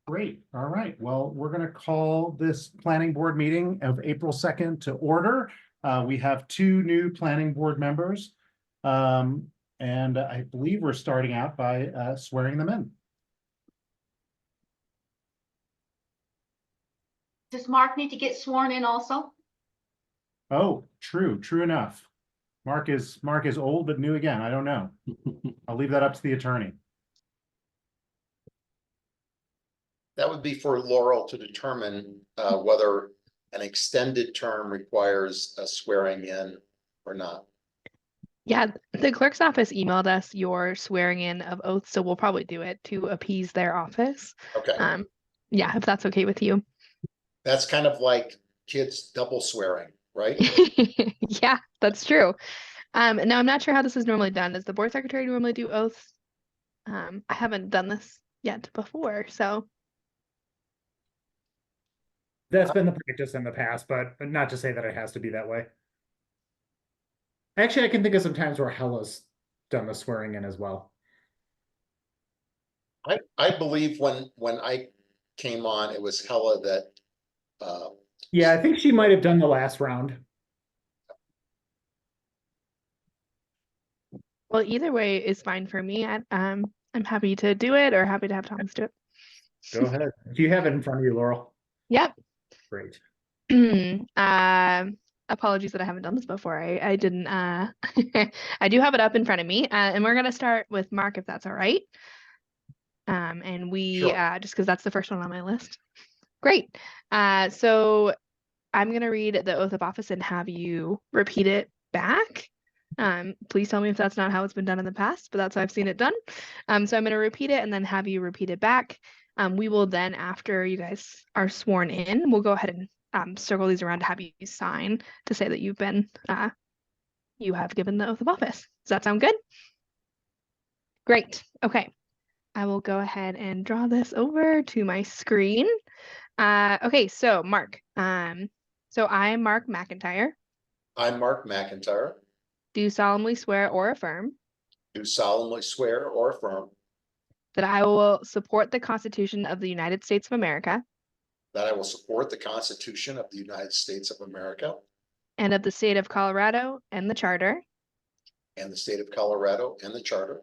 Great. All right. Well, we're going to call this planning board meeting of April 2nd to order. We have two new planning board members. And I believe we're starting out by swearing them in. Does Mark need to get sworn in also? Oh, true enough. Mark is old but new again. I don't know. I'll leave that up to the attorney. That would be for Laurel to determine whether an extended term requires a swearing in or not. Yeah, the clerk's office emailed us your swearing in of oaths, so we'll probably do it to appease their office. Okay, Yeah, if that's okay with you. that's kind of like kids double swearing, right? Yeah, that's true. Now I'm not sure how this is normally done. Does the board secretary normally do oaths? I haven't done this yet before, so That's been the practice in the past, but not to say that it has to be that way. Actually, I can think of some times where Hella's done the swearing in as well. I believe when I came on, it was Hella that Yeah, I think she might have done the last round. well, either way is fine for me. I'm happy to do it or happy to have Thomas do it. Go ahead. Do you have it in front of you, Laurel? Yep. Great. Apologies that I haven't done this before. I didn't I do have it up in front of me. And we're gonna start with Mark if that's all right. And we Sure. just because that's the first one on my list. Great. So I'm gonna read the oath of office and have you repeat it back. Please tell me if that's not how it's been done in the past, but that's how I've seen it done. So I'm gonna repeat it and then have you repeat it back. We will then, after you guys are sworn in, we'll go ahead and circle these around to have you sign to say that you've been you have given the oath of office. Does that sound good? Great. Okay. I will go ahead and draw this over to my screen. Okay, so Mark. So I'm Mark McIntyre. I'm Mark McIntyre, Do solemnly swear or affirm do solemnly swear or affirm that I will support the Constitution of the United States of America that I will support the Constitution of the United States of America and of the state of Colorado and the Charter and the state of Colorado and the Charter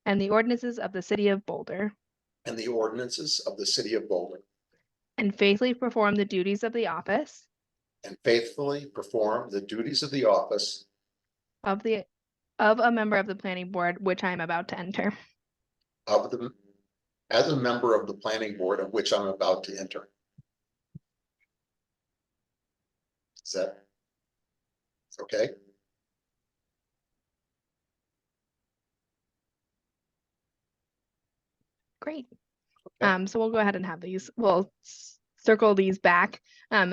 and the ordinances of the city of Boulder, and the ordinances of the city of Boulder, and faithfully perform the duties of the office and faithfully perform the duties of the office of a member of the planning board, which I am about to enter. as a member of the planning board of which I'm about to enter. Is that okay? Great. Okay. So we'll go ahead and have these. We'll circle these back.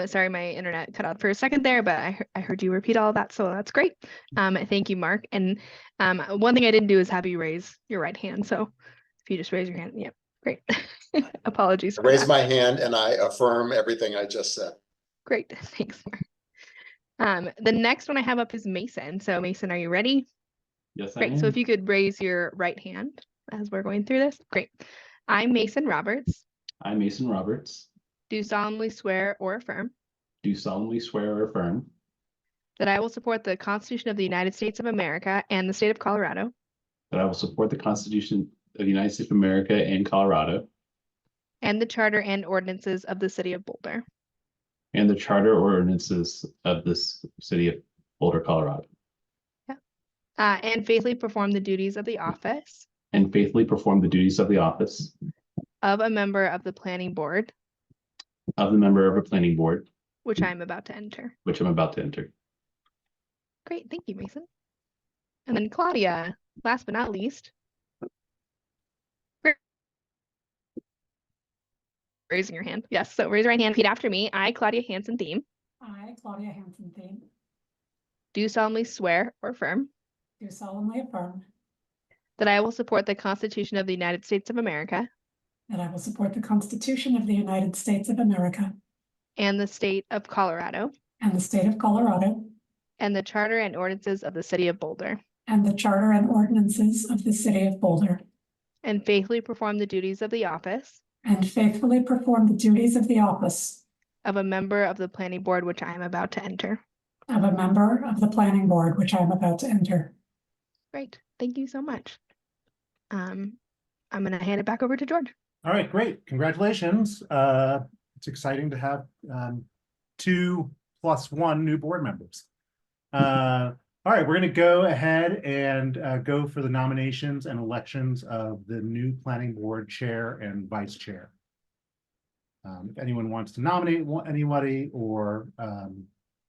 Sorry, my internet cut out for a second there, but I heard you repeat all of that, so that's great. Thank you, Mark. And one thing I didn't do is have you raise your right hand. So if you just raise your hand, yep, great. Apologies. I raise my hand and I affirm everything I just said. Great, thanks, Mark. The next one I have up is Mason. So Mason, are you ready? Yes, I Great. am. So if you could raise your right hand as we're going through this. Great. I'm Mason Roberts. I, Mason Roberts, Do solemnly swear or affirm do solemnly swear or affirm that I will support the Constitution of the United States of America and the state of Colorado that I will support the Constitution of the United States of America and Colorado and the charter and ordinances of the city of Boulder, and the charter ordinances of this city of Boulder, Colorado, and faithfully perform the duties of the office and faithfully perform the duties of the office of a member of the planning board, of the member of a planning board, which I am about to enter. which I'm about to enter. Great. Thank you, Mason. And then Claudia, last but not least. Raising your hand. Yes. So raise your right hand. Repeat after me. I, Claudia Hanson Thiem, I, Claudia Hanson Thiem, do solemnly swear or affirm do solemnly affirm that I will support the Constitution of the United States of America that I will support the Constitution of the United States of America and the state of Colorado and the state of Colorado and the charter and ordinances of the city of Boulder, and the charter and ordinances of the city of Boulder, and faithfully perform the duties of the office and faithfully perform the duties of the office of a member of the planning board which I am about to enter. of a member of the planning board, which I am about to enter. Great. Thank you so much. I'm going to hand it back over to George. All right, great. Congratulations. It's exciting to have 2+1 new board members. All right, we're going to go ahead and go for the nominations and elections of the new planning board chair and vice chair. If anyone wants to nominate anybody or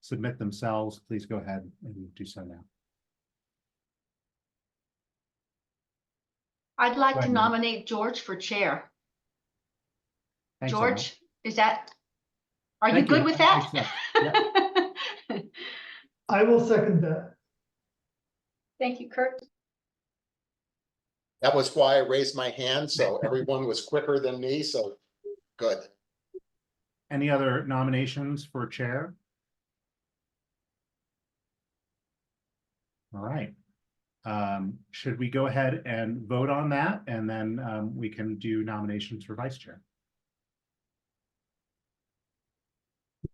submit themselves, please go ahead and do so now. I'd like Go to ahead, Mary. nominate George for chair. Thanks, George, are you Thank good you. with I that? I will second that. Thank you, Kurt. That was why I raised my hand, so everyone was quicker than me, so good. Any other nominations for chair? All right. Should we go ahead and vote on that, and then we can do nominations for vice chair?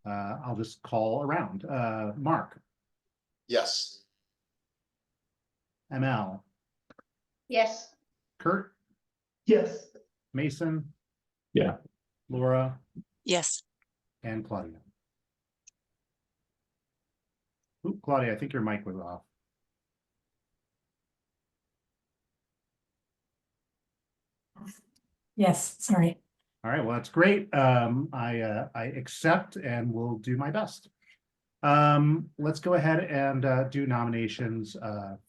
I'll just call around. Mark, Yes. ML, Yes. Kurt, Yes. Mason, Yeah. Laura, Yes. and Claudia. Ooh, Claudia, I think your mic was off. Yes, sorry. All right, well, that's great. I accept and will do my best. Let's go ahead and do nominations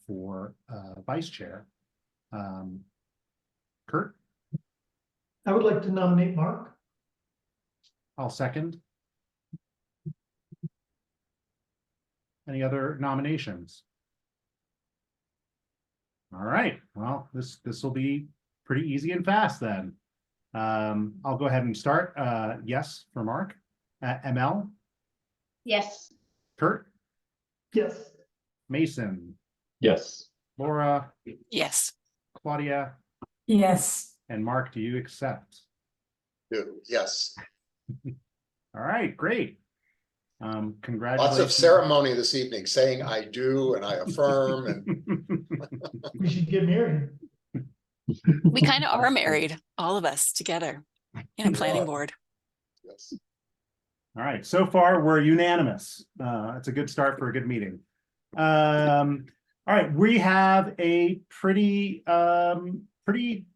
for vice chair. Kurt, I would like to nominate Mark. I'll second. Any other nominations? All right, well, this will be pretty easy and fast then. I'll go ahead and start. Yes for Mark. ML, Yes. Kurt, Yes. Mason, Yes. Laura, Yes. Claudia, Yes, and Mark, do you accept? Yes. All right, great. Congratulations. Lots of ceremony this evening, saying I do and I affirm and We should get married. We kind of are married, all of us together in a planning board. yes. All right, so far we're unanimous. It's a good start for a good meeting. All right, we have a pretty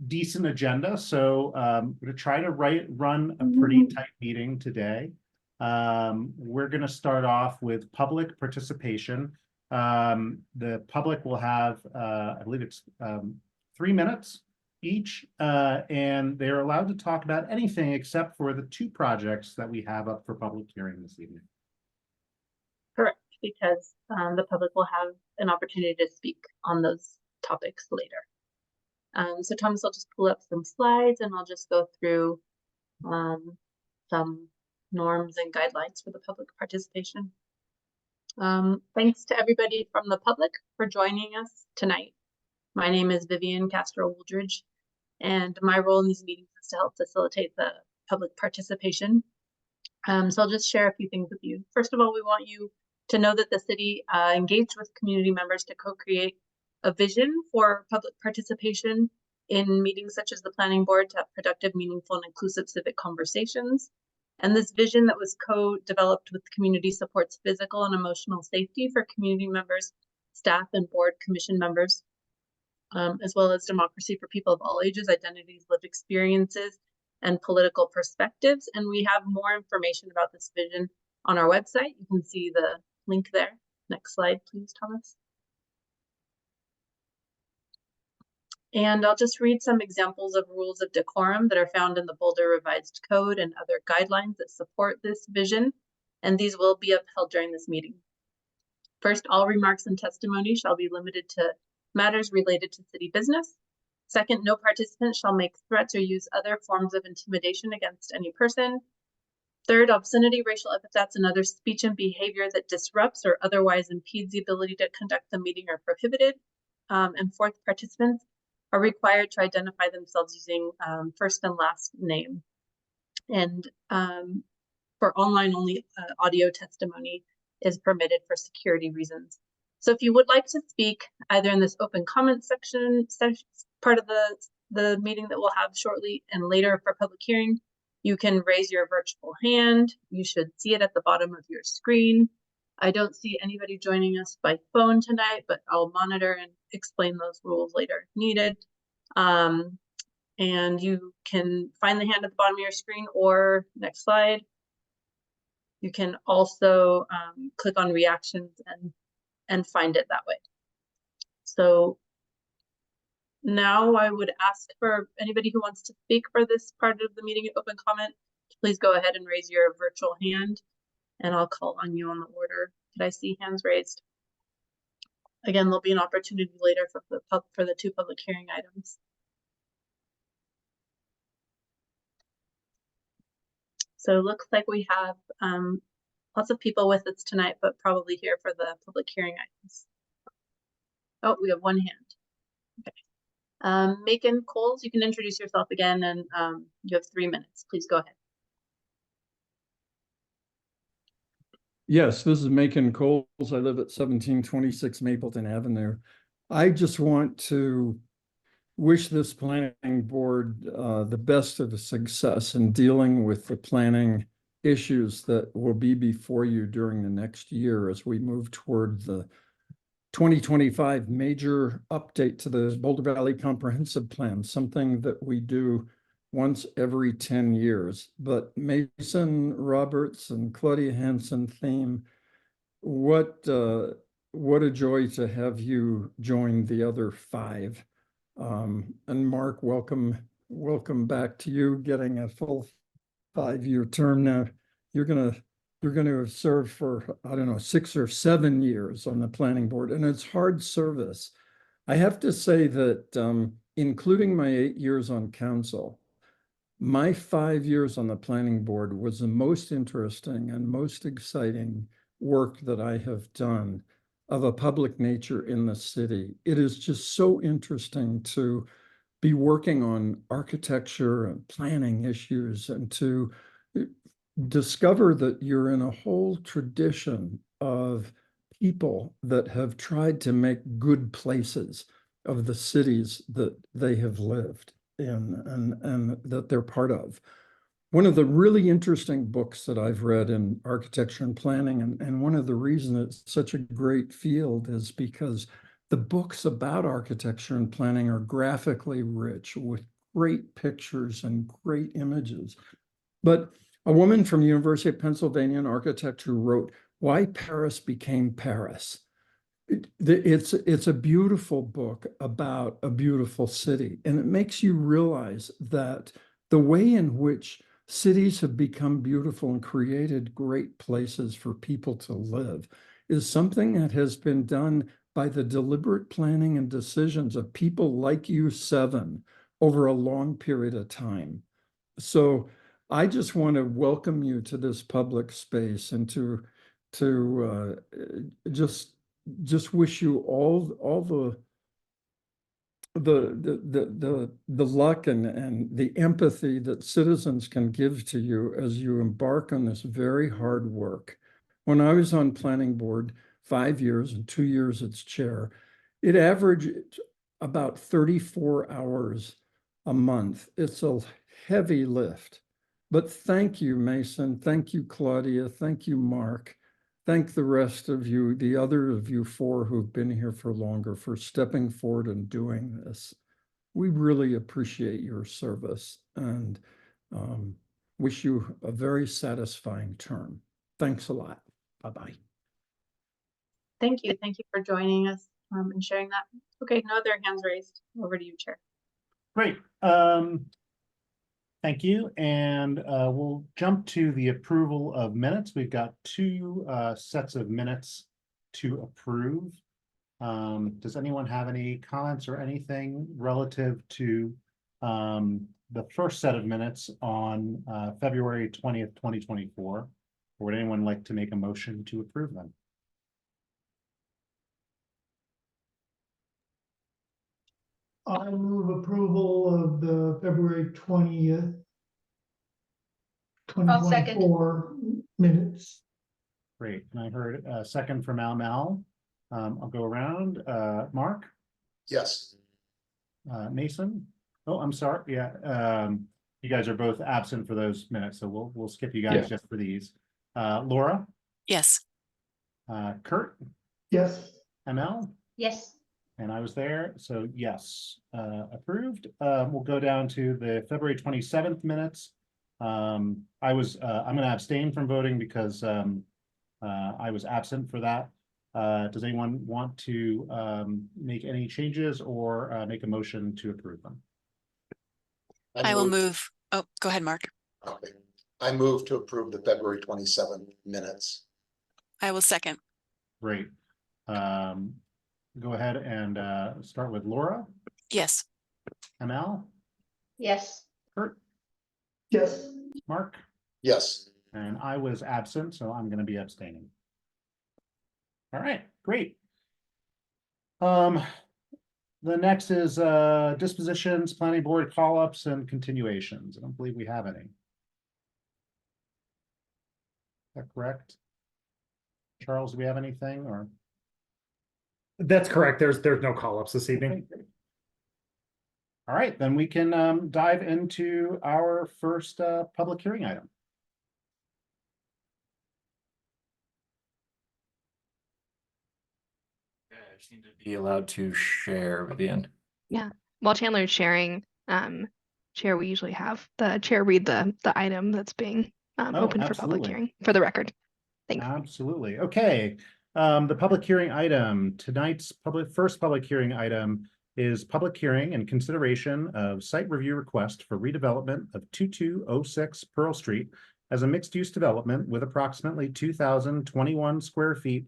decent agenda, so I'm going to try to run a pretty tight meeting today. We're going to start off with public participation. The public will have, I believe it's 3 minutes each, and they're allowed to talk about anything except for the 2 projects that we have up for public hearing this evening. Correct, because the public will have an opportunity to speak on those topics later. So Thomas, I'll just pull up some slides and I'll just go through some norms and guidelines for the public participation. Thanks to everybody from the public for joining us tonight. My name is Vivian Castro-Wooldridge, and my role in these meetings is to help facilitate the public participation. So I'll just share a few things with you. First of all, we want you to know that the city engaged with community members to co-create a vision for public participation in meetings such as the planning board to have productive, meaningful, and inclusive civic conversations. And this vision that was co-developed with community supports physical and emotional safety for community members, staff, and board commission members, as well as democracy for people of all ages, identities, lived experiences, and political perspectives. And we have more information about this vision on our website. You can see the link there. Next slide, please, Thomas. And I'll just read some examples of rules of decorum that are found in the Boulder Revised Code and other guidelines that support this vision, and these will be upheld during this meeting. First, all remarks and testimony shall be limited to matters related to city business. Second, no participant shall make threats or use other forms of intimidation against any person. Third, obscenity, racial epithets, and other speech and behavior that disrupts or otherwise impedes the ability to conduct the meeting are prohibited. And fourth, participants are required to identify themselves using first and last name. And for online only audio testimony is permitted for security reasons. So if you would like to speak either in this open comment section part of the meeting that we'll have shortly and later for public hearing, you can raise your virtual hand. You should see it at the bottom of your screen. I don't see anybody joining us by phone tonight, but I'll monitor and explain those rules later if needed. And you can find the hand at the bottom of your screen, or next slide. You can also click on reactions and find it that way. So now I would ask for anybody who wants to speak for this part of the meeting at open comment, please go ahead and raise your virtual hand and I'll call on you on the order. Did I see hands raised? Again, there'll be an opportunity later for the 2 public hearing items. So it looks like we have lots of people with us tonight, but probably here for the public hearing items. Oh, we have 1 hand. Okay. Macon Coles, you can introduce yourself again, and you have 3 minutes. Please go ahead. Yes, this is Macon Coles. I live at 1726 Mapleton Avenue. I just want to wish this planning board the best of the success in dealing with the planning issues that will be before you during the next year as we move toward the 2025 major update to the Boulder Valley Comprehensive Plan, something that we do once every 10 years. But Mason Roberts and Claudia Hansen theme, what a joy to have you join the other 5. And Mark, welcome back to you, getting a full 5-year term now. You're gonna have served for, I don't know, 6 or 7 years on the planning board, and it's hard service. I have to say that including my 8 years on council, my 5 years on the planning board was the most interesting and most exciting work that I have done of a public nature in the city. It is just so interesting to be working on architecture and planning issues and to discover that you're in a whole tradition of people that have tried to make good places of the cities that they have lived in and that they're part of. One of the really interesting books that I've read in architecture and planning, and one of the reasons it's such a great field is because the books about architecture and planning are graphically rich with great pictures and great images. But a woman from University of Pennsylvania in architecture wrote, "Why Paris Became Paris." It's a beautiful book about a beautiful city, and it makes you realize that the way in which cities have become beautiful and created great places for people to live is something that has been done by the deliberate planning and decisions of people like you 7 over a long period of time. So I just want to welcome you to this public space and to just wish you all the luck and the empathy that citizens can give to you as you embark on this very hard work. When I was on planning board 5 years and 2 years as chair, it averaged about 34 hours a month. It's a heavy lift. But thank you, Mason. Thank you, Claudia. Thank you, Mark. Thank the rest of you, the other of you 4 who've been here for longer, for stepping forward and doing this. We really appreciate your service and wish you a very satisfying term. Thanks a lot. Bye-bye. Thank you. Thank you for joining us and sharing that. Okay, no other hands raised. Over to you, Chair. Great. Thank you. And we'll jump to the approval of minutes. We've got 2 sets of minutes to approve. Does anyone have any comments or anything relative to the first set of minutes on February 20th, 2024? Or would anyone like to make a motion to approve them? I move approval of the February 20th. I'll second. 2024 minutes. Great. And I heard a second from Mal. I'll go around. Mark, Yes. Mason. Oh, I'm sorry. Yeah. You guys are both absent for those minutes, so we'll skip you guys Yeah. just for these. Laura, Yes. Kurt, Yes, ML, Yes. and I was there, so yes, approved. We'll go down to the February 27th minutes. I'm gonna abstain from voting because I was absent for that. Does anyone want to make any changes or make a motion to approve them? I will move. Oh, go ahead, Mark. Okay. I move to approve the February 27 minutes. I will second. Great. Go ahead and start with Laura, Yes. ML, Yes. Kurt, yes, Mark, Yes. and I was absent, so I'm going to be abstaining. All right, great. The next is dispositions, planning board call-ups and continuations. I don't believe we have any. Is that correct? Charles, do we have anything or? That's correct. There's no call-ups this evening. All right, then we can dive into our first public hearing item. I just need to be allowed to share, Vivian. While Chandler is sharing, Chair, we usually have the chair read the item that's being open for public absolutely. hearing for the record. Thanks. Absolutely. Okay. The public hearing item, tonight's first public hearing item is public hearing and consideration of site review request for redevelopment of 2206 Pearl Street as a mixed-use development with approximately 2,021 square feet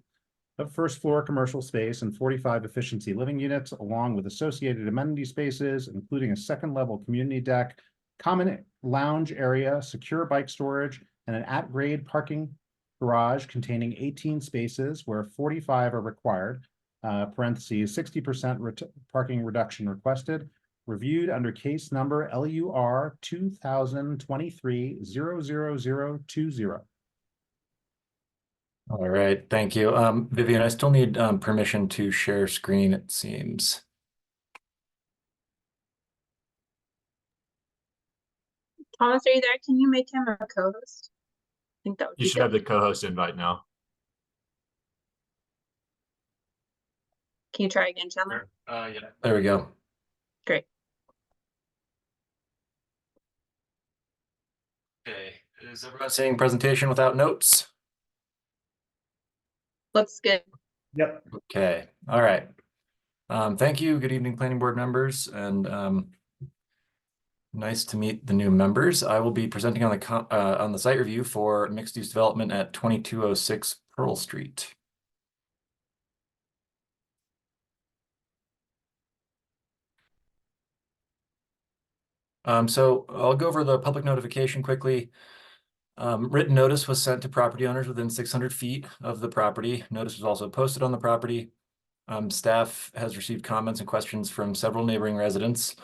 of first floor commercial space and 45 efficiency living units, along with associated amenity spaces, including a second level community deck, common lounge area, secure bike storage, and an at-grade parking garage containing 18 spaces where 45 are required, parentheses, 60% parking reduction requested, reviewed under case number LUR 2023-00020. All right, thank you. Vivian, I still need permission to share screen, it seems. Thomas, are you there? Can you make him a co-host? I think that would be You should good. have the co-host invite now. Can you try again, Chandler? Yeah. There we go. Great. Okay, is everyone seeing presentation without notes? Looks good. Yep. Okay, all right. Thank you. Good evening, planning board members, and nice to meet the new members. I will be presenting on the site review for mixed-use development at 2206 Pearl Street. So I'll go over the public notification quickly. Written notice was sent to property owners within 600 feet of the property. Notice was also posted on the property. Staff has received comments and questions from several neighboring residents.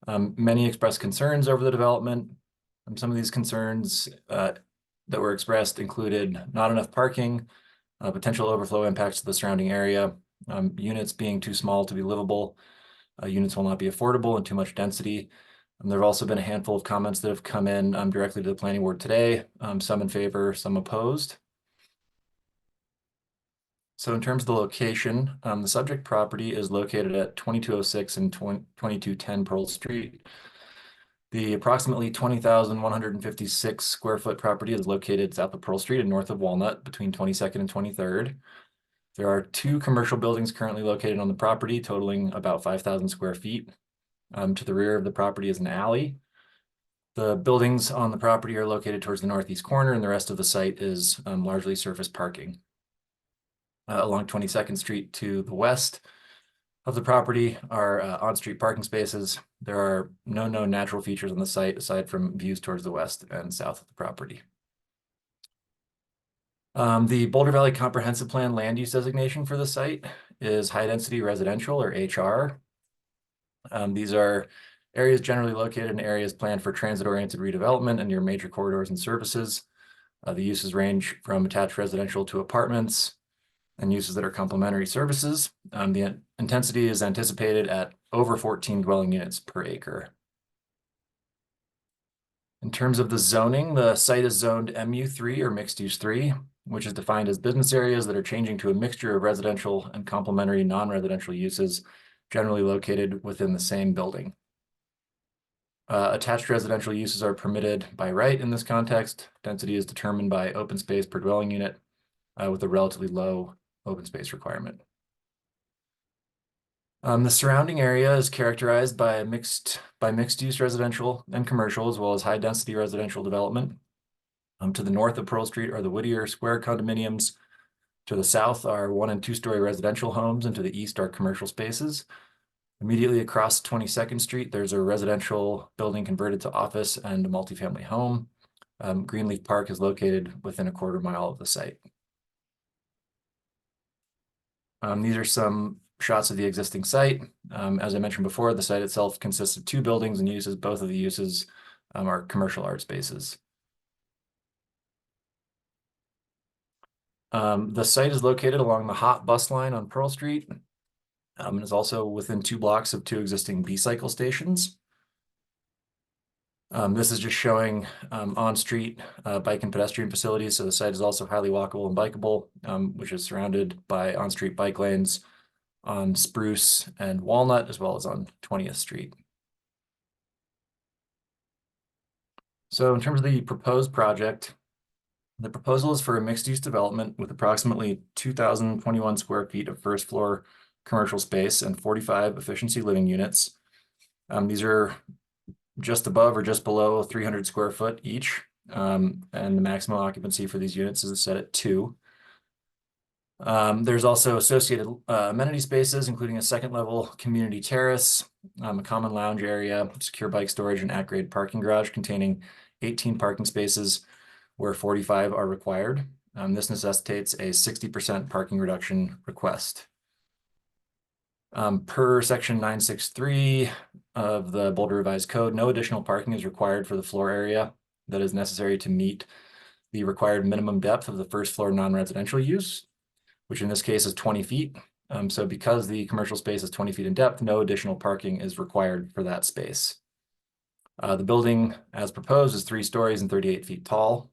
Many expressed concerns over the development. Some of these concerns that were expressed included not enough parking, potential overflow impacts to the surrounding area, units being too small to be livable, units will not be affordable, and too much density. There have also been a handful of comments that have come in directly to the planning board today, some in favor, some opposed. So in terms of the location, the subject property is located at 2206 and 2210 Pearl Street. The approximately 20,156 square foot property is located south of Pearl Street and north of Walnut between 22nd and 23rd. There are two commercial buildings currently located on the property, totaling about 5,000 square feet. To the rear of the property is an alley. The buildings on the property are located towards the northeast corner, and the rest of the site is largely surface parking. Along 22nd Street to the west of the property are on-street parking spaces. There are no known natural features on the site aside from views towards the west and south of the property. The Boulder Valley Comprehensive Plan land use designation for the site is high density residential, or HR. These are areas generally located in areas planned for transit-oriented redevelopment and near major corridors and services. The uses range from attached residential to apartments and uses that are complementary services. The intensity is anticipated at over 14 dwelling units per acre. In terms of the zoning, the site is zoned MU3 or mixed use 3, which is defined as business areas that are changing to a mixture of residential and complementary non-residential uses, generally located within the same building. Attached residential uses are permitted by right in this context. Density is determined by open space per dwelling unit with a relatively low open space requirement. The surrounding area is characterized by mixed use residential and commercial, as well as high density residential development. To the north of Pearl Street are the Whittier Square condominiums. To the south are 1- and 2-story residential homes, and to the east are commercial spaces. Immediately across 22nd Street, there's a residential building converted to office and a multifamily home. Greenleaf Park is located within a quarter mile of the site. These are some shots of the existing site. As I mentioned before, the site itself consists of 2 buildings and uses. Both of the uses are commercial art spaces. The site is located along the Hot bus line on Pearl Street. And is also within 2 blocks of 2 existing B-cycle stations. This is just showing on-street bike and pedestrian facilities. So the site is also highly walkable and bikeable, which is surrounded by on-street bike lanes on Spruce and Walnut, as well as on 20th Street. So in terms of the proposed project, the proposal is for a mixed-use development with approximately 2,021 square feet of first floor commercial space and 45 efficiency living units. These are just above or just below 300 square foot each. And the maximum occupancy for these units is set at 2. There's also associated amenity spaces, including a 2nd level community terrace, a common lounge area, secure bike storage, and at-grade parking garage containing 18 parking spaces where 45 are required. This necessitates a 60% parking reduction request. Per section 963 of the Boulder Revised Code, no additional parking is required for the floor area that is necessary to meet the required minimum depth of the first floor non-residential use, which in this case is 20 feet. So because the commercial space is 20 feet in depth, no additional parking is required for that space. The building, as proposed, is 3 stories and 38 feet tall.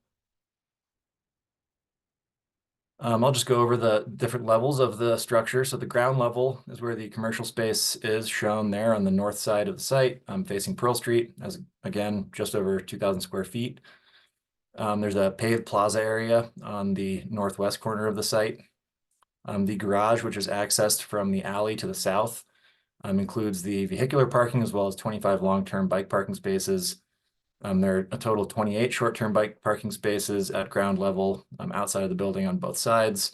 I'll just go over the different levels of the structure. So the ground level is where the commercial space is shown there on the north side of the site, facing Pearl Street, as again, just over 2,000 square feet. There's a paved plaza area on the northwest corner of the site. The garage, which is accessed from the alley to the south, includes the vehicular parking as well as 25 long-term bike parking spaces. There are a total of 28 short-term bike parking spaces at ground level outside of the building on both sides.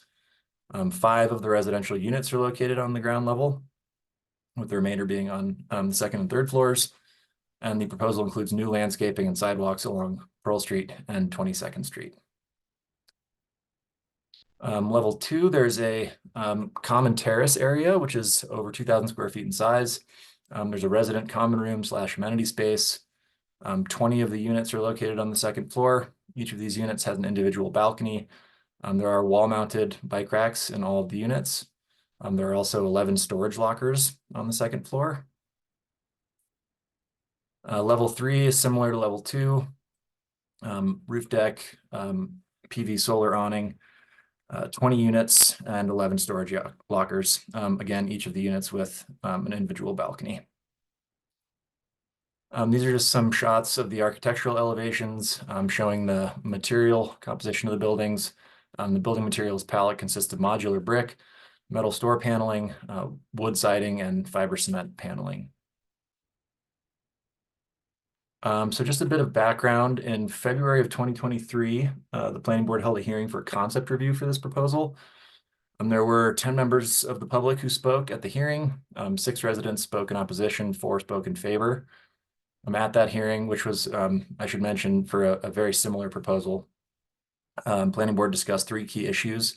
5 of the residential units are located on the ground level, with the remainder being on the 2nd and 3rd floors. And the proposal includes new landscaping and sidewalks along Pearl Street and 22nd Street. Level 2, there's a common terrace area, which is over 2,000 square feet in size. There's a resident common room / amenity space. 20 of the units are located on the 2nd floor. Each of these units has an individual balcony. There are wall-mounted bike racks in all of the units. There are also 11 storage lockers on the 2nd floor. Level 3 is similar to level 2. Roof deck, PV solar awning, 20 units and 11 storage lockers. Again, each of the units with an individual balcony. These are just some shots of the architectural elevations showing the material composition of the buildings. The building materials palette consists of modular brick, metal store paneling, wood siding, and fiber cement paneling. So just a bit of background. In February of 2023, the planning board held a hearing for concept review for this proposal. There were 10 members of the public who spoke at the hearing. 6 residents spoke in opposition, 4 spoke in favor. At that hearing, which was, I should mention, for a very similar proposal, planning board discussed 3 key issues.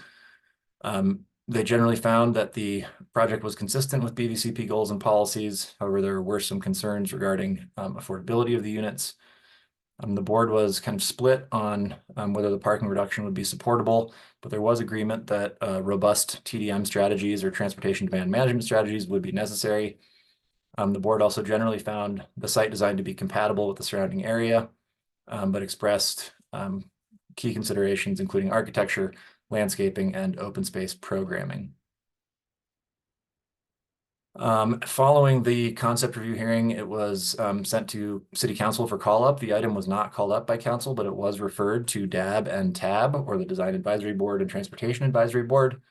They generally found that the project was consistent with BVCP goals and policies. However, there were some concerns regarding affordability of the units. The board was kind of split on whether the parking reduction would be supportable, but there was agreement that robust TDM strategies or transportation demand management strategies would be necessary. The board also generally found the site design to be compatible with the surrounding area, but expressed key considerations, including architecture, landscaping, and open space programming. Following the concept review hearing, it was sent to City Council for call-up. The item was not called up by Council, but it was referred to DAB and TAB, or the Design Advisory Board and Transportation Advisory Board.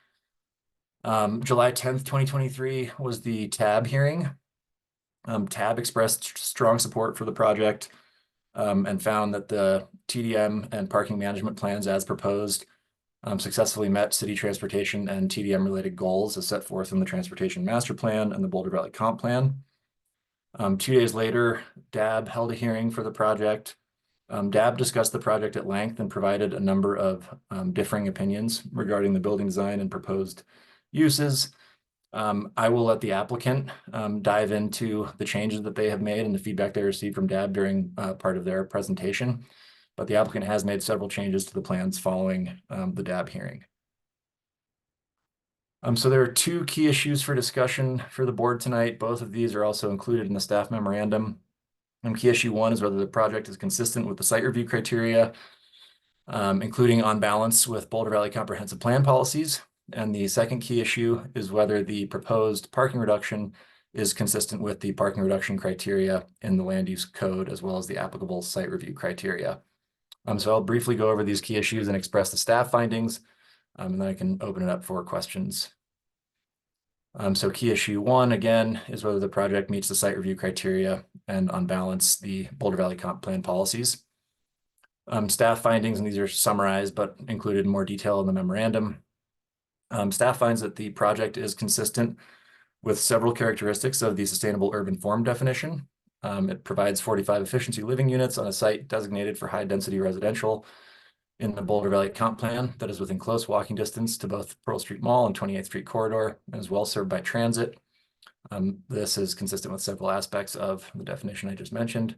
July 10th, 2023 was the TAB hearing. TAB expressed strong support for the project and found that the TDM and parking management plans as proposed successfully met city transportation and TDM related goals as set forth in the Transportation Master Plan and the Boulder Valley Comp Plan. 2 days later, DAB held a hearing for the project. DAB discussed the project at length and provided a number of differing opinions regarding the building design and proposed uses. I will let the applicant dive into the changes that they have made and the feedback they received from DAB during part of their presentation. But the applicant has made several changes to the plans following the DAB hearing. So there are 2 key issues for discussion for the board tonight. Both of these are also included in the staff memorandum. Key issue 1 is whether the project is consistent with the site review criteria, including on balance with Boulder Valley Comprehensive Plan policies. And the second key issue is whether the proposed parking reduction is consistent with the parking reduction criteria in the land use code, as well as the applicable site review criteria. So I'll briefly go over these key issues and express the staff findings, and then I can open it up for questions. So key issue 1, again, is whether the project meets the site review criteria and on balance the Boulder Valley Comp Plan policies. Staff findings, and these are summarized but included in more detail in the memorandum. Staff finds that the project is consistent with several characteristics of the sustainable urban form definition. It provides 45 efficiency living units on a site designated for high density residential in the Boulder Valley Comp Plan that is within close walking distance to both Pearl Street Mall and 28th Street corridor and is well served by transit. This is consistent with several aspects of the definition I just mentioned.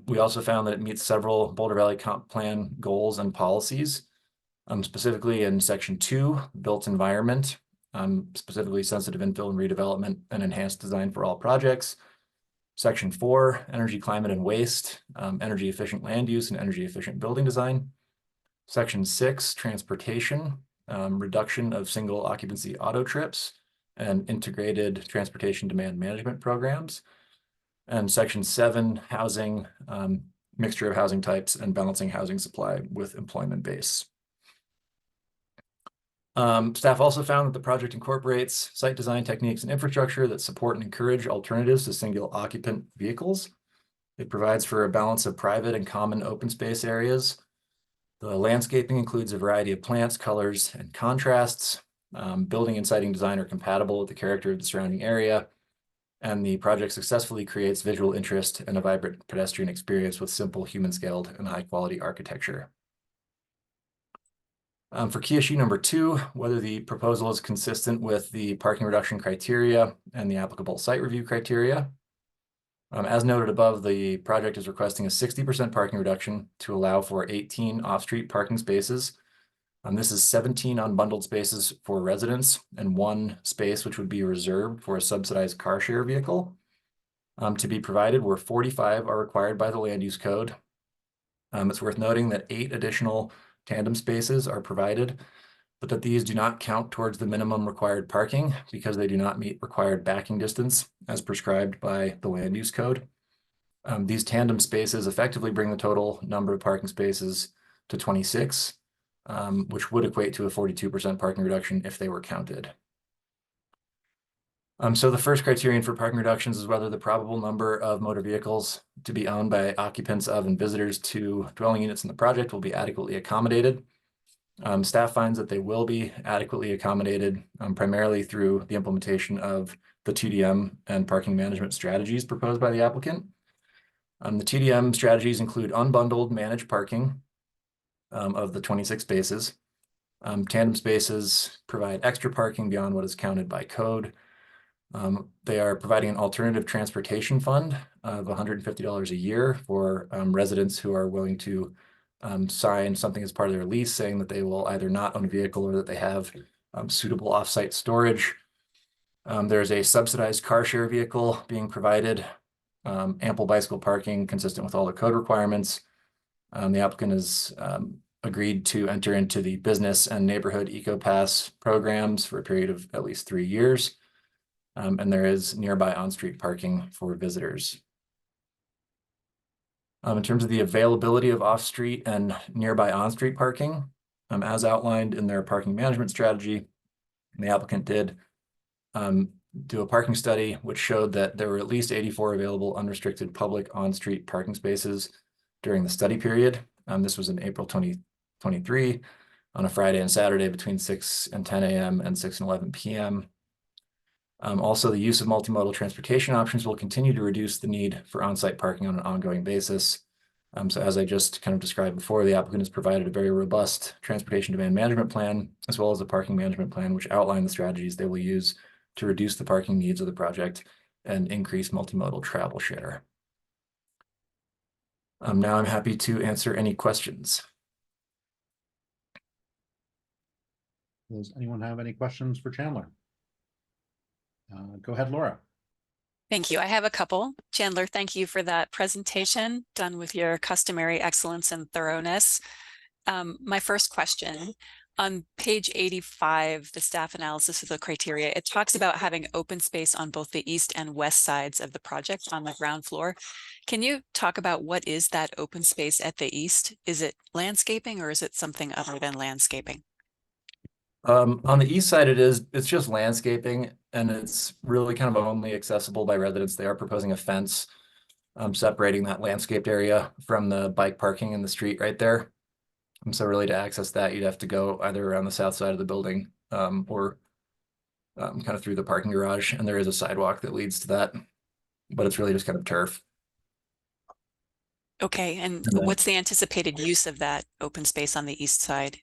We also found that it meets several Boulder Valley Comp Plan goals and policies, specifically in Section 2, built environment, specifically sensitive infill and redevelopment and enhanced design for all projects. Section 4, energy, climate, and waste, energy efficient land use and energy efficient building design. Section 6, transportation, reduction of single occupancy auto trips and integrated transportation demand management programs. And Section 7, housing, mixture of housing types and balancing housing supply with employment base. Staff also found that the project incorporates site design techniques and infrastructure that support and encourage alternatives to single occupant vehicles. It provides for a balance of private and common open space areas. The landscaping includes a variety of plants, colors, and contrasts. Building and siting design are compatible with the character of the surrounding area. And the project successfully creates visual interest and a vibrant pedestrian experience with simple, human-scaled, and high-quality architecture. For key issue number 2, whether the proposal is consistent with the parking reduction criteria and the applicable site review criteria. As noted above, the project is requesting a 60% parking reduction to allow for 18 off-street parking spaces. This is 17 unbundled spaces for residents and 1 space which would be reserved for a subsidized car share vehicle. To be provided, where 45 are required by the land use code. It's worth noting that 8 additional tandem spaces are provided, but that these do not count towards the minimum required parking because they do not meet required backing distance as prescribed by the land use code. These tandem spaces effectively bring the total number of parking spaces to 26, which would equate to a 42% parking reduction if they were counted. So the first criterion for parking reductions is whether the probable number of motor vehicles to be owned by occupants of and visitors to dwelling units in the project will be adequately accommodated. Staff finds that they will be adequately accommodated primarily through the implementation of the TDM and parking management strategies proposed by the applicant. The TDM strategies include unbundled managed parking of the 26 spaces. Tandem spaces provide extra parking beyond what is counted by code. They are providing an alternative transportation fund of $150 a year for residents who are willing to sign something as part of their lease saying that they will either not own a vehicle or that they have suitable offsite storage. There's a subsidized car share vehicle being provided, ample bicycle parking consistent with all the code requirements. The applicant has agreed to enter into the business and neighborhood EcoPass programs for a period of at least 3 years. And there is nearby on-street parking for visitors. In terms of the availability of off-street and nearby on-street parking, as outlined in their parking management strategy, the applicant did do a parking study which showed that there were at least 84 available unrestricted public on-street parking spaces during the study period. This was in April 2023 on a Friday and Saturday between 6 and 10 a.m. and 6 and 11 p.m. Also, the use of multimodal transportation options will continue to reduce the need for on-site parking on an ongoing basis. So as I just kind of described before, the applicant has provided a very robust transportation demand management plan, as well as a parking management plan, which outline the strategies they will use to reduce the parking needs of the project and increase multimodal travel share. Now I'm happy to answer any questions. Does anyone have any questions for Chandler? Go ahead, Laura. Thank you. I have a couple. Chandler, thank you for that presentation done with your customary excellence and thoroughness. My first question, on page 85, the staff analysis of the criteria, it talks about having open space on both the east and west sides of the project on the ground floor. Can you talk about what is that open space at the east? Is it landscaping or is it something other than landscaping? On the east side, it's just landscaping, and it's really kind of only accessible by residents. They are proposing a fence separating that landscaped area from the bike parking in the street right there. So really to access that, you'd have to go either around the south side of the building or kind of through the parking garage. And there is a sidewalk that leads to that, but it's really just kind of turf. Okay, and what's the anticipated use of that open space on the east side?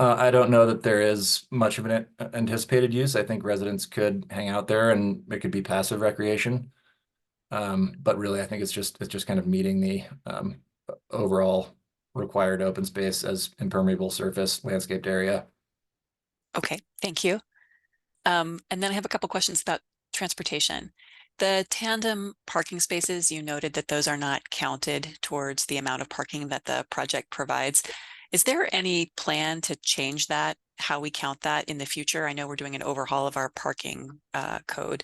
I don't know that there is much of an anticipated use. I think residents could hang out there and it could be passive recreation. But really, I think it's just kind of meeting the overall required open space as impermeable surface landscaped area. Okay, thank you. And then I have a couple questions about transportation. The tandem parking spaces, you noted that those are not counted towards the amount of parking that the project provides. Is there any plan to change that, how we count that in the future? I know we're doing an overhaul of our parking code.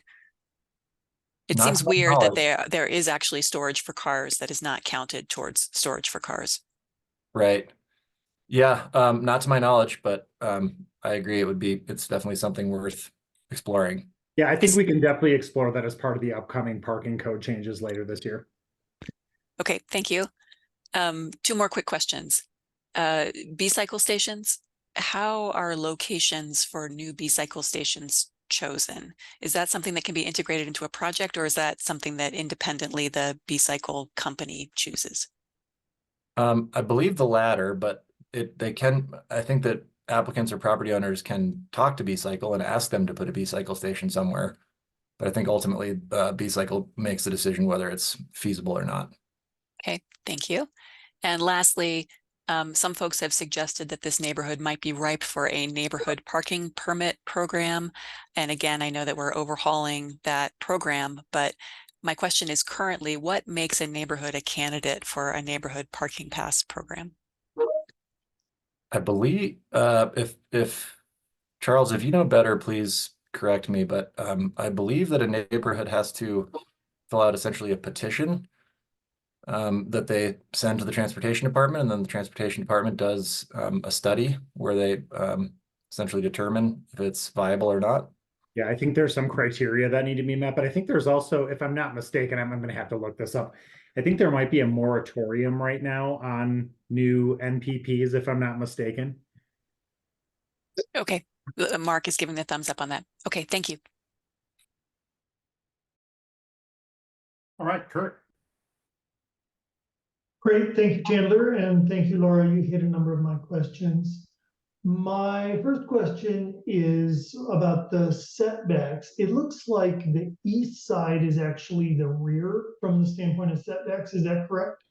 It seems weird that there is actually storage for cars that is not counted towards storage for cars. Right. Yeah, not to my knowledge, but I agree it's definitely something worth exploring. Yeah, I think we can definitely explore that as part of the upcoming parking code changes later this year. Okay, thank you. 2 more quick questions. B-cycle stations, how are locations for new B-cycle stations chosen? Is that something that can be integrated into a project, or is that something that independently the B-cycle company chooses? I believe the latter, but I think that applicants or property owners can talk to B-cycle and ask them to put a B-cycle station somewhere. But I think ultimately B-cycle makes the decision whether it's feasible or not. Okay, thank you. And lastly, some folks have suggested that this neighborhood might be ripe for a neighborhood parking permit program. And again, I know that we're overhauling that program, but my question is currently, what makes a neighborhood a candidate for a neighborhood parking pass program? I believe if Charles, if you know better, please correct me, but I believe that a neighborhood has to fill out essentially a petition that they send to the transportation department, and then the transportation department does a study where they essentially determine if it's viable or not. Yeah, I think there's some criteria that need to be met, but I think there's also, if I'm not mistaken, I'm going to have to look this up. I think there might be a moratorium right now on new NPPs, if I'm not mistaken. Okay, Mark is giving the thumbs up on that. Okay, thank you. All right, Kurt. Great, thank you, Chandler, and thank you, Laura. You hit a number of my questions. My first question is about the setbacks. It looks like the east side is actually the rear from the standpoint of setbacks, is that correct?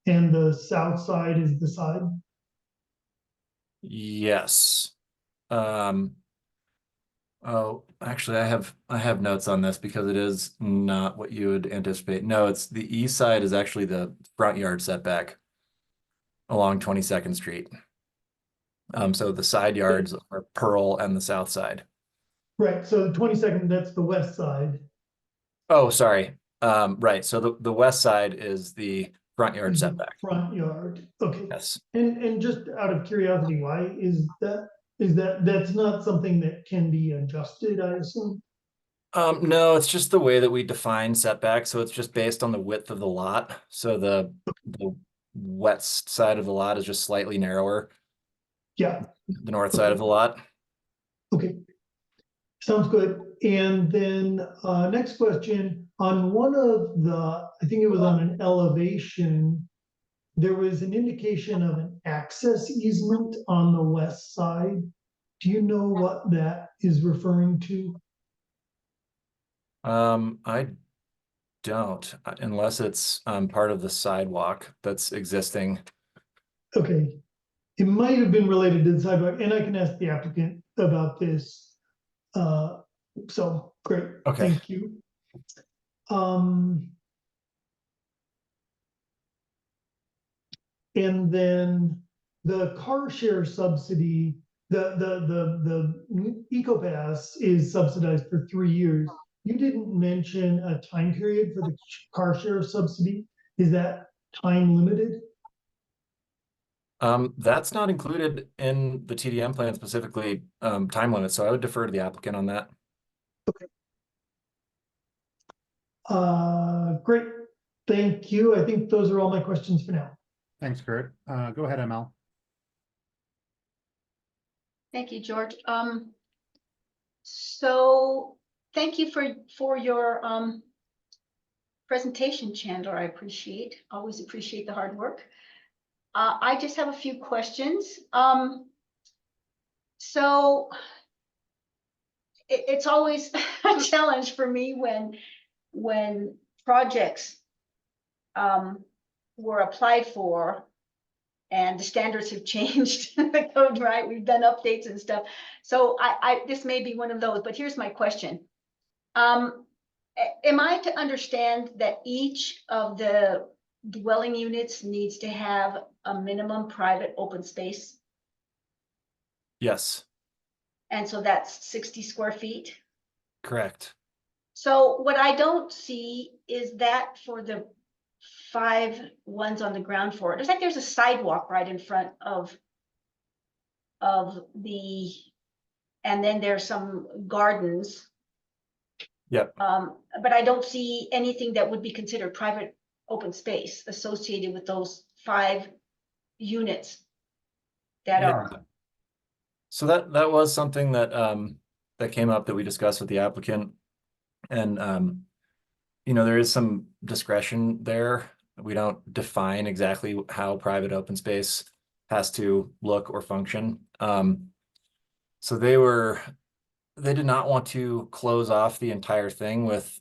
And the south side is the side? Yes. Oh, actually, I have notes on this because it is not what you would anticipate. No, it's the east side is actually the front yard setback along 22nd Street. So the side yards are Pearl and the south side. Right, so the 22nd, that's the west side. Oh, sorry. Right. So the west side is the front yard is the setback. Front yard, okay. Yes. And just out of curiosity, why is that? That's not something that can be adjusted, I assume? No, it's just the way that we define setback. So it's just based on the width of the lot. So the west side of the lot is just slightly narrower. Yeah. The north side of the lot. Okay. Sounds good. And then next question, on one of the, I think it was on an elevation, there was an indication of an access easement on the west side. Do you know what that is referring to? I don't, unless it's part of the sidewalk that's existing. Okay. It might have been related to the sidewalk, and I can ask the applicant about this. So great, Okay. thank you. And then the car share subsidy, the EcoPass is subsidized for 3 years. You didn't mention a time period for the car share subsidy. Is that time limited? That's not included in the TDM plan specifically, time limit, so I would defer to the applicant on that. Great, thank you. I think those are all my questions for now. Thanks, Kurt. Go ahead, ML. Thank you, George. So thank you for your presentation, Chandler. I always appreciate the hard work. I just have a few questions. So it's always a challenge for me when projects were applied for and the standards have changed the code, right? We've done updates and stuff. So this may be one of those, but here's my question. Am I to understand that each of the dwelling units needs to have a minimum private open space? Yes, And so that's 60 square feet. correct. So what I don't see is that for the 5 ones on the ground floor, it's like there's a sidewalk right in front of the, and then there's some gardens. Yep. But I don't see anything that would be considered private open space associated with those 5 units that Yeah. are. So that was something that that came up that we discussed with the applicant. And you know, there is some discretion there. We don't define exactly how private open space has to look or function. So they did not want to close off the entire thing with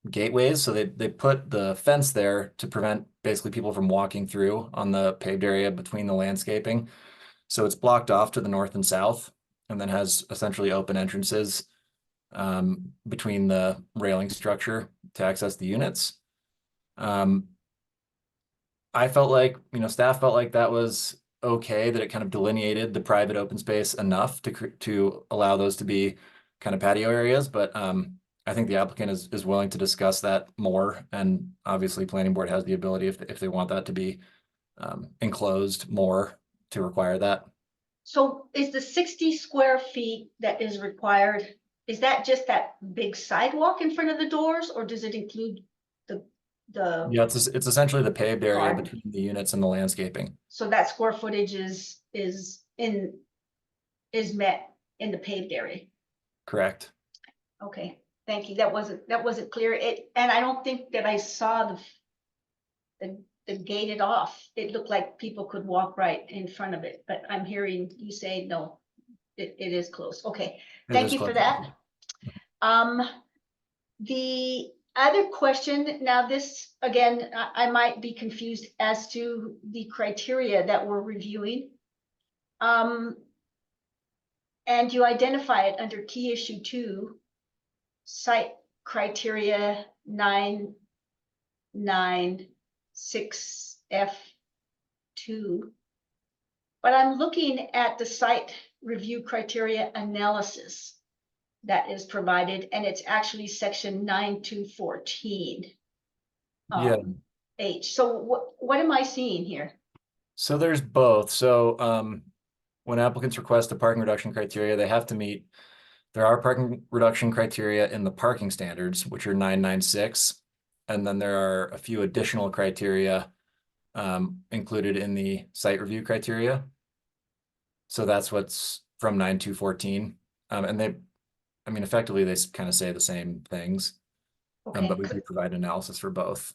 gateways. So they put the fence there to prevent basically people from walking through on the paved area between the landscaping. So it's blocked off to the north and south, and then has essentially open entrances between the railing structure to access the units. I felt like, you know, staff felt like that was okay, that it kind of delineated the private open space enough to allow those to be kind of patio areas. But I think the applicant is willing to discuss that more. And obviously planning board has the ability if they want that to be enclosed more to require that. So is the 60 square feet that is required, is that just that big sidewalk in front of the doors, or does it include the Yeah, it's essentially the paved area Garden. between the units and the landscaping. So that square footage is met in the paved area? Correct. Okay, thank you. That wasn't clear. And I don't think that I saw gated off, it looked like people could walk right in front of it, but I'm hearing you say no, it is closed. Okay, It thank is you for closed. that. The other question, now this, again, I might be confused as to the criteria that we're reviewing. And you identify it under key issue 2, site criteria 996F2. But I'm looking at the site review criteria analysis that is provided, and it's actually section 9214. Yeah. H. So what am I seeing here? So there's both. So when applicants request a parking reduction criteria, they have to meet, there are parking reduction criteria in the parking standards, which are 996. And then there are a few additional criteria included in the site review criteria. So that's what's from 9214. And they, I mean, effectively, they kind of say the same things, Okay. but we do provide analysis for both.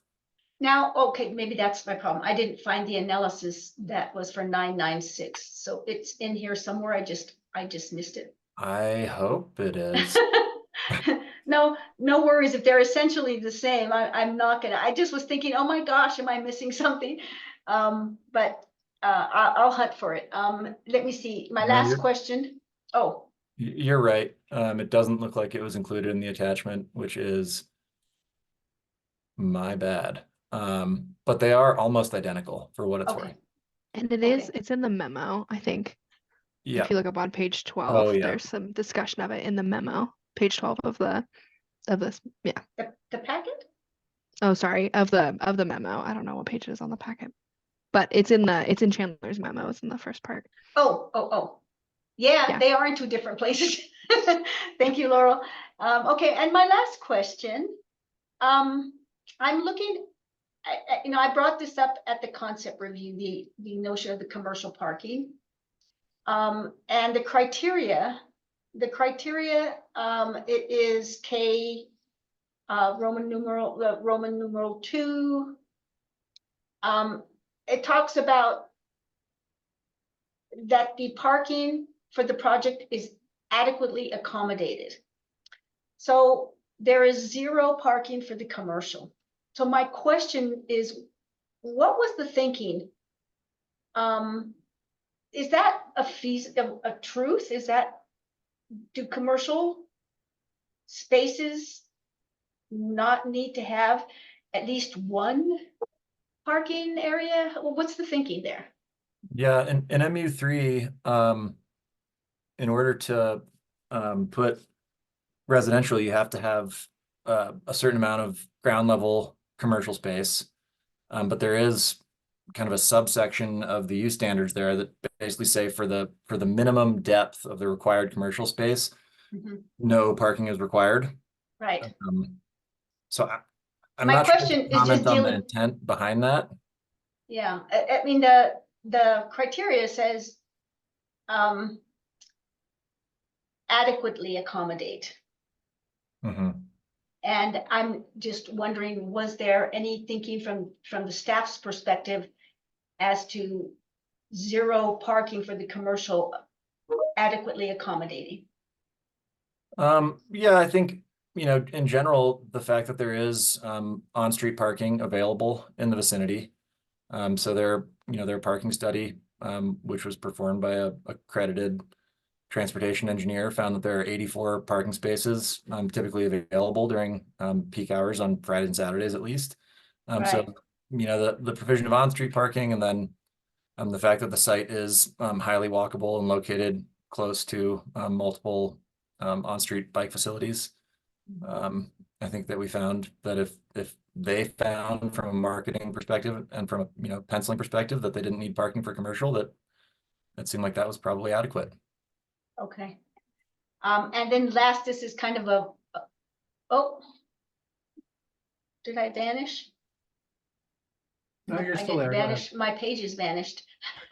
Now, okay, maybe that's my problem. I didn't find the analysis that was for 996. So it's in here somewhere. I just missed it. I hope it is. No worries. If they're essentially the same, I'm not gonna, I just was thinking, oh my gosh, am I missing something? But I'll hunt for it. Let me see, my No, last you're- question. Oh, You're right. It doesn't look like it was included in the attachment, which is my bad. But they are almost identical for what it's okay. worth. And it's in the memo, I think. Yeah. If you look up on page 12, Oh, yeah. there's some discussion of it in the memo, page 12 of this. Yeah. The packet? Oh, sorry, of the memo. I don't know what page it is on the packet, but it's in Chandler's memo. It's in the first part. Oh. Yeah, Yeah. they are in 2 different places. Thank you, Laurel. Okay, and my last question. I'm looking, I brought this up at the concept review, the notion of the commercial parking. And the criteria, it is K, Roman numeral 2. It talks about that the parking for the project is adequately accommodated. So there is 0 parking for the commercial. So my question is, what was the thinking? Is that a truth? Is that, do commercial spaces not need to have at least 1 parking area? Well, what's the thinking there? Yeah, in MU3, in order to put residential, you have to have a certain amount of ground level commercial space. But there is kind of a subsection of the use standards there that basically say for the minimum depth of the required commercial space, no parking is required. Right. So I'm My not sure question the is just comment on the dealing- intent behind that. Yeah, I mean, the criteria says adequately accommodate. And I'm just wondering, was there any thinking from the staff's perspective as to 0 parking for the commercial adequately accommodating? Yeah, I think, in general, the fact that there is on-street parking available in the vicinity. So their parking study, which was performed by a accredited transportation engineer, found that there are 84 parking spaces typically available during peak hours on Fridays and Saturdays at least. So, the provision of on-street parking, and then the fact that the site is highly walkable and located close to multiple on-street bike facilities. I think that we found that if they found from a marketing perspective and from a penciling perspective that they didn't need parking for commercial, that it seemed like that was probably adequate. Okay. And then last, this is kind of oh, did I vanish? No, you're I still didn't there. Go ahead. vanish. My pages vanished.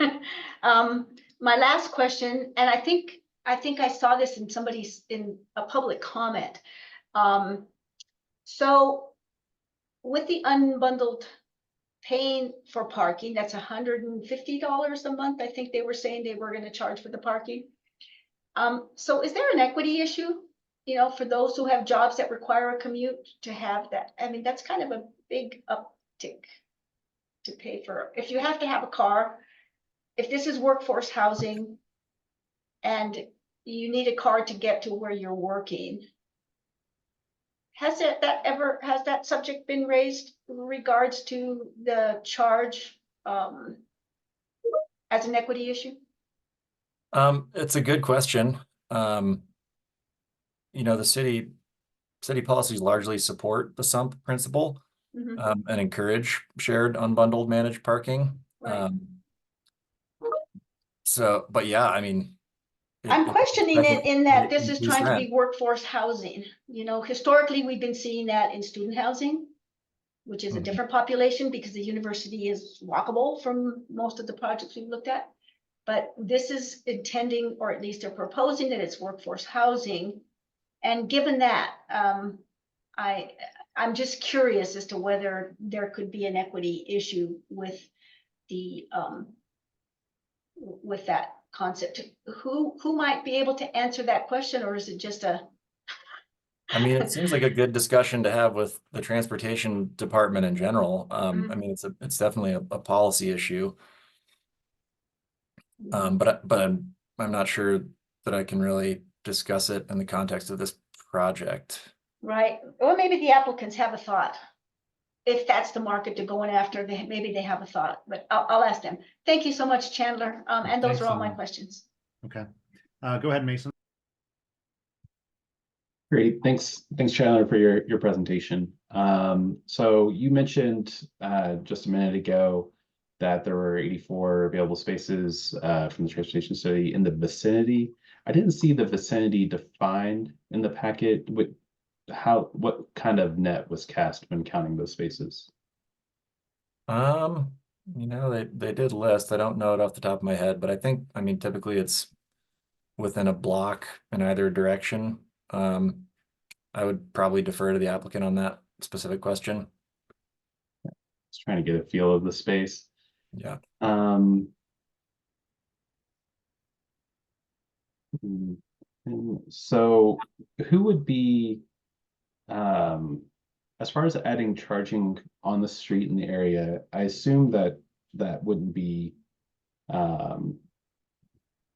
My last question, and I think I saw this in a public comment. So with the unbundled paying for parking. That's $150 a month. I think they were saying they were gonna charge for the parking. So is there an equity issue, you know, for those who have jobs that require a commute to have that? I mean, that's kind of a big uptick to pay for, if you have to have a car, if this is workforce housing and you need a car to get to where you're working. Has that subject been raised in regards to the charge as an equity issue? It's a good question. You know, the city policies largely support the SUMP principle Mhm. and encourage shared unbundled managed parking. Right. So, but yeah, I mean. I'm questioning it in that this is increased trying to be rent. workforce housing. You know, historically, we've been seeing that in student housing, which is a Mhm. different population because the university is walkable from most of the projects we've looked at. But this is intending, or at least they're proposing that it's workforce housing. And given that, I'm just curious as to whether there could be an equity issue with the with that concept. Who might be able to answer that question, or is it just a? I mean, it seems like a good discussion to have with the transportation department in general. I mean, it's definitely a policy issue. But I'm not sure that I can really discuss it in the context of this project. Right, or maybe the applicants have a thought. If that's the market they're going after, maybe they have a thought, but I'll ask them. Thank you so much, Chandler. And those Thanks, are all my Sonia. questions. Okay, go ahead, Mason. Great, thanks, Chandler, for your presentation. So you mentioned just a minute ago that there were 84 available spaces from the transportation study in the vicinity. I didn't see the vicinity defined in the packet. What kind of net was cast when counting those spaces? You know, they did list. I don't know it off the top of my head, but I mean, typically it's within a block in either direction. I would probably defer to the applicant on that specific question. Just trying to get a feel of the space. Yeah. So who would be, as far as adding charging on the street in the area, I assume that wouldn't be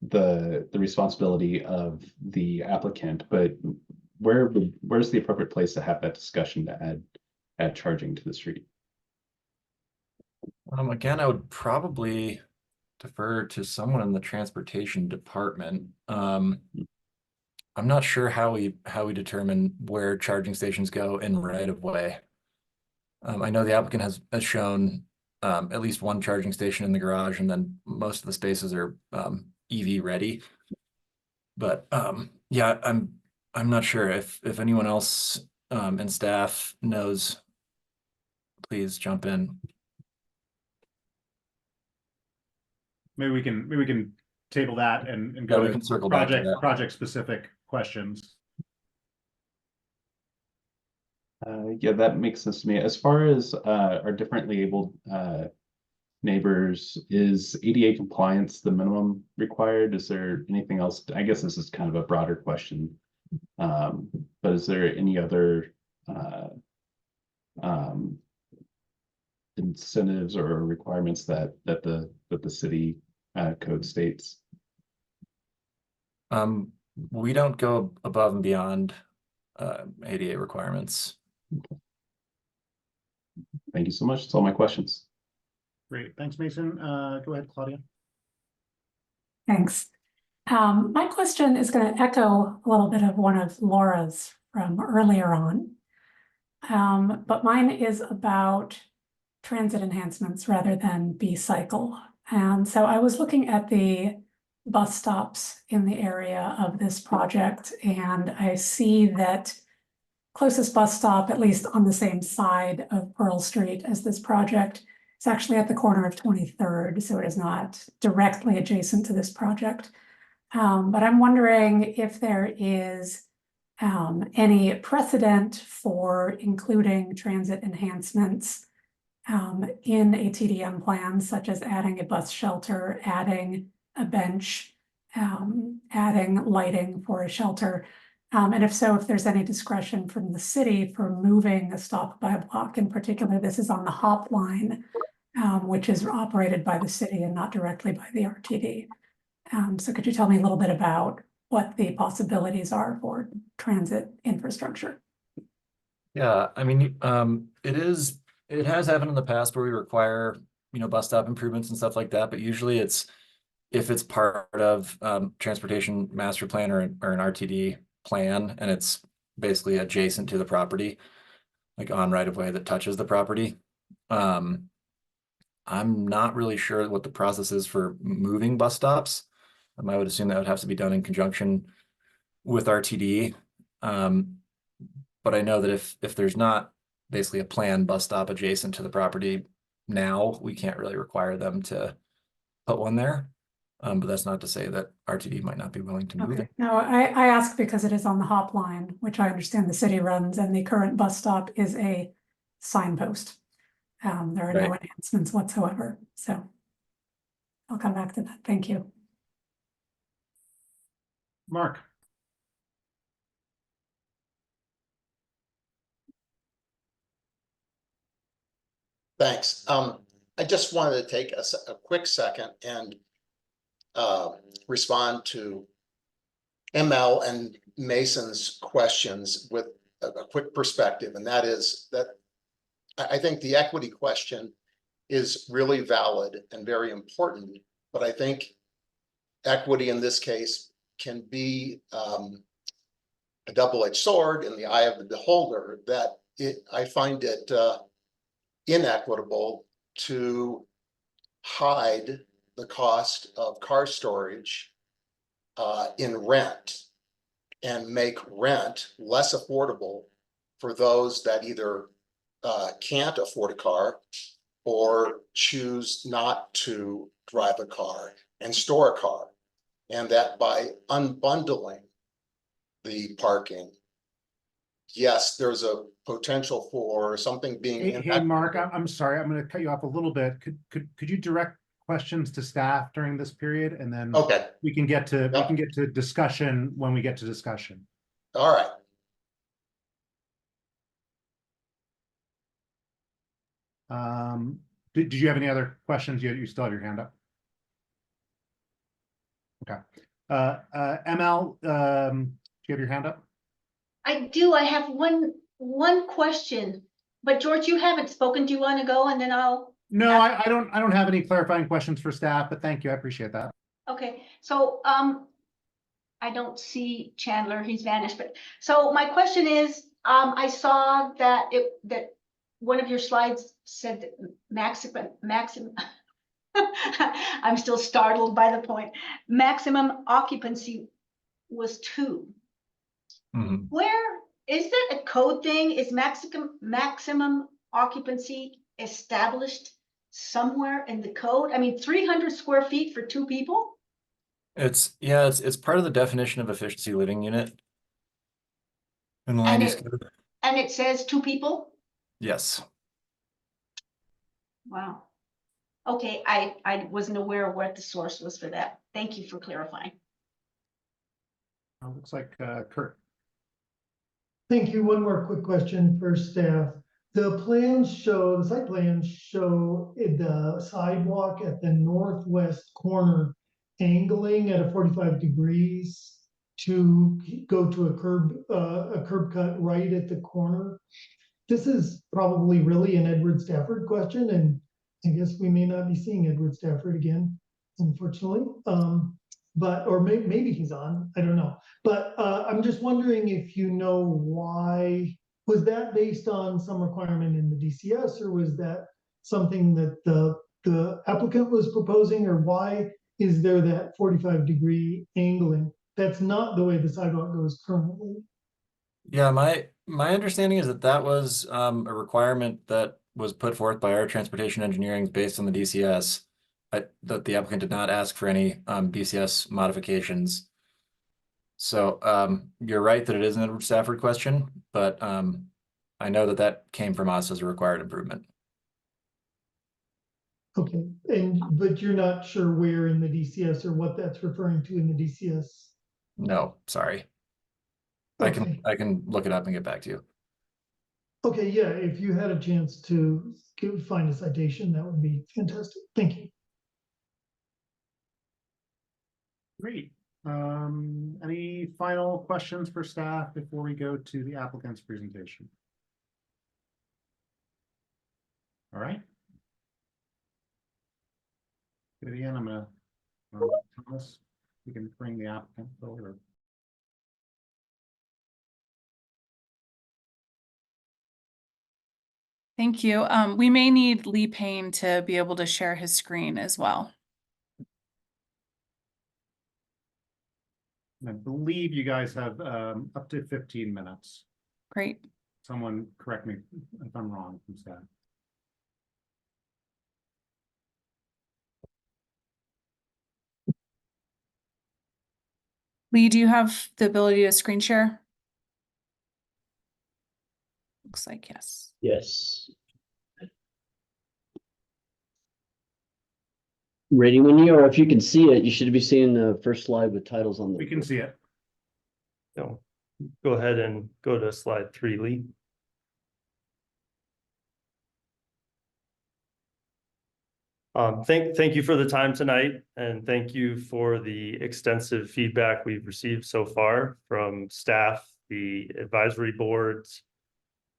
the responsibility of the applicant, but where's the appropriate place to have that discussion to add charging to the street? Again, I would probably defer to someone in the transportation department. I'm not sure how we determine where charging stations go in right of way. I know the applicant has shown at least one charging station in the garage, and then most of the spaces are EV ready. But yeah, I'm not sure if anyone else in staff knows. Please jump in. Maybe we can table that and Yeah, go we to can circle back to that. project specific questions. Yeah, that makes sense to me. As far as our differently abled neighbors, is ADA compliance the minimum required? Is there anything else? I guess this is kind of a broader question. But is there any other incentives or requirements that the city code states? We don't go above and beyond ADA requirements. Thank you so much. That's all my questions. Great, thanks, Mason. Go ahead, Claudia. Thanks. My question is going to echo a little bit of one of Laura's from earlier on. But mine is about transit enhancements rather than B-cycle. And so I was looking at the bus stops in the area of this project, and I see that closest bus stop, at least on the same side of Pearl Street as this project, is actually at the corner of 23rd, so it is not directly adjacent to this project. But I'm wondering if there is any precedent for including transit enhancements in a TDM plan, such as adding a bus shelter, adding a bench, adding lighting for a shelter. And if so, if there's any discretion from the city for moving a stop by block, in particular, this is on the HOP line, which is operated by the city and not directly by the RTD. So could you tell me a little bit about what the possibilities are for transit infrastructure? Yeah, I mean, it has happened in the past where we require, bus stop improvements and stuff like that, but usually if it's part of transportation master plan or an RTD plan, and it's basically adjacent to the property, like on right of way that touches the property. I'm not really sure what the process is for moving bus stops. I would assume that would have to be done in conjunction with RTD. But I know that if there's not basically a planned bus stop adjacent to the property now, we can't really require them to put one there. But that's not to say that RTD might not be willing to move Okay, it. no, I ask because it is on the HOP line, which I understand the city runs, and the current bus stop is a signpost. There are no Right. enhancements whatsoever, so I'll come back to that. Thank you. Mark? Thanks. I just wanted to take a quick second and respond to ML and Mason's questions with a quick perspective, and that is that I think the equity question is really valid and very important, but I think equity in this case can be a double-edged sword in the eye of the beholder, that I find it inequitable to hide the cost of car storage in rent and make rent less affordable for those that either can't afford a car or choose not to drive a car and store a car. And that by unbundling the parking, yes, there's a potential for something being. Hey, Mark, I'm sorry, I'm gonna cut you off a little bit. Could you direct questions to staff during this period, and then Okay, we can get to discussion when we get to discussion. all right. Did you have any other questions? You still have your hand up. Okay. ML, do you have your hand up? I do. I have one question, but George, you haven't spoken. Do you want to go and then I'll? No, I don't have any clarifying questions for staff, but thank you. I appreciate that. Okay, so I don't see Chandler, he's vanished, but so my question is, I saw that one of your slides said that maximum I'm still startled by the point. Maximum occupancy was 2. Mhm. Where is it a code thing? Is maximum occupancy established somewhere in the code? I mean, 300 square feet for 2 people? It's part of the definition of efficiency living unit in the And land use it- code. And it says 2 people? Yes. Wow. Okay, I wasn't aware of what the source was for that. Thank you for clarifying. Looks like Kurt. Thank you. One more quick question for staff. The site plans show the sidewalk at the northwest corner angling at a 45 degrees to go to a curb cut right at the corner. This is probably really an Edward Stafford question, and I guess we may not be seeing Edward Stafford again, unfortunately. Or maybe he's on, I don't know. But I'm just wondering if you know why, was that based on some requirement in the DCS, or was that something that the applicant was proposing, or why is there that 45-degree angling? That's not the way the sidewalk goes currently. Yeah, my understanding is that was a requirement that was put forth by our transportation engineering based on the DCS. That the applicant did not ask for any BCS modifications. So you're right that it is an Edward Stafford question, but I know that came from us as a required improvement. Okay, but you're not sure where in the DCS or what that's referring to in the DCS? No, sorry. Okay. I can look it up and get back to you. Okay, yeah, if you had a chance to find a citation, that would be fantastic. Thank you. Great. Any final questions for staff before we go to the applicant's presentation? All right. Vivian, I'm gonna, Thomas, you can bring the applicant forward. Thank you. We may need Lee Payne to be able to share his screen as well. I believe you guys have up to 15 minutes. Great. Someone correct me if I'm wrong from staff. Lee, do you have the ability to screen share? Looks like yes. Yes. Ready when you are. If you can see it, you should be seeing the first slide with titles on the. We can see it. No, go ahead and go to slide 3, Lee. Thank you for the time tonight, and thank you for the extensive feedback we've received so far from staff, the advisory boards,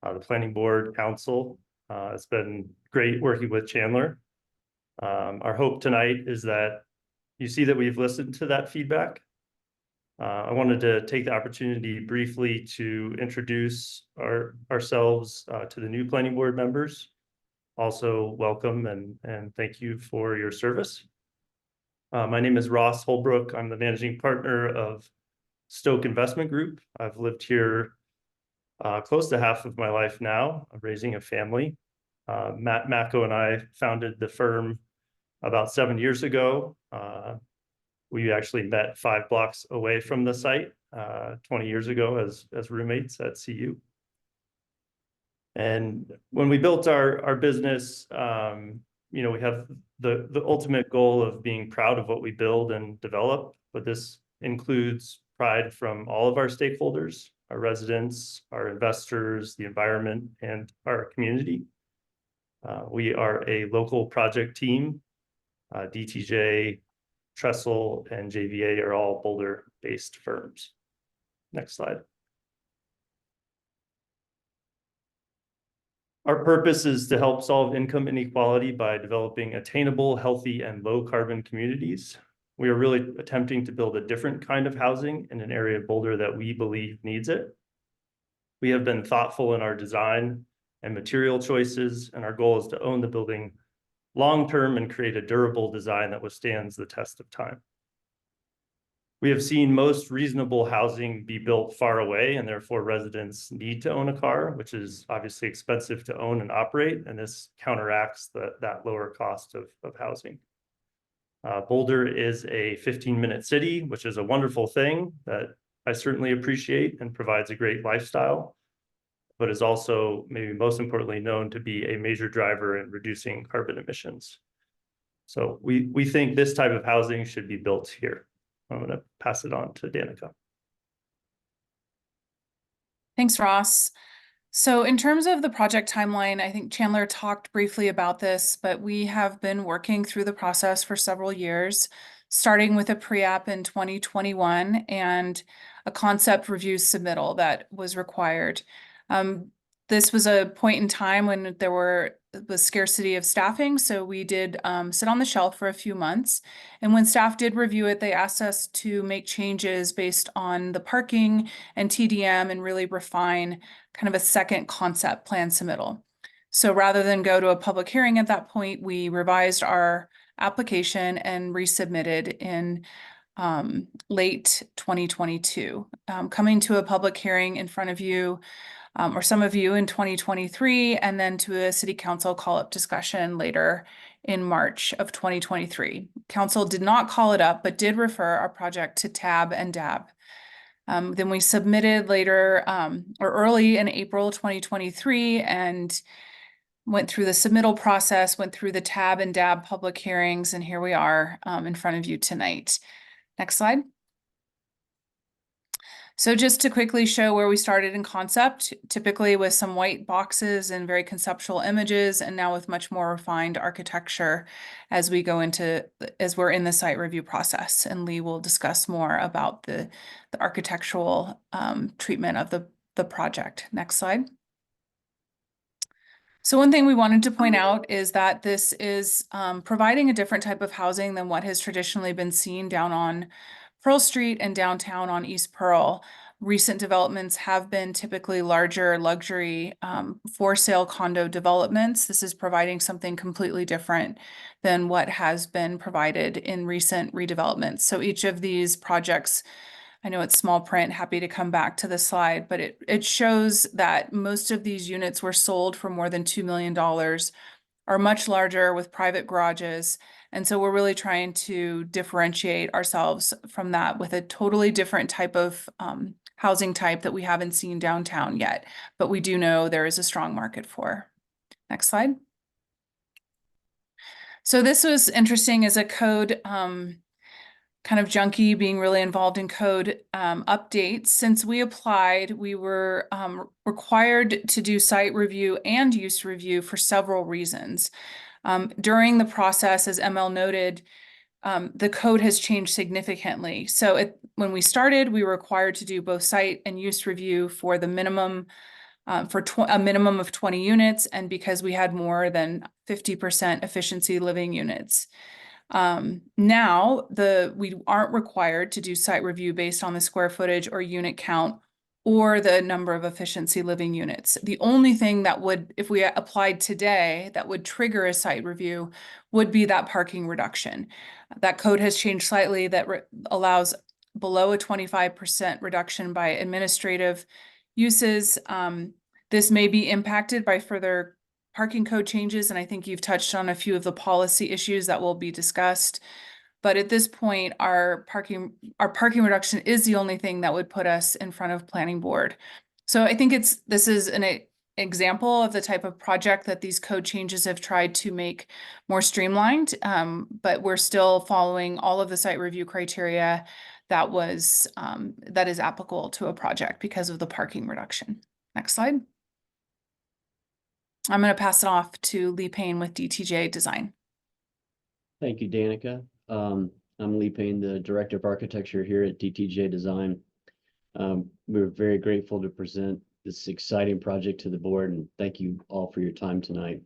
the planning board, council. It's been great working with Chandler. Our hope tonight is that you see that we've listened to that feedback. I wanted to take the opportunity briefly to introduce ourselves to the new planning board members. Also welcome and thank you for your service. My name is Ross Holbrook. I'm the managing partner of Stoke Investment Group. I've lived here close to half of my life now, raising a family. Matt Macco and I founded the firm about 7 years ago. We actually met 5 blocks away from the site 20 years ago as roommates at CU. And when we built our business, you know, we have the ultimate goal of being proud of what we build and develop, but this includes pride from all of our stakeholders, our residents, our investors, the environment, and our community. We are a local project team. DTJ, Trestle, and JVA are all Boulder-based firms. Next slide. Our purpose is to help solve income inequality by developing attainable, healthy, and low-carbon communities. We are really attempting to build a different kind of housing in an area of Boulder that we believe needs it. We have been thoughtful in our design and material choices, and our goal is to own the building long-term and create a durable design that withstands the test of time. We have seen most reasonable housing be built far away, and therefore residents need to own a car, which is obviously expensive to own and operate, and this counteracts that lower cost of housing. Boulder is a 15-minute city, which is a wonderful thing that I certainly appreciate and provides a great lifestyle, but is also, maybe most importantly, known to be a major driver in reducing carbon emissions. So we think this type of housing should be built here. I'm going to pass it on to Danica. Thanks, Ross. So in terms of the project timeline, I think Chandler talked briefly about this, but we have been working through the process for several years, starting with a pre-app in 2021 and a concept review submittal that was required. This was a point in time when there was scarcity of staffing, so we did sit on the shelf for a few months. And when staff did review it, they asked us to make changes based on the parking and TDM and really refine kind of a second concept plan submittal. So rather than go to a public hearing at that point, we revised our application and resubmitted in late 2022, coming to a public hearing in front of you or some of you in 2023, and then to a city council call-up discussion later in March of 2023. Council did not call it up, but did refer our project to TAB and DAB. Then we submitted later or early in April 2023, and went through the submittal process, went through the TAB and DAB public hearings, and here we are in front of you tonight. Next slide. So just to quickly show where we started in concept, typically with some white boxes and very conceptual images, and now with much more refined architecture as we're in the site review process. And Lee will discuss more about the architectural treatment of the project. Next slide. So one thing we wanted to point out is that this is providing a different type of housing than what has traditionally been seen down on Pearl Street and downtown on East Pearl. Recent developments have been typically larger luxury for sale condo developments. This is providing something completely different than what has been provided in recent redevelopments. So each of these projects, I know it's small print, happy to come back to the slide, but it shows that most of these units were sold for more than $2 million, are much larger with private garages. And so we're really trying to differentiate ourselves from that with a totally different type of housing type that we haven't seen downtown yet, but we do know there is a strong market for. Next slide. So this was interesting as a code kind of junkie, being really involved in code updates. Since we applied, we were required to do site review and use review for several reasons. During the process, as ML noted, the code has changed significantly. So when we started, we were required to do both site and use review for the minimum, a minimum of 20 units, and because we had more than 50% efficiency living units. Now we aren't required to do site review based on the square footage or unit count or the number of efficiency living units. The only thing that would, if we applied today, that would trigger a site review would be that parking reduction. That code has changed slightly that allows below a 25% reduction by administrative uses. This may be impacted by further parking code changes, and I think you've touched on a few of the policy issues that will be discussed. But at this point, our parking reduction is the only thing that would put us in front of planning board. So I think this is an example of the type of project that these code changes have tried to make more streamlined, but we're still following all of the site review criteria that is applicable to a project because of the parking reduction. Next slide. I'm going to pass it off to Lee Payne with DTJ Design. Thank you, Danica. I'm Lee Payne, the Director of Architecture here at DTJ Design. We're very grateful to present this exciting project to the board, and thank you all for your time tonight.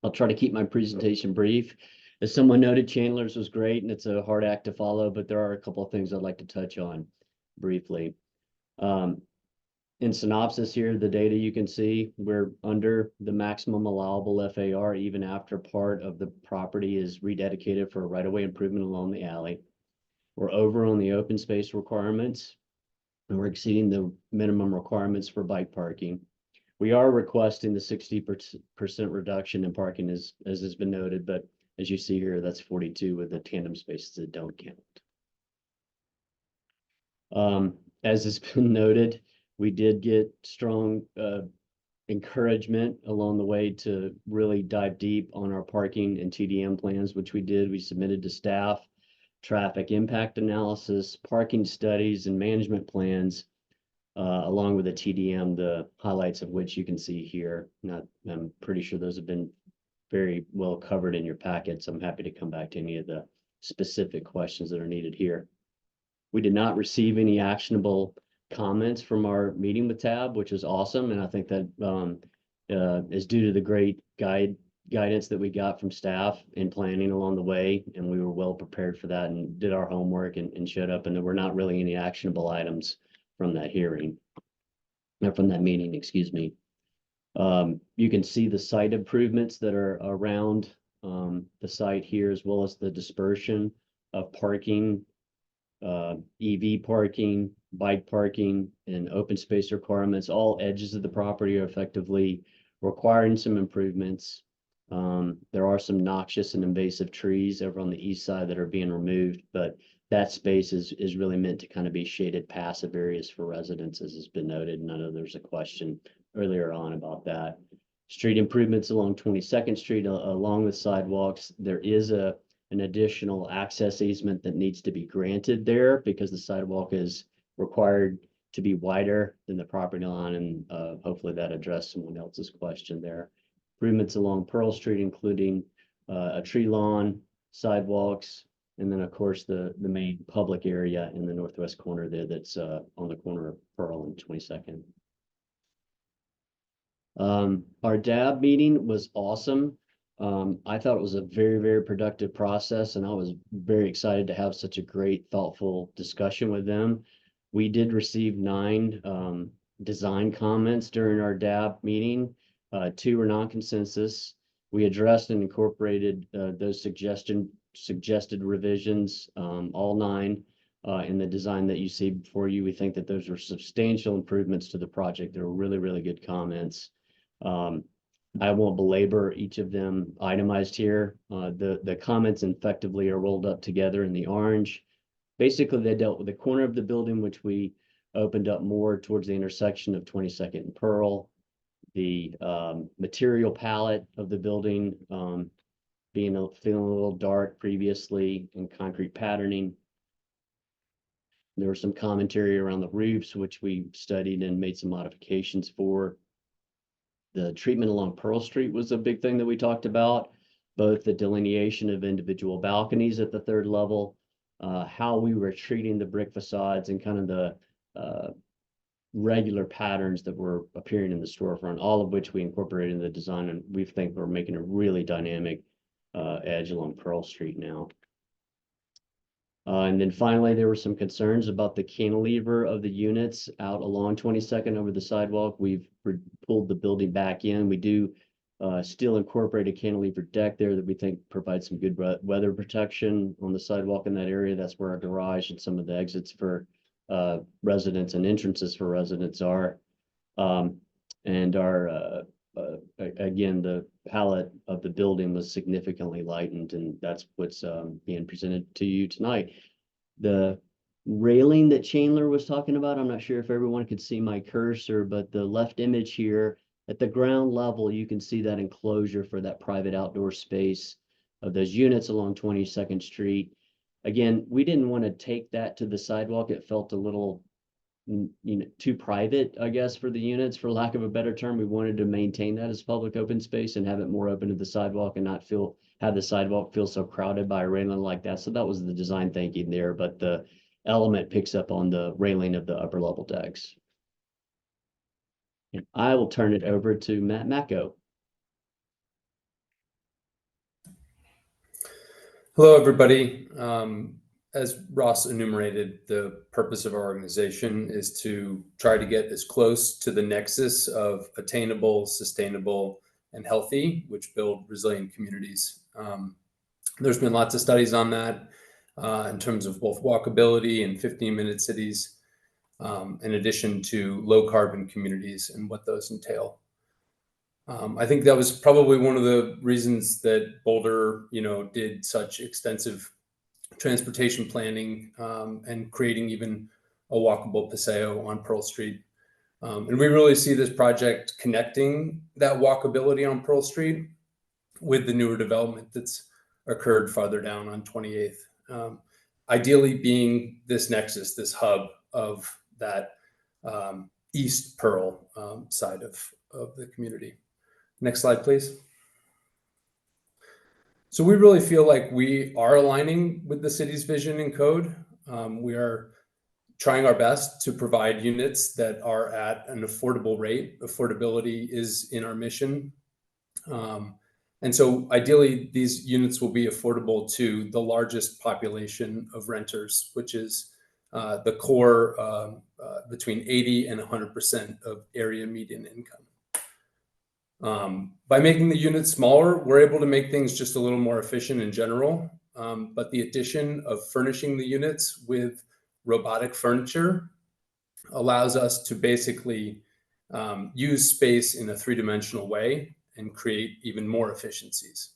I'll try to keep my presentation brief. As someone noted, Chandler's was great, and it's a hard act to follow, but there are a couple of things I'd like to touch on briefly. In synopsis here, the data you can see, we're under the maximum allowable FAR even after part of the property is rededicated for right-of-way improvement along the alley. We're over on the open space requirements, and we're exceeding the minimum requirements for bike parking. We are requesting the 60% reduction in parking as has been noted, but as you see here, that's 42 with the tandem spaces that don't count. As has been noted, we did get strong encouragement along the way to really dive deep on our parking and TDM plans, which we did. We submitted to staff traffic impact analysis, parking studies, and management plans, along with a TDM, the highlights of which you can see here. I'm pretty sure those have been very well covered in your packets. I'm happy to come back to any of the specific questions that are needed here. We did not receive any actionable comments from our meeting with TAB, which is awesome. And I think that is due to the great guidance that we got from staff in planning along the way. And we were well prepared for that and did our homework and showed up. And there were not really any actionable items from that hearing, or from that meeting, excuse me. You can see the site improvements that are around the site here, as well as the dispersion of parking, EV parking, bike parking, and open space requirements. All edges of the property are effectively requiring some improvements. There are some noxious and invasive trees over on the east side that are being removed, but that space is really meant to kind of be shaded passive areas for residents, as has been noted. And I know there's a question earlier on about that. Street improvements along 22nd Street, along with sidewalks. There is an additional access easement that needs to be granted there because the sidewalk is required to be wider than the property line, and hopefully that addressed someone else's question there. Improvements along Pearl Street, including a tree lawn, sidewalks, and then of course the main public area in the northwest corner there that's on the corner of Pearl and 22nd. Our DAB meeting was awesome. I thought it was a very, very productive process, and I was very excited to have such a great, thoughtful discussion with them. We did receive 9 design comments during our DAB meeting. 2 were non-consensus. We addressed and incorporated those suggested revisions, all 9, in the design that you see before you. We think that those are substantial improvements to the project. They were really, really good comments. I won't belabor each of them itemized here. The comments effectively are rolled up together in the orange. Basically, they dealt with the corner of the building, which we opened up more towards the intersection of 22nd and Pearl. The material palette of the building feeling a little dark previously, and concrete patterning. There was some commentary around the roofs, which we studied and made some modifications for. The treatment along Pearl Street was a big thing that we talked about, both the delineation of individual balconies at the 3rd level, how we were treating the brick facades, and kind of the regular patterns that were appearing in the storefront, all of which we incorporated in the design, and we think we're making a really dynamic edge along Pearl Street now. And then finally, there were some concerns about the cantilever of the units out along 22nd over the sidewalk. We've pulled the building back in. We do still incorporate a cantilever deck there that we think provides some good weather protection on the sidewalk in that area. That's where our garage and some of the exits for residents and entrances for residents are. And our again, the palette of the building was significantly lightened, and that's what's being presented to you tonight. The railing that Chandler was talking about, I'm not sure if everyone could see my cursor, but the left image here at the ground level, you can see that enclosure for that private outdoor space of those units along 22nd Street. Again, we didn't want to take that to the sidewalk. It felt a little too private, I guess, for the units, for lack of a better term. We wanted to maintain that as public open space and have it more open to the sidewalk and not have the sidewalk feel so crowded by a railing like that. So that was the design thinking there, but the element picks up on the railing of the upper level decks. And I will turn it over to Matt Macko. Hello, everybody. As Ross enumerated, the purpose of our organization is to try to get as close to the nexus of attainable, sustainable, and healthy, which build resilient communities. There's been lots of studies on that in terms of both walkability and 15-minute cities, in addition to low carbon communities and what those entail. I think that was probably one of the reasons that Boulder, did such extensive transportation planning and creating even a walkable paseo on Pearl Street. And we really see this project connecting that walkability on Pearl Street with the newer development that's occurred farther down on 28th. Ideally being this nexus, this hub of that East Pearl side of the community. Next slide, please. So we really feel like we are aligning with the city's vision and code. We are trying our best to provide units that are at an affordable rate. Affordability is in our mission. And so ideally, these units will be affordable to the largest population of renters, which is the core between 80 and 100% of area median income. By making the units smaller, we're able to make things just a little more efficient in general. But the addition of furnishing the units with robotic furniture allows us to basically use space in a 3-dimensional way and create even more efficiencies.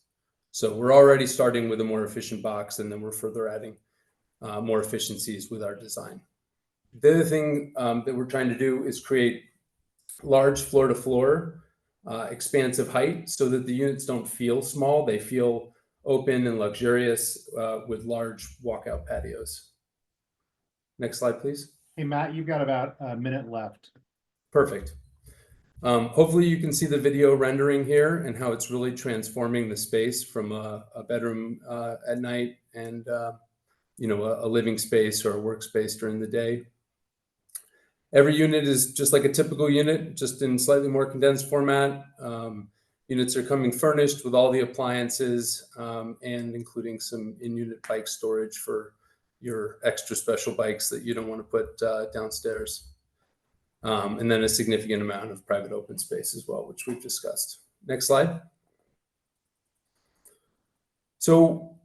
So we're already starting with a more efficient box, and then we're further adding more efficiencies with our design. The other thing that we're trying to do is create large floor-to-floor expansive height so that the units don't feel small. They feel open and luxurious with large walkout patios. Next slide, please. Hey, Matt, you've got about a minute left. Perfect. Hopefully you can see the video rendering here and how it's really transforming the space from a bedroom at night and you know, a living space or a workspace during the day. Every unit is just like a typical unit, just in slightly more condensed format. Units are coming furnished with all the appliances and including some in-unit bike storage for your extra special bikes that you don't want to put downstairs. And then a significant amount of private open space as well, which we've discussed. Next slide. So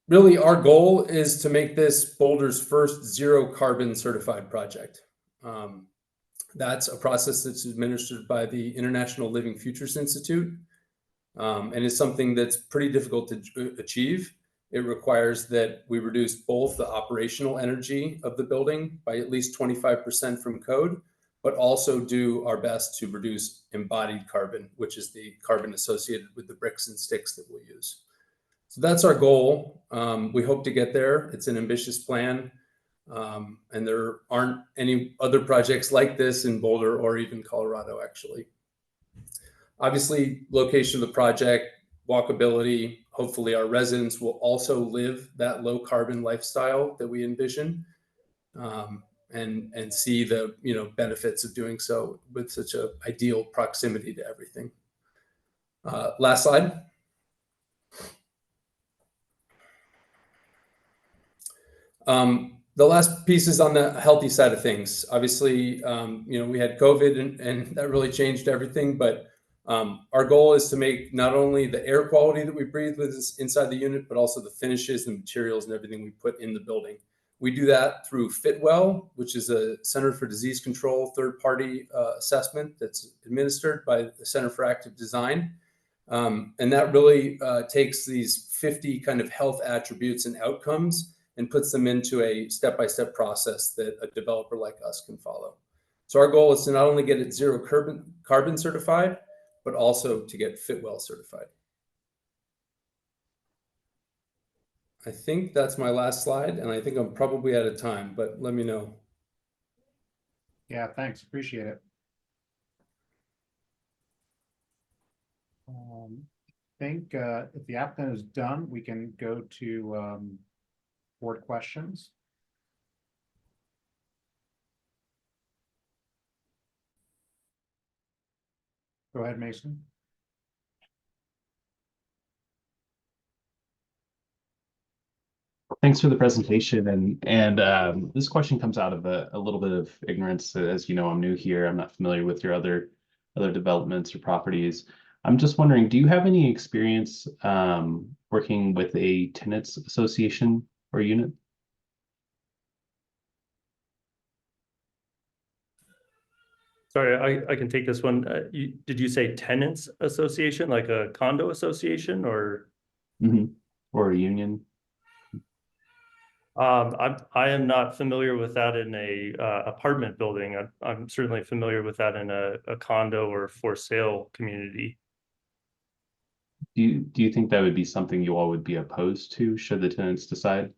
really our goal is to make this Boulder's first zero carbon certified project. That's a process that's administered by the International Living Futures Institute. And it's something that's pretty difficult to achieve. It requires that we reduce both the operational energy of the building by at least 25% from code, but also do our best to reduce embodied carbon, which is the carbon associated with the bricks and sticks that we'll use. So that's our goal. We hope to get there. It's an ambitious plan. And there aren't any other projects like this in Boulder or even Colorado, actually. Obviously, location of the project, walkability, hopefully our residents will also live that low carbon lifestyle that we envision. And see the benefits of doing so with such an ideal proximity to everything. Last slide. The last piece is on the healthy side of things. Obviously, we had COVID and that really changed everything. But our goal is to make not only the air quality that we breathe with inside the unit, but also the finishes and materials and everything we put in the building. We do that through Fitwell, which is a Center for Disease Control third-party assessment that's administered by the Center for Active Design. And that really takes these 50 kind of health attributes and outcomes and puts them into a step-by-step process that a developer like us can follow. So our goal is to not only get it zero carbon certified, but also to get Fitwell certified. I think that's my last slide, and I think I'm probably out of time, but let me know. Yeah, thanks. Appreciate it. I think if the applicant is done, we can go to board questions. Go ahead, Mason. Thanks for the presentation. And this question comes out of a little bit of ignorance. As you know, I'm new here. I'm not familiar with your other developments or properties. I'm just wondering, do you have any experience working with a tenants association or unit? Sorry, I can take this one. Did you say tenants association, like a condo association, or? Mm-hmm. Or a union? I am not familiar with that in a apartment building. I'm certainly familiar with that in a condo or for sale community. Do you think that would be something you all would be opposed to should the tenants decide?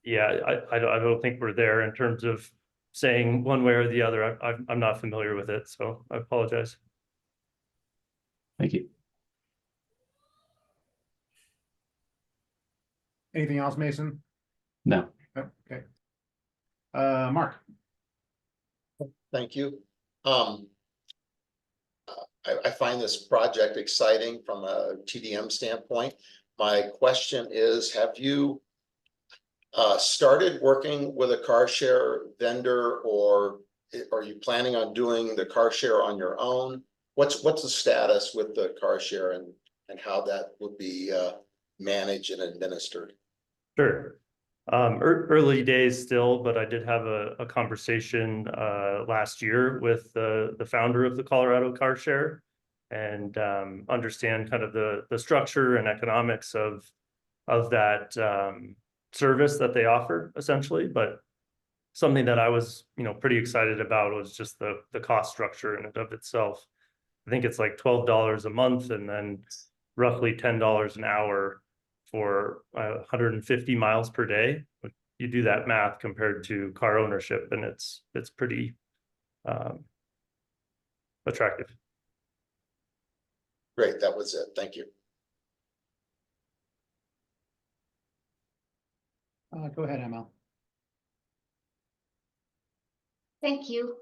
Yeah, I don't think we're there in terms of saying one way or the other. I'm not familiar with it, so I apologize. Thank you. Anything else, Mason? No. Okay. Mark. Thank you. I find this project exciting from a TDM standpoint. My question is, have you started working with a car share vendor, or are you planning on doing the car share on your own? What's the status with the car share and how that would be managed and administered? Sure. Early days still, but I did have a conversation last year with the founder of the Colorado Car Share and understand kind of the structure and economics of that service that they offer, essentially. But something that I was, pretty excited about was just the cost structure in and of itself. I think it's like $12 a month and then roughly $10 an hour for 150 miles per day. You do that math compared to car ownership, and it's pretty attractive. Great, that was it. Thank you. Go ahead, Emma. Thank you.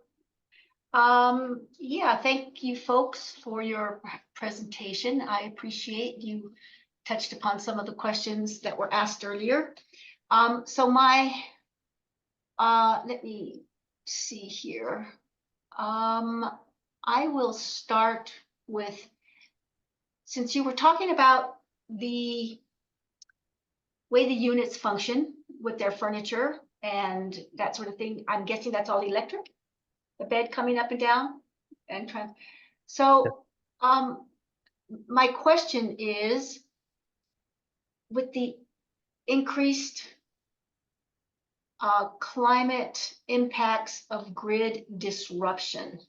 Yeah, thank you folks for your presentation. I appreciate you touched upon some of the questions that were asked earlier. So let me see here. I will start with, since you were talking about the way the units function with their furniture and that sort of thing, I'm guessing that's all electric? The bed coming up and down and so my question is, with the increased climate impacts of grid disruption,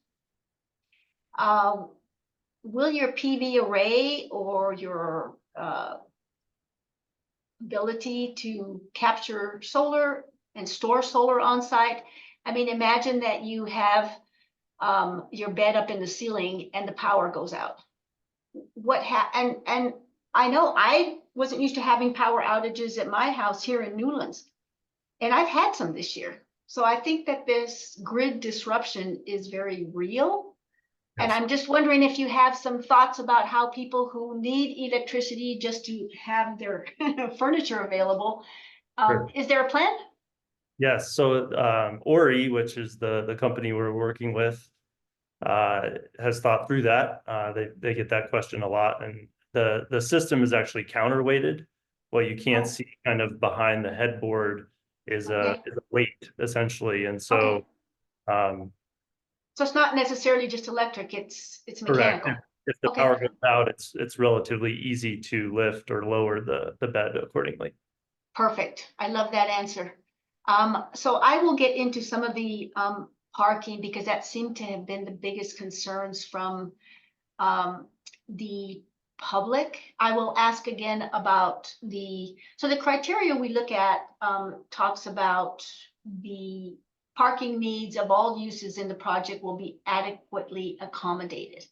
will your PV array or your ability to capture solar and store solar on site? I mean, imagine that you have your bed up in the ceiling and the power goes out. And I know I wasn't used to having power outages at my house here in Newlands, and I've had some this year. So I think that this grid disruption is very real. And I'm just wondering if you have some thoughts about how people who need electricity just to have their furniture available, Sure. Is there a plan? Yes, so Ori, which is the company we're working with, has thought through that. They get that question a lot, and the system is actually counterweighted. What you can't see kind of behind the headboard is a weight essentially, and so So it's not necessarily just electric, it's correct. mechanical. If the power goes out, it's relatively easy to lift or lower the bed accordingly. Perfect. I love that answer. So I will get into some of the parking, because that seemed to have been the biggest concerns from the public. I will ask again about so the criteria we look at talks about the parking needs of all uses in the project will be adequately accommodated.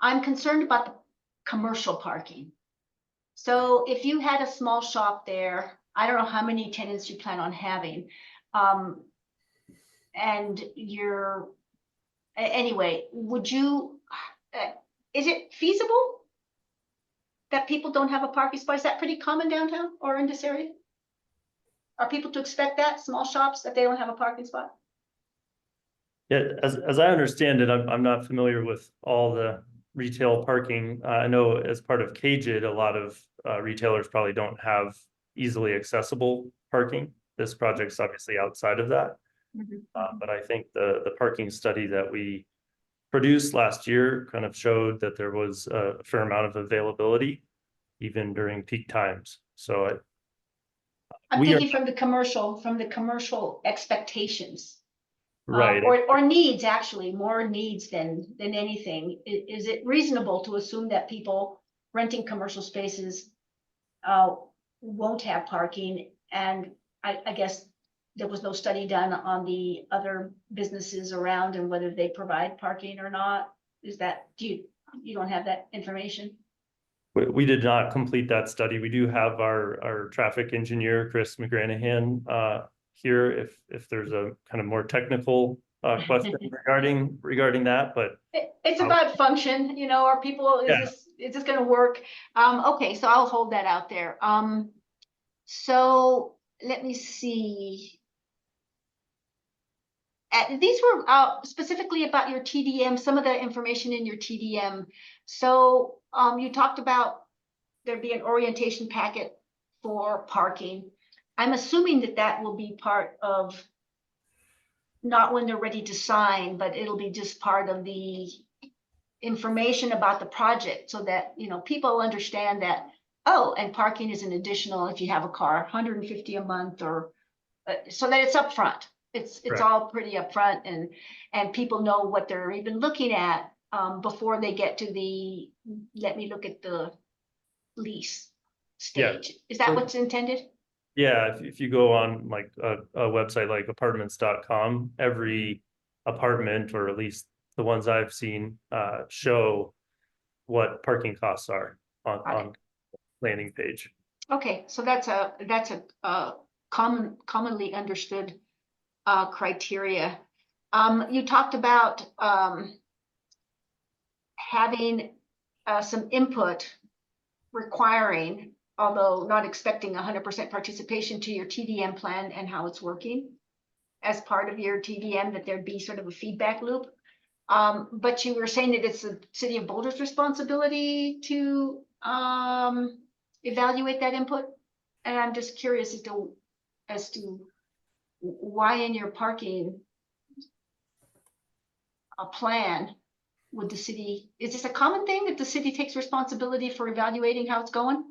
I'm concerned about the commercial parking. So if you had a small shop there, I don't know how many tenants you plan on having. And anyway, would you, is it feasible that people don't have a parking spot? Is that pretty common downtown or in this area? Are people to expect that, small shops, that they don't have a parking spot? Yeah, as I understand it, I'm not familiar with all the retail parking. I know as part of KJID, a lot of retailers probably don't have easily accessible parking. This project's obviously outside of that. But I think the parking study that we produced last year kind of showed that there was a fair amount of availability even during peak times. So I'm thinking from the commercial expectations. Right. Or needs, actually, more needs than anything. Is it reasonable to assume that people renting commercial spaces won't have parking? And I guess there was no study done on the other businesses around and whether they provide parking or not. Is that, you don't have that information? We did not complete that study. We do have our traffic engineer, Chris McGranahan, here if there's a kind of more technical question regarding that, but it's about function, are people, is this going to work? Okay, so I'll hold that out there. So let me see. These were specifically about your TDM, some of the information in your TDM. So you talked about there'd be an orientation packet for parking. I'm assuming that will be part of, not when they're ready to sign, but it'll be just part of the information about the project so that, people understand that, and parking is an additional, if you have a car, $150 a month, or so that it's upfront. It's Correct. all pretty upfront and people know what they're even looking at before they get to the, let me look at the lease Yeah. stage. Is that So- what's intended? Yeah, if you go on like a website like apartments.com, every apartment, or at least the ones I've seen, show what parking costs are on landing page. Okay, so that's a commonly understood criteria. You talked about having some input requiring, although not expecting 100% participation to your TDM plan and how it's working as part of your TDM, that there'd be sort of a feedback loop. But you were saying that it's the City of Boulder's responsibility to evaluate that input. And I'm just curious as to why in your parking plan would the city, is this a common thing that the city takes responsibility for evaluating how it's going?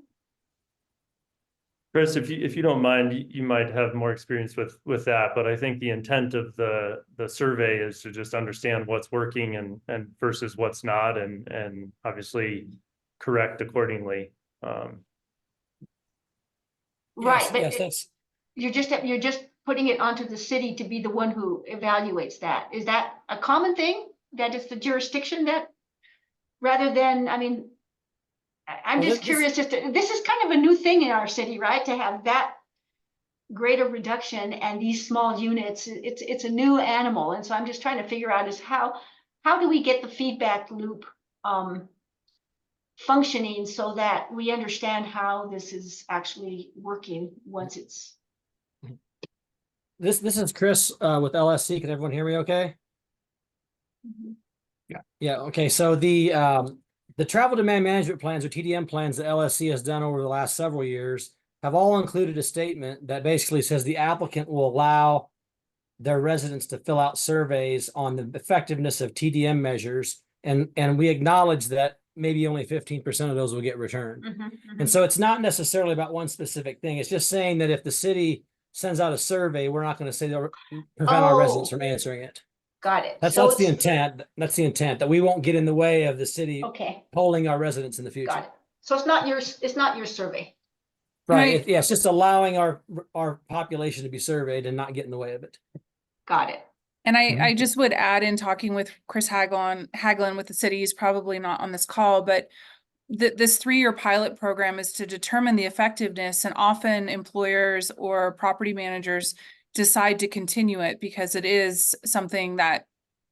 Chris, if you don't mind, you might have more experience with that, but I think the intent of the survey is to just understand what's working and versus what's not, and obviously correct accordingly. Right, but Yes, that's, you're just putting it onto the city to be the one who evaluates that. Is that a common thing? That is the jurisdiction that, rather than, I mean, I'm Well, just curious as to, this is kind of a new thing in our city, right? To have that greater reduction and these small units, it's a new animal. And so I'm just trying to figure out is how do we get the feedback loop functioning so that we understand how this is actually working once it's. this is Chris with LSC. Can everyone hear me okay? Yeah, okay. So the travel demand management plans, or TDM plans, that LSC has done over the last several years have all included a statement that basically says the applicant will allow their residents to fill out surveys on the effectiveness of TDM measures. And we acknowledge that maybe only 15% of those will get returned. And so it's not necessarily about one specific thing. It's just saying that if the city sends out a survey, we're not going to say they'll prevent our residents from answering it. Got it. That's So the it's- intent. That's the intent, that we won't get in the way of the city Okay, polling our residents in the future. got it. So it's not your survey. Right. Yeah, it's just allowing our population to be surveyed and not get in the way of it. Got it. And I just would add, in talking with Chris Hagelin with the city, he's probably not on this call, but this 3-year pilot program is to determine the effectiveness, and often employers or property managers decide to continue it because it is something that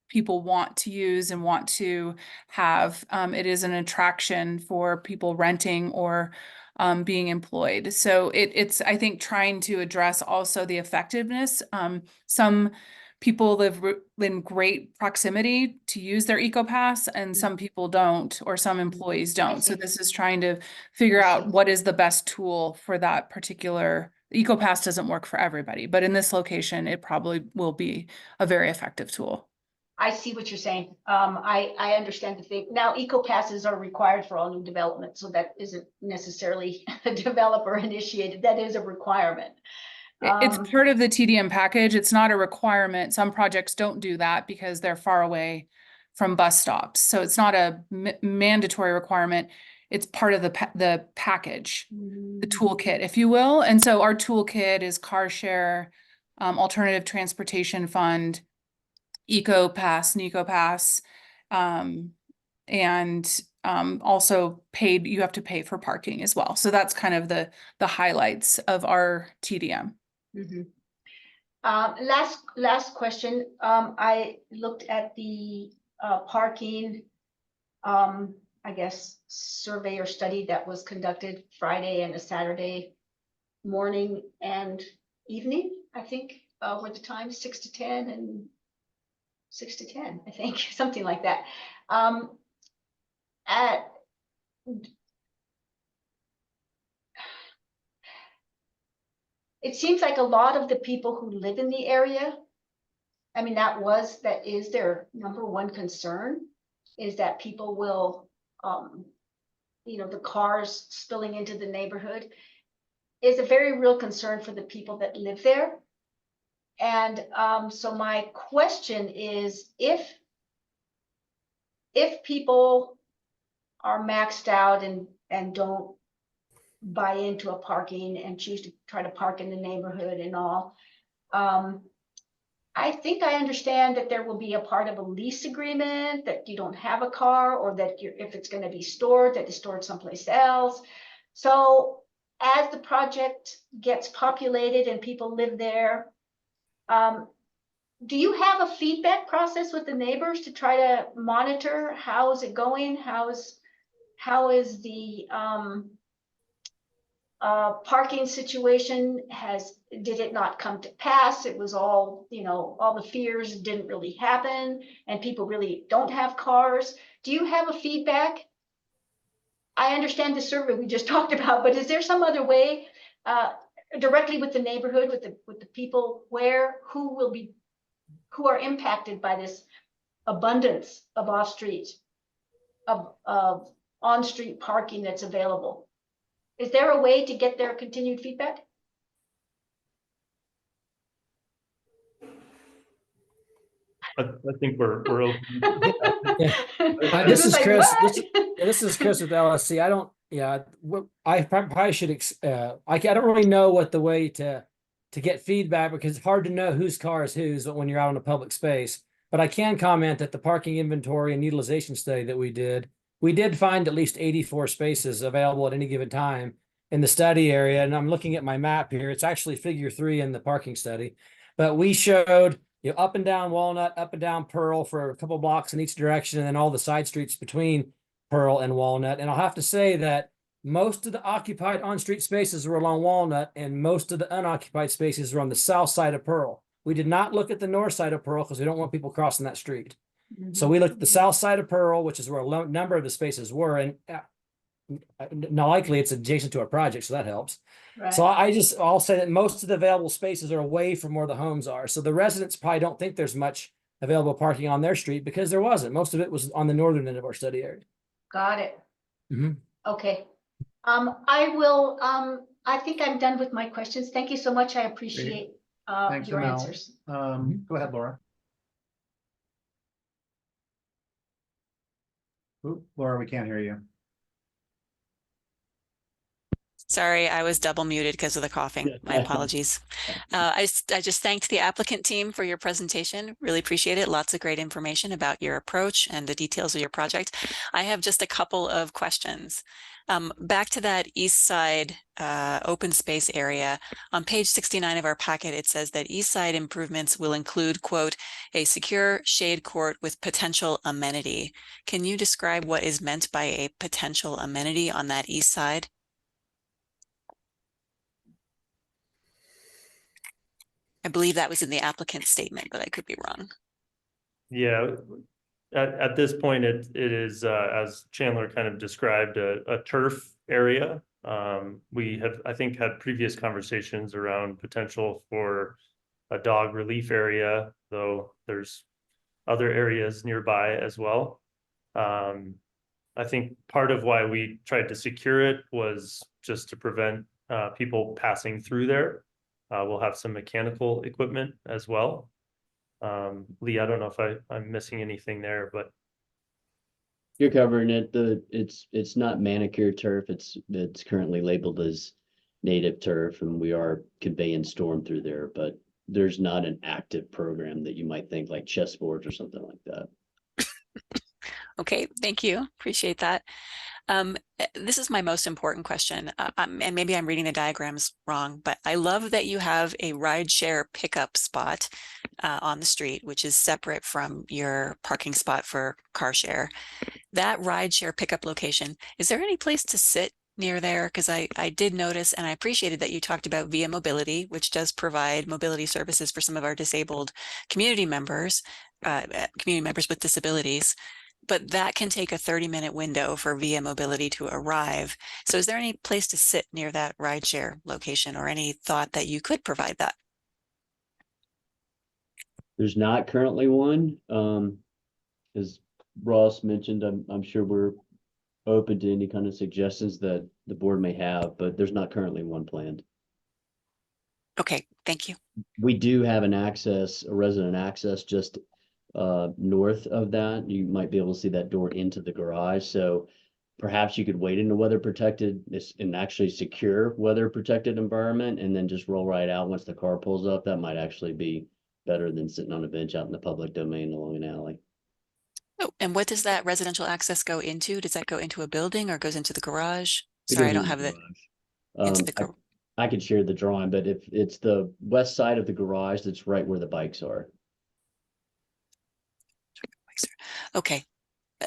people want to use and want to have. It is an attraction for people renting or being employed. So it's, I think, trying to address also the effectiveness. Some people live in great proximity to use their EcoPass, and some people don't, or some employees don't. So this is trying to figure out what is the best tool for that particular. EcoPass doesn't work for everybody, but in this location, it probably will be a very effective tool. I see what you're saying. I understand the thing. Now, EcoPasses are required for all new development, so that isn't necessarily developer initiated. That is a requirement. It's part of the TDM package. It's not a requirement. Some projects don't do that because they're far away from bus stops. So it's not a mandatory requirement. It's part of the package, the toolkit, if you will. And so our toolkit is car share, alternative transportation fund, EcoPass, NecoPass, and also you have to pay for parking as well. So that's kind of the highlights of our TDM. Last question. I looked at the parking, I guess, survey or study that was conducted Friday and a Saturday morning and evening, I think, were the times 6 to 10 and 6 to 10, I think, something like that. It seems like a lot of the people who live in the area, I mean, that is their number one concern, is that people will, the cars spilling into the neighborhood is a very real concern for the people that live there. And so my question is, if people are maxed out and don't buy into a parking and choose to try to park in the neighborhood and all, I think I understand that there will be a part of a lease agreement that you don't have a car, or that if it's going to be stored, that it's stored someplace else. So as the project gets populated and people live there, do you have a feedback process with the neighbors to try to monitor how is it going? How is the parking situation? Did it not come to pass? It was all, all the fears didn't really happen and people really don't have cars. Do you have a feedback? I understand the survey we just talked about, but is there some other way, directly with the neighborhood, with the people who are impacted by this abundance of on-street parking that's available? Is there a way to get their continued feedback? I think we're open. This is Chris. This is Chris with LSC. I don't. Yeah, I probably should. I don't really know what the way to get feedback, because it's hard to know whose car is whose when you're out in a public space. But I can comment that the parking inventory and utilization study that we did find at least 84 spaces available at any given time in the study area. And I'm looking at my map here. It's actually figure 3 in the parking study, but we showed up and down Walnut, up and down Pearl for a couple blocks in each direction, and then all the side streets between Pearl and Walnut. And I'll have to say that most of the occupied on-street spaces were along Walnut, and most of the unoccupied spaces were on the south side of Pearl. We did not look at the north side of Pearl because we don't want people crossing that street. So we looked at the south side of Pearl, which is where a number of the spaces were, and now likely it's adjacent to our project, so that helps. Right. So I'll say that most of the available spaces are away from where the homes are. So the residents probably don't think there's much available parking on their street, because there wasn't. Most of it was on the northern end of our study area. Got it. Okay. I think I'm done with my questions. Thank you so much. I appreciate your answers. Go ahead, Laura. Ooh, Laura, we can't hear you. Sorry, I was double muted because of the coughing. My apologies. I just thanked the applicant team for your presentation. Really appreciate it. Lots of great information about your approach and the details of your project. I have just a couple of questions. Back to that east side open space area. On page 69 of our packet, it says that east side improvements will include, quote, a secure shade court with potential amenity. Can you describe what is meant by a potential amenity on that east side? I believe that was in the applicant's statement, but I could be wrong. Yeah, at this point, it is, as Chandler kind of described, a turf area. We have, I think, had previous conversations around potential for a dog relief area, though there's other areas nearby as well. I think part of why we tried to secure it was just to prevent people passing through there. We'll have some mechanical equipment as well. Lee, I don't know if I'm missing anything there, but you're covering it. It's not manicured turf. It's currently labeled as native turf, and we are conveying storm through there, but there's not an active program that you might think like chessboards or something like that. Okay, thank you. Appreciate that. This is my most important question, and maybe I'm reading the diagrams wrong, but I love that you have a rideshare pickup spot on the street, which is separate from your parking spot for car share. That rideshare pickup location, is there any place to sit near there? Because I did notice, and I appreciated that you talked about Via Mobility, which does provide mobility services for some of our disabled community members with disabilities. But that can take a 30-minute window for Via Mobility to arrive. So is there any place to sit near that rideshare location, or any thought that you could provide that? There's not currently one. As Ross mentioned, I'm sure we're open to any kind of suggestions that the board may have, but there's not currently one planned. Okay, thank you. We do have an access, a resident access just north of that. You might be able to see that door into the garage. So perhaps you could wait in a weather protected, and actually secure weather protected environment and then just roll right out once the car pulls up. That might actually be better than sitting on a bench out in the public domain along an alley. Oh, and what does that residential access go into? Does that go into a building or goes into the garage? It Sorry, goes I don't in the have that. garage. Into the gar- I could share the drawing, but if it's the west side of the garage, that's right where the bikes are. Okay,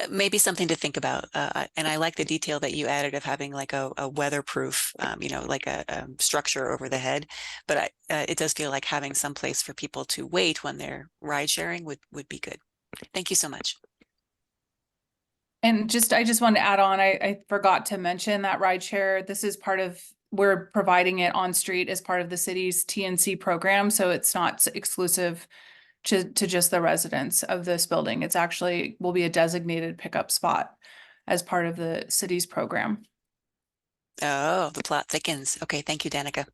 maybe something to think about. And I like the detail that you added of having like a weatherproof, like a structure over the head. But it does feel like having some place for people to wait when they're ride sharing would be good. Thank you so much. And I just wanted to add on, I forgot to mention that rideshare, this is part of, we're providing it on street as part of the city's TNC program. So it's not exclusive to just the residents of this building. It's actually will be a designated pickup spot as part of the city's program. Oh, the plot thickens. Okay, thank you, Danica.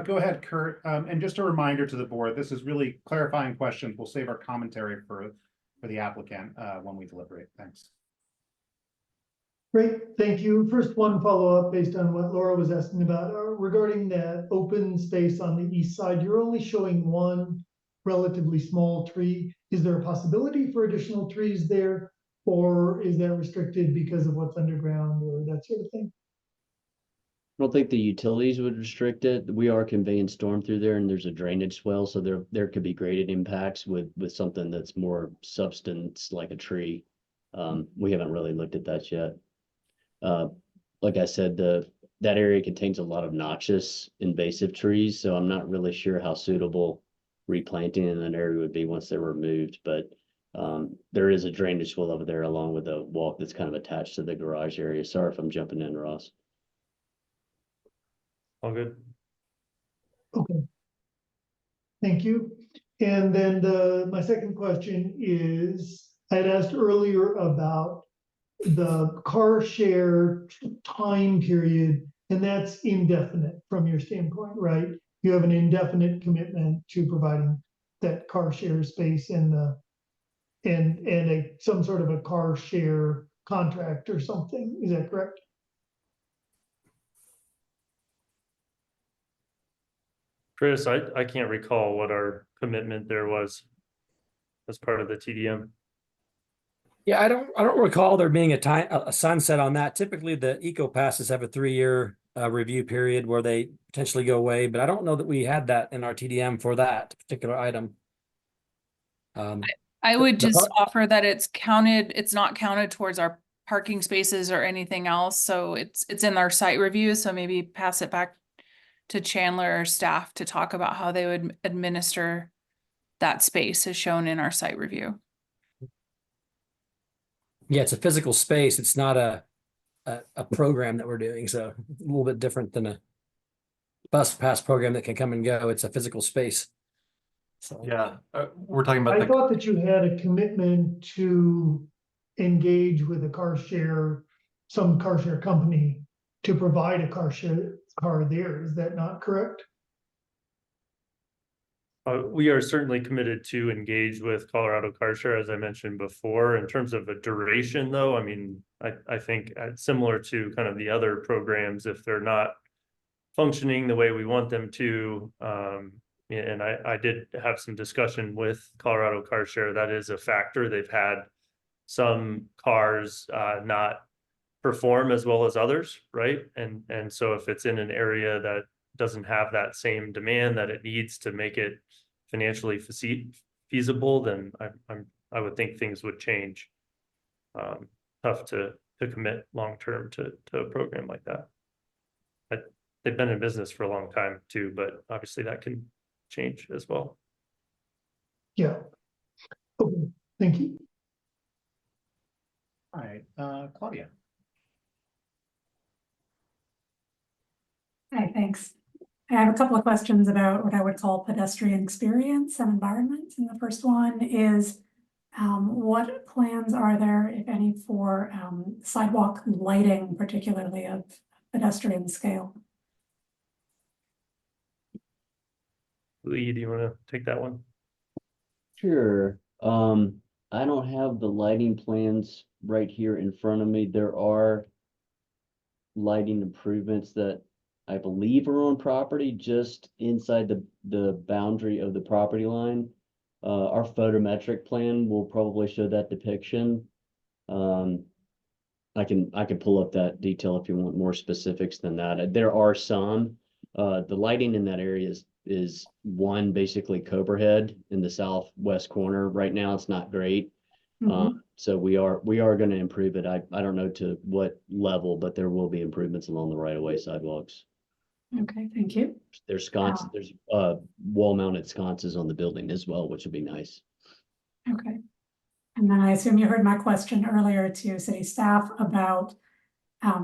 Go ahead, Kurt. And just a reminder to the board, this is really clarifying questions. We'll save our commentary for the applicant when we deliberate. Thanks. Great, thank you. First, one follow-up based on what Laura was asking about regarding that open space on the east side. You're only showing one relatively small tree. Is there a possibility for additional trees there? Or is that restricted because of what's underground or that sort of thing? I don't think the utilities would restrict it. We are conveying storm through there and there's a drainage swell, so there could be graded impacts with something that's more substance like a tree. We haven't really looked at that yet. Like I said, that area contains a lot of noxious invasive trees, so I'm not really sure how suitable replanting in that area would be once they're removed, but there is a drainage swell over there along with a walk that's kind of attached to the garage area. Sorry if I'm jumping in, Ross. All good. Okay. Thank you. And then my second question is, I had asked earlier about the car share time period, and that's indefinite from your standpoint, right? You have an indefinite commitment to providing that car share space and some sort of a car share contract or something. Is that correct? Chris, I can't recall what our commitment there was as part of the TDM. Yeah, I don't recall there being a sunset on that. Typically, the eco passes have a 3-year review period where they potentially go away, but I don't know that we had that in our TDM for that particular item. I would just offer that it's not counted towards our parking spaces or anything else. So it's in our site review. So maybe pass it back to Chandler or staff to talk about how they would administer that space as shown in our site review. Yeah, it's a physical space. It's not a program that we're doing. So a little bit different than a bus pass program that can come and go. It's a physical space. So Yeah, we're talking about I thought that you had a commitment to engage with some car share company to provide a car there. Is that not correct? We are certainly committed to engage with Colorado Car Share, as I mentioned before. In terms of a duration, though, I mean, I think similar to kind of the other programs, if they're not functioning the way we want them to, and I did have some discussion with Colorado Car Share, that is a factor. They've had some cars not perform as well as others, right? And so if it's in an area that doesn't have that same demand that it needs to make it financially feasible, then I would think things would change. Tough to commit long-term to a program like that. But they've been in business for a long time too, but obviously that can change as well. Yeah. Okay, thank you. All right, Claudia. Hi, thanks. I have a couple of questions about what I would call pedestrian experience and environment. And the first one is, What plans are there, if any, for sidewalk lighting, particularly of pedestrian scale? Lee, do you want to take that one? Sure. I don't have the lighting plans right here in front of me. There are lighting improvements that I believe are on property just inside the boundary of the property line. Our photometric plan will probably show that depiction. I can pull up that detail if you want more specifics than that. There are some. The lighting in that area is one basically Cobra Head in the southwest corner. Right now, it's not great. So we are going to improve it. I don't know to what level, but there will be improvements along the right of way sidewalks. Okay, thank you. There's sconces, there's wall mounted sconces on the building as well, which would be nice. Okay. And then I assume you heard my question earlier to city staff about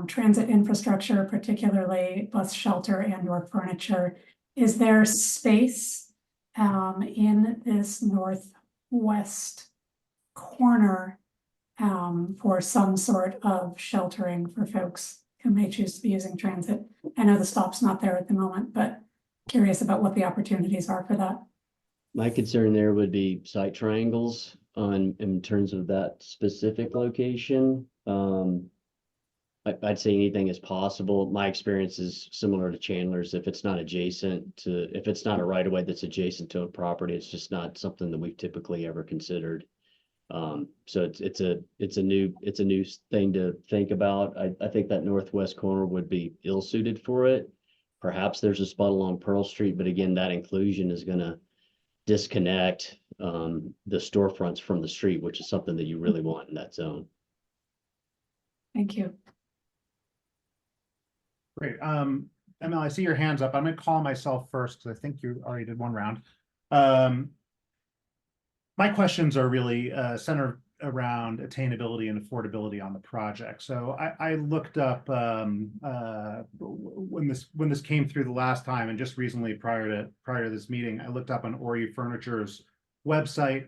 transit infrastructure, particularly bus shelter and or furniture. Is there space in this northwest corner for some sort of sheltering for folks who may choose to be using transit? I know the stop's not there at the moment, but curious about what the opportunities are for that. My concern there would be site triangles in terms of that specific location. I'd say anything is possible. My experience is similar to Chandler's. If it's not a right of way that's adjacent to a property, it's just not something that we've typically ever considered. So it's a new thing to think about. I think that northwest corner would be ill suited for it. Perhaps there's a spot along Pearl Street, but again, that inclusion is going to disconnect the storefronts from the street, which is something that you really want in that zone. Thank you. Great. ML, I see your hands up. I'm going to call myself first because I think you already did one round. My questions are really centered around attainability and affordability on the project. So I looked up when this came through the last time, and just recently prior to this meeting, I looked up on Ori Furniture's website.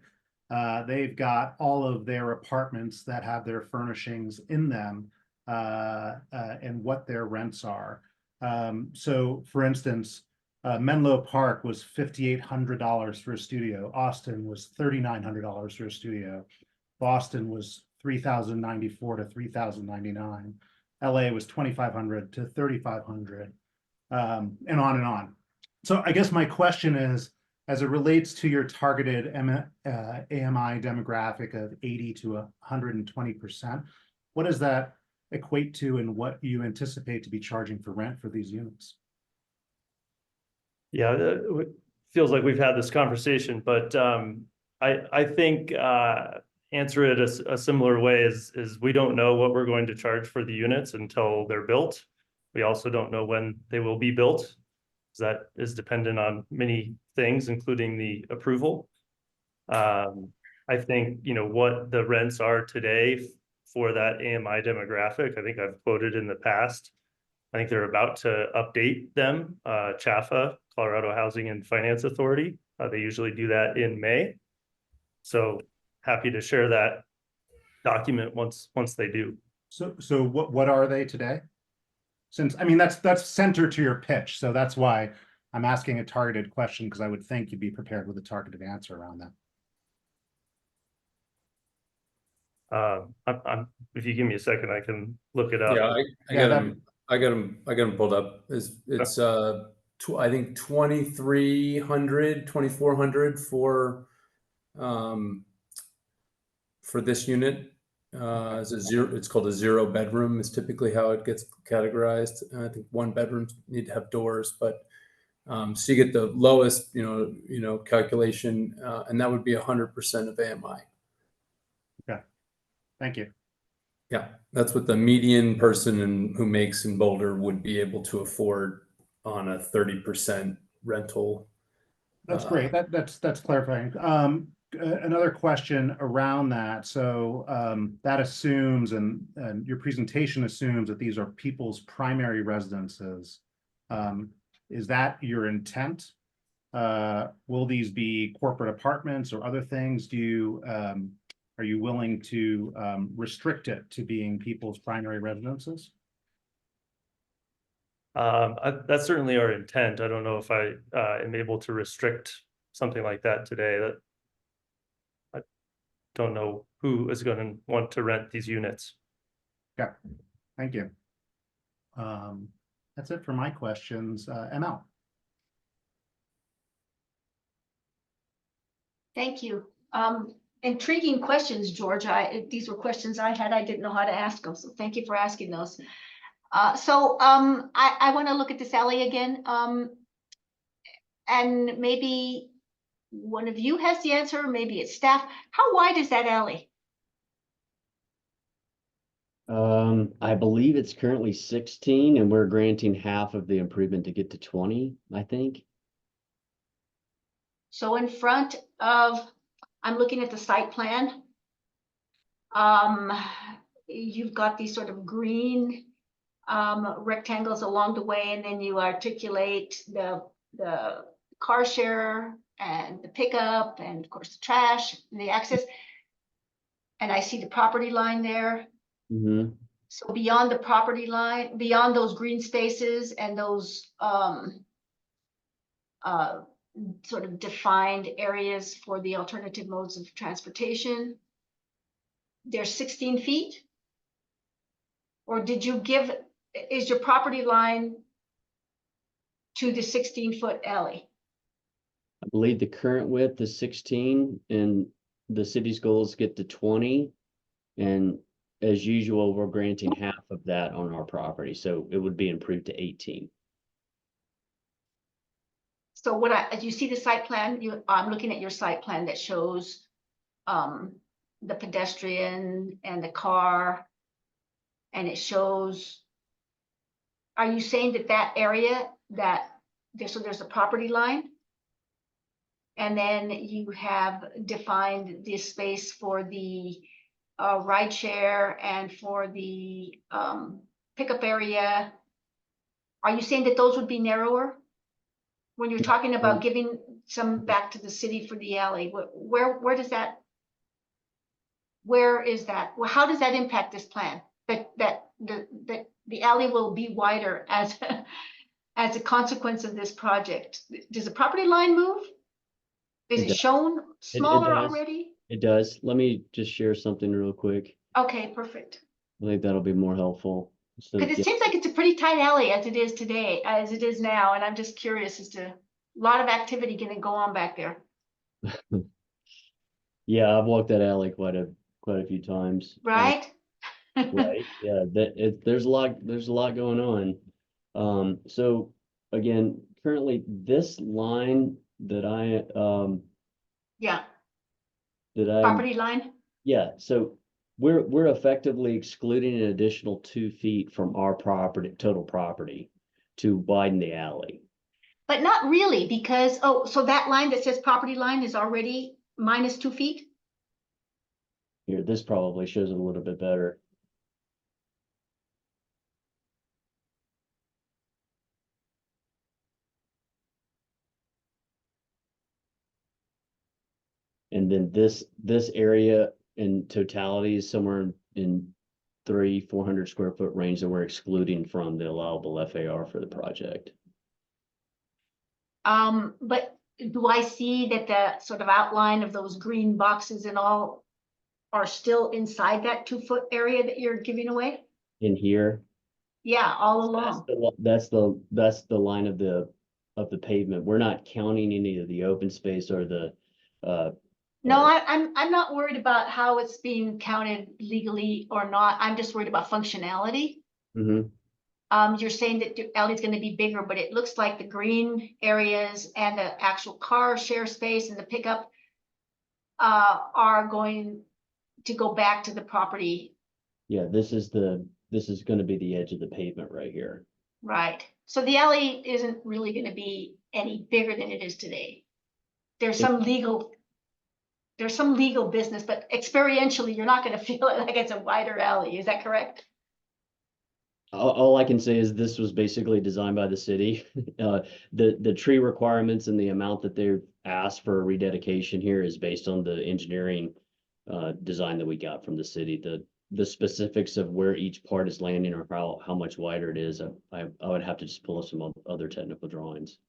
They've got all of their apartments that have their furnishings in them and what their rents are. So for instance, Menlo Park was $5,800 for a studio. Austin was $3,900 for a studio. Boston was $3,094 to $3,099. LA was $2,500 to $3,500, and on and on. So I guess my question is, as it relates to your targeted AMI demographic of 80 to 120%, what does that equate to, and what you anticipate to be charging for rent for these units? Yeah, it feels like we've had this conversation, but I think answer it a similar way is we don't know what we're going to charge for the units until they're built. We also don't know when they will be built. That is dependent on many things, including the approval. I think, what the rents are today for that AMI demographic, I think I've quoted in the past. I think they're about to update them, CHFA, Colorado Housing and Finance Authority. They usually do that in May. So happy to share that document once they do. So what are they today? Since, I mean, that's centered to your pitch. So that's why I'm asking a targeted question, because I would think you'd be prepared with a targeted answer around that. If you give me a second, I can look it up. Yeah, I got them pulled up. It's I think 2,300, 2,400 for this unit. It's called a 0 bedroom is typically how it gets categorized. I think 1 bedrooms need to have doors, but so you get the lowest, calculation, and that would be 100% of AMI. Okay, thank you. Yeah, that's what the median person who makes in Boulder would be able to afford on a 30% rental. That's great. That's clarifying. Another question around that. So that assumes, and your presentation assumes, that these are people's primary residences. Is that your intent? Will these be corporate apartments or other things? Do you Are you willing to restrict it to being people's primary residences? That's certainly our intent. I don't know if I am able to restrict something like that today. That I don't know who is going to want to rent these units. Yeah, thank you. That's it for my questions. ML. Thank you. Intriguing questions, George. These were questions I had. I didn't know how to ask them, so thank you for asking those. I want to look at this alley again. And maybe one of you has the answer, maybe it's staff. How wide is that alley? I believe it's currently 16 and we're granting half of the improvement to get to 20, I think. So in front of, I'm looking at the site plan. You've got these sort of green rectangles along the way, and then you articulate the car share and the pickup and of course the trash and the access. And I see the property line there. Mm-hmm. So beyond the property line, beyond those green spaces and those sort of defined areas for the alternative modes of transportation, there's 16 feet? Or did you give, is your property line to the 16-foot alley? I believe the current width is 16 and the city's goal is to get to 20. And as usual, we're granting half of that on our property. So it would be improved to 18. So as you see the site plan, I'm looking at your site plan that shows the pedestrian and the car, and it shows, are you saying that area so there's a property line? And then you have defined this space for the ride share and for the pickup area. Are you saying that those would be narrower? When you're talking about giving some back to the city for the alley, where does that, where is that? Well, how does that impact this plan? That the alley will be wider as a consequence of this project. Does the property line move? Is it shown smaller already? It does. Let me just share something real quick. Okay, perfect. I think that'll be more helpful. Because it seems like it's a pretty tight alley as it is today, as it is now, and I'm just curious as to a lot of activity going to go on back there. Yeah, I've walked that alley quite a few times. Right? Right. Yeah, there's a lot going on. So again, currently this line that property line. Yeah, so we're effectively excluding an additional 2 feet from our total property to widen the alley. But not really, because so that line that says property line is already minus 2 feet? Here, this probably shows it a little bit better. And then this area in totality is somewhere in 300-400 square foot range that we're excluding from the allowable FAR for the project. But do I see that the sort of outline of those green boxes and all are still inside that 2 foot area that you're giving away? In here? Yeah, all along. That's the line of the pavement. We're not counting any of the open space or the No, I'm not worried about how it's being counted legally or not. I'm just worried about functionality. Mm-hmm. You're saying that the alley is going to be bigger, but it looks like the green areas and the actual car share space and the pickup are going to go back to the property. Yeah, this is going to be the edge of the pavement right here. Right. So the alley isn't really going to be any bigger than it is today. There's some legal business, but experientially, you're not going to feel it like it's a wider alley. Is that correct? All I can say is this was basically designed by the city. The tree requirements and the amount that they've asked for rededication here is based on the engineering design that we got from the city. The specifics of where each part is landing or how much wider it is, I would have to just pull up some other technical drawings.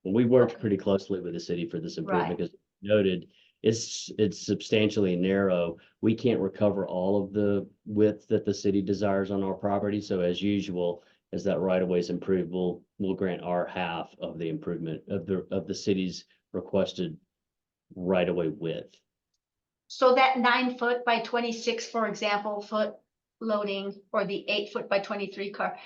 And we worked pretty closely with the city for this improvement because noted it's substantially narrow. We can't recover all of the width that the city desires on our property. So as usual, as that right of way is improved, we'll grant our half of the improvement of the city's requested right of way width. So that 9 foot by 26, for example, foot loading, or the 8 foot by 23 car,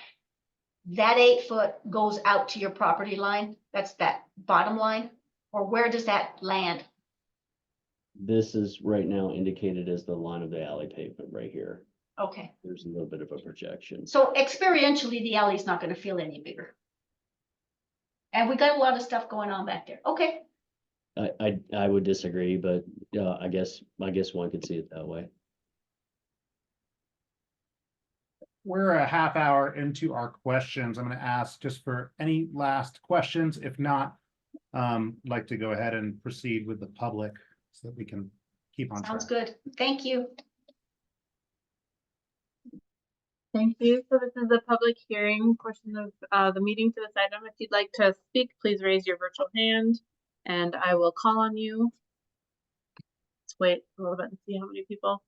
that 8 foot goes out to your property line? That's that bottom line? Or where does that land? This is right now indicated as the line of the alley pavement right here. Okay, There's a little bit of a projection. so experientially, the alley's not gonna feel any bigger. And we got a lot of stuff going on back there. Okay, I would disagree, but I guess one could see it that way. We're a half hour into our questions. I'm going to ask just for any last questions. If not, like to go ahead and proceed with the public so that we can keep on track. sounds good. Thank you. Thank you. So this is the public hearing portion of the meeting for this item. If you'd like to speak, please raise your virtual hand and I will call on you. Let's wait a little bit and see how many people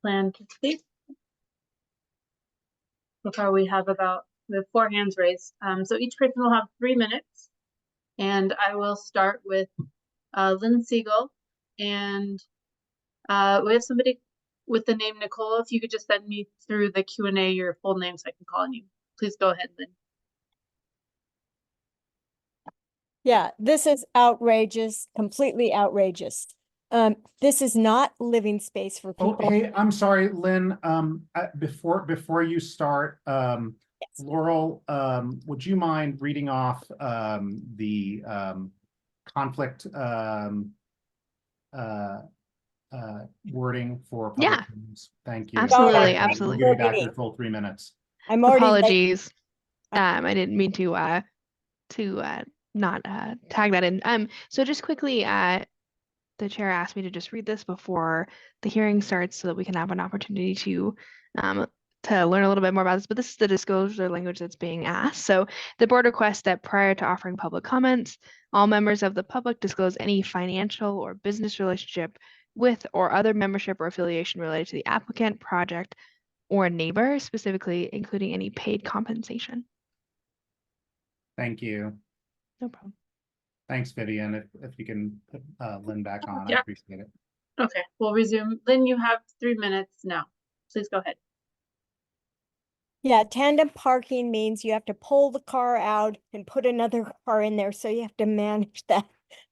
plan to speak. So far we have 4 hands raised. So each person will have 3 minutes. And I will start with Lynn Siegel. And we have somebody with the name Nicole. If you could just send me through the Q&A your full name so I can call on you. Please go ahead, Lynn. Yeah, this is outrageous, completely outrageous. This is not living space for Oh, people. hey, I'm sorry, Lynn. Before you start, Laurel, would you mind reading off the conflict wording for public hearings? Thank you. Absolutely, We'll absolutely. give you back your full 3 minutes. I'm already late. Apologies. I didn't mean to not tag that in. So just quickly, the chair asked me to just read this before the hearing starts so that we can have an opportunity to learn a little bit more about this, but this is the disclosure language that's being asked. So the board requests that prior to offering public comments, all members of the public disclose any financial or business relationship with or other membership or affiliation related to the applicant, project, or neighbor, specifically including any paid compensation. Thank you. No problem. Thanks, Vivian. If you can put Lynn back on, I Yeah. appreciate it. Okay, we'll resume. Lynn, you have 3 minutes now. Please go ahead. Yeah, tandem parking means you have to pull the car out and put another car in there, so you have to manage that.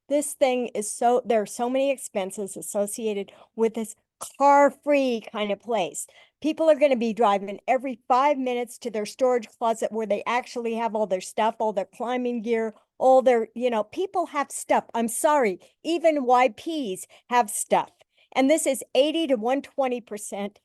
This thing is there are so many expenses associated with this car-free kind of place. People are going to be driving every 5 minutes to their storage closet where they actually have all their stuff, all their climbing gear, all their, people have stuff. I'm sorry, even YPs have stuff. And this is 80 to 120%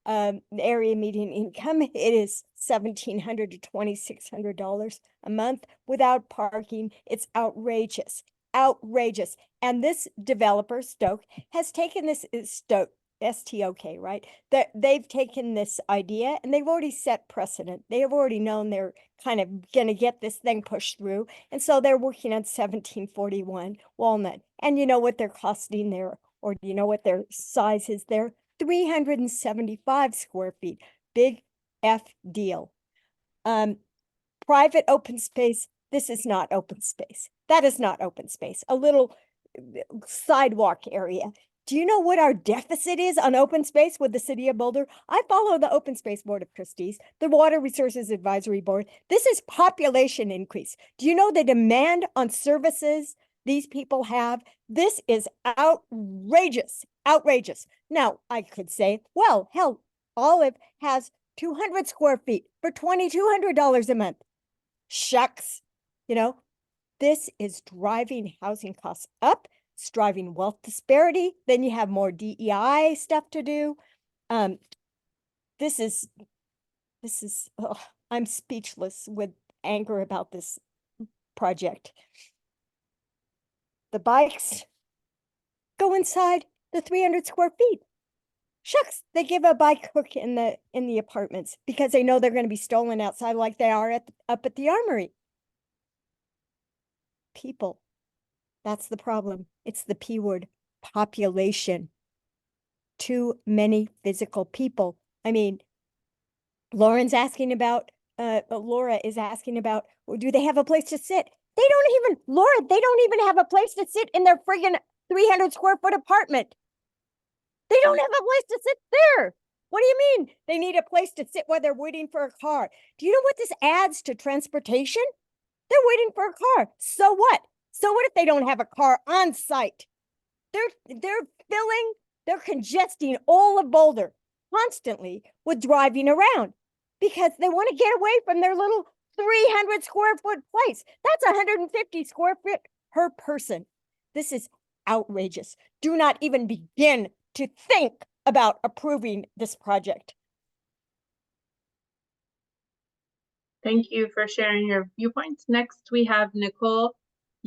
area median income. It is $1,700 to $2,600 a month without parking. It's outrageous. Outrageous. And this developer, Stoke, has taken this, Stoke, S-T-O-K, right? They've taken this idea and they've already set precedent. They have already known they're kind of going to get this thing pushed through. And so they're working on 1741 Walnut. And you know what they're costing there, or do you know what their size is there? 375 square feet. Big F deal. Private open space. This is not open space. That is not open space. A little sidewalk area. Do you know what our deficit is on open space with the city of Boulder? I follow the Open Space Board of Trustees, the Water Resources Advisory Board. This is population increase. Do you know the demand on services these people have? This is outrageous, outrageous. Now, I could say, well, hell, Olive has 200 square feet for $2,200 a month. Shucks. This is driving housing costs up. It's driving wealth disparity. Then you have more DEI stuff to do. This is, I'm speechless with anger about this project. The bikes, go inside, the 300 square feet. Shucks, they give a by cook in the apartments because they know they're going to be stolen outside like they are up at the armory. People. That's the problem. It's the P word, population. Too many physical people. I mean, Laura is asking about, well, do they have a place to sit? They don't even have a place to sit in their friggin' 300 square foot apartment. They don't have a place to sit there. What do you mean? They need a place to sit while they're waiting for a car. Do you know what this adds to transportation? They're waiting for a car. So what? So what if they don't have a car on site? They're congesting all of Boulder constantly with driving around because they want to get away from their little 300 square foot place. That's 150 square feet per person. This is outrageous. Do not even begin to think about approving this project. Thank you for sharing your viewpoints. Next, we have Nicole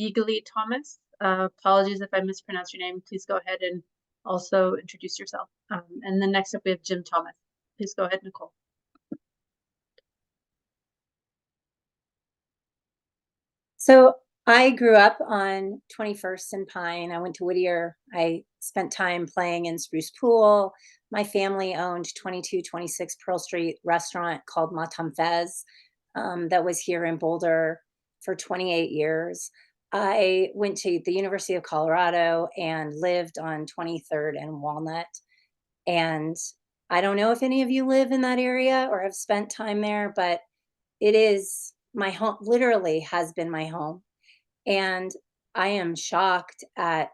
Yeagley Thomas. Apologies if I mispronounced your name. Please go ahead and also introduce yourself. And then next up, we have Jim Thomas. Please go ahead, Nicole. So I grew up on 21st and Pine. I went to Whittier. I spent time playing in Spruce Pool. My family owned 2226 Pearl Street restaurant called Matam Fez that was here in Boulder for 28 years. I went to the University of Colorado and lived on 23rd and Walnut. And I don't know if any of you live in that area or have spent time there, but it is my home, literally has been my home. And I am shocked at,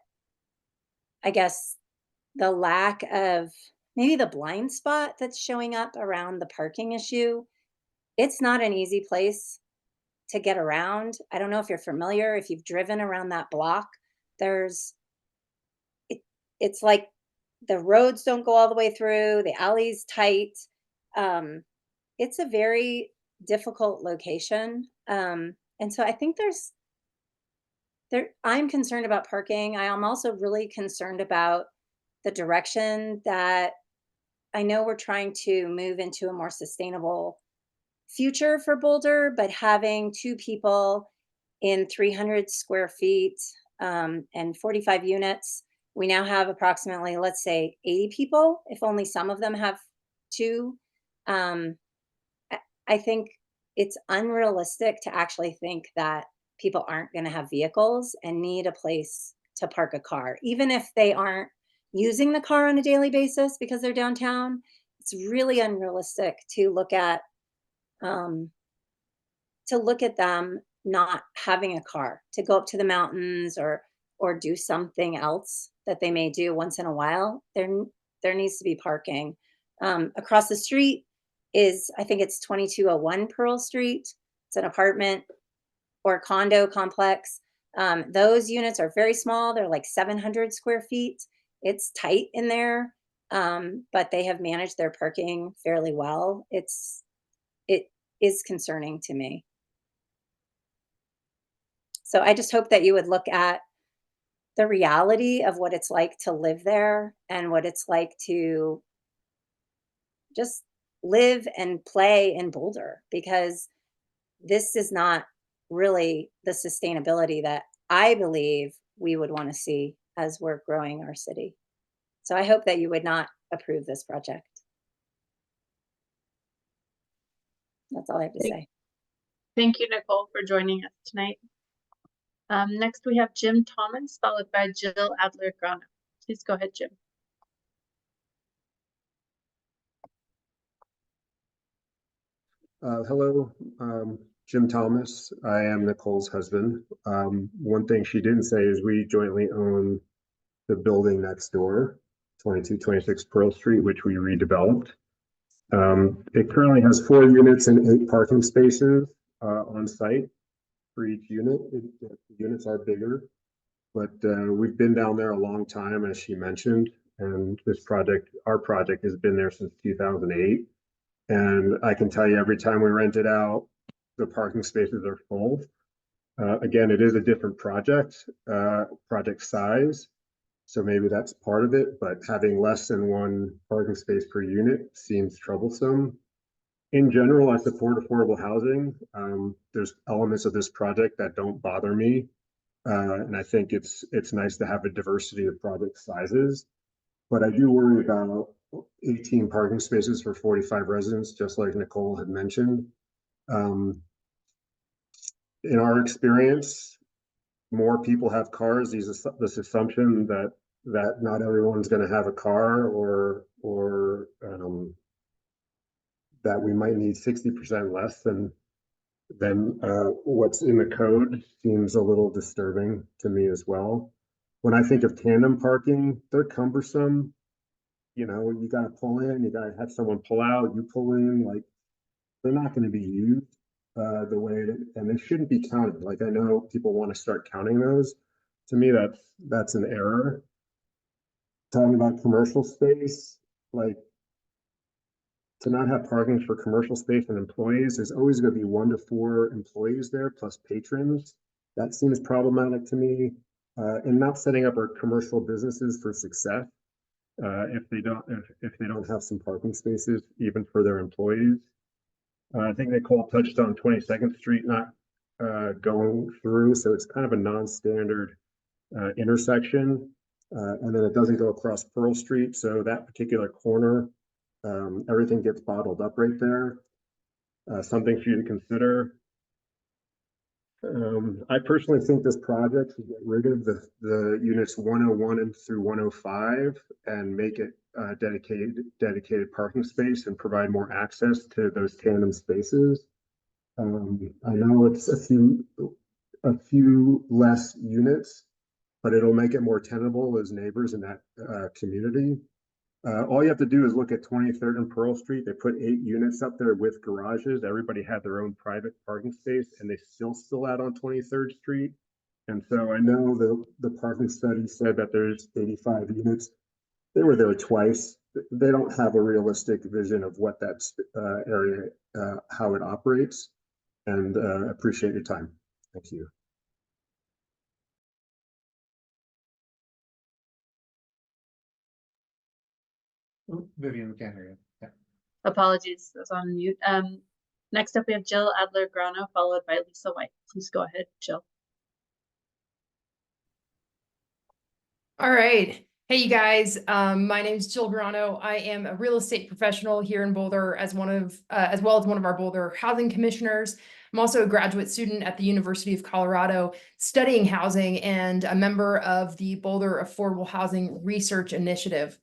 I guess, the lack of maybe the blind spot that's showing up around the parking issue. It's not an easy place to get around. I don't know if you're familiar, if you've driven around that block, it's like the roads don't go all the way through, the alley's tight. It's a very difficult location. And so I think I'm concerned about parking. I am also really concerned about the direction that I know we're trying to move into a more sustainable future for Boulder, but having two people in 300 square feet and 45 units, we now have approximately, let's say, 80 people, if only some of them have two. I think it's unrealistic to actually think that people aren't going to have vehicles and need a place to park a car, even if they aren't using the car on a daily basis because they're downtown. It's really unrealistic to look at them not having a car to go up to the mountains or do something else that they may do once in a while. There needs to be parking. Across the street is, I think it's 2201 Pearl Street. It's an apartment or condo complex. Those units are very small. They're like 700 square feet. It's tight in there, but they have managed their parking fairly well. It is concerning to me. So I just hope that you would look at the reality of what it's like to live there and what it's like to just live and play in Boulder, because this is not really the sustainability that I believe we would want to see as we're growing our city. So I hope that you would not approve this project. That's all I have to say. Thank you, Nicole, for joining us tonight. Next, we have Jim Thomas, followed by Jill Adler-Grana. Please go ahead, Jim. Hello, Jim Thomas. I am Nicole's husband. One thing she didn't say is we jointly own the building next door, 2226 Pearl Street, which we redeveloped. It currently has 4 units and 8 parking spaces on site for each unit. The units are bigger, but we've been down there a long time, as she mentioned, and our project has been there since 2008. And I can tell you, every time we rent it out, the parking spaces are full. Again, it is a different project size. So maybe that's part of it, but having less than one parking space per unit seems troublesome. In general, I support affordable housing. There's elements of this project that don't bother me. And I think it's nice to have a diversity of project sizes. But I do worry about 18 parking spaces for 45 residents, just like Nicole had mentioned. In our experience, more people have cars. This assumption that not everyone's going to have a car, or that we might need 60% less than what's in the code seems a little disturbing to me as well. When I think of tandem parking, they're cumbersome. You know, you got to pull in, you got to have someone pull out, you pull in, like they're not going to be used the way that, and they shouldn't be counted. Like I know people want to start counting those. To me, that's an error. Talking about commercial space, like to not have parking for commercial space and employees, there's always going to be 1 to 4 employees there plus patrons. That seems problematic to me. And not setting up our commercial businesses for success if they don't have some parking spaces even for their employees. I think Nicole touched on 22nd Street not going through, so it's kind of a non-standard intersection, and then it doesn't go across Pearl Street, so that particular corner, everything gets bottled up right there. Something for you to consider. I personally think this project should get rid of the units 101 and through 105 and make it dedicated parking space and provide more access to those tandem spaces. I know it's a few less units, but it'll make it more tenable as neighbors in that community. All you have to do is look at 23rd and Pearl Street. They put 8 units up there with garages. Everybody had their own private parking space, and they still spill out on 23rd Street. And so I know the parking study said that there's 85 units. They were there twice. They don't have a realistic vision of what that area, how it operates. And appreciate your time. Thank you. Vivian, we can't hear you. Yeah. Apologies, I was on mute. Next up, we have Jill Adler-Grano, followed by Lisa White. Please go ahead, Jill. All right. Hey, you guys. My name is Jill Grano. I am a real estate professional here in Boulder as well as one of our Boulder housing commissioners. I'm also a graduate student at the University of Colorado studying housing and a member of the Boulder Affordable Housing Research Initiative.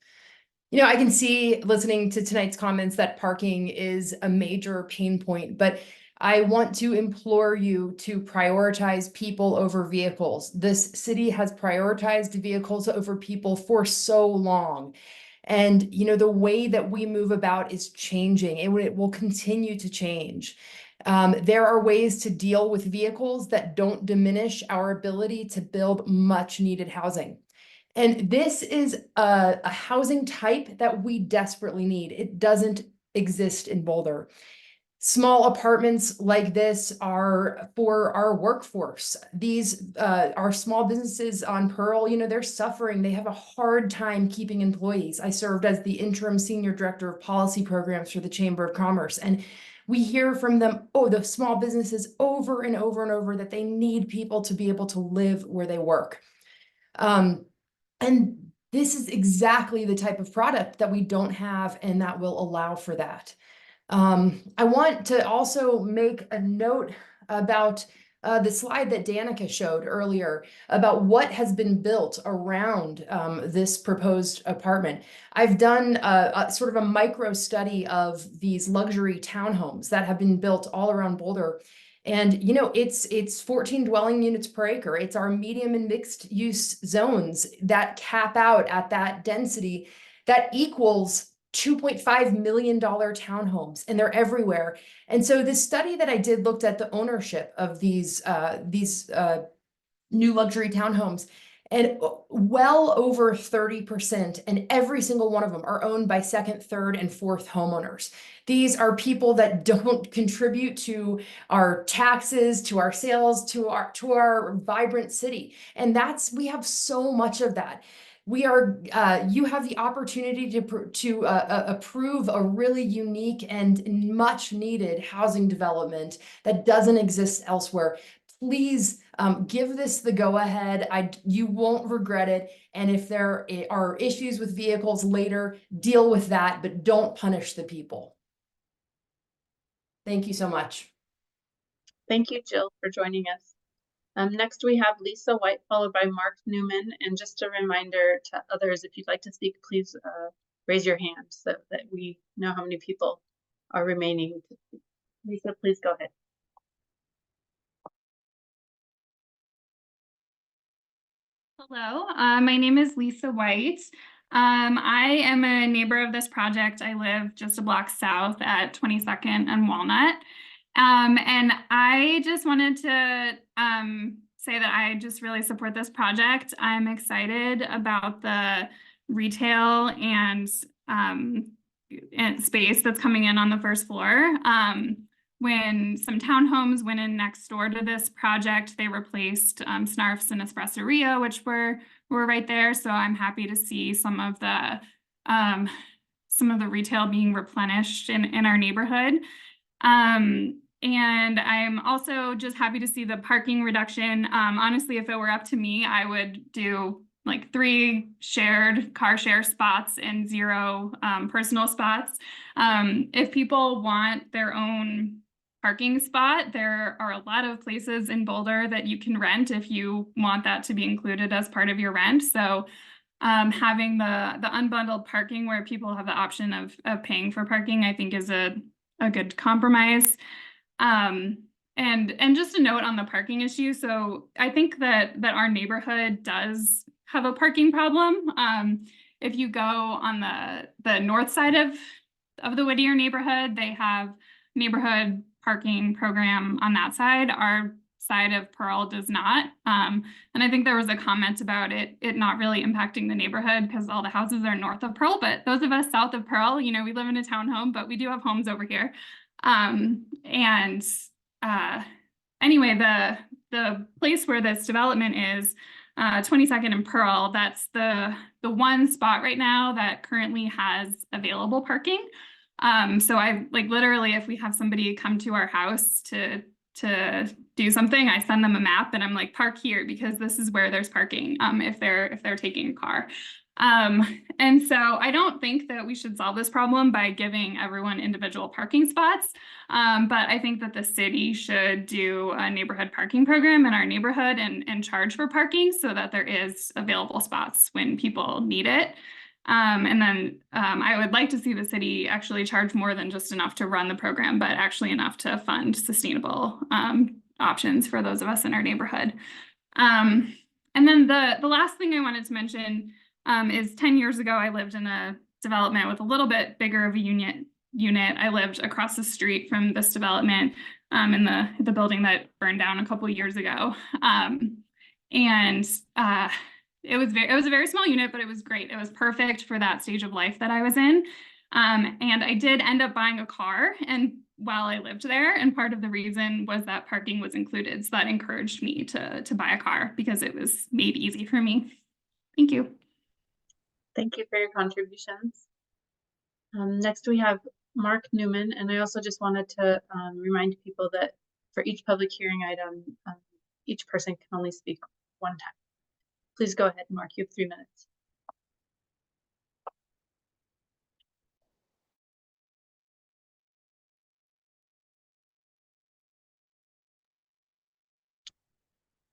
You know, I can see listening to tonight's comments that parking is a major pain point, but I want to implore you to prioritize people over vehicles. This city has prioritized vehicles over people for so long. And, you know, the way that we move about is changing. It will continue to change. There are ways to deal with vehicles that don't diminish our ability to build much needed housing. And this is a housing type that we desperately need. It doesn't exist in Boulder. Small apartments like this are for our workforce. These are small businesses on Pearl, you know, they're suffering. They have a hard time keeping employees. I served as the interim senior director of policy programs for the Chamber of Commerce. And we hear from them, the small businesses over and over and over that they need people to be able to live where they work. And this is exactly the type of product that we don't have and that will allow for that. I want to also make a note about the slide that Danica showed earlier about what has been built around this proposed apartment. I've done a sort of a micro study of these luxury townhomes that have been built all around Boulder. And, you know, it's 14 dwelling units per acre. It's our medium and mixed use zones that cap out at that density that equals $2.5 million townhomes, and they're everywhere. And so this study that I did looked at the ownership of these new luxury townhomes, and well over 30%, and every single one of them are owned by second, third, and fourth homeowners. These are people that don't contribute to our taxes, to our sales, to our vibrant city. And we have so much of that. We are, you have the opportunity to approve a really unique and much needed housing development that doesn't exist elsewhere. Please give this the go-ahead. You won't regret it. And if there are issues with vehicles later, deal with that, but don't punish the people. Thank you so much. Thank you, Jill, for joining us. Next, we have Lisa White, followed by Mark Newman. And just a reminder to others, if you'd like to speak, please raise your hand so that we know how many people are remaining to speak. Lisa, please go ahead. Hello, my name is Lisa White. I am a neighbor of this project. I live just a block south at 22nd and Walnut. And I just wanted to say that I just really support this project. I'm excited about the retail and space that's coming in on the first floor. When some townhomes went in next door to this project, they replaced Snarf's and Espressoria, which were right there. So I'm happy to see some of the retail being replenished in our neighborhood. And I'm also just happy to see the parking reduction. Honestly, if it were up to me, I would do like 3 car share spots and 0 personal spots. If people want their own parking spot, there are a lot of places in Boulder that you can rent if you want that to be included as part of your rent. So having the unbundled parking where people have the option of paying for parking, I think is a good compromise. And just a note on the parking issue. So I think that our neighborhood does have a parking problem. If you go on the north side of the Whittier neighborhood, they have neighborhood parking program on that side. Our side of Pearl does not. And I think there was a comment about it not really impacting the neighborhood because all the houses are north of Pearl, but those of us south of Pearl, you know, we live in a townhome, but we do have homes over here. Anyway, the place where this development is 22nd and Pearl, that's the one spot right now that currently has available parking. So I literally, if we have somebody come to our house to do something, I send them a map and I'm like, park here because this is where there's parking if they're taking a car. And so I don't think that we should solve this problem by giving everyone individual parking spots. But I think that the city should do a neighborhood parking program in our neighborhood and charge for parking so that there is available spots when people need it. And then I would like to see the city actually charge more than just enough to run the program, but actually enough to fund sustainable options for those of us in our neighborhood. And then the last thing I wanted to mention is 10 years ago, I lived in a development with a little bit bigger of a unit. I lived across the street from this development in the building that burned down a couple of years ago. It was a very small unit, but it was great. It was perfect for that stage of life that I was in. And I did end up buying a car and while I lived there, and part of the reason was that parking was included. So that encouraged me to buy a car because it was made easy for me. Thank you. Thank you for your contributions. Next we have Mark Newman, and I also just wanted to remind people that for each public hearing item, each person can only speak one time. Please go ahead, Mark, you have 3 minutes.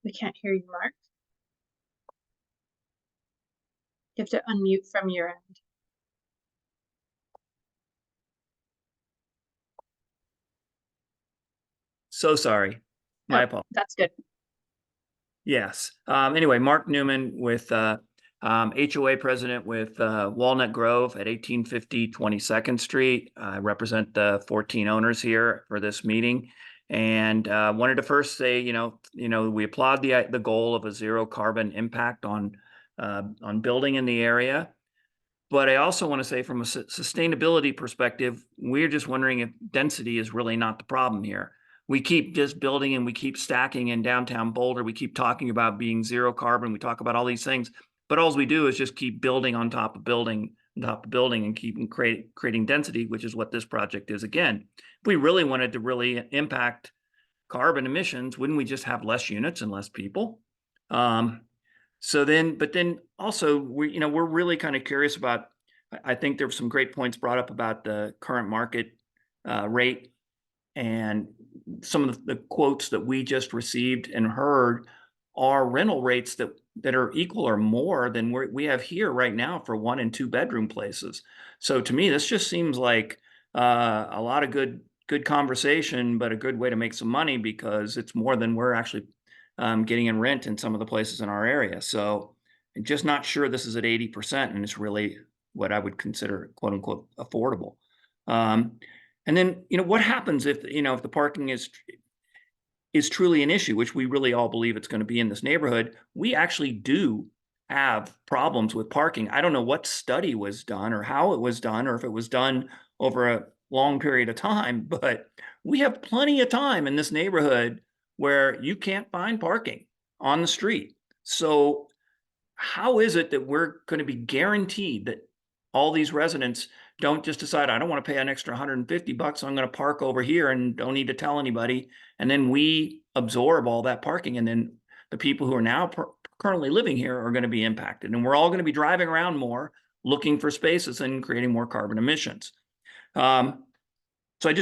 We can't hear you, Mark. You have to unmute from your end. So sorry. My apologies. That's good. Yes. Anyway, Mark Newman with HOA president with Walnut Grove at 1850 22nd Street. I represent the 14 owners here for this meeting, and wanted to first say, we applaud the goal of a 0 carbon impact on building in the area. But I also want to say from a sustainability perspective, we're just wondering if density is really not the problem here. We keep just building and we keep stacking in downtown Boulder. We keep talking about being 0 carbon. We talk about all these things, But all we do is just keep building on top of building, on top of building, and keep creating density, which is what this project is. Again, if we really wanted to really impact carbon emissions, wouldn't we just have less units and less people? But then also we're really kind of curious about, I think there were some great points brought up about the current market rate, and some of the quotes that we just received and heard are rental rates that are equal or more than we have here right now for 1 and 2 bedroom places. So to me, this just seems like a lot of good conversation, but a good way to make some money, because it's more than we're actually getting in rent in some of the places in our area. So I'm just not sure this is at 80%, and it's really what I would consider quote unquote affordable. And then, what happens if the parking is truly an issue, which we really all believe it's going to be in this neighborhood? We actually do have problems with parking. I don't know what study was done or how it was done, or if it was done over a long period of time, but we have plenty of time in this neighborhood where you can't find parking on the street. So how is it that we're going to be guaranteed that all these residents don't just decide, I don't want to pay an extra $150, so I'm going to park over here and don't need to tell anybody, and then we absorb all that parking, and then the people who are now currently living here are going to be impacted, and we're all going to be driving around more looking for spaces and creating more carbon emissions. So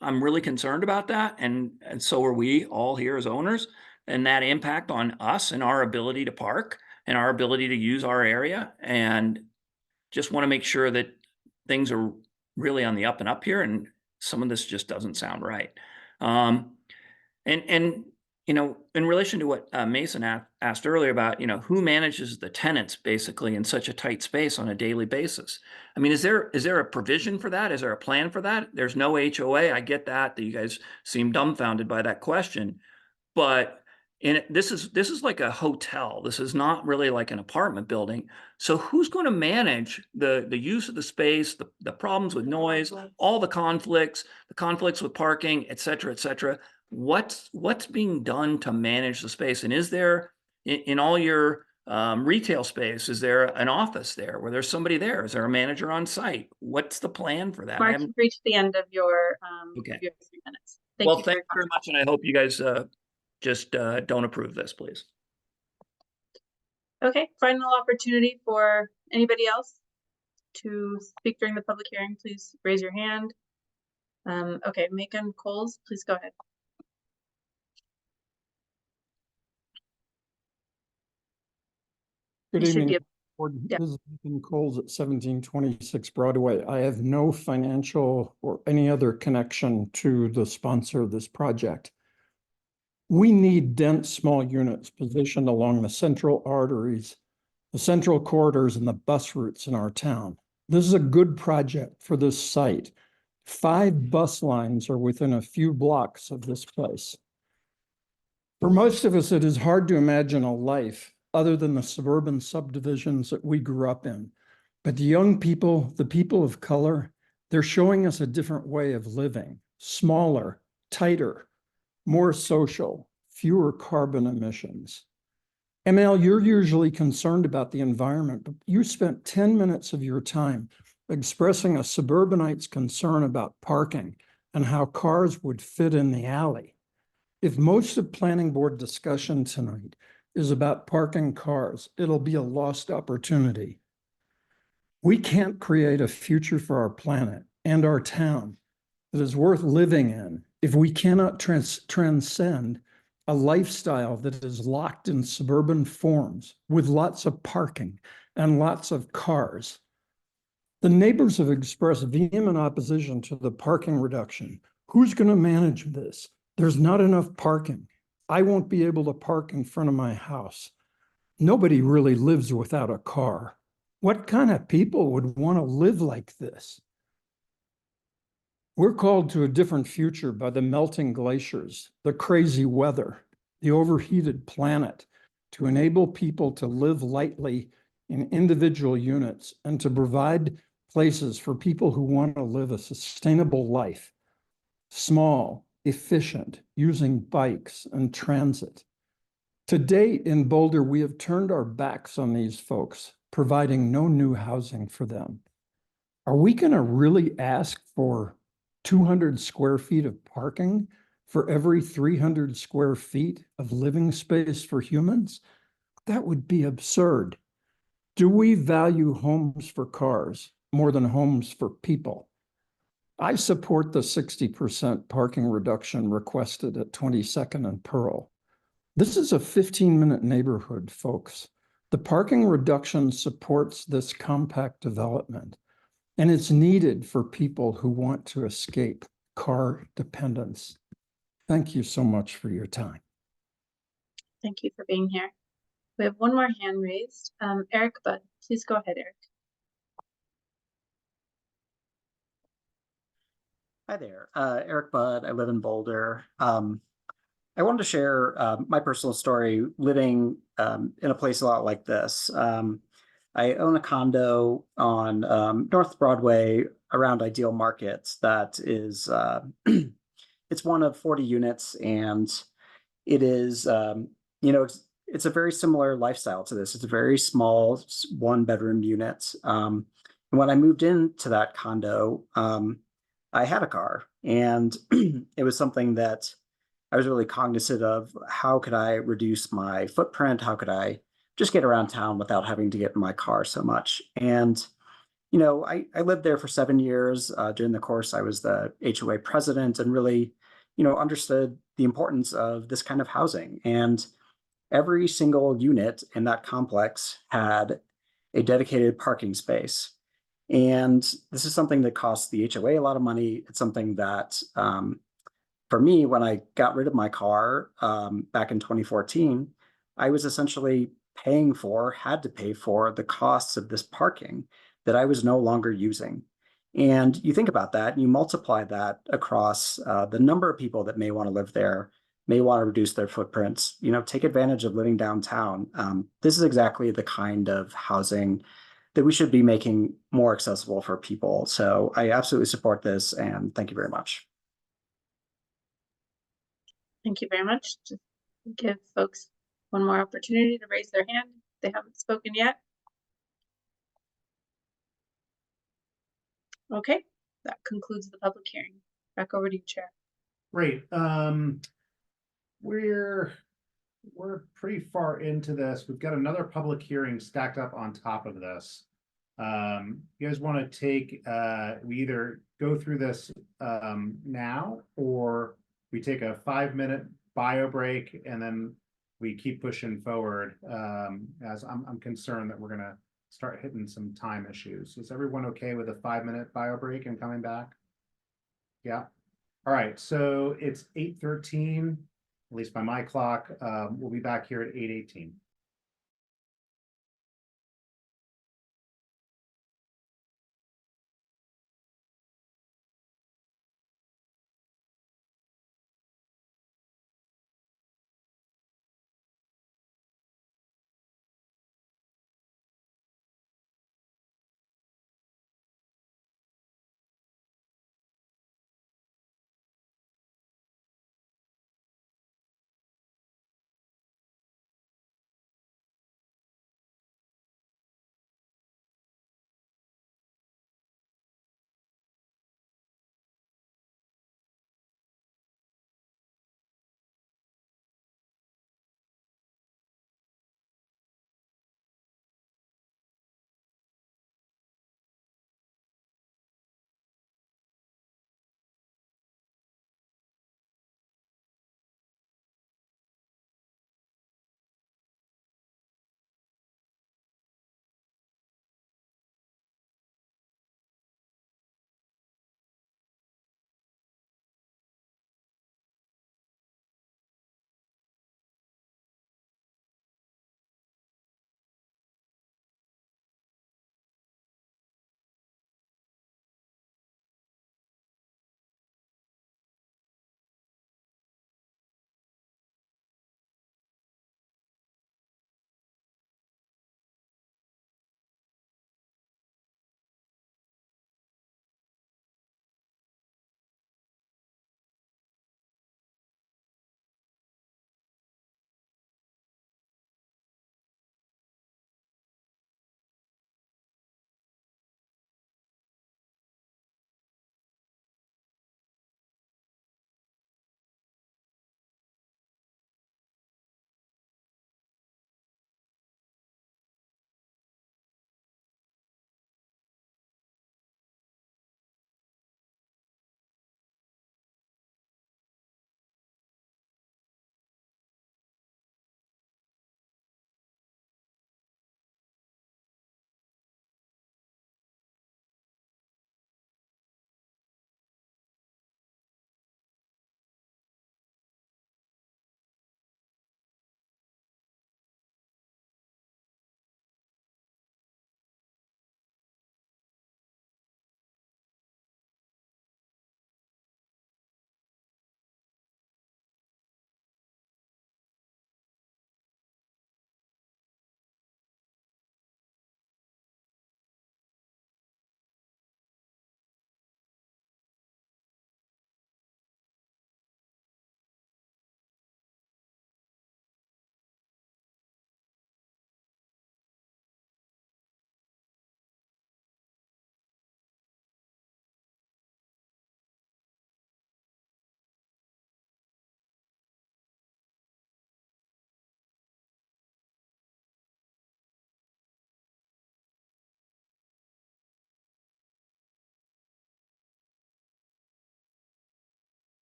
I'm really concerned about that, and so are we all here as owners, and that impact on us and our ability to park and our ability to use our area, and just want to make sure that things are really on the up and up here, and some of this just doesn't sound right. In relation to what Mason asked earlier about, who manages the tenants basically in such a tight space on a daily basis? I mean, is there a provision for that? Is there a plan for that? There's no HOA. I get that you guys seem dumbfounded by that question, but this is like a hotel. This is not really like an apartment building. So who's going to manage the use of the space, the problems with noise, all the conflicts with parking, et cetera, et cetera? What's being done to manage the space? And is there in all your retail space, is there an office there where there's somebody there? Is there a manager on site? What's the plan for that? Mark, you've reached the end of your, Okay. your 3 minutes. Thank you very much. And I hope you guys just don't approve this, please. Okay, final opportunity for anybody else to speak during the public hearing. Please raise your hand. Okay, Macon Coles, please go ahead. Good You should evening. be- Board. yeah. This is Ethan Coles at 1726 Broadway. I have no financial or any other connection to the sponsor of this project. We need dense small units positioned along the central arteries, the central corridors, and the bus routes in our town. This is a good project for this site. 5 bus lines are within a few blocks of this place. For most of us, it is hard to imagine a life other than the suburban subdivisions that we grew up in. But the young people, the people of color, they're showing us a different way of living, smaller, tighter, more social, fewer carbon emissions. ML, you're usually concerned about the environment, but you spent 10 minutes of your time expressing a suburbanite's concern about parking and how cars would fit in the alley. If most of planning board discussion tonight is about parking cars, it'll be a lost opportunity. We can't create a future for our planet and our town that is worth living in if we cannot transcend a lifestyle that is locked in suburban forms with lots of parking and lots of cars. The neighbors have expressed vehement opposition to the parking reduction. Who's going to manage this? There's not enough parking. I won't be able to park in front of my house. Nobody really lives without a car. What kind of people would want to live like this? We're called to a different future by the melting glaciers, the crazy weather, the overheated planet, to enable people to live lightly in individual units and to provide places for people who want to live a sustainable life, small, efficient, using bikes and transit. To date in Boulder, we have turned our backs on these folks, providing no new housing for them. Are we going to really ask for 200 square feet of parking for every 300 square feet of living space for humans? That would be absurd. Do we value homes for cars more than homes for people? I support the 60% parking reduction requested at 22nd and Pearl. This is a 15-minute neighborhood, folks. The parking reduction supports this compact development, and it's needed for people who want to escape car dependence. Thank you so much for your time. Thank you for being here. We have one more hand raised. Eric Budd, please go ahead, Eric. Hi there, Eric Budd. I live in Boulder. I wanted to share my personal story living in a place a lot like this. I own a condo on North Broadway around Ideal Market that is, it's one of 40 units, and it is, it's a very similar lifestyle to this. It's a very small 1-bedroom unit. And when I moved into that condo, I had a car, and it was something that I was really cognizant of. How could I reduce my footprint? How could I just get around town without having to get in my car so much? And, I lived there for 7 years. During the course, I was the HOA president and really, understood the importance of this kind of housing. And every single unit in that complex had a dedicated parking space. And this is something that costs the HOA a lot of money. It's something that, for me, when I got rid of my car back in 2014, I was essentially had to pay for the costs of this parking that I was no longer using. And you think about that, and you multiply that across the number of people that may want to live there, may want to reduce their footprints, take advantage of living downtown. This is exactly the kind of housing that we should be making more accessible for people. So I absolutely support this, and thank you very much. Thank you very much. Just give folks one more opportunity to raise their hand if they haven't spoken yet. Okay, that concludes the public hearing. Back over to you, Chair. Great. We're pretty far into this. We've got another public hearing stacked up on top of this. You guys want to take, we either go through this now, or we take a 5-minute bio break and then we keep pushing forward, as I'm concerned that we're going to start hitting some time issues. Is everyone okay with a 5-minute bio break and coming back? Yeah. All right. So it's 8:13, at least by my clock. We'll be back here at 8:18.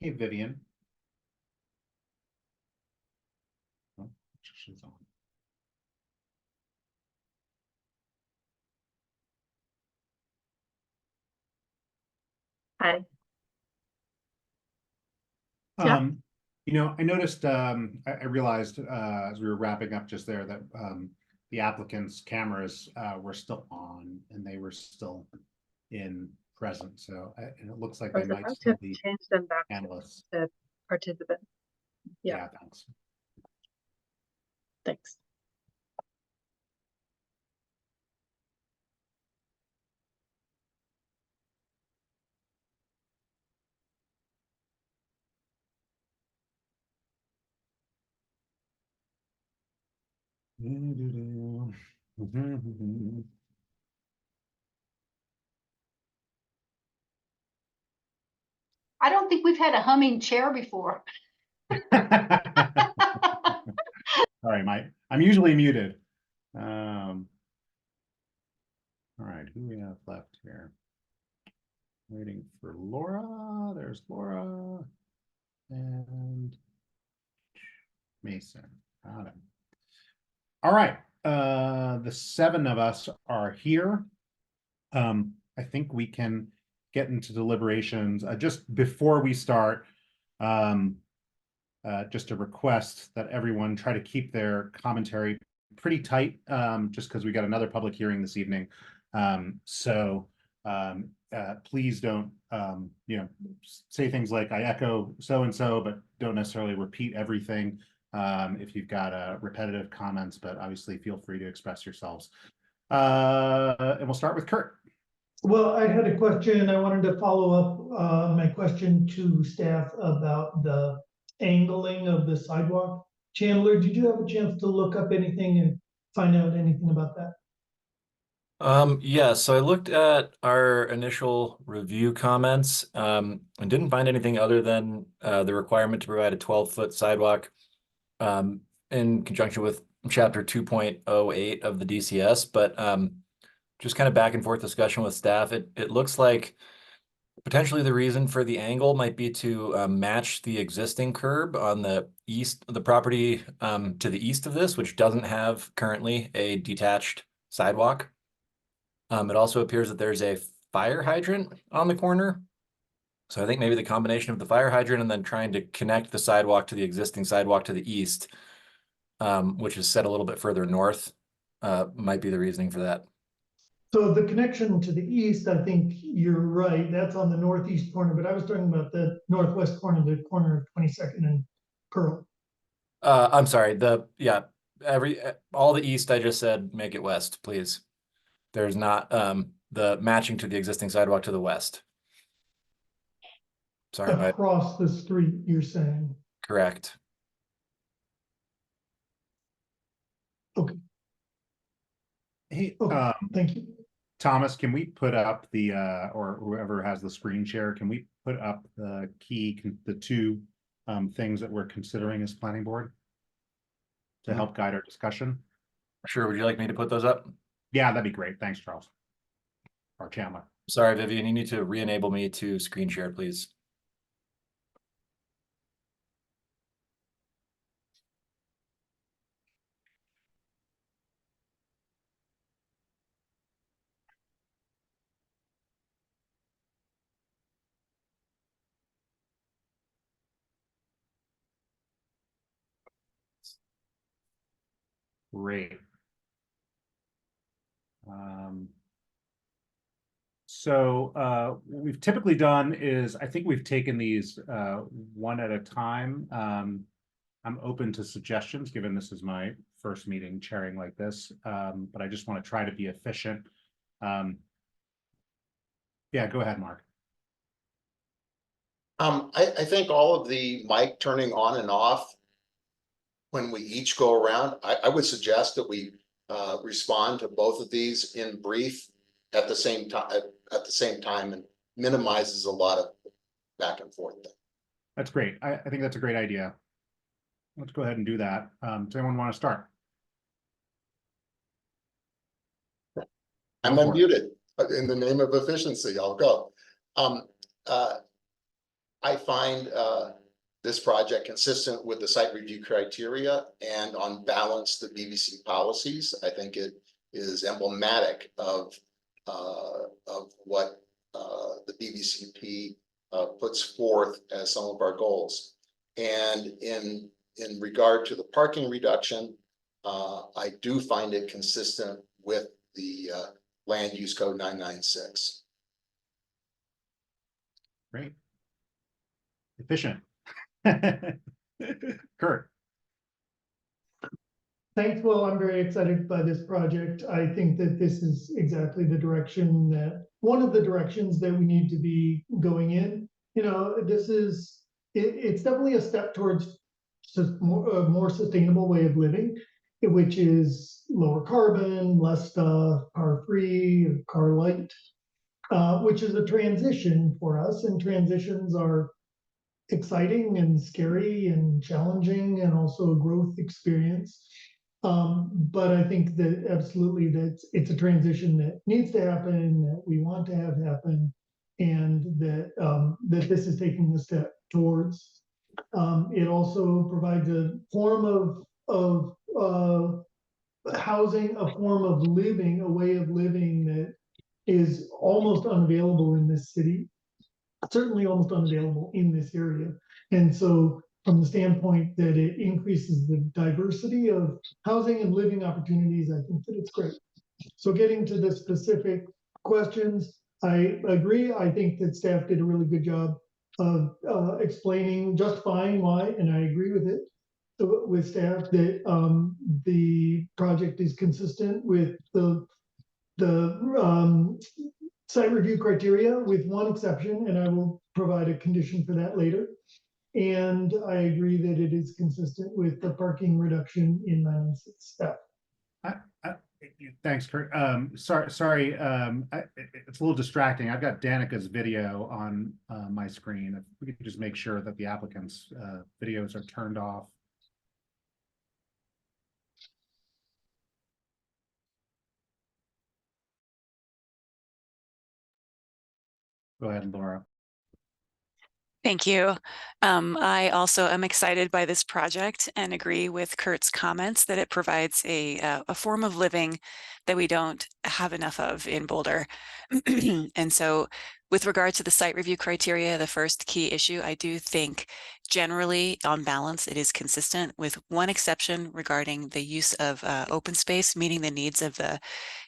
Hey, Vivian. Oh, she's on. Hi. Yeah. I noticed, I realized, as we were wrapping up just there that, the applicant's cameras, were still on and they were still in present. So, and it looks like I they was might about still to be change them back analysts. to participant. Yeah, Yeah, thanks. thanks. I don't think we've had a humming chair before. Sorry, Mike. I'm usually muted. All right, who we have left here? Waiting for Laura. There's Laura and Mason. Got him. All right, the 7 of us are here. I think we can get into deliberations. Just before we start, just a request that everyone try to keep their commentary pretty tight, just because we got another public hearing this evening. Please don't, say things like I echo so-and-so, but don't necessarily repeat everything. If you've got repetitive comments, but obviously feel free to express yourselves. And we'll start with Kurt. Well, I had a question. I wanted to follow up my question to staff about the angling of the sidewalk. Chandler, did you have a chance to look up anything and find out anything about that? Yeah, so I looked at our initial review comments, and didn't find anything other than the requirement to provide a 12-foot sidewalk in conjunction with chapter 2.08 of the DCS, but just kind of back and forth discussion with staff. It looks like potentially the reason for the angle might be to match the existing curb on the east of the property to the east of this, which doesn't have currently a detached sidewalk. It also appears that there's a fire hydrant on the corner. So I think maybe the combination of the fire hydrant and then trying to connect the sidewalk to the existing sidewalk to the east, which is set a little bit further north, might be the reasoning for that. So the connection to the east, I think you're right. That's on the northeast corner, but I was talking about the northwest corner, the corner of 22nd and Pearl. I'm sorry, all the east I just said, make it west, please. There's not the matching to the existing sidewalk to the west. Sorry, across the street, you're saying? Correct. Okay. Hey, thank you. Thomas, can we put up the or whoever has the screen share, can we put up the the 2 things that we're considering as planning board to help guide our discussion? Sure. Would you like me to put those up? Yeah, that'd be great. Thanks, Charles. Or Chandler. Sorry, Vivian, you need to re-enable me to screen share, please. Great. So what we've typically done is, I think we've taken these one at a time. I'm open to suggestions, given this is my first meeting chairing like this, but I just want to try to be efficient. Yeah, go ahead, Mark. I think all of the mic turning on and off when we each go around, I would suggest that we respond to both of these in brief at the same time, and minimizes a lot of back and forth. That's great. I think that's a great idea. Let's go ahead and do that. Does anyone want to start? I'm unmuted. In the name of efficiency, I'll go. I find this project consistent with the site review criteria and on balance, the BBC policies. I think it is emblematic of what the BBCP puts forth as some of our goals. And in regard to the parking reduction, I do find it consistent with the Land Use Code 996. Great. Efficient. Kurt. Thanks, Will. I'm very excited by this project. I think that this is exactly the direction that, one of the directions that we need to be going in. You know, this is, it's definitely a step towards a more sustainable way of living, which is lower carbon, less stuff, car free, car light, which is a transition for us. And transitions are exciting and scary and challenging and also a growth experience. But I think that absolutely that it's a transition that needs to happen, that we want to have happen, and that that this is taking the step towards. It also provides a form of housing, a form of living, a way of living that is almost unavailable in this city, certainly almost unavailable in this area. And so from the standpoint that it increases the diversity of housing and living opportunities, I think that it's great. So getting to the specific questions, I agree. I think that staff did a really good job of explaining, justifying why, and I agree with it, with staff, that the project is consistent with the site review criteria, with one exception, and I will provide a condition for that later. And I agree that it is consistent with the parking reduction in 996 staff. Thanks, Kurt. Sorry, it's a little distracting. I've got Danica's video on my screen. If we could just make sure that the applicants' videos are turned off. Go ahead, Laura. Thank you. I also am excited by this project and agree with Kurt's comments that it provides a form of living that we don't have enough of in Boulder. And so with regard to the site review criteria, the first key issue, I do think generally on balance, it is consistent, with one exception regarding the use of open space, meeting the needs of the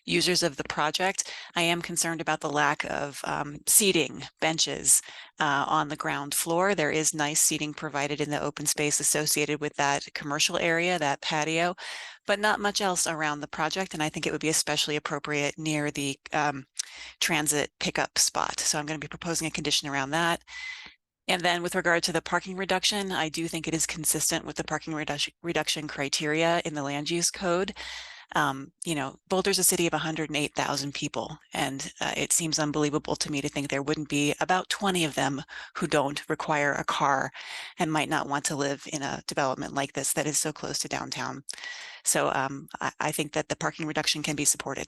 users of the project. I am concerned about the lack of seating, benches on the ground floor. There is nice seating provided in the open space associated with that commercial area, that patio, but not much else around the project. And I think it would be especially appropriate near the transit pickup spot. So I'm going to be proposing a condition around that. And then with regard to the parking reduction, I do think it is consistent with the parking reduction criteria in the land use code. You know, Boulder's a city of 108,000 people, and it seems unbelievable to me to think there wouldn't be about 20 of them who don't require a car and might not want to live in a development like this that is so close to downtown. So I think that the parking reduction can be supported.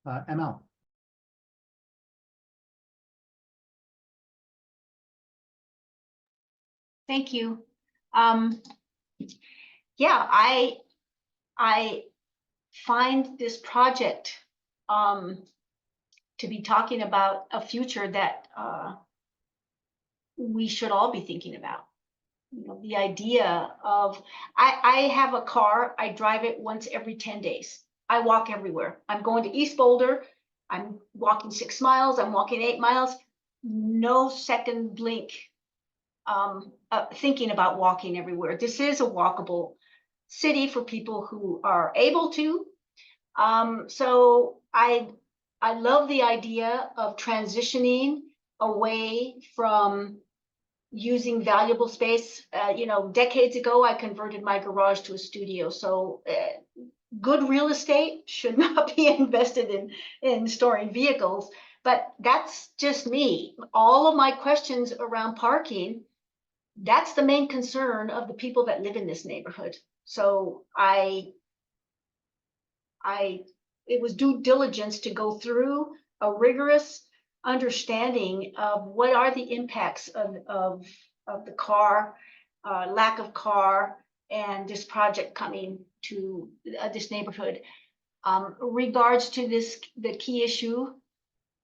ML. Thank you. Yeah, I find this project to be talking about a future that we should all be thinking about. You know, the idea of, I have a car, I drive it once every 10 days. I walk everywhere. I'm going to East Boulder, I'm walking 6 miles, I'm walking 8 miles, no second blink thinking about walking everywhere. This is a walkable city for people who are able to. So I love the idea of transitioning away from using valuable space. You know, decades ago, I converted my garage to a studio. So good real estate should not be invested in storing vehicles, but that's just me. All of my questions around parking, that's the main concern of the people that live in this neighborhood. So it was due diligence to go through a rigorous understanding of what are the impacts of the car, lack of car, and this project coming to this neighborhood. Regards to the key issue,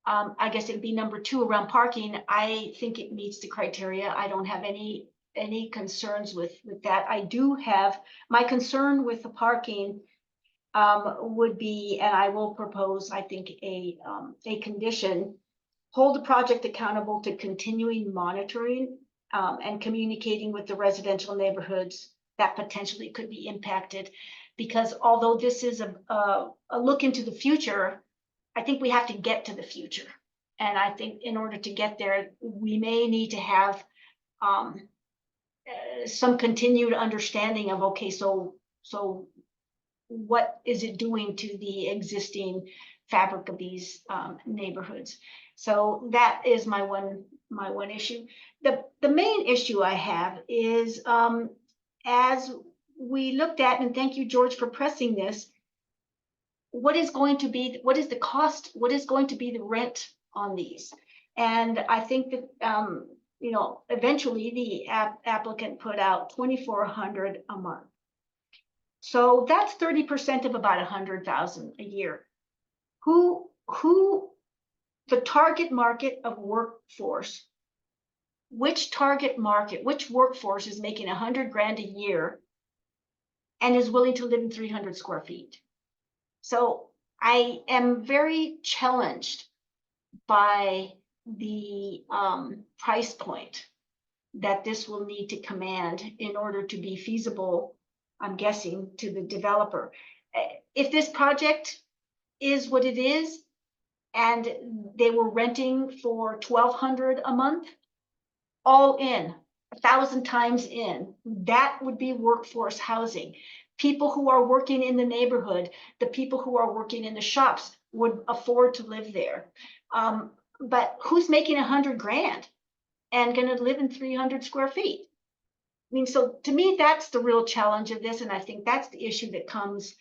I guess it'd be number 2 around parking. I think it meets the criteria. I don't have any concerns with that. I do have my concern with the parking would be, and I will propose, I think, a condition, hold the project accountable to continuing monitoring and communicating with the residential neighborhoods that potentially could be impacted. Because although this is a look into the future, I think we have to get to the future. And I think in order to get there, we may need to have some continued understanding of, okay, so what is it doing to the existing fabric of these neighborhoods? So that is my one issue. The main issue I have is as we looked at, and thank you, George, for pressing this, what is the cost? What is going to be the rent on these? And I think that eventually the applicant put out $2,400 a month. So that's 30% of about 100,000 a year. Who the target market of workforce? Which target market? Which workforce is making 100 grand a year and is willing to live in 300 square feet? So I am very challenged by the price point that this will need to command in order to be feasible, I'm guessing, to the developer. If this project is what it is, and they were renting for $1,200 a month, all in, 1,000 times in, that would be workforce housing. People who are working in the neighborhood, the people who are working in the shops would afford to live there. But who's making 100 grand and going to live in 300 square feet? I mean, so to me, that's the real challenge of this. And I think that's the issue that comes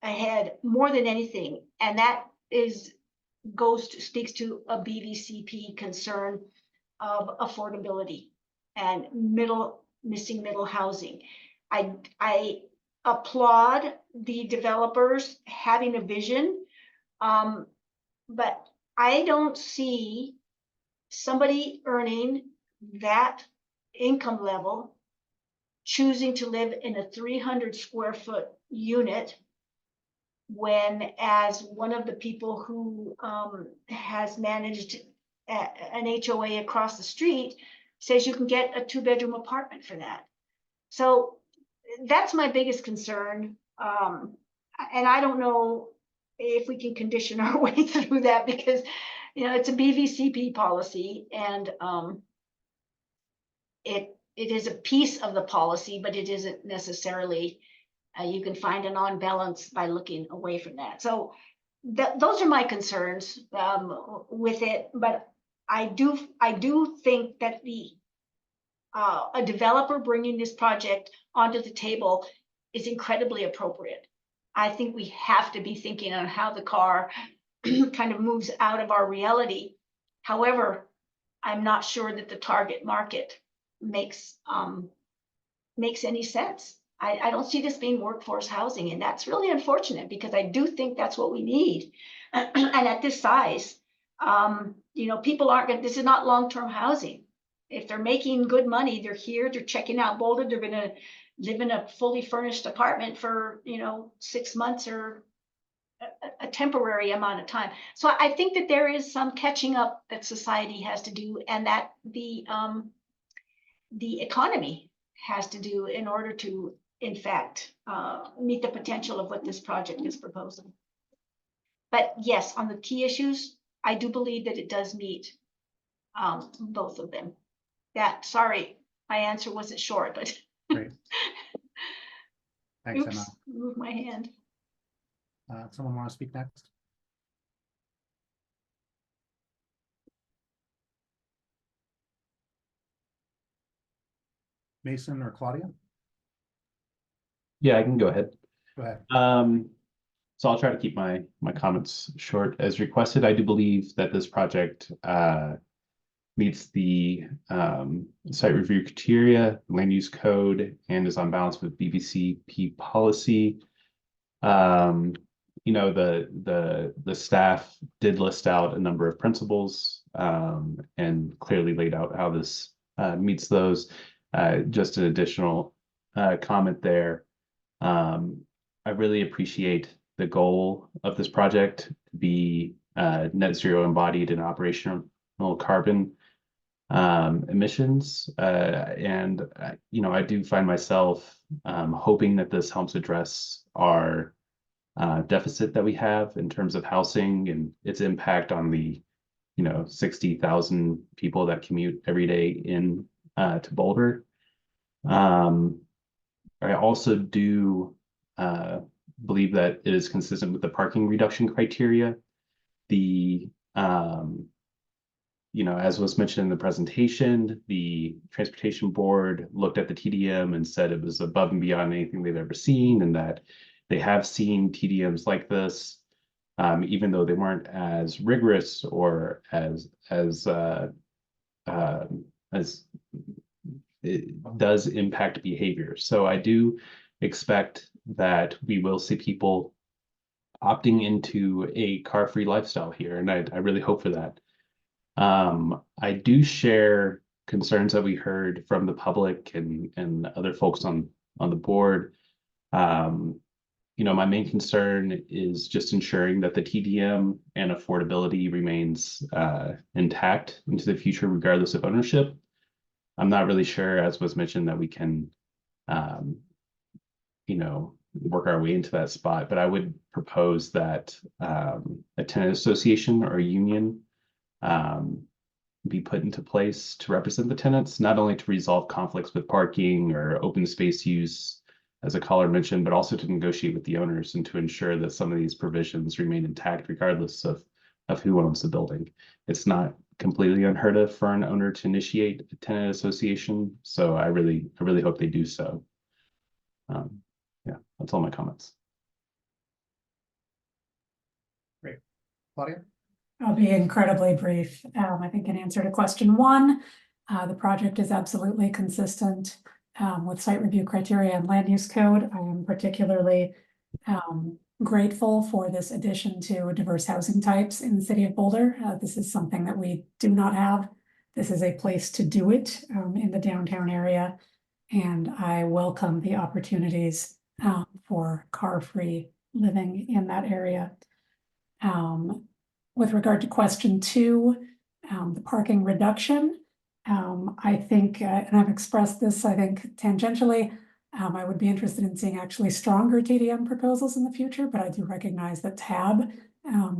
ahead more than anything. And that speaks to a BVCP concern of affordability and missing middle housing. I applaud the developers having a vision, but I don't see somebody earning that income level choosing to live in a 300 square foot unit when, as one of the people who has managed an HOA across the street says, you can get a 2-bedroom apartment for that. So that's my biggest concern. And I don't know if we can condition our way through that, because it's a BVCP policy, and it is a piece of the policy, but it isn't necessarily, you can find an on balance by looking away from that. So those are my concerns with it. But I do think that a developer bringing this project onto the table is incredibly appropriate. I think we have to be thinking on how the car kind of moves out of our reality. However, I'm not sure that the target market makes any sense. I don't see this being workforce housing, and that's really unfortunate, because I do think that's what we need. And at this size, people aren't going. This is not long-term housing. If they're making good money, they're here, they're checking out Boulder, they're going to live in a fully furnished apartment for 6 months or a temporary amount of time. So I think that there is some catching up that society has to do, and that the economy has to do in order to, in fact, meet the potential of what this project is proposing. But yes, on the key issues, I do believe that it does meet both of them. Sorry, my answer wasn't short, but Great. Thanks, oops, Emma. move my hand. Someone want to speak next? Mason or Claudia? Yeah, I can go ahead. Go ahead. So I'll try to keep my comments short as requested. I do believe that this project meets the site review criteria, land use code, and is on balance with BBCP policy. You know, the staff did list out a number of principles and clearly laid out how this meets those. Just an additional comment there. I really appreciate the goal of this project to be net zero embodied and operational carbon emissions. You know, I do find myself hoping that this helps address our deficit that we have in terms of housing and its impact on the, you know, 60,000 people that commute every day in to Boulder. I also do believe that it is consistent with the parking reduction criteria. The you know, as was mentioned in the presentation, the transportation board looked at the TDM and said it was above and beyond anything they've ever seen, and that they have seen TDMs like this, even though they weren't as rigorous or as it does impact behavior. So I do expect that we will see people opting into a car-free lifestyle here, and I really hope for that. I do share concerns that we heard from the public and other folks on the board. You know, my main concern is just ensuring that the TDM and affordability remains intact into the future, regardless of ownership. I'm not really sure, as was mentioned, that we can, you know, work our way into that spot, but I would propose that a tenant association or a union be put into place to represent the tenants, not only to resolve conflicts with parking or open space use, as a caller mentioned, but also to negotiate with the owners and to ensure that some of these provisions remain intact regardless of who owns the building. It's not completely unheard of for an owner to initiate a tenant association, so I really hope they do so. Yeah, that's all my comments. Great. Claudia? I'll be incredibly brief. I think in answer to question one, the project is absolutely consistent with site review criteria and land use code. I am particularly grateful for this addition to diverse housing types in the city of Boulder. This is something that we do not have. This is a place to do it in the downtown area, and I welcome the opportunities for car-free living in that area. With regard to question two, the parking reduction, I think, and I've expressed this, I think tangentially, I would be interested in seeing actually stronger TDM proposals in the future, but I do recognize that TAB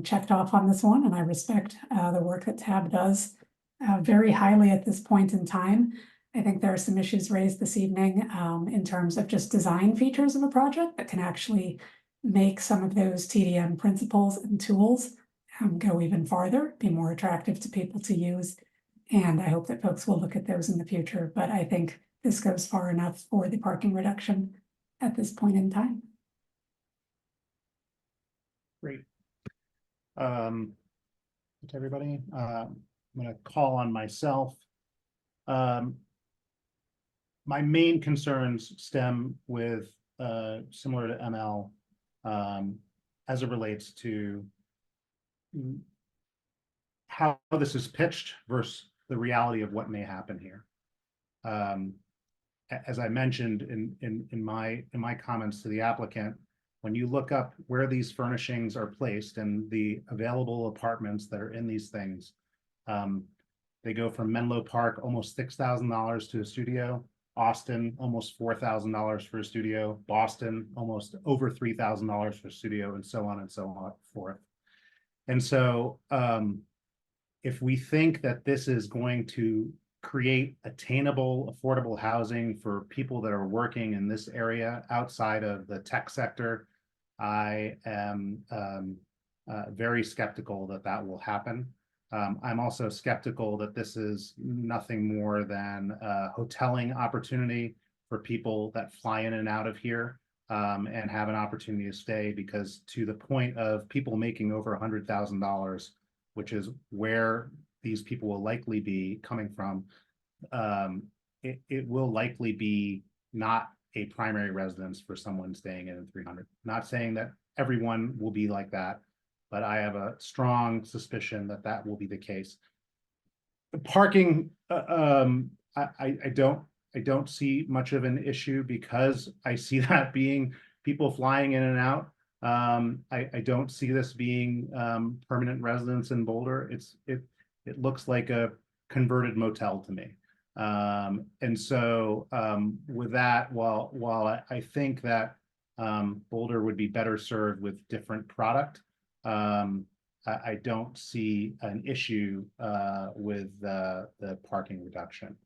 checked off on this one, and I respect the work that TAB does very highly at this point in time. I think there are some issues raised this evening in terms of just design features of a project that can actually make some of those TDM principles and tools go even farther, be more attractive to people to use. And I hope that folks will look at those in the future, but I think this goes far enough for the parking reduction at this point in time. Great. To everybody, I'm gonna call on myself. My main concerns stem with similar to ML as it relates to how this is pitched versus the reality of what may happen here. As I mentioned in my comments to the applicant, when you look up where these furnishings are placed and the available apartments that are in these things, they go from Menlo Park, almost $6,000 to a studio. Austin, almost $4,000 for a studio. Boston, almost over $3,000 for a studio, and so on and so forth. And so if we think that this is going to create attainable, affordable housing for people that are working in this area outside of the tech sector, I am very skeptical that that will happen. I'm also skeptical that this is nothing more than a hoteling opportunity for people that fly in and out of here. and have an opportunity to stay, because to the point of people making over $100,000, which is where these people will likely be coming from, it will likely be not a primary residence for someone staying in 300. Not saying that everyone will be like that, but I have a strong suspicion that that will be the case. The parking, I don't see much of an issue, because I see that being people flying in and out. I don't see this being permanent residence in Boulder. It looks like a converted motel to me. And so with that, while I think that Boulder would be better served with different product, I don't see an issue with the parking reduction.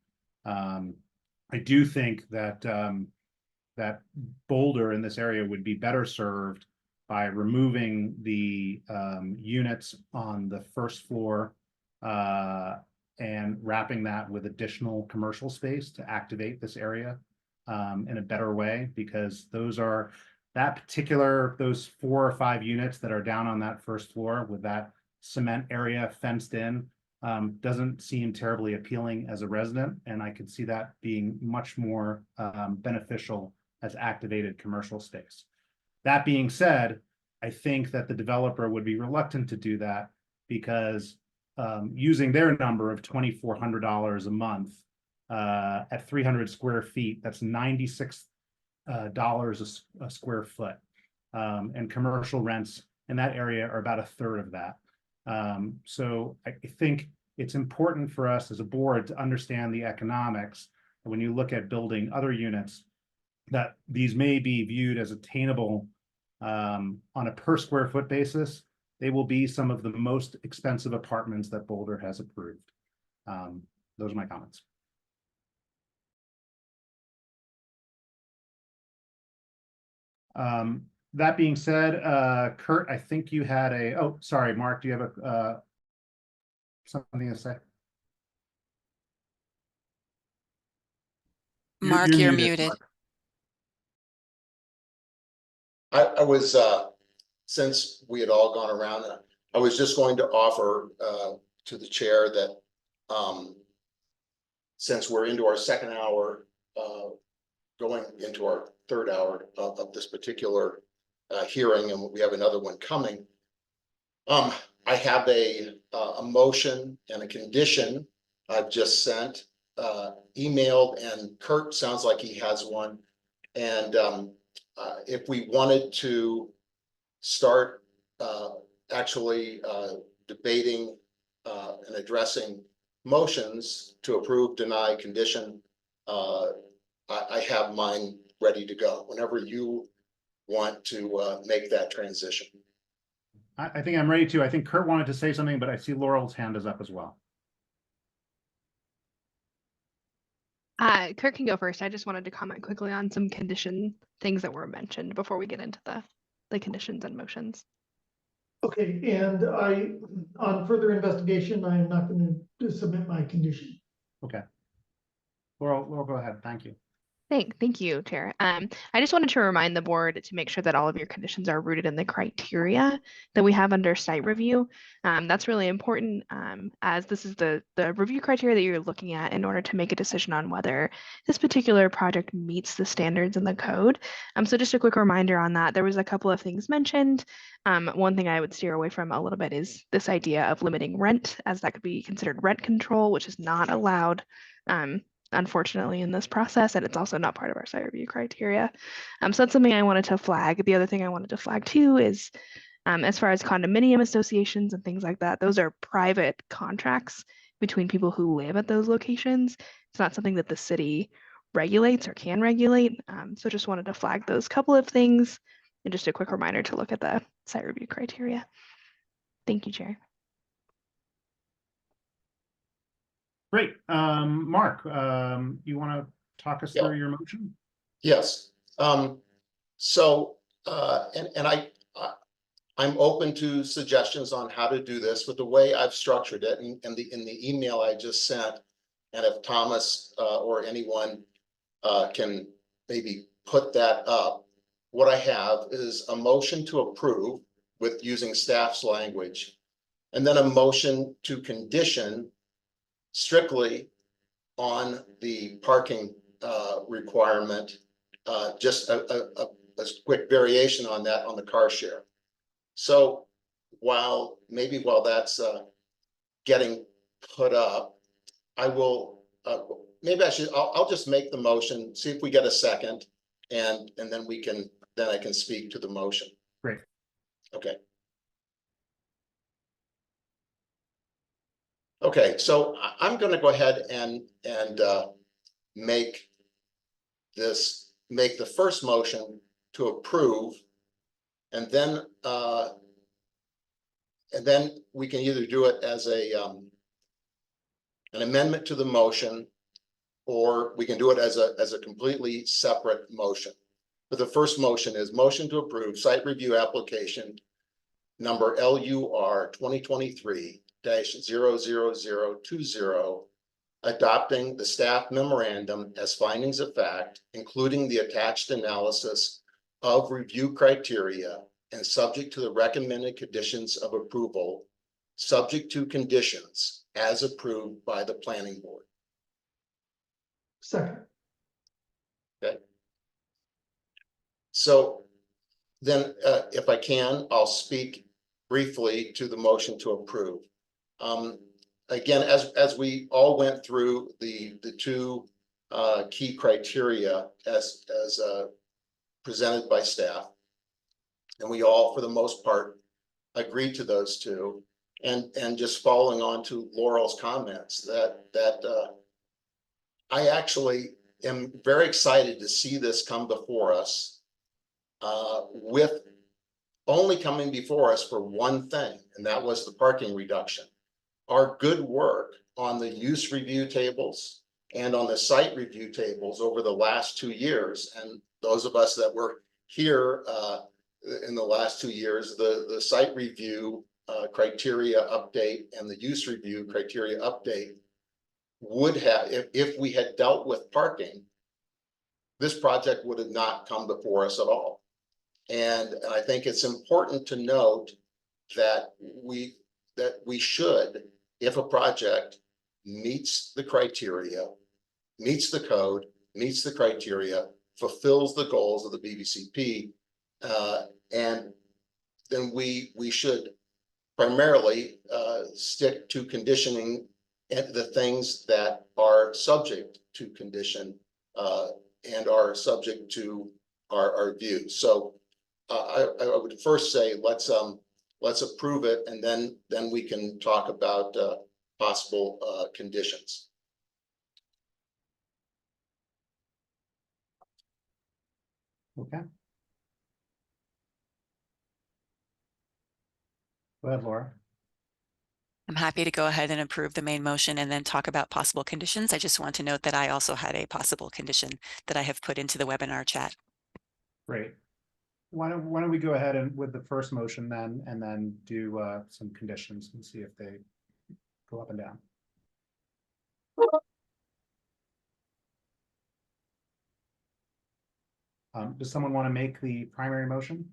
I do think that that Boulder in this area would be better served by removing the units on the first floor and wrapping that with additional commercial space to activate this area in a better way, because those 4 or 5 units that are down on that first floor with that cement area fenced in doesn't seem terribly appealing as a resident, and I could see that being much more beneficial as activated commercial space. That being said, I think that the developer would be reluctant to do that, because using their number of $2,400 a month at 300 square feet, that's $96 a square foot, and commercial rents in that area are about a third of that. So I think it's important for us as a board to understand the economics when you look at building other units, that these may be viewed as attainable on a per square foot basis. They will be some of the most expensive apartments that Boulder has approved. Those are my comments. That being said, Kurt, I think you had oh, sorry, Mark, do you have something to say? Mark, you're muted. I was, since we had all gone around, I was just going to offer to the chair that since we're into our second hour, going into our third hour of this particular hearing, and we have another one coming, I have a motion and a condition I've just sent, emailed, and Kurt sounds like he has one. And if we wanted to start actually debating and addressing motions to approve, deny, condition, I have mine ready to go whenever you want to make that transition. I think I'm ready to. I think Kurt wanted to say something, but I see Laurel's hand is up as well. Kurt can go first. I just wanted to comment quickly on some condition things that were mentioned before we get into the conditions and motions. Okay, and on further investigation, I am not going to submit my condition. Okay. Laurel, go ahead. Thank you. Thank you, Chair. I just wanted to remind the board to make sure that all of your conditions are rooted in the criteria that we have under site review. That's really important, as this is the review criteria that you're looking at in order to make a decision on whether this particular project meets the standards in the code. So just a quick reminder on that. There was a couple of things mentioned. One thing I would steer away from a little bit is this idea of limiting rent, as that could be considered rent control, which is not allowed. Unfortunately, in this process, and it's also not part of our site review criteria. So that's something I wanted to flag. The other thing I wanted to flag too is as far as condominium associations and things like that, those are private contracts between people who live at those locations. It's not something that the city regulates or can regulate. So just wanted to flag those couple of things, and just a quick reminder to look at the site review criteria. Thank you, Chair. Great. Mark, you want to talk us through your motion? Yes. I'm open to suggestions on how to do this, but the way I've structured it, and in the email I just sent, and if Thomas or anyone can maybe put that up, what I have is a motion to approve with using staff's language, and then a motion to condition strictly on the parking requirement, just a quick variation on that on the car share. So while that's getting put up, I will, I'll just make the motion, see if we get a second, and then I can speak to the motion. Great. Okay. Okay, so I'm going to go ahead and make the first motion to approve, and then we can either do it as an amendment to the motion, or we can do it as a completely separate motion. But the first motion is motion to approve site review application number LUR 2023-00020, adopting the staff memorandum as findings of fact, including the attached analysis of review criteria and subject to the recommended conditions of approval, subject to conditions as approved by the planning board. Second. Okay. So then, if I can, I'll speak briefly to the motion to approve. Again, as we all went through the two key criteria as presented by staff, and we all, for the most part, agreed to those two. And just following on to Laurel's comments, that I actually am very excited to see this come before us, with only coming before us for one thing, and that was the parking reduction. Our good work on the use review tables and on the site review tables over the last 2 years, and those of us that were here in the last 2 years, the site review criteria update and the use review criteria update would have, if we had dealt with parking, this project would have not come before us at all. And I think it's important to note that we should, if a project meets the criteria, meets the code, meets the criteria, fulfills the goals of the BVCP, and then we should primarily stick to conditioning the things that are subject to condition and are subject to our views. So I would first say let's approve it, and then we can talk about possible conditions. Okay. Go ahead, Laura. I'm happy to go ahead and approve the main motion and then talk about possible conditions. I just want to note that I also had a possible condition that I have put into the webinar chat. Great. Why don't we go ahead and with the first motion then, and then do some conditions and see if they go up and down. Does someone want to make the primary motion?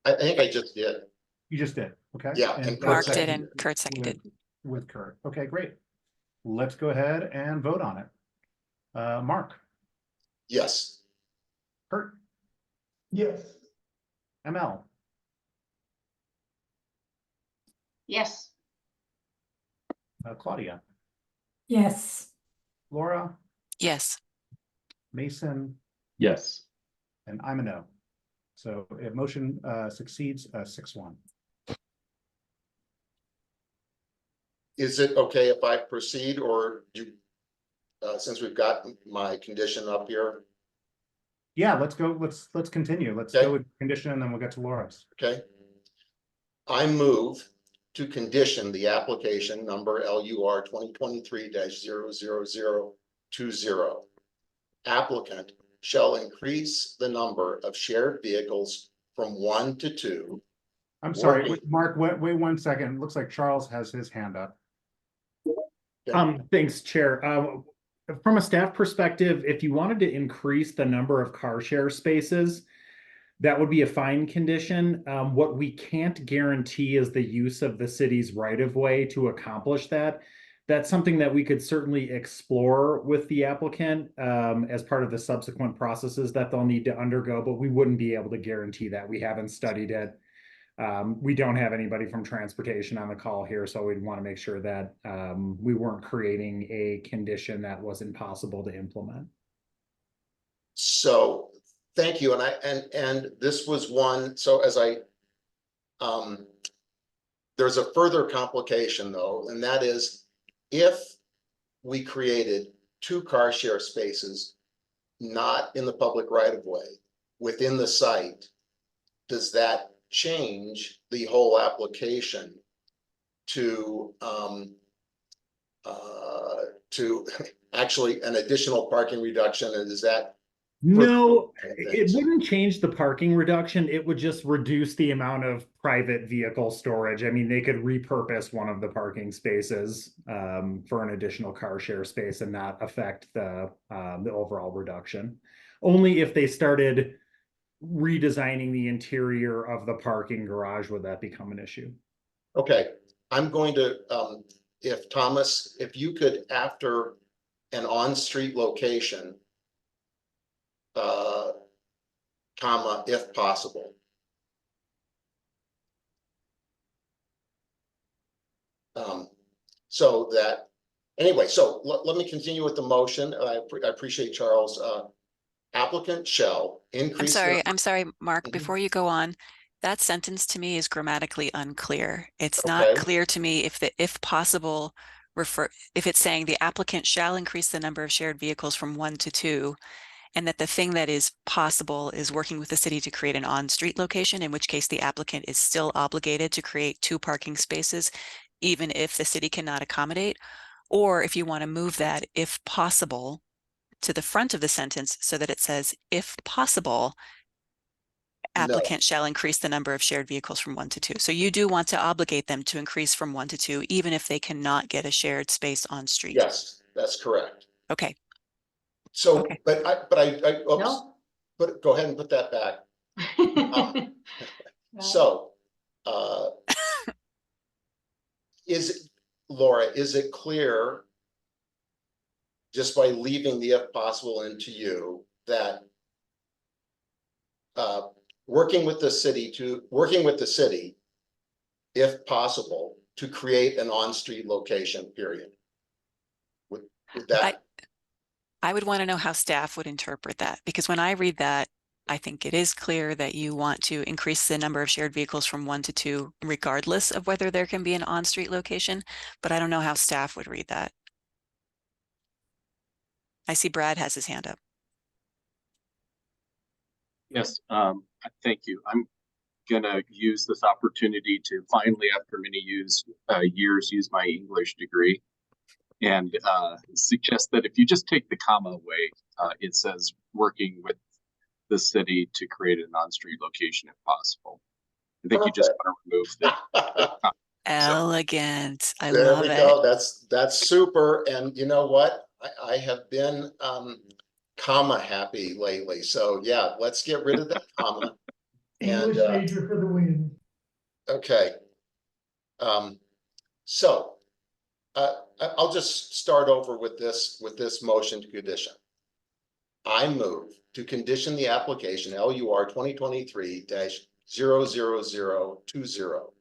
I think I just did. You just did, okay? Yeah, And Mark did and Kurt seconded. With Kurt. Okay, great. Let's go ahead and vote on it. Mark, Yes. Kurt, Yes. ML, Yes. Claudia, Yes. Laura, Yes. Mason, Yes. and I'm a no. So if motion succeeds 6-1. Is it okay if I proceed, or do, since we've got my condition up here? Yeah, let's go. Let's continue. Let's Okay. go with condition, and then we'll get to Laura's. Okay. I move to condition the application number LUR 2023-00020. Applicant shall increase the number of shared vehicles from 1 to 2. I'm sorry, Or- Mark, wait 1 second. It looks like Charles has his hand up. Thanks, Chair. From a staff perspective, if you wanted to increase the number of car share spaces, that would be a fine condition. What we can't guarantee is the use of the city's right of way to accomplish that. That's something that we could certainly explore with the applicant as part of the subsequent processes that they'll need to undergo, but we wouldn't be able to guarantee that. We haven't studied it. We don't have anybody from transportation on the call here, so we'd want to make sure that we weren't creating a condition that was impossible to implement. So thank you. And this was one, so as there's a further complication though, and that is if we created 2 car share spaces not in the public right of way within the site, does that change the whole application to actually an additional parking reduction? And is that? No, it wouldn't change the parking reduction. It would just reduce the amount of private vehicle storage. I mean, they could repurpose one of the parking spaces for an additional car share space and not affect the overall reduction. Only if they started redesigning the interior of the parking garage would that become an issue. Okay, I'm going to, if Thomas, if you could, after an on-street location, comma, if possible. So that, anyway, so let me continue with the motion. I appreciate Charles. Applicant shall increase. I'm sorry, Mark, before you go on, that sentence to me is grammatically unclear. It's not clear to me if possible, if it's saying the applicant shall increase the number of shared vehicles from 1 to 2, and that the thing that is possible is working with the city to create an on-street location, in which case the applicant is still obligated to create 2 parking spaces, even if the city cannot accommodate, or if you want to move that, if possible, to the front of the sentence so that it says, if possible, applicant shall increase the number of shared vehicles from 1 to 2. So you do want to obligate them to increase from 1 to 2, even if they cannot get a shared space on street. Yes, that's correct. Okay. So, but go ahead and put that back. So, Laura, is it clear just by leaving the if possible into you that working with the city, if possible, to create an on-street location, period? Would that? I would want to know how staff would interpret that, because when I read that, I think it is clear that you want to increase the number of shared vehicles from 1 to 2, regardless of whether there can be an on-street location, but I don't know how staff would read that. I see Brad has his hand up. Yes, thank you. I'm gonna use this opportunity to finally, after many years, use my English degree and suggest that if you just take the comma away, it says working with the city to create a on-street location if possible. I think you just want to remove the Elegant. I there love we it. go. That's super. And you know what? I have been comma happy lately. So yeah, let's get rid of that comma. English major for the win. Okay. So I'll just start over with this motion to condition. I move to condition the application LUR 2023-00020.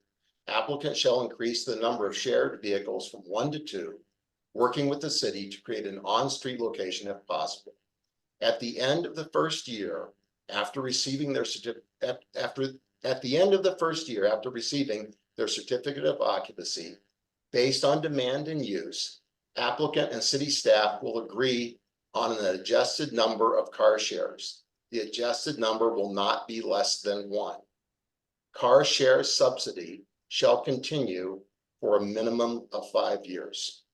Applicant shall increase the number of shared vehicles from 1 to 2, working with the city to create an on-street location if possible. At the end of the first year, after receiving their certificate of occupancy, based on demand and use, applicant and city staff will agree on an adjusted number of car shares. The adjusted number will not be less than 1. Car share subsidy shall continue for a minimum of 5 years.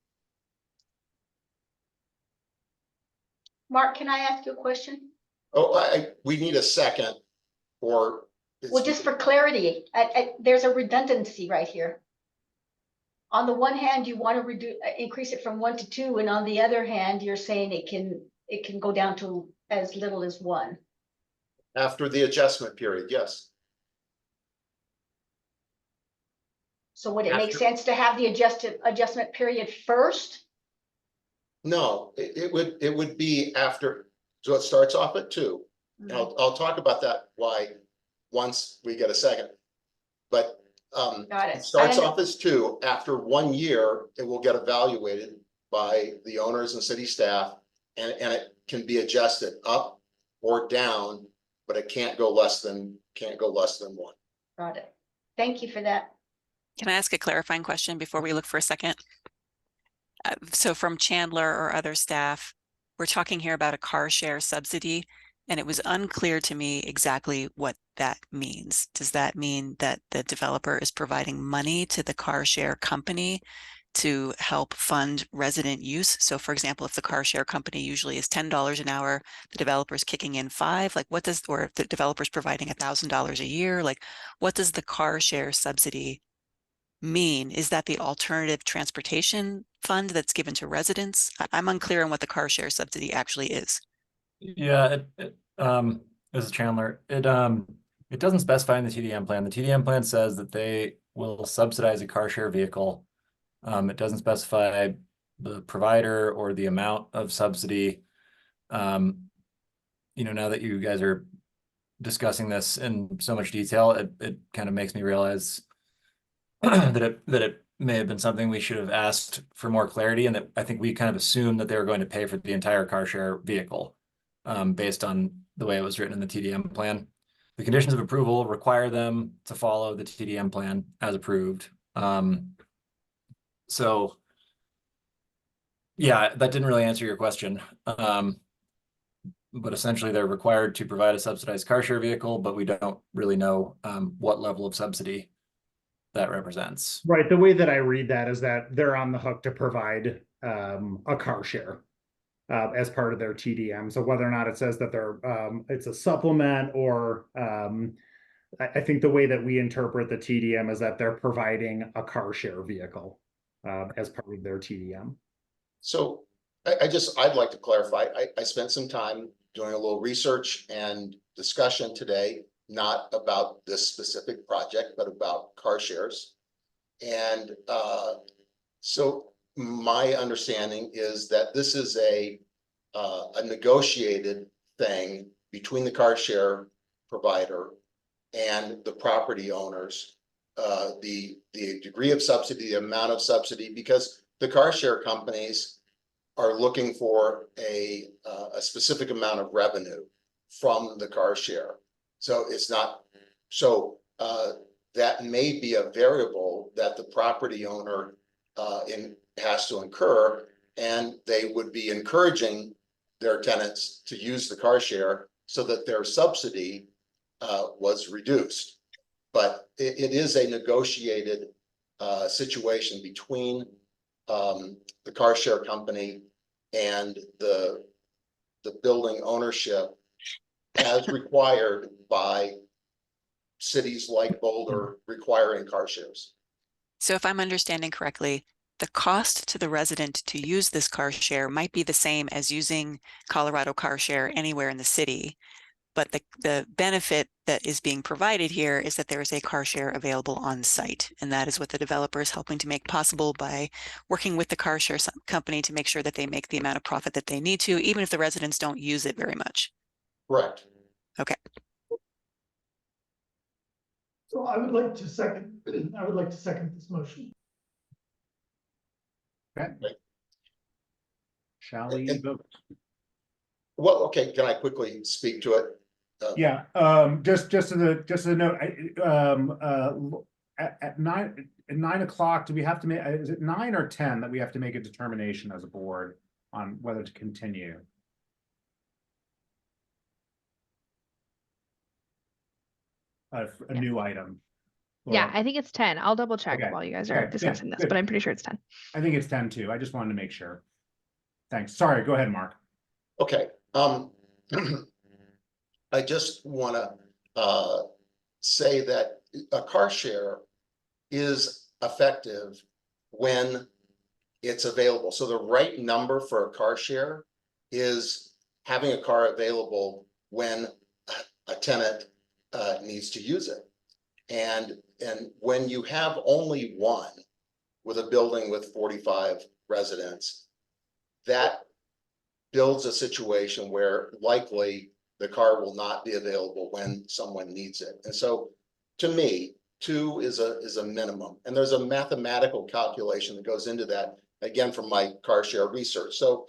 Mark, can I ask you a question? Oh, we need a second, or. Well, just for clarity, there's a redundancy right here. On the one hand, you want to increase it from 1 to 2, and on the other hand, you're saying it can go down to as little as 1. After the adjustment period, yes. So would it make After- sense to have the adjustment period first? No, it would be after, so it starts off at 2. And I'll talk about that why once we get a second. But Got it it. starts off as 2. After 1 year, it will get evaluated by the owners and city staff, and it can be adjusted up or down, but it can't go less than 1. Got it. Thank you for that. Can I ask a clarifying question before we look for a second? So from Chandler or other staff, we're talking here about a car share subsidy, and it was unclear to me exactly what that means. Does that mean that the developer is providing money to the car share company to help fund resident use? So for example, if the car share company usually is $10 an hour, the developer's kicking in $5, like what does, or if the developer's providing $1,000 a year, like what does the car share subsidy mean? Is that the alternative transportation fund that's given to residents? I'm unclear on what the car share subsidy actually is. Yeah, this is Chandler. It doesn't specify in the TDM plan. The TDM plan says that they will subsidize a car share vehicle. It doesn't specify the provider or the amount of subsidy. Now that you guys are discussing this in so much detail, it kind of makes me realize that it may have been something we should have asked for more clarity, and that I think we kind of assumed that they were going to pay for the entire car share vehicle, based on the way it was written in the TDM plan. The conditions of approval require them to follow the TDM plan as approved. So yeah, that didn't really answer your question. But essentially they're required to provide a subsidized car share vehicle, but we don't really know what level of subsidy that represents. Right, the way that I read that is that they're on the hook to provide a car share as part of their TDM. So whether or not it says that they're it's a supplement, or I think the way that we interpret the TDM is that they're providing a car share vehicle as part of their TDM. So I'd like to clarify, I spent some time doing a little research and discussion today, not about this specific project, but about car shares. And so my understanding is that this is a negotiated thing between the car share provider and the property owners. The degree of subsidy, the amount of subsidy, because the car share companies are looking for a specific amount of revenue from the car share. So it's not, so that may be a variable that the property owner has to incur, and they would be encouraging their tenants to use the car share so that their subsidy was reduced. But it is a negotiated situation between the car share company and the building ownership, as required by cities like Boulder requiring car shares. So if I'm understanding correctly, the cost to the resident to use this car share might be the same as using Colorado car share anywhere in the city. But the benefit that is being provided here is that there is a car share available on site. And that is what the developer is helping to make possible by working with the car share company to make sure that they make the amount of profit that they need to, even if the residents don't use it very much. Correct. Okay. So I would like to second this motion. Okay. Shall we vote? Well, okay, can I quickly speak to it? Yeah, just as a note, at 9 o'clock, do we have to make, is it 9 or 10 that we have to make a determination as a board on whether to continue? A new item. Yeah, Or- I think it's 10. I'll double check Okay, while you guys okay, are yeah, discussing this, good. but I'm pretty sure it's 10. I think it's 10 too. I just wanted to make sure. Thanks. Sorry, go ahead, Mark. Okay, I just wanna say that a car share is effective when it's available. So the right number for a car share is having a car available when a tenant needs to use it. And when you have only one with a building with 45 residents, that builds a situation where likely the car will not be available when someone needs it. And so to me, 2 is a minimum. And there's a mathematical calculation that goes into that, again, from my car share research. So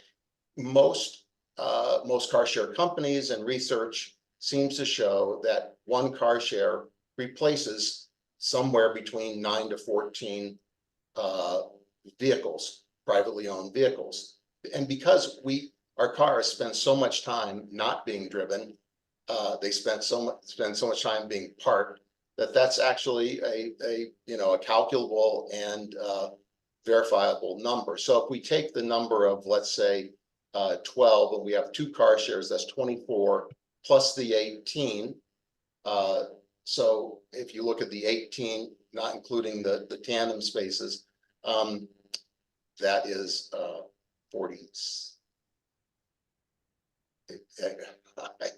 most car share companies and research seems to show that 1 car share replaces somewhere between 9 to 14 vehicles, privately owned vehicles. And because our cars spend so much time not being driven, they spend so much time being parked, that's actually a calculable and verifiable number. So if we take the number of, let's say, 12, and we have 2 car shares, that's 24 plus the 18. So if you look at the 18, not including the tandem spaces, that is 40. I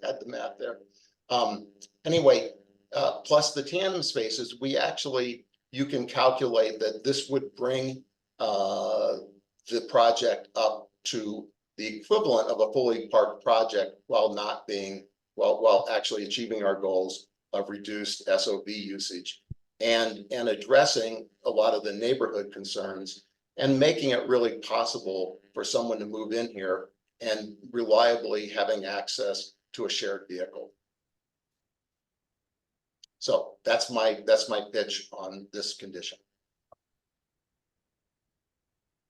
had the math there. Anyway, plus the tandem spaces, you can calculate that this would bring the project up to the equivalent of a fully parked project while actually achieving our goals of reduced SOV usage and addressing a lot of the neighborhood concerns and making it really possible for someone to move in here and reliably having access to a shared vehicle. So that's my pitch on this condition.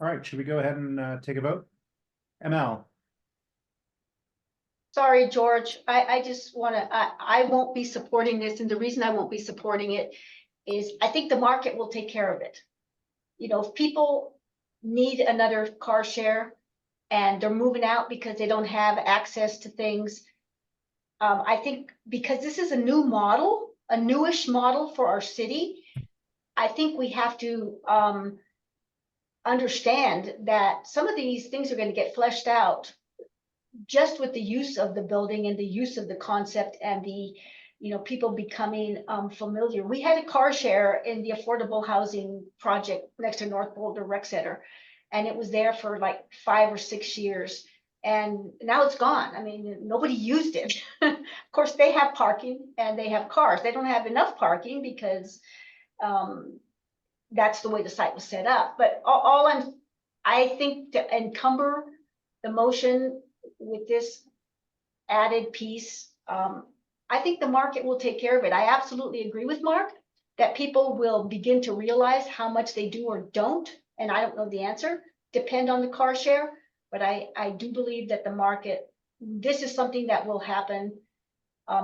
All right, should we go ahead and take a vote? ML. Sorry, George, I just wanna, I won't be supporting this, and the reason I won't be supporting it is I think the market will take care of it. You know, if people need another car share and they're moving out because they don't have access to things, I think because this is a new model, a newish model for our city, I think we have to understand that some of these things are going to get fleshed out just with the use of the building and the use of the concept and the, people becoming familiar. We had a car share in the affordable housing project next to North Boulder Rec Center, and it was there for like 5 or 6 years. And now it's gone. I mean, nobody used it. Of course, they have parking and they have cars. They don't have enough parking because that's the way the site was set up. But I think to encumber the motion with this added piece, I think the market will take care of it. I absolutely agree with Mark that people will begin to realize how much they do or don't, and I don't know the answer, depend on the car share. But I do believe that the market, this is something that will happen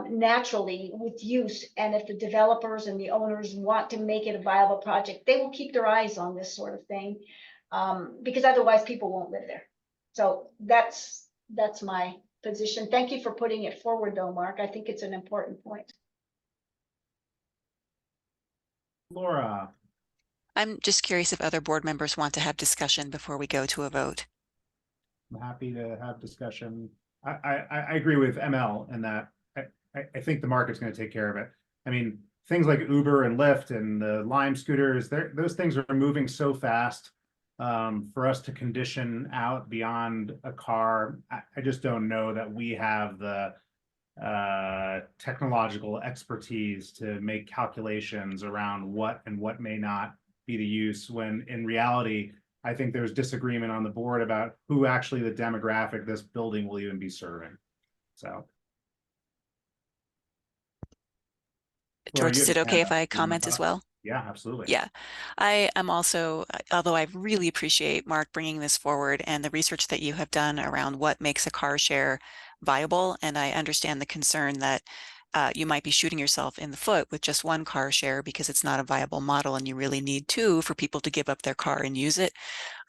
naturally with use. And if the developers and the owners want to make it a viable project, they will keep their eyes on this sort of thing because otherwise people won't live there. So that's my position. Thank you for putting it forward though, Mark. I think it's an important point. Laura. I'm just curious if other board members want to have discussion before we go to a vote. I'm happy to have discussion. I agree with ML in that I think the market's going to take care of it. I mean, things like Uber and Lyft and the Lime scooters, those things are moving so fast for us to condition out beyond a car. I just don't know that we have the technological expertise to make calculations around what and what may not be the use, when in reality, I think there's disagreement on the board about who actually the demographic this building will even be serving. So. George, is it okay if I comment as well? Yeah, absolutely. Yeah, I am also, although I really appreciate Mark bringing this forward and the research that you have done around what makes a car share viable. And I understand the concern that you might be shooting yourself in the foot with just one car share because it's not a viable model and you really need 2 for people to give up their car and use it.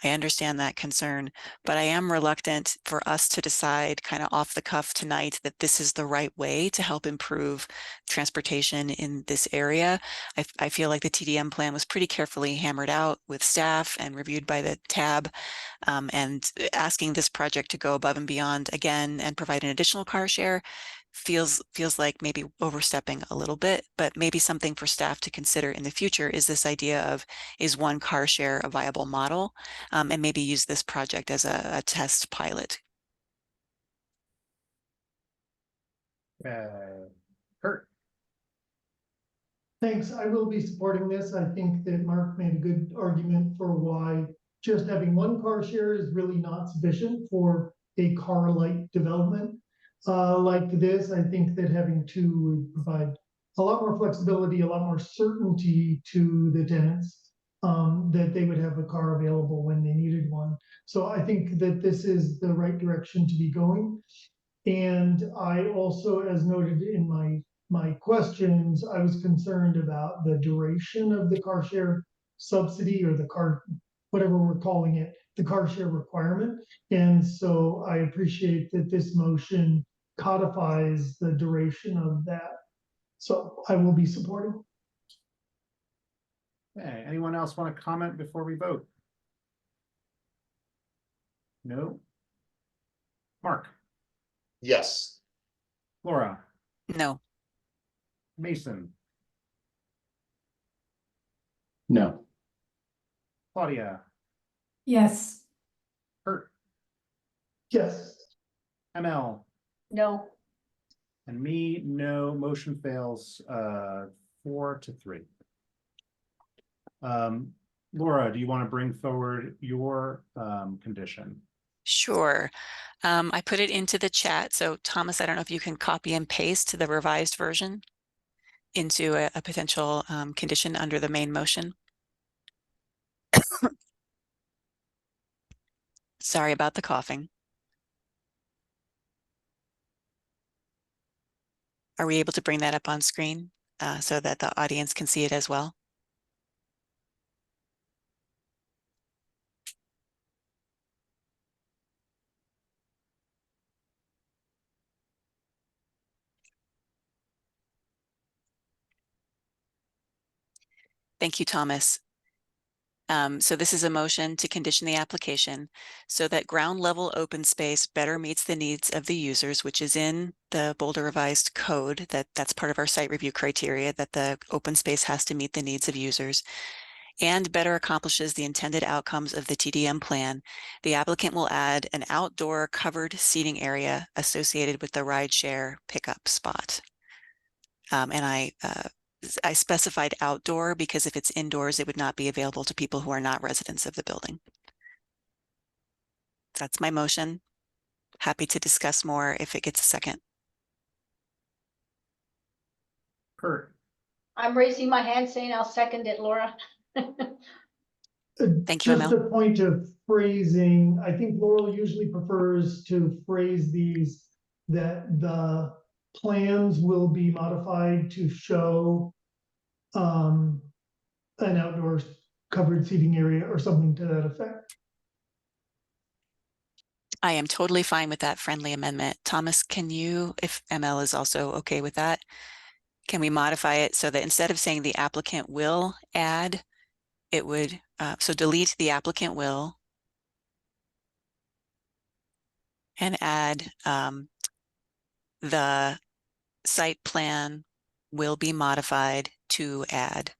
I understand that concern, but I am reluctant for us to decide kind of off the cuff tonight that this is the right way to help improve transportation in this area. I feel like the TDM plan was pretty carefully hammered out with staff and reviewed by the TAB, and asking this project to go above and beyond again and provide an additional car share feels like maybe overstepping a little bit, but maybe something for staff to consider in the future is this idea of, is one car share a viable model? And maybe use this project as a test pilot. Kurt. Thanks. I will be supporting this. I think that Mark made a good argument for why just having one car share is really not sufficient for a car-like development. Like this, I think that having two would provide a lot more flexibility, a lot more certainty to the tenants, that they would have a car available when they needed one. So I think that this is the right direction to be going. And I also, as noted in my questions, I was concerned about the duration of the car share subsidy, or the car, whatever we're calling it, the car share requirement. And so I appreciate that this motion codifies the duration of that. So I will be supporting. Okay, anyone else want to comment before we vote? No? Mark? Yes. Laura? No. Mason? No. Claudia? Yes. Kurt? Yes. ML? No. And me, no. Motion fails 4-3. Laura, do you want to bring forward your condition? Sure. I put it into the chat. So Thomas, I don't know if you can copy and paste the revised version into a potential condition under the main motion. Sorry about the coughing. Are we able to bring that up on screen so that the audience can see it as well? Thank you, Thomas. So this is a motion to condition the application so that ground level open space better meets the needs of the users, which is in the Boulder Revised Code. That's part of our site review criteria, that the open space has to meet the needs of users, and better accomplishes the intended outcomes of the TDM plan. The applicant will add an outdoor covered seating area associated with the rideshare pickup spot. And I specified outdoor because if it's indoors, it would not be available to people who are not residents of the building. That's my motion. Happy to discuss more if it gets a second. Kurt? I'm raising my hand saying I'll second it, Laura. Thank you, Just Emil. a point of phrasing. I think Laurel usually prefers to phrase these that the plans will be modified to show an outdoor covered seating area or something to that effect. I am totally fine with that friendly amendment. Thomas, can you, if ML is also okay with that, can we modify it so that instead of saying the applicant will add, it would, so delete the applicant will and add the site plan will be modified to add.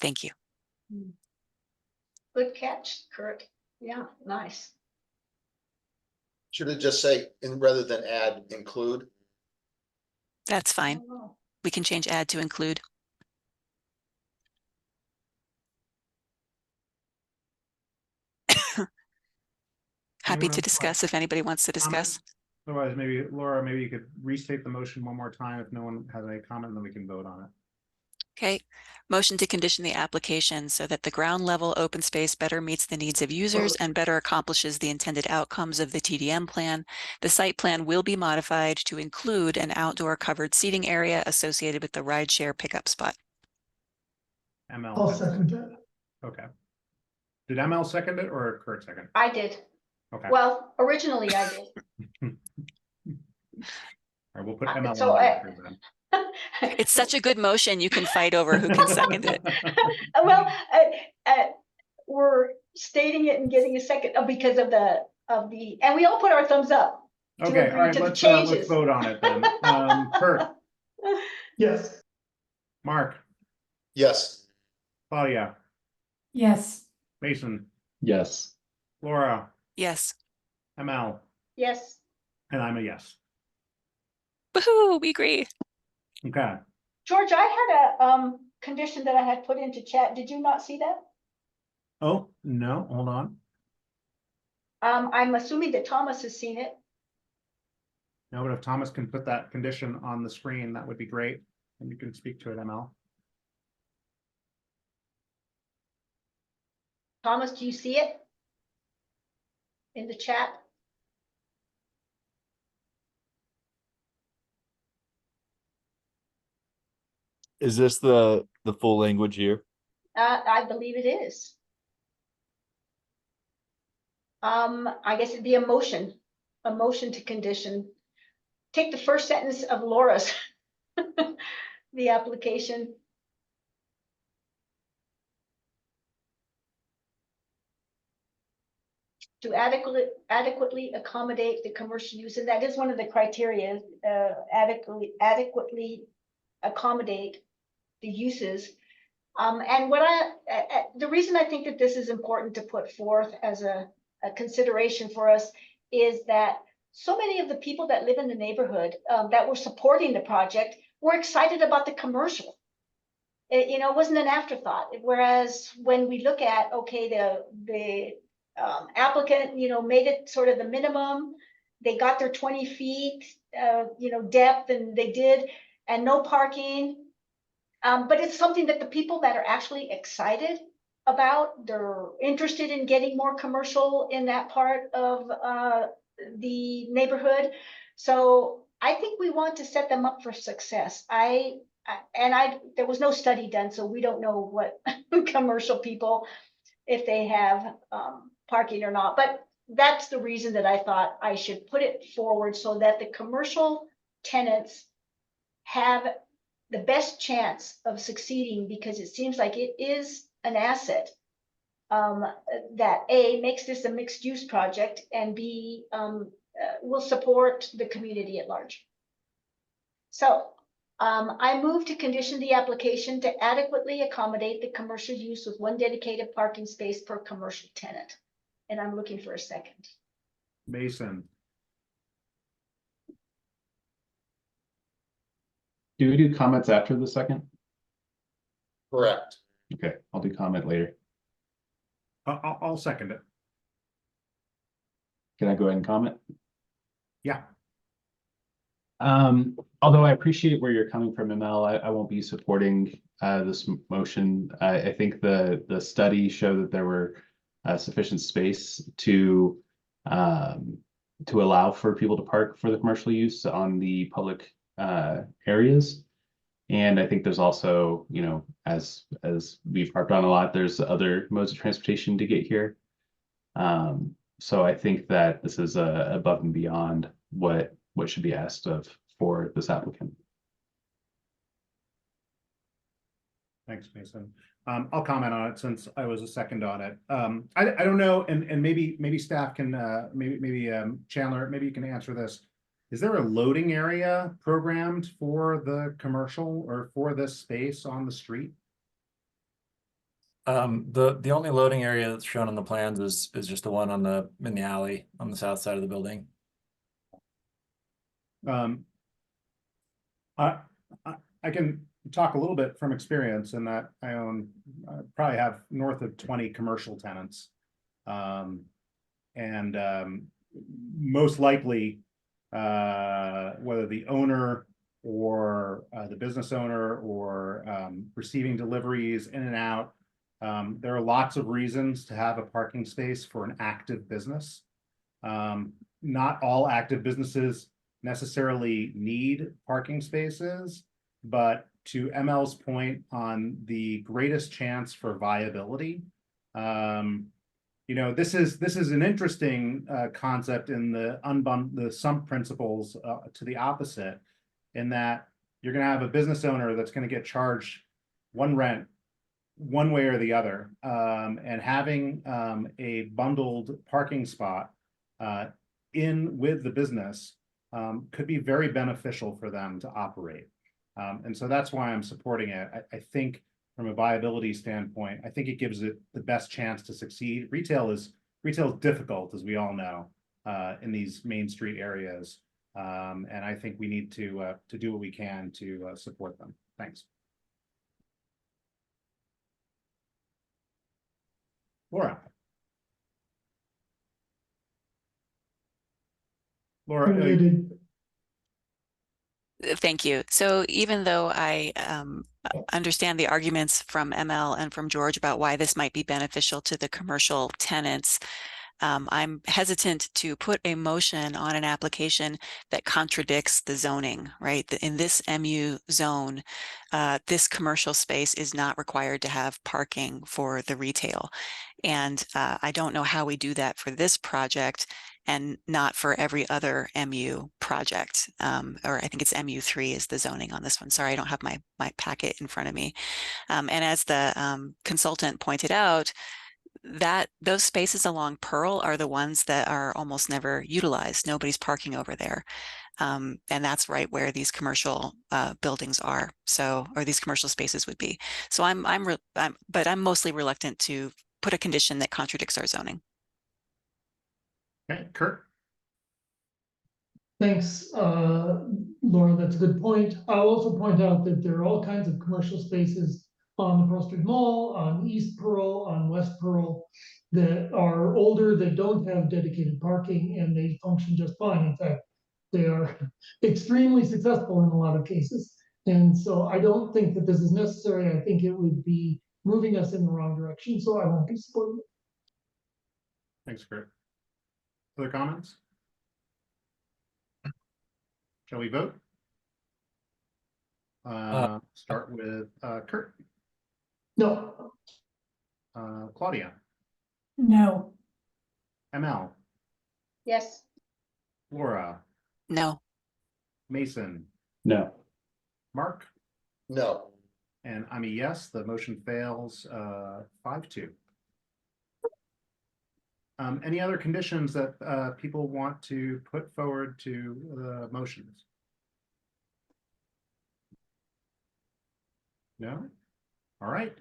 Thank you. Good catch, Kurt. Yeah, nice. Should it just say, and rather than add, include? That's fine. Oh. We can change add to include. Happy Anyone to else? discuss if anybody wants to discuss. Otherwise, maybe Laura, maybe you could restate the motion one more time if no one has any comment, then we can vote on it. Okay, motion to condition the application so that the ground level open space better meets the needs of users and better accomplishes the intended outcomes of the TDM plan. The site plan will be modified to include an outdoor covered seating area associated with the rideshare pickup spot. ML. I'll second that. Okay. Did ML second it or Kurt second? I did. Okay. Well, originally I did. All right, we'll put ML So on the record then. It's such a good motion, you can fight over who can second it. Well, we're stating it and getting a second because of the of the, and we all put our thumbs up. to Okay, agree all right, to the let's changes. vote on it then. Kurt, Yes. Mark, Yes. Claudia, Yes. Mason, Yes. Laura, Yes. ML, Yes. and I'm a yes. Woohoo, we agree. Okay. George, I had a condition that I had put into chat. Did you not see that? Oh, no, hold on. I'm assuming that Thomas has seen it. No, but if Thomas can put that condition on the screen, that would be great. And you can speak to it, ML. Thomas, do you see it? In the chat? Is this the full language here? I believe it is. I guess it'd be a motion to condition. Take the first sentence of Laura's, the application. To adequately accommodate the commercial use, and that is one of the criteria, adequately accommodate the uses. And what the reason I think that this is important to put forth as a consideration for us is that so many of the people that live in the neighborhood that were supporting the project were excited about the commercial. It wasn't an afterthought. Whereas when we look at, okay, the applicant, made it sort of the minimum, they got their 20 feet, depth, and they did, and no parking. But it's something that the people that are actually excited about, they're interested in getting more commercial in that part of the neighborhood. So I think we want to set them up for success. There was no study done, so we don't know what commercial people, if they have parking or not. But that's the reason that I thought I should put it forward so that the commercial tenants have the best chance of succeeding, because it seems like it is an asset that A, makes this a mixed use project, and B, will support the community at large. So I move to condition the application to adequately accommodate the commercial use with one dedicated parking space per commercial tenant. And I'm looking for a second. Mason, Do we do comments after the second? Correct. Okay, I'll do comment later. I'll second it. Can I go ahead and comment? Yeah. Although I appreciate where you're coming from, ML, I won't be supporting this motion. I think the study showed that there were sufficient space to allow for people to park for the commercial use on the public areas. And I think there's also, as we've harped on a lot, there's other modes of transportation to get here. So I think that this is above and beyond what should be asked of for this applicant. Thanks, Mason. I'll comment on it since I was a second on it. I don't know, and maybe staff can maybe Chandler, maybe you can answer this. Is there a loading area programmed for the commercial or for this space on the street? The only loading area that's shown on the plans is just the one in the alley on the south side of the building. I can talk a little bit from experience in that I probably have north of 20 commercial tenants. Most likely, whether the owner or the business owner or receiving deliveries in and out, there are lots of reasons to have a parking space for an active business. Not all active businesses necessarily need parking spaces, but to ML's point on the greatest chance for viability, this is an interesting concept in the sump principles to the opposite, in that you're going to have a business owner that's going to get charged one rent one way or the other, and having a bundled parking spot in with the business could be very beneficial for them to operate. And so that's why I'm supporting it. I think from a viability standpoint, I think it gives it the best chance to succeed. Retail is difficult, as we all know, in these main street areas. And I think we need to do what we can to support them. Thanks. Laura. Thank you. So even though I understand the arguments from ML and from George about why this might be beneficial to the commercial tenants, I'm hesitant to put a motion on an application that contradicts the zoning, right? In this MU zone, this commercial space is not required to have parking for the retail. And I don't know how we do that for this project and not for every other MU project. Or I think it's MU3 is the zoning on this one. Sorry, I don't have my packet in front of me. And as the consultant pointed out, those spaces along Pearl are the ones that are almost never utilized. Nobody's parking over there. And that's right where these commercial buildings are. So, or these commercial spaces would be. So but I'm mostly reluctant to put a condition that contradicts our zoning. Okay, Kurt. Thanks, Laura, that's a good point. I'll also point out that there are all kinds of commercial spaces on the Pearl Street Mall, on East Pearl, on West Pearl, that are older, that don't have dedicated parking, and they function just fine. In fact, they are extremely successful in a lot of cases. And so I don't think that this is necessary. I think it would be moving us in the wrong direction, so I won't be supporting it. Thanks, Kurt. Other comments? Shall we vote? Start with Kurt. No. Claudia. No. ML. Yes. Laura. No. Mason. No. Mark. No. And I'm a yes. The motion fails 5-2. Any other conditions that people want to put forward to the motions? No? All right.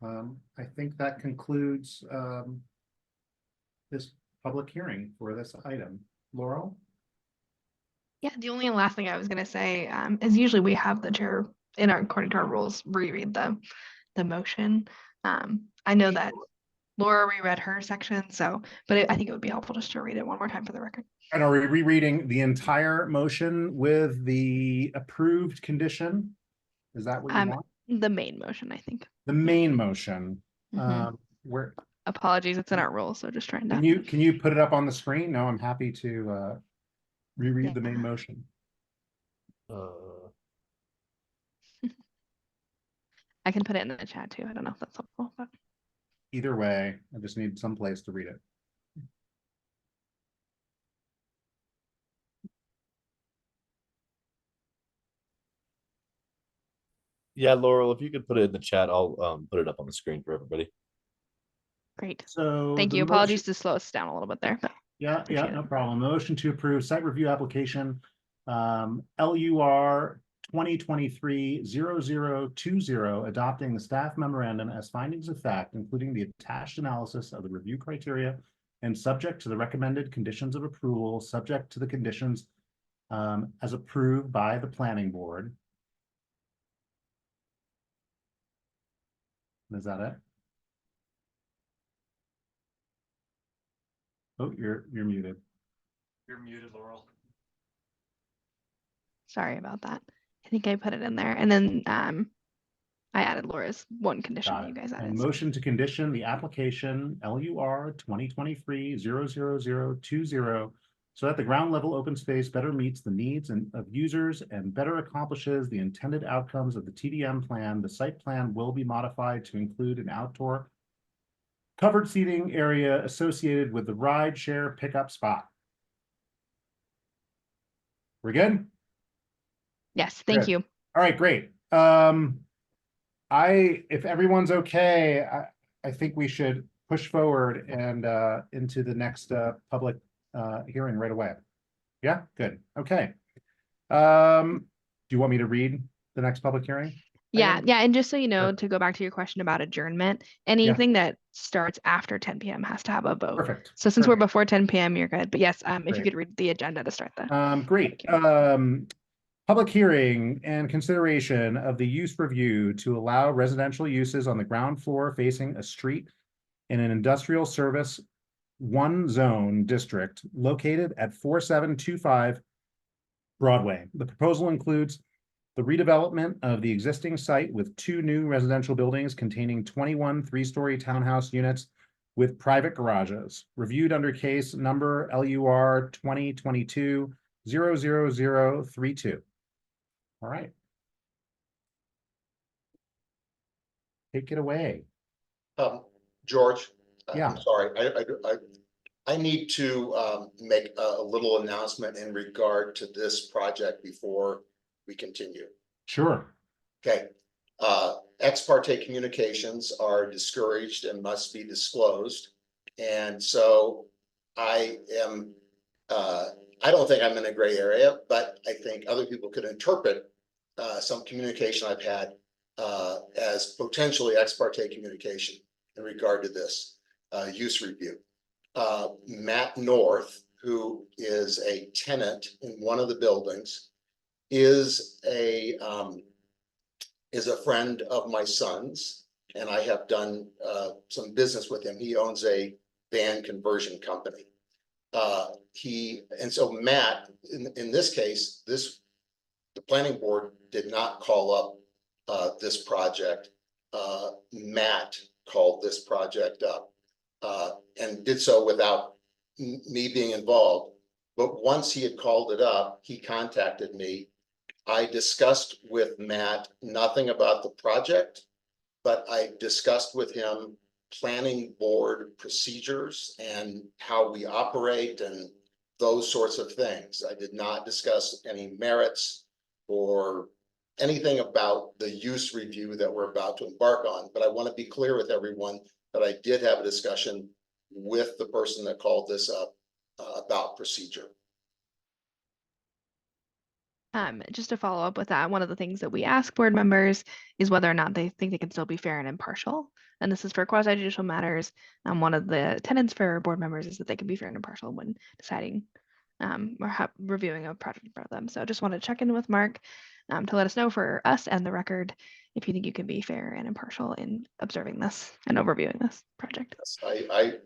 I think that concludes this public hearing for this item. Laurel? Yeah, the only last thing I was gonna say is usually we have the chair according to our rules, reread the motion. I know that Laura reread her section, but I think it would be helpful just to read it one more time for the record. And are we rereading the entire motion with the approved condition? Is that what you want? The main motion, I think. The main motion. Where? Apologies, it's in our rules, so just trying to. Can you put it up on the screen? No, I'm happy to reread the main motion. I can put it in the chat too. I don't know if that's helpful, but either way, I just need some place to read it. Yeah, Laurel, if you could put it in the chat, I'll put it up on the screen for everybody. Great. So thank you. Apologies to slow us down a little bit there. But yeah, no problem. Motion to approve site review application LUR 2023-0020, adopting the staff memorandum as findings of fact, including the attached analysis of the review criteria and subject to the recommended conditions of approval, subject to the conditions as approved by the planning board. Is that it? Oh, you're muted. You're muted, Laurel. Sorry about that. I think I put it in there. And then I added Laura's one condition that you guys added. And motion to condition the application LUR 2023-00020 so that the ground level open space better meets the needs of users and better accomplishes the intended outcomes of the TDM plan. The site plan will be modified to include an outdoor covered seating area associated with the ride share pickup spot. We're good? Yes, thank you. All right, great. If everyone's okay, I think we should push forward and into the next public hearing right away? Yeah, good. Okay. Do you want me to read the next public hearing? Yeah, item? yeah, and just so you know, Sure. to go back to your question about adjournment, anything that starts after 10 p.m. has to have a vote. Perfect. So since we're Perfect. before 10 p.m., you're good. But yes, if you Great. could read the agenda to start the. Great. Public hearing and consideration of the use review to allow residential uses on the ground floor facing a street in an industrial service 1 zone district located at 4725 Broadway. The proposal includes the redevelopment of the existing site with 2 new residential buildings containing 21 3-story townhouse units with private garages, reviewed under case number LUR 2022-00032. All right. Take it away. George, Yeah. I'm sorry, I need to make a little announcement in regard to this project before we continue. Sure. Okay. Ex parte communications are discouraged and must be disclosed. And so I am, I don't think I'm in a gray area, but I think other people could interpret some communication I've had as potentially ex parte communication in regard to this use review. Matt North, who is a tenant in one of the buildings, is a friend of my son's, and I have done some business with him. He owns a van conversion company. And so Matt, in this case, the planning board did not call up this project. Matt called this project up and did so without me being involved. But once he had called it up, he contacted me. I discussed with Matt nothing about the project, but I discussed with him planning board procedures and how we operate and those sorts of things. I did not discuss any merits or anything about the use review that we're about to embark on. But I want to be clear with everyone that I did have a discussion with the person that called this up about procedure. Just to follow up with that, one of the things that we ask board members is whether or not they think they can still be fair and impartial. And this is for quasi judicial matters. One of the tenets for board members is that they can be fair and impartial when deciding or reviewing a project for them. So I just want to check in with Mark to let us know for us and the record if you think you can be fair and impartial in observing this and overviewing this project. Yes,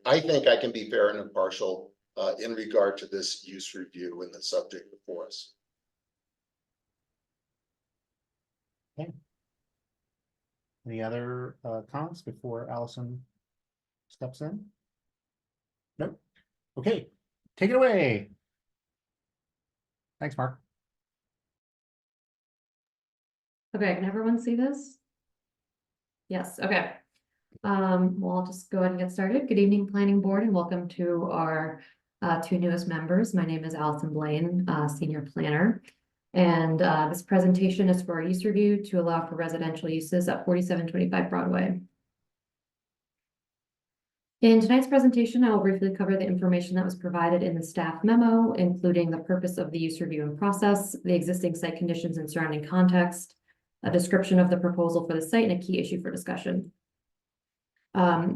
I think I can be fair and impartial in regard to this use review and the subject before us. Okay. Any other comments before Allison steps in? Nope. Okay, take it away. Thanks, Mark. Okay, can everyone see this? Yes, okay. Well, I'll just go ahead and get started. Good evening, Planning Board, and welcome to our 2 newest members. My name is Allison Blaine, Senior Planner. And this presentation is for a use review to allow for residential uses at 4725 Broadway. In tonight's presentation, I will briefly cover the information that was provided in the staff memo, including the purpose of the use review and process, the existing site conditions and surrounding context, a description of the proposal for the site, and a key issue for discussion.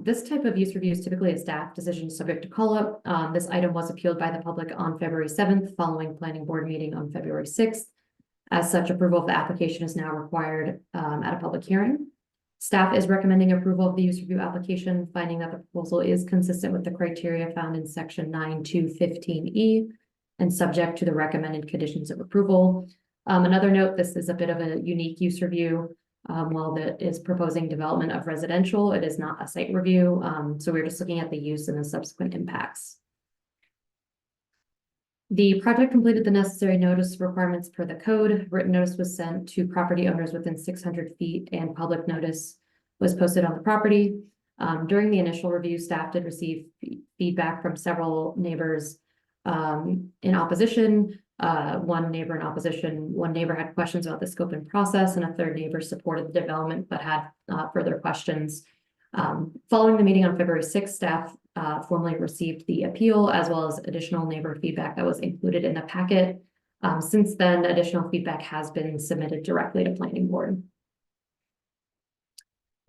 This type of use review is typically a staff decision subject to call-up. This item was appealed by the public on February 7th, following planning board meeting on February 6th. As such, approval of the application is now required at a public hearing. Staff is recommending approval of the use review application, finding that the proposal is consistent with the criteria found in section 9.2.15E and subject to the recommended conditions of approval. Another note, this is a bit of a unique use review. While that is proposing development of residential, it is not a site review. So we're just looking at the use and the subsequent impacts. The project completed the necessary notice requirements per the code. Written notice was sent to property owners within 600 feet and public notice was posted on the property. During the initial review, staff did receive feedback from several neighbors in opposition. One neighbor in opposition, one neighbor had questions about the scope and process, and a third neighbor supported the development but had further questions. Following the meeting on February 6th, staff formally received the appeal as well as additional neighbor feedback that was included in the packet. Since then, additional feedback has been submitted directly to planning board.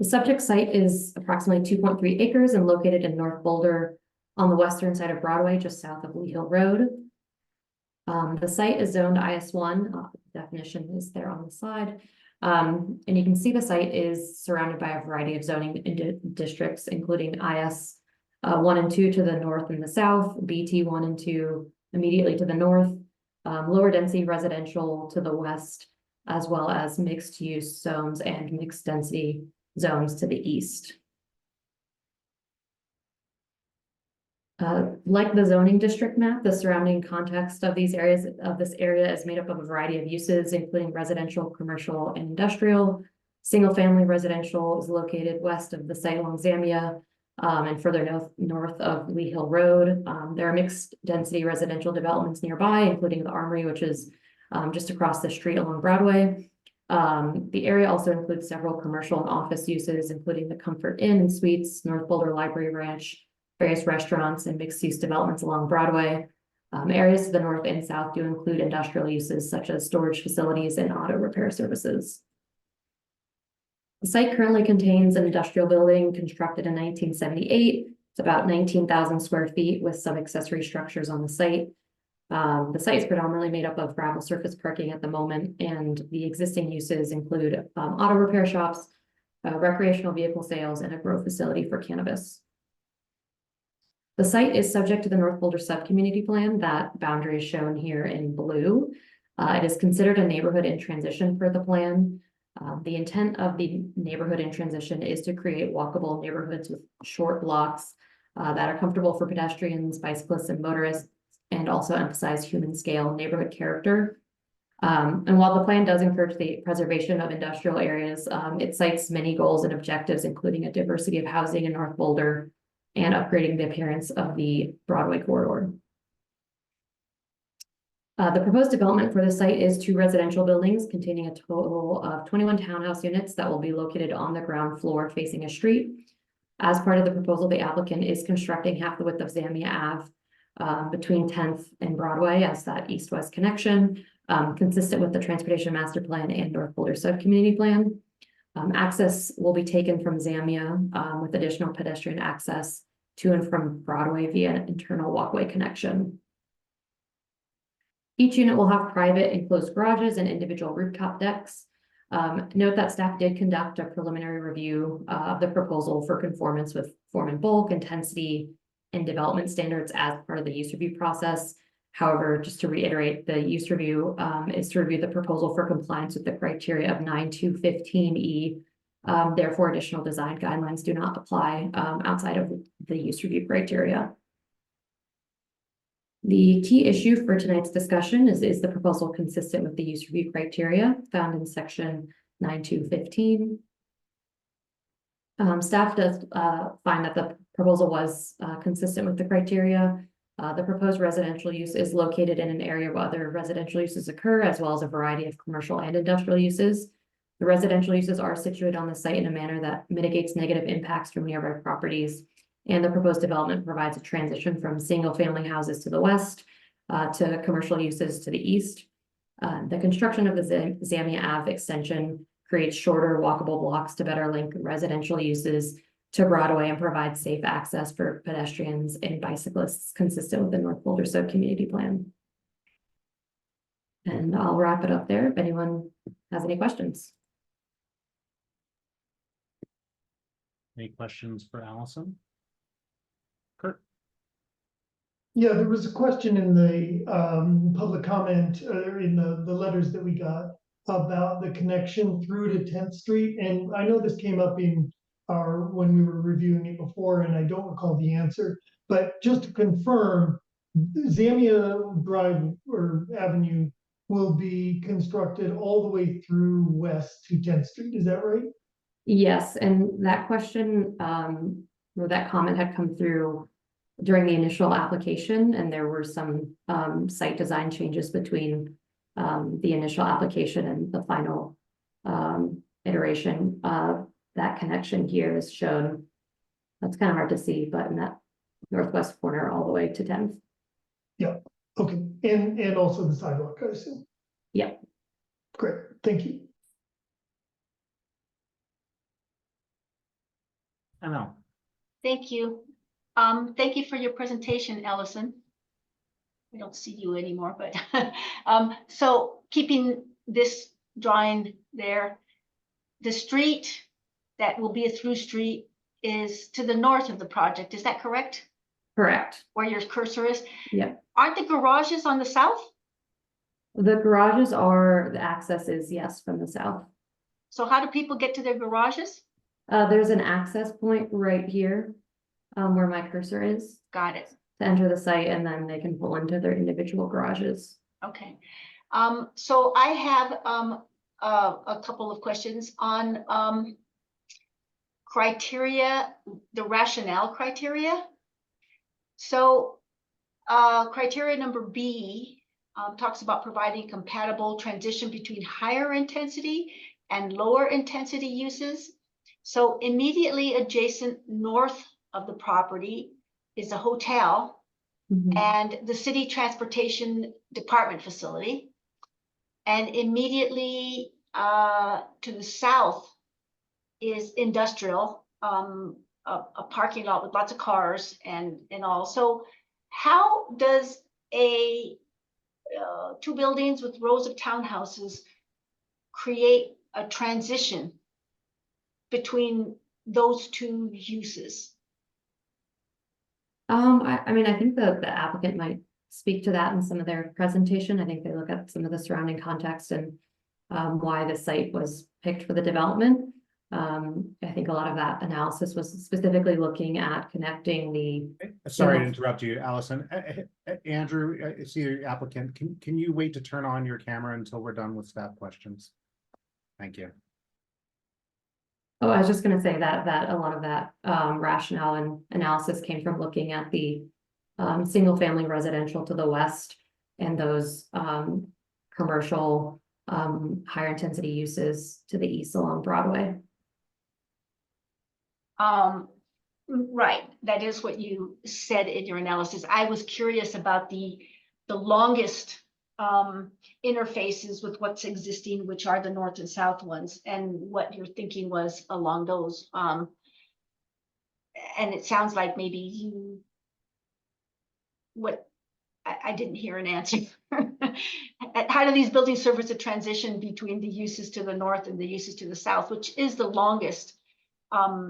The subject site is approximately 2.3 acres and located in North Boulder on the western side of Broadway, just south of Lee Hill Road. The site is zoned IS1, definition is there on the slide. And you can see the site is surrounded by a variety of zoning districts, including IS 1 and 2 to the north and the south, BT 1 and 2 immediately to the north, lower density residential to the west, as well as mixed use zones and mixed density zones to the east. Like the zoning district map, the surrounding context of this area is made up of a variety of uses, including residential, commercial, and industrial. Single-family residential is located west of the site along Zamia, and further north of Lee Hill Road. There are mixed density residential developments nearby, including the Armory, which is just across the street along Broadway. The area also includes several commercial and office uses, including the Comfort Inn and Suites, North Boulder Library Ranch, various restaurants and mixed-use developments along Broadway. Areas to the north and south do include industrial uses such as storage facilities and auto repair services. The site currently contains an industrial building constructed in 1978. It's about 19,000 square feet with some accessory structures on the site. The site is predominantly made up of gravel surface parking at the moment, and the existing uses include auto repair shops, recreational vehicle sales, and a grow facility for cannabis. The site is subject to the North Boulder Subcommunity Plan. That boundary is shown here in blue. It is considered a neighborhood in transition for the plan. The intent of the neighborhood in transition is to create walkable neighborhoods with short blocks that are comfortable for pedestrians, bicyclists, and motorists, and also emphasize human scale neighborhood character. And while the plan does encourage the preservation of industrial areas, it cites many goals and objectives, including a diversity of housing in North Boulder and upgrading the appearance of the Broadway corridor. The proposed development for the site is 2 residential buildings containing a total of 21 townhouse units that will be located on the ground floor facing a street. As part of the proposal, the applicant is constructing half the width of Zamia Ave between 10th and Broadway as that east-west connection, consistent with the Transportation Master Plan and North Boulder Subcommunity Plan. Access will be taken from Zamia with additional pedestrian access to and from Broadway via an internal walkway connection. Each unit will have private enclosed garages and individual rooftop decks. Note that staff did conduct a preliminary review of the proposal for conformance with form and bulk, intensity, and development standards as part of the use review process. However, just to reiterate, the use review is to review the proposal for compliance with the criteria of 9215E. Therefore, additional design guidelines do not apply outside of the use review criteria. The key issue for tonight's discussion is the proposal consistent with the use review criteria found in section 9215. Staff does find that the proposal was consistent with the criteria. The proposed residential use is located in an area where other residential uses occur, as well as a variety of commercial and industrial uses. The residential uses are situated on the site in a manner that mitigates negative impacts from nearby properties. And the proposed development provides a transition from single-family houses to the west to commercial uses to the east. The construction of the Zamia Ave extension creates shorter walkable blocks to better link residential uses to Broadway and provide safe access for pedestrians and bicyclists consistent with the North Boulder Subcommunity Plan. And I'll wrap it up there if anyone has any questions. Any questions for Allison? Kurt? Yeah, there was a question in the public comment or in the letters that we got about the connection through to 10th Street. And I know this came up in when we were reviewing it before, and I don't recall the answer, but just to confirm, Zamia Drive or Avenue will be constructed all the way through west to 10th Street. Is that right? Yes, and that question or that comment had come through during the initial application, and there were some site design changes between the initial application and the final iteration. That connection here is shown. That's kind of hard to see, but in that northwest corner all the way to 10th. Yeah, okay, and also the sidewalk, I assume. Yeah. Great, thank you. I know. Thank you. Thank you for your presentation, Allison. We don't see you anymore, but so keeping this drawing there, the street that will be a through street is to the north of the project. Is that correct? Correct. Where your cursor is? Yeah. Aren't the garages on the south? The garages are, the access is, yes, from the south. So how do people get to their garages? There's an access point right here, where my cursor is. Got it. To enter the site, and then they can pull into their individual garages. Okay. So I have a couple of questions on criteria, the rationale criteria. So criteria number B talks about providing compatible transition between higher intensity and lower intensity uses. So immediately adjacent north of the property is a hotel and the city transportation department facility. And immediately to the south is industrial, a parking lot with lots of cars and all. So how does a two buildings with rows of townhouses create a transition between those two uses? I mean, I think the applicant might speak to that in some of their presentation. I think they look at some of the surrounding context and why the site was picked for the development. I think a lot of that analysis was specifically looking at connecting the. Sorry to interrupt you, Allison. Andrew, I see your applicant. Can you wait to turn on your camera until we're done with staff questions? Thank you. Oh, I was just going to say that a lot of that rationale and analysis came from looking at the single family residential to the west and those commercial higher intensity uses to the east along Broadway. Right, that is what you said in your analysis. I was curious about the longest interfaces with what's existing, which are the north and south ones, and what your thinking was along those. And it sounds like maybe you, I didn't hear an answer. How do these buildings serve as a transition between the uses to the north and the uses to the south, which is the longest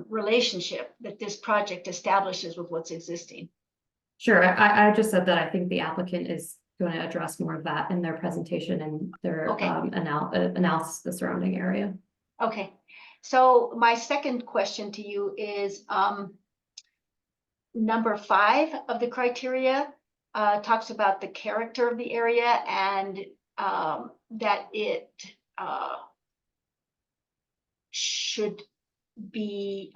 relationship that this project establishes with what's existing? Sure, I just said that I think the applicant is going to address more of that in their presentation and their analysis of the surrounding area. Okay, so my second question to you is number 5 of the criteria talks about the character of the area and that it should be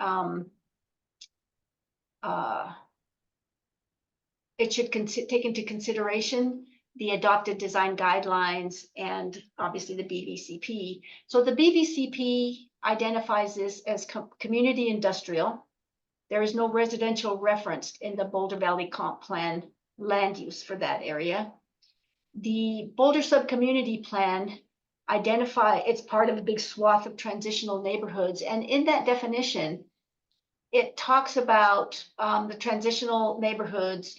it should take into consideration the adopted design guidelines and obviously the BVCP. So the BVCP identifies this as community industrial. There is no residential referenced in the Boulder Valley Comp Plan land use for that area. The Boulder Sub-Community Plan it's part of a big swath of transitional neighborhoods. And in that definition, it talks about the transitional neighborhoods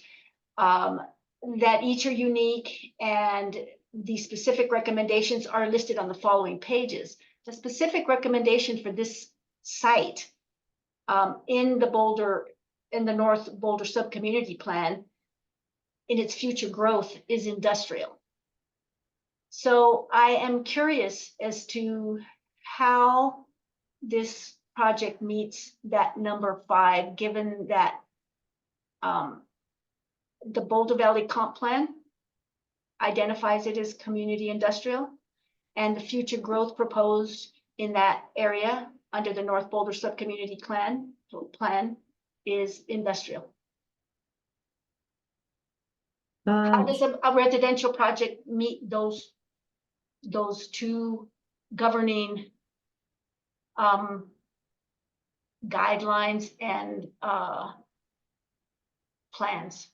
that each are unique, and the specific recommendations are listed on the following pages. The specific recommendation for this site in the North Boulder Sub-Community Plan in its future growth is industrial. So I am curious as to how this project meets that number 5, given that the Boulder Valley Comp Plan identifies it as community industrial, and the future growth proposed in that area under the North Boulder Sub-Community Plan is industrial. How does a residential project meet those two governing guidelines and plans?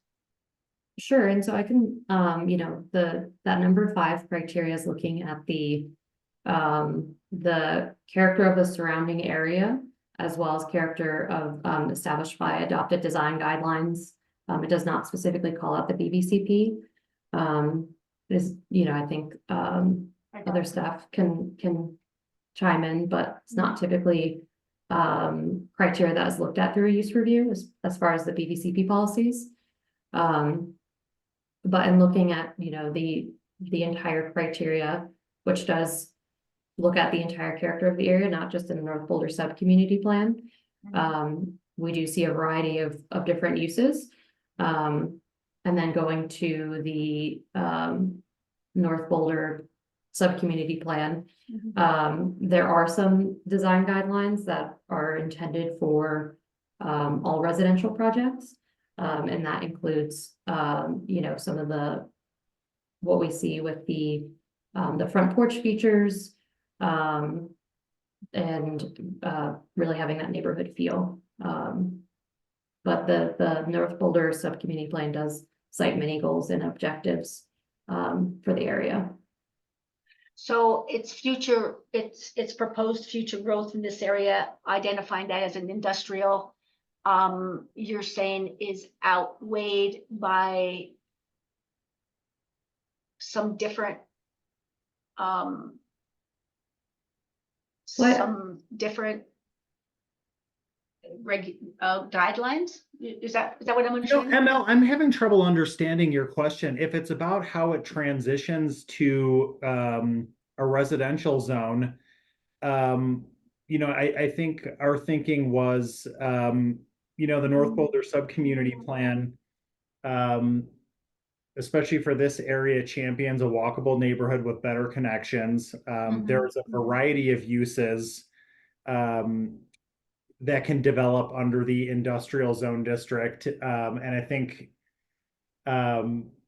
Sure, and so I can, you know, that number 5 criteria is looking at the character of the surrounding area, as well as character of, established by adopted design guidelines. It does not specifically call out the BVCP. You know, I think, other staff can chime in, but it's not typically, criteria that is looked at through a use review as far as the BVCP policies. But in looking at, you know, the entire criteria, which does look at the entire character of the area, not just in the North Boulder sub-community plan. We do see a variety of different uses. And then going to the North Boulder sub-community plan, there are some design guidelines that are intended for all residential projects. And that includes, you know, some of what we see with the front porch features, and really having that neighborhood feel. But the North Boulder sub-community plan does cite many goals and objectives for the area. So it's proposed future growth in this area, identifying that as an industrial, you're saying is outweighed by some different, guidelines? Is that what I'm understanding? ML, I'm having trouble understanding your question. If it's about how it transitions to a residential zone, you know, I think our thinking was, you know, the North Boulder sub-community plan, especially for this area, champions a walkable neighborhood with better connections. There's a variety of uses that can develop under the industrial zone district. And I think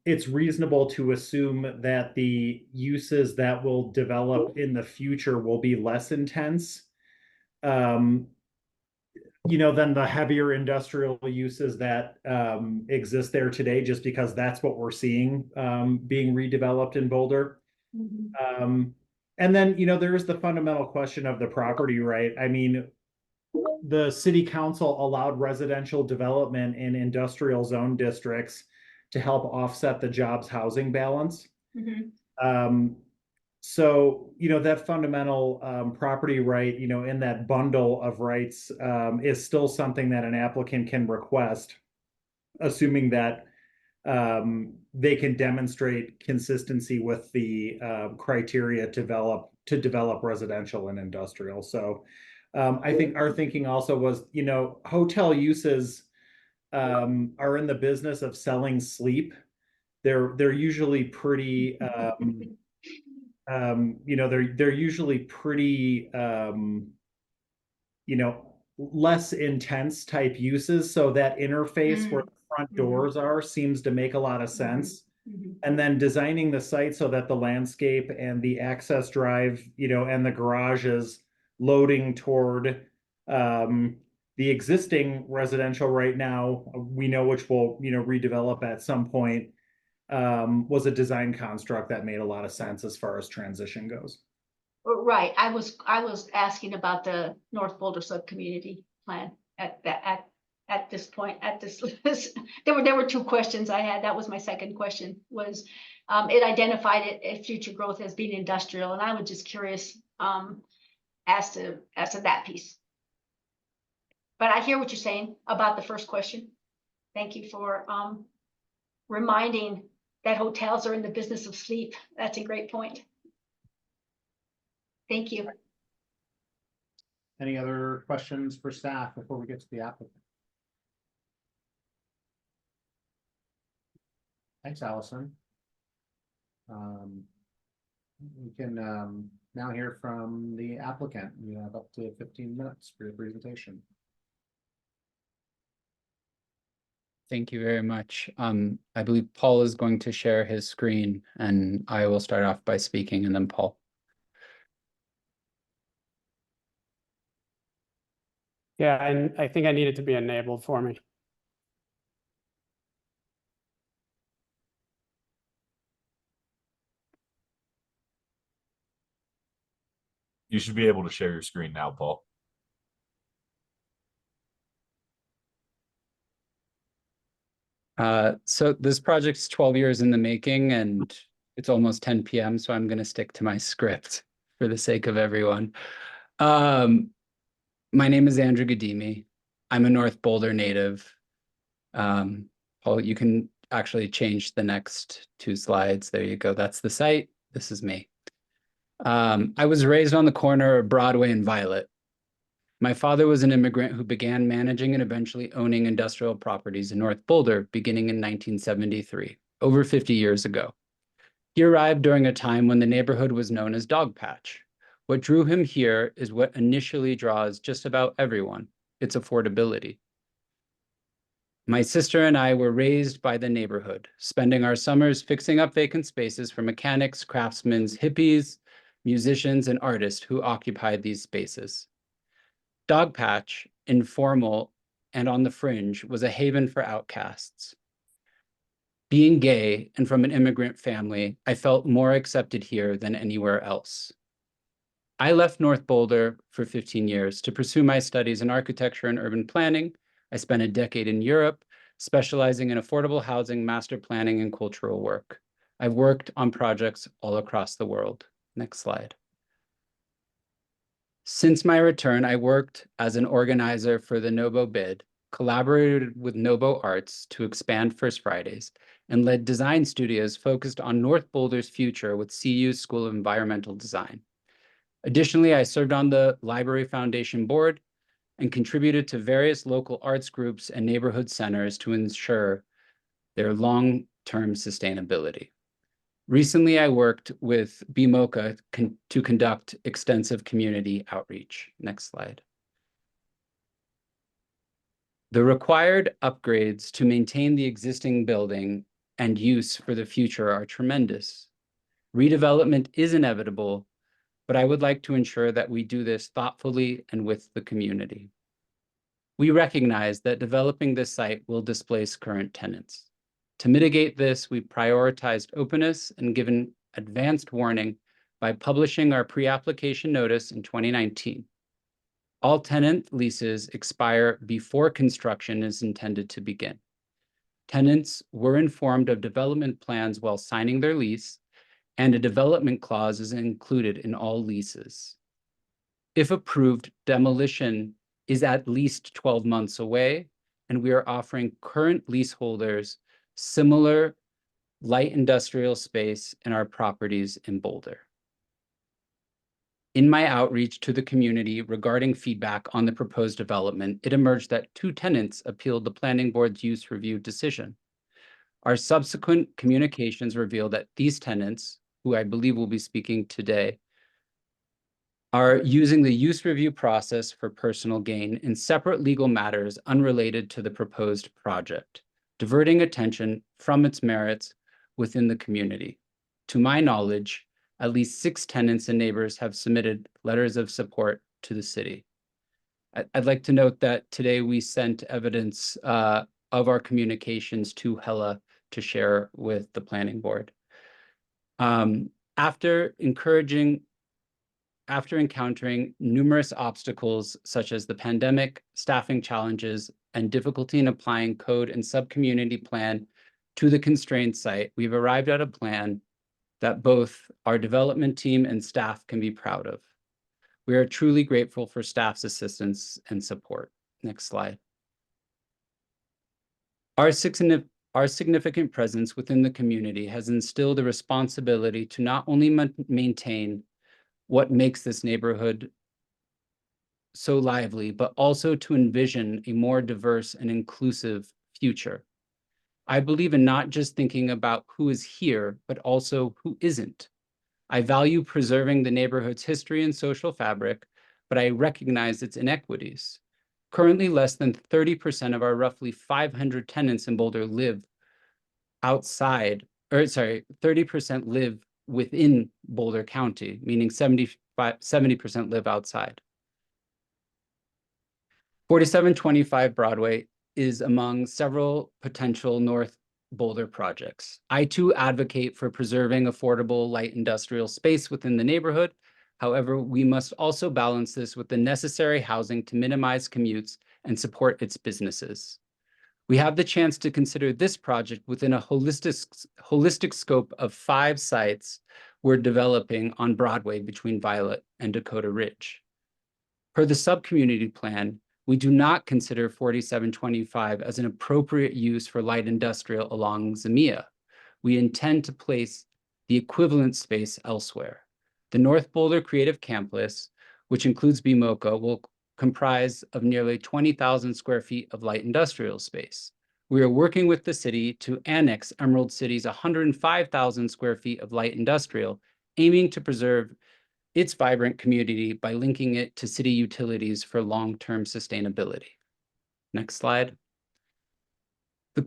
it's reasonable to assume that the uses that will develop in the future will be less intense, you know, than the heavier industrial uses that exist there today, just because that's what we're seeing being redeveloped in Boulder. And then, you know, there is the fundamental question of the property right. I mean, the city council allowed residential development in industrial zone districts to help offset the jobs housing balance. So, you know, that fundamental property right, you know, in that bundle of rights is still something that an applicant can request, assuming that they can demonstrate consistency with the criteria to develop residential and industrial. So I think our thinking also was, you know, hotel uses are in the business of selling sleep. They're usually pretty you know, they're usually pretty you know, less intense type uses. So that interface where the front doors are seems to make a lot of sense. And then designing the site so that the landscape and the access drive, you know, and the garages loading toward the existing residential right now, we know, which will, you know, redevelop at some point, was a design construct that made a lot of sense as far as transition goes. Right, I was asking about the North Boulder sub-community plan at this point, there were 2 questions I had. That was my second question, was it identified it future growth as being industrial, and I was just curious as to that piece. But I hear what you're saying about the first question. Thank you for reminding that hotels are in the business of sleep. That's a great point. Thank you. Any other questions for staff before we get to the applicant? Thanks, Allison. We can now hear from the applicant. You have up to 15 minutes for your presentation. Thank you very much. I believe Paul is going to share his screen, and I will start off by speaking, and then Paul. Yeah, and I think I need it to be enabled for me. You should be able to share your screen now, Paul. So this project's 12 years in the making and it's almost 10 p.m. So I'm going to stick to my script for the sake of everyone. My name is Andrew Gadimi. I'm a North Boulder native. Paul, you can actually change the next 2 slides. There you go. That's the site. This is me. I was raised on the corner of Broadway and Violet. My father was an immigrant who began managing and eventually owning industrial properties in North Boulder beginning in 1973, over 50 years ago. He arrived during a time when the neighborhood was known as Dogpatch. What drew him here is what initially draws just about everyone, its affordability. My sister and I were raised by the neighborhood, spending our summers fixing up vacant spaces for mechanics, craftsmen, hippies, musicians, and artists who occupied these spaces. Dogpatch, informal and on the fringe, was a haven for outcasts. Being gay and from an immigrant family, I felt more accepted here than anywhere else. I left North Boulder for 15 years to pursue my studies in architecture and urban planning. I spent a decade in Europe, specializing in affordable housing, master planning, and cultural work. I've worked on projects all across the world. Next slide. Since my return, I worked as an organizer for the Nobo Bid, collaborated with Nobo Arts to expand First Fridays, and led design studios focused on North Boulder's future with CU's School of Environmental Design. Additionally, I served on the Library Foundation Board and contributed to various local arts groups and neighborhood centers to ensure their long-term sustainability. Recently, I worked with BMoCA to conduct extensive community outreach. Next slide. The required upgrades to maintain the existing building and use for the future are tremendous. Redevelopment is inevitable, but I would like to ensure that we do this thoughtfully and with the community. We recognize that developing this site will displace current tenants. To mitigate this, we prioritized openness and given advanced warning by publishing our pre-application notice in 2019. All tenant leases expire before construction is intended to begin. Tenants were informed of development plans while signing their lease, and a development clause is included in all leases. If approved, demolition is at least 12 months away, and we are offering current leaseholders similar light industrial space in our properties in Boulder. In my outreach to the community regarding feedback on the proposed development, it emerged that 2 tenants appealed the planning board's use review decision. Our subsequent communications revealed that these tenants, who I believe will be speaking today, are using the use review process for personal gain in separate legal matters unrelated to the proposed project, diverting attention from its merits within the community. To my knowledge, at least 6 tenants and neighbors have submitted letters of support to the city. I'd like to note that today we sent evidence of our communications to Hella to share with the planning board. After encountering numerous obstacles such as the pandemic, staffing challenges, and difficulty in applying code and sub-community plan to the constrained site, we've arrived at a plan that both our development team and staff can be proud of. We are truly grateful for staff's assistance and support. Next slide. Our significant presence within the community has instilled a responsibility to not only maintain what makes this neighborhood so lively, but also to envision a more diverse and inclusive future. I believe in not just thinking about who is here, but also who isn't. I value preserving the neighborhood's history and social fabric, but I recognize its inequities. Currently, less than 30% of our roughly 500 tenants in Boulder live outside, 30% live within Boulder County, meaning 70% live outside. 4725 Broadway is among several potential North Boulder projects. I too advocate for preserving affordable light industrial space within the neighborhood, However, we must also balance this with the necessary housing to minimize commutes and support its businesses. We have the chance to consider this project within a holistic scope of 5 sites we're developing on Broadway between Violet and Dakota Ridge. Per the subcommunity plan, we do not consider 4725 as an appropriate use for light industrial along Zamia. We intend to place the equivalent space elsewhere. The North Boulder Creative Campus, which includes BMoCA, will comprise of nearly 20,000 square feet of light industrial space. We are working with the city to annex Emerald City's 105,000 square feet of light industrial, aiming to preserve its vibrant community by linking it to city utilities for long-term sustainability. Next slide. The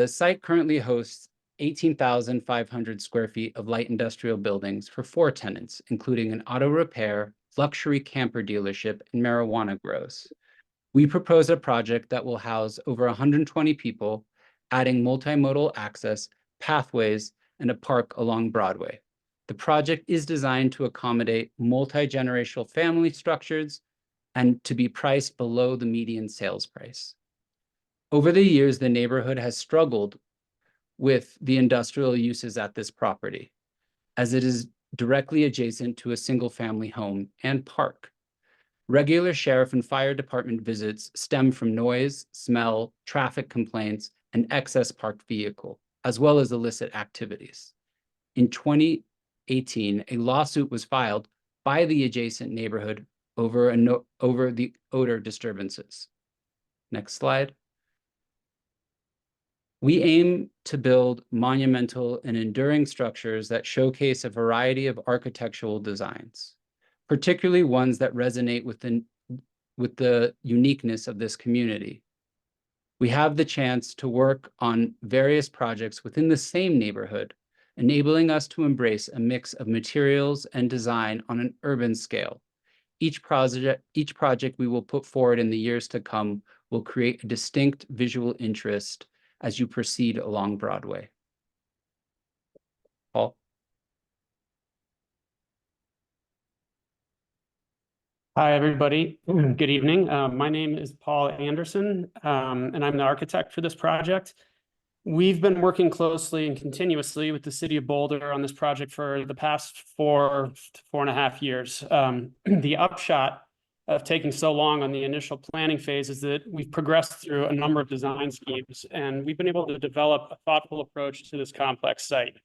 site currently hosts 18,500 square feet of light industrial buildings for 4 tenants, including an auto repair, luxury camper dealership, and marijuana grows. We propose a project that will house over 120 people, adding multimodal access, pathways, and a park along Broadway. The project is designed to accommodate multi-generational family structures and to be priced below the median sales price. Over the years, the neighborhood has struggled with the industrial uses at this property, as it is directly adjacent to a single-family home and park. Regular sheriff and fire department visits stem from noise, smell, traffic complaints, and excess parked vehicle, as well as illicit activities. In 2018, a lawsuit was filed by the adjacent neighborhood over the odor disturbances. Next slide. We aim to build monumental and enduring structures that showcase a variety of architectural designs, particularly ones that resonate with the uniqueness of this community. We have the chance to work on various projects within the same neighborhood, enabling us to embrace a mix of materials and design on an urban scale. Each project we will put forward in the years to come will create a distinct visual interest as you proceed along Broadway. Paul? Hi, everybody. Good evening. My name is Paul Anderson, and I'm the architect for this project. We've been working closely and continuously with the city of Boulder on this project for the past 4 to 4.5 years. The upshot of taking so long on the initial planning phase is that we've progressed through a number of design schemes, and we've been able to develop a thoughtful approach to this complex site.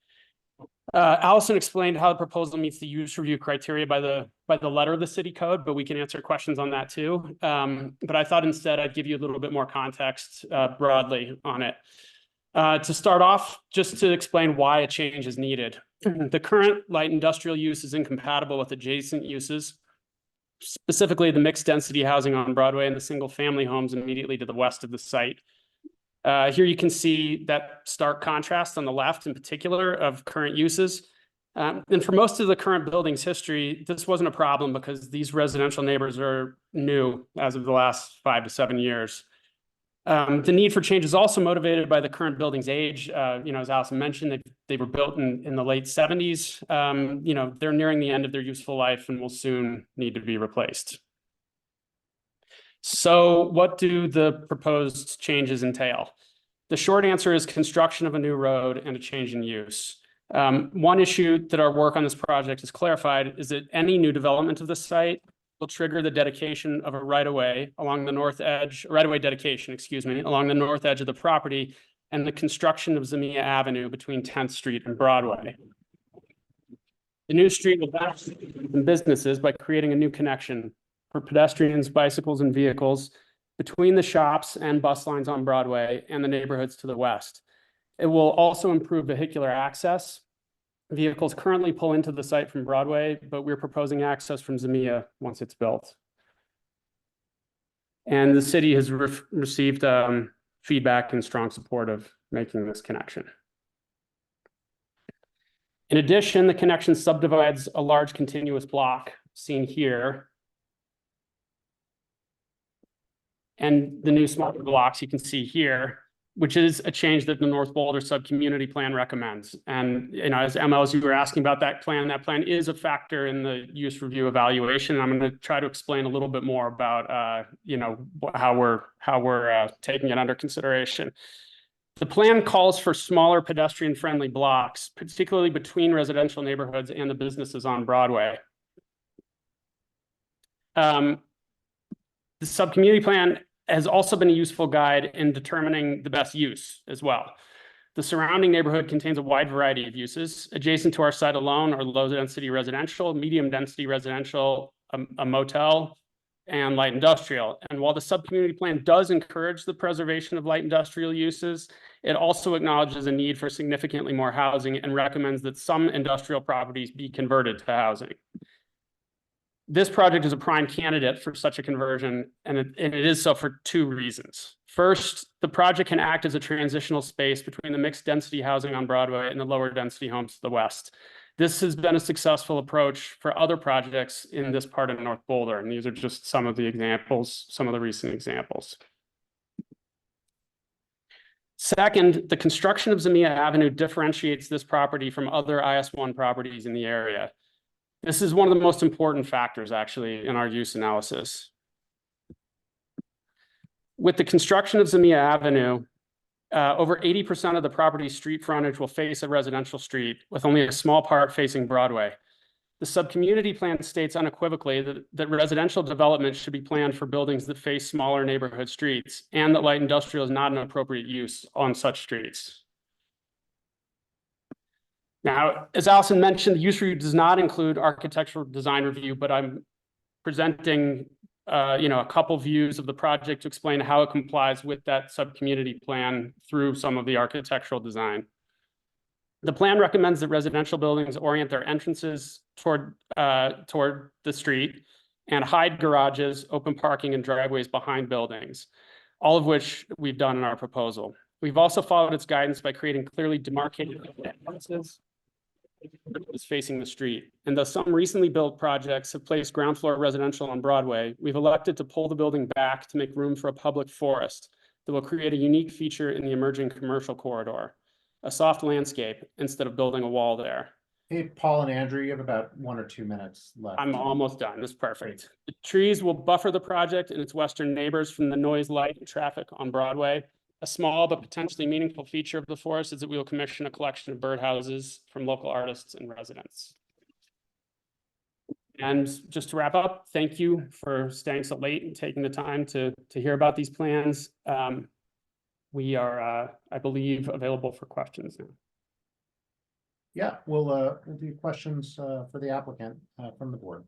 Allison explained how the proposal meets the use review criteria by the letter of the city code, but we can answer questions on that too. But I thought instead I'd give you a little bit more context broadly on it. To start off, just to explain why a change is needed. The current light industrial use is incompatible with adjacent uses, specifically the mixed density housing on Broadway and the single family homes immediately to the west of the site. Here you can see that stark contrast on the left in particular of current uses. And for most of the current building's history, this wasn't a problem because these residential neighbors are new as of the last 5 to 7 years. The need for change is also motivated by the current building's age. As Allison mentioned, they were built in the late 70s. They're nearing the end of their useful life and will soon need to be replaced. So what do the proposed changes entail? The short answer is construction of a new road and a change in use. One issue that our work on this project has clarified is that any new development of the site will trigger the dedication of a right-of-way along the north edge, right-of-way dedication, along the north edge of the property and the construction of Zamia Avenue between 10th Street and Broadway. The new street will benefit businesses by creating a new connection for pedestrians, bicycles, and vehicles between the shops and bus lines on Broadway and the neighborhoods to the west. It will also improve vehicular access. Vehicles currently pull into the site from Broadway, but we're proposing access from Zamia once it's built. And the city has received feedback and strong support of making this connection. In addition, the connection subdivides a large continuous block seen here. And the new smaller blocks you can see here which is a change that the North Boulder Sub-Community Plan recommends. And, as Emma, as you were asking about that plan is a factor in the use review evaluation. And I'm going to try to explain a little bit more about, how we're taking it under consideration. The plan calls for smaller pedestrian-friendly blocks, particularly between residential neighborhoods and the businesses on Broadway. The sub-community plan has also been a useful guide in determining the best use as well. The surrounding neighborhood contains a wide variety of uses. Adjacent to our site alone are low-density residential, medium-density residential, a motel, and light industrial. And while the sub-community plan does encourage the preservation of light industrial uses, it also acknowledges a need for significantly more housing and recommends that some industrial properties be converted to housing. This project is a prime candidate for such a conversion, and it is so for two reasons. First, the project can act as a transitional space between the mixed density housing on Broadway and the lower density homes to the west. This has been a successful approach for other projects in this part of North Boulder, and these are just some of the examples, some of the recent examples. Second, the construction of Zamia Avenue differentiates this property from other IS1 properties in the area. This is one of the most important factors, actually, in our use analysis. With the construction of Zamia Avenue, over 80% of the property's street frontage will face a residential street, with only a small part facing Broadway. The sub-community plan states unequivocally that residential development should be planned for buildings that face smaller neighborhood streets, and that light industrial is not an appropriate use on such streets. Now, as Allison mentioned, the use review does not include architectural design review, but I'm presenting a couple views of the project to explain how it complies with that sub-community plan through some of the architectural design. The plan recommends that residential buildings orient their entrances toward the street and hide garages, open parking, and driveways behind buildings, all of which we've done in our proposal. We've also followed its guidance by creating clearly demarcated entrances is facing the street. And though some recently built projects have placed ground floor residential on Broadway, we've elected to pull the building back to make room for a public forest that will create a unique feature in the emerging commercial corridor, a soft landscape instead of building a wall there. Hey, Paul and Andrew, you have about 1 or 2 minutes left. I'm almost done. This is perfect. The trees will buffer the project and its western neighbors from the noise, light, and traffic on Broadway. A small but potentially meaningful feature of the forest is that we will commission a collection of birdhouses from local artists and residents. And just to wrap up, thank you for staying so late and taking the time to hear about these plans. We are, I believe, available for questions now. Yeah, we'll do questions for the applicant from the board.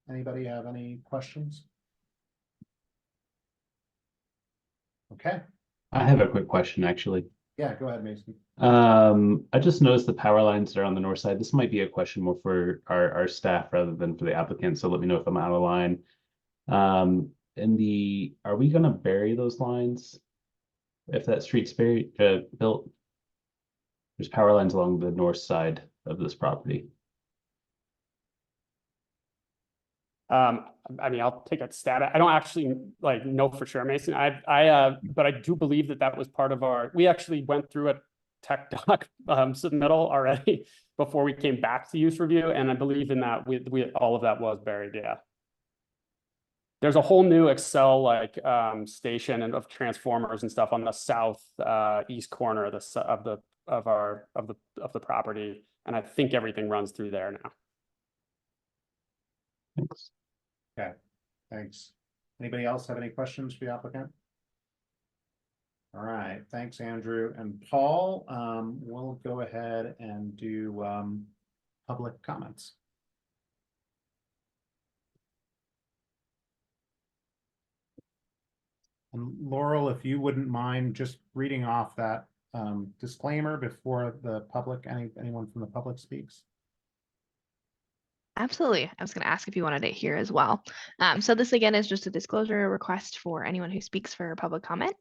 Anybody have any questions? Okay. I have a quick question, actually. Yeah, go ahead, Mason. I just noticed the power lines that are on the north side. This might be a question more for our staff rather than for the applicant, so let me know if I'm out of line. Are we gonna bury those lines if that street's built? There's power lines along the north side of this property. I mean, I'll take a stab at. I don't actually know for sure, Mason. But I do believe that was part of our. We actually went through a tech doc submittal already before we came back to use review, and I believe in that we all of that was buried. Yeah. There's a whole new Excel station and of transformers and stuff on the south east corner of the property, and I think everything runs through there now. Thanks. Okay, thanks. Anybody else have any questions for the applicant? All right, thanks, Andrew and Paul. We'll go ahead and do public comments. And Laurel, if you wouldn't mind just reading off that disclaimer before the public, anyone from the public speaks. Absolutely. I was going to ask if you wanted it here as well. So this again is just a disclosure request for anyone who speaks for public comment.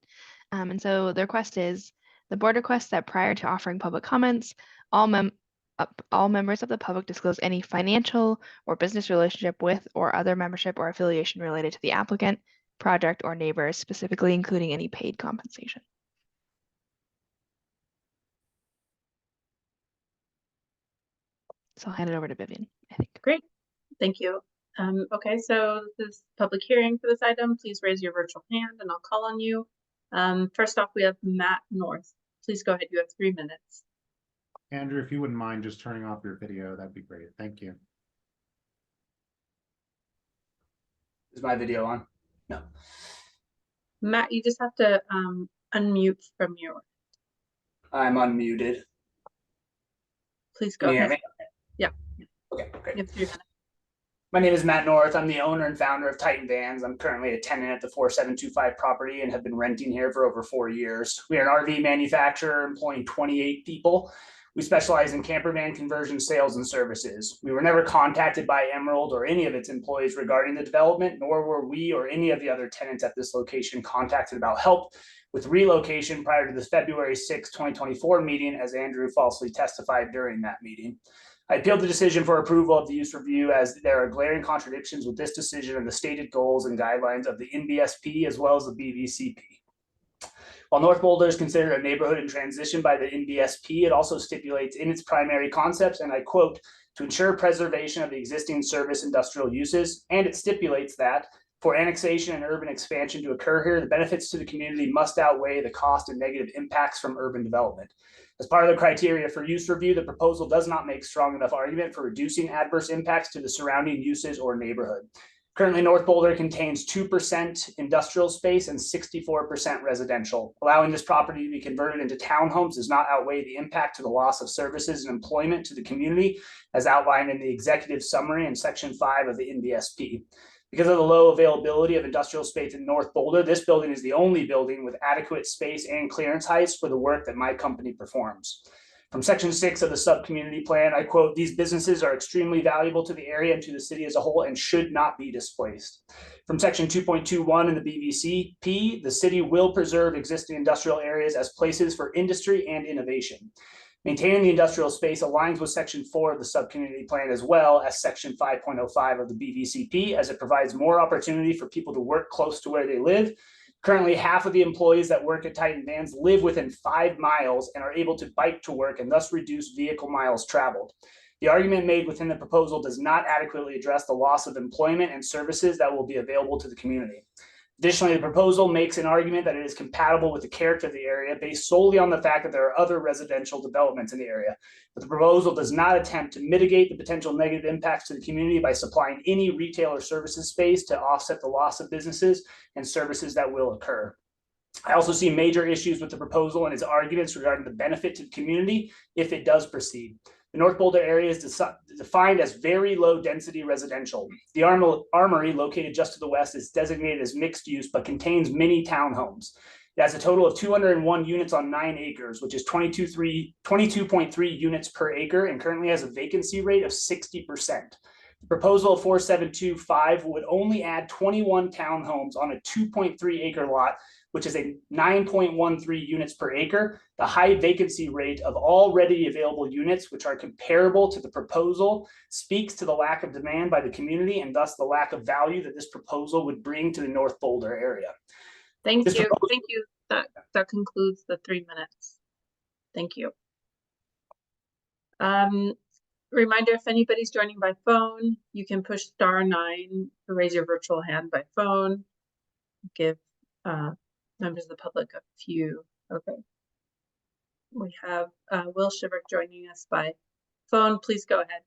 And so the request is, the board requests that prior to offering public comments, all members of the public disclose any financial or business relationship with or other membership or affiliation related to the applicant, project or neighbors, specifically including any paid compensation. So I'll hand it over to Vivian, I think. Great, thank you. Okay, so this is public hearing for this item. Please raise your virtual hand and I'll call on you. First off, we have Matt North. Please go ahead, you have 3 minutes. Andrew, if you wouldn't mind just turning off your video, that'd be great. Thank you. Is my video on? No. Matt, you just have to unmute from your. I'm unmuted. Please go Can you hear ahead. me? Yeah. Okay, great. You have 3 minutes. My name is Matt North. I'm the owner and founder of Titan Vans. I'm currently a tenant at the 4725 property and have been renting here for over 4 years. We are an RV manufacturer employing 28 people. We specialize in camper van conversion sales and services. We were never contacted by Emerald or any of its employees regarding the development, nor were we or any of the other tenants at this location contacted about help with relocation prior to the February 6, 2024 meeting, as Andrew falsely testified during that meeting. I appealed the decision for approval of the use review as there are glaring contradictions with this decision and the stated goals and guidelines of the NBSP as well as the BVCP. While North Boulder is considered a neighborhood in transition by the NBSP, it also stipulates in its primary concepts, and I quote, to ensure preservation of the existing service industrial uses, and it stipulates that for annexation and urban expansion to occur here, the benefits to the community must outweigh the cost and negative impacts from urban development. As part of the criteria for use review, the proposal does not make strong enough argument for reducing adverse impacts to the surrounding uses or neighborhood. Currently, North Boulder contains 2% industrial space and 64% residential. Allowing this property to be converted into townhomes does not outweigh the impact to the loss of services and employment to the community, as outlined in the executive summary in Section 5 of the NBSP. Because of the low availability of industrial space in North Boulder, this building is the only building with adequate space and clearance heights for the work that my company performs. From Section 6 of the sub-community plan, I quote, these businesses are extremely valuable to the area and to the city as a whole and should not be displaced. From Section 2.21 in the BVCP, the city will preserve existing industrial areas as places for industry and innovation. Maintaining the industrial space aligns with Section 4 of the sub-community plan as well as Section 5.05 of the BVCP, as it provides more opportunity for people to work close to where they live. Currently, half of the employees that work at Titan Vans live within 5 miles and are able to bike to work and thus reduce vehicle miles traveled. The argument made within the proposal does not adequately address the loss of employment and services that will be available to the community. Additionally, the proposal makes an argument that it is compatible with the character of the area based solely on the fact that there are other residential developments in the area. But the proposal does not attempt to mitigate the potential negative impacts to the community by supplying any retail or services space to offset the loss of businesses and services that will occur. I also see major issues with the proposal and its arguments regarding the benefit to the community if it does proceed. The North Boulder area is defined as very low density residential. The Armory, located just to the west, is designated as mixed use, but contains many townhomes. It has a total of 201 units on 9 acres, which is 22.3 units per acre, and currently has a vacancy rate of 60%. The proposal of 4725 would only add 21 townhomes on a 2.3 acre lot, which is a 9.13 units per acre. The high vacancy rate of all readily available units, which are comparable to the proposal, speaks to the lack of demand by the community and thus the lack of value that this proposal would bring to the North Boulder area. Thank you. Thank you. That concludes the 3 minutes. Thank you. Reminder, if anybody's joining by phone, you can push *9 to raise your virtual hand by phone. Give members of the public a few. Okay. We have Will Shiver joining us by phone. Please go ahead.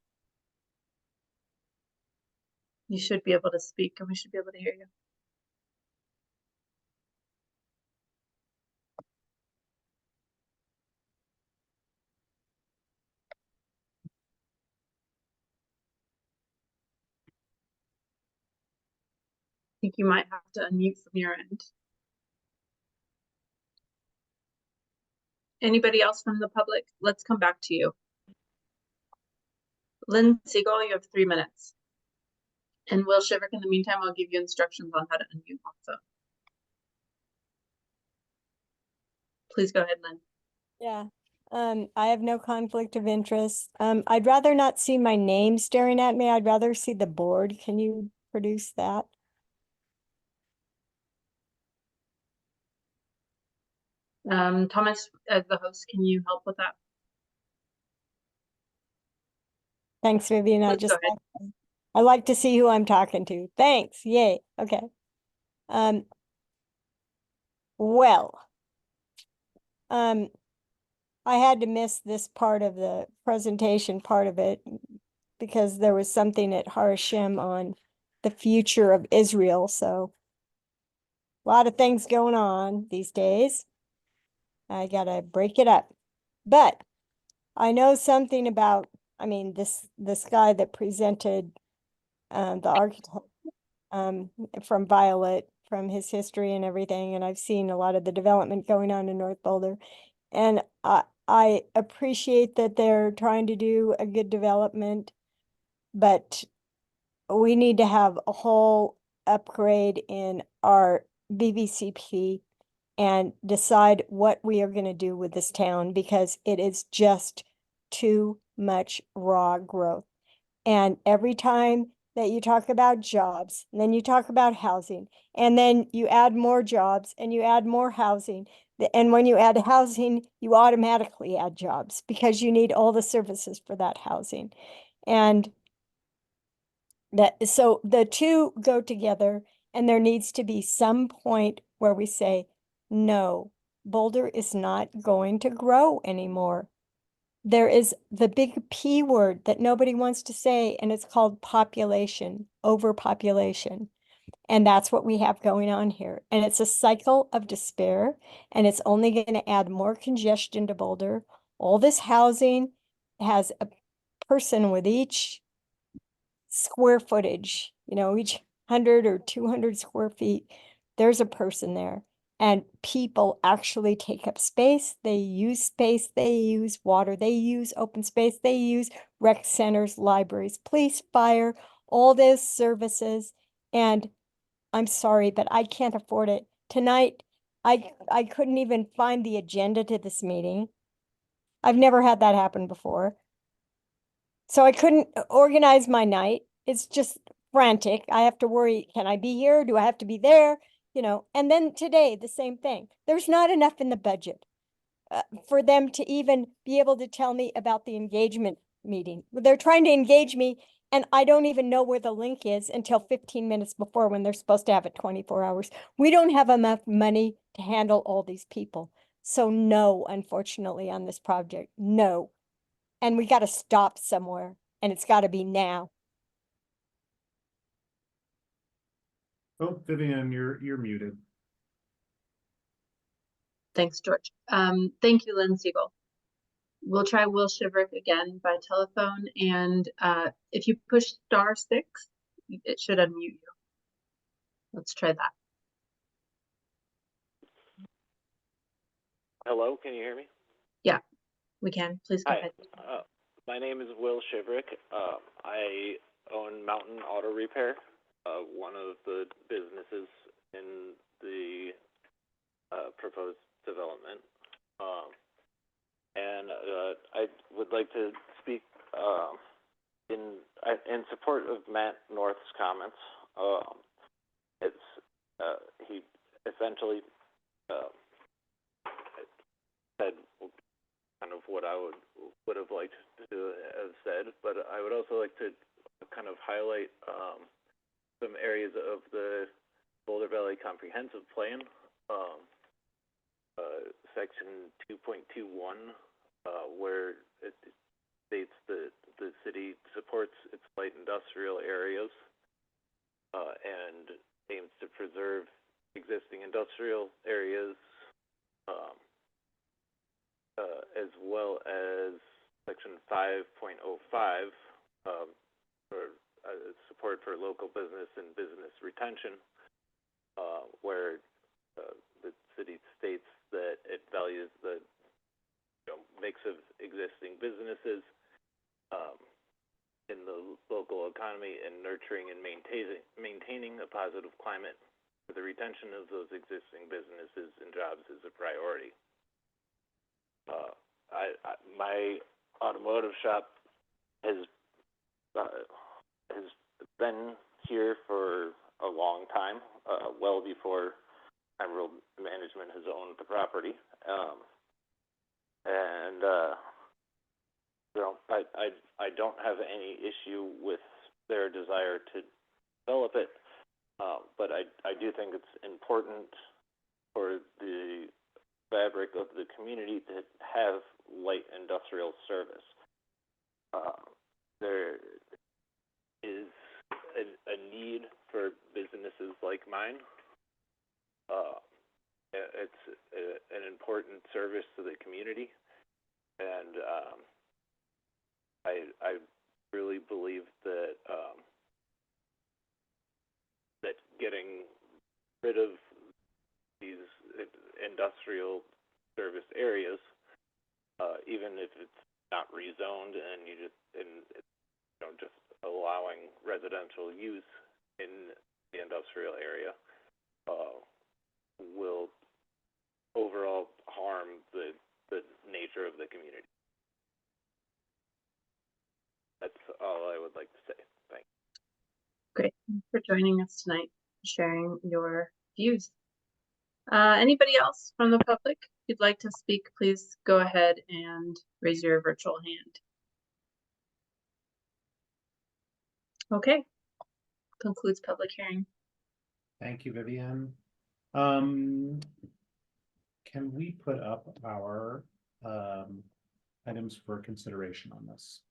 You should be able to speak and we should be able to hear you. I think you might have to unmute from your end. Anybody else from the public? Let's come back to you. Lynn Siegel, you have 3 minutes. And Will Shiverick, in the meantime, I'll give you instructions on how to unmute also. Please go ahead, Lynn. Yeah, I have no conflict of interest. I'd rather not see my name staring at me. I'd rather see the board. Can you produce that? Thomas, as the host, can you help with that? Thanks, Vivian. Please go ahead. I like to see who I'm talking to. Thanks. Yay. Okay. Well, I had to miss this part of the presentation, part of it, because there was something at Har Hashem on the future of Israel. So a lot of things going on these days. I gotta break it up. But I know something about, I mean, this guy that presented the architect from Violet, from his history and everything, and I've seen a lot of the development going on in North Boulder. And I appreciate that they're trying to do a good development, but we need to have a whole upgrade in our BBCP and decide what we are going to do with this town, because it is just too much raw growth. And every time that you talk about jobs, and then you talk about housing, and then you add more jobs and you add more housing. And when you add housing, you automatically add jobs because you need all the services for that housing. And so the two go together, and there needs to be some point where we say, no, Boulder is not going to grow anymore. There is the big P word that nobody wants to say, and it's called population, overpopulation. And that's what we have going on here. And it's a cycle of despair, and it's only going to add more congestion to Boulder. All this housing has a person with each square footage, each 100 or 200 square feet, there's a person there. And people actually take up space, they use water, they use open space, they use rec centers, libraries, police, fire, all those services. And I'm sorry, but I can't afford it. Tonight, I couldn't even find the agenda to this meeting. I've never had that happen before. So I couldn't organize my night. It's just frantic. I have to worry, can I be here? Do I have to be there? And then today, the same thing. There's not enough in the budget for them to even be able to tell me about the engagement meeting. They're trying to engage me, and I don't even know where the link is until 15 minutes before, when they're supposed to have it 24 hours. We don't have enough money to handle all these people. So no, unfortunately, on this project, no. And we got to stop somewhere, and it's got to be now. Oh, Vivian, you're muted. Thanks, George. Thank you, Lynn Siegel. We'll try Will Shiverick again by telephone, and if you push *6, it should unmute you. Let's try that. Hello, can you hear me? Yeah, we can. Please go Hi. ahead. My name is Will Shiverick. I own Mountain Auto Repair, one of the businesses in the proposed development. And I would like to speak in support of Matt North's comments. He essentially said kind of what I would have liked to have said, but I would also like to kind of highlight some areas of the Boulder Valley Comprehensive Plan, section 2.21, where it states that the city supports its light industrial areas and aims to preserve existing industrial areas, as well as section 5.05, for support for local business and business retention, where the city states that it values the mix of existing businesses in the local economy and nurturing and maintaining a positive climate for the retention of those existing businesses and jobs is a priority. My automotive shop has been here for a long time, well before Emerald Management has owned the property. And you know, I don't have any issue with their desire to develop it, but I do think it's important for the fabric of the community to have light industrial service. There is a need for businesses like mine. It's an important service to the community, and I really believe that that getting rid of these industrial service areas, even if it's not rezoned and just allowing residential use in the industrial area, will overall harm the nature of the community. That's all I would like to say. Thanks. Great. Thanks for joining us tonight, sharing your views. Anybody else from the public who'd like to speak, please go ahead and raise your virtual hand. Okay. Concludes public hearing. Thank you, Vivian. Can we put up our items for consideration on this?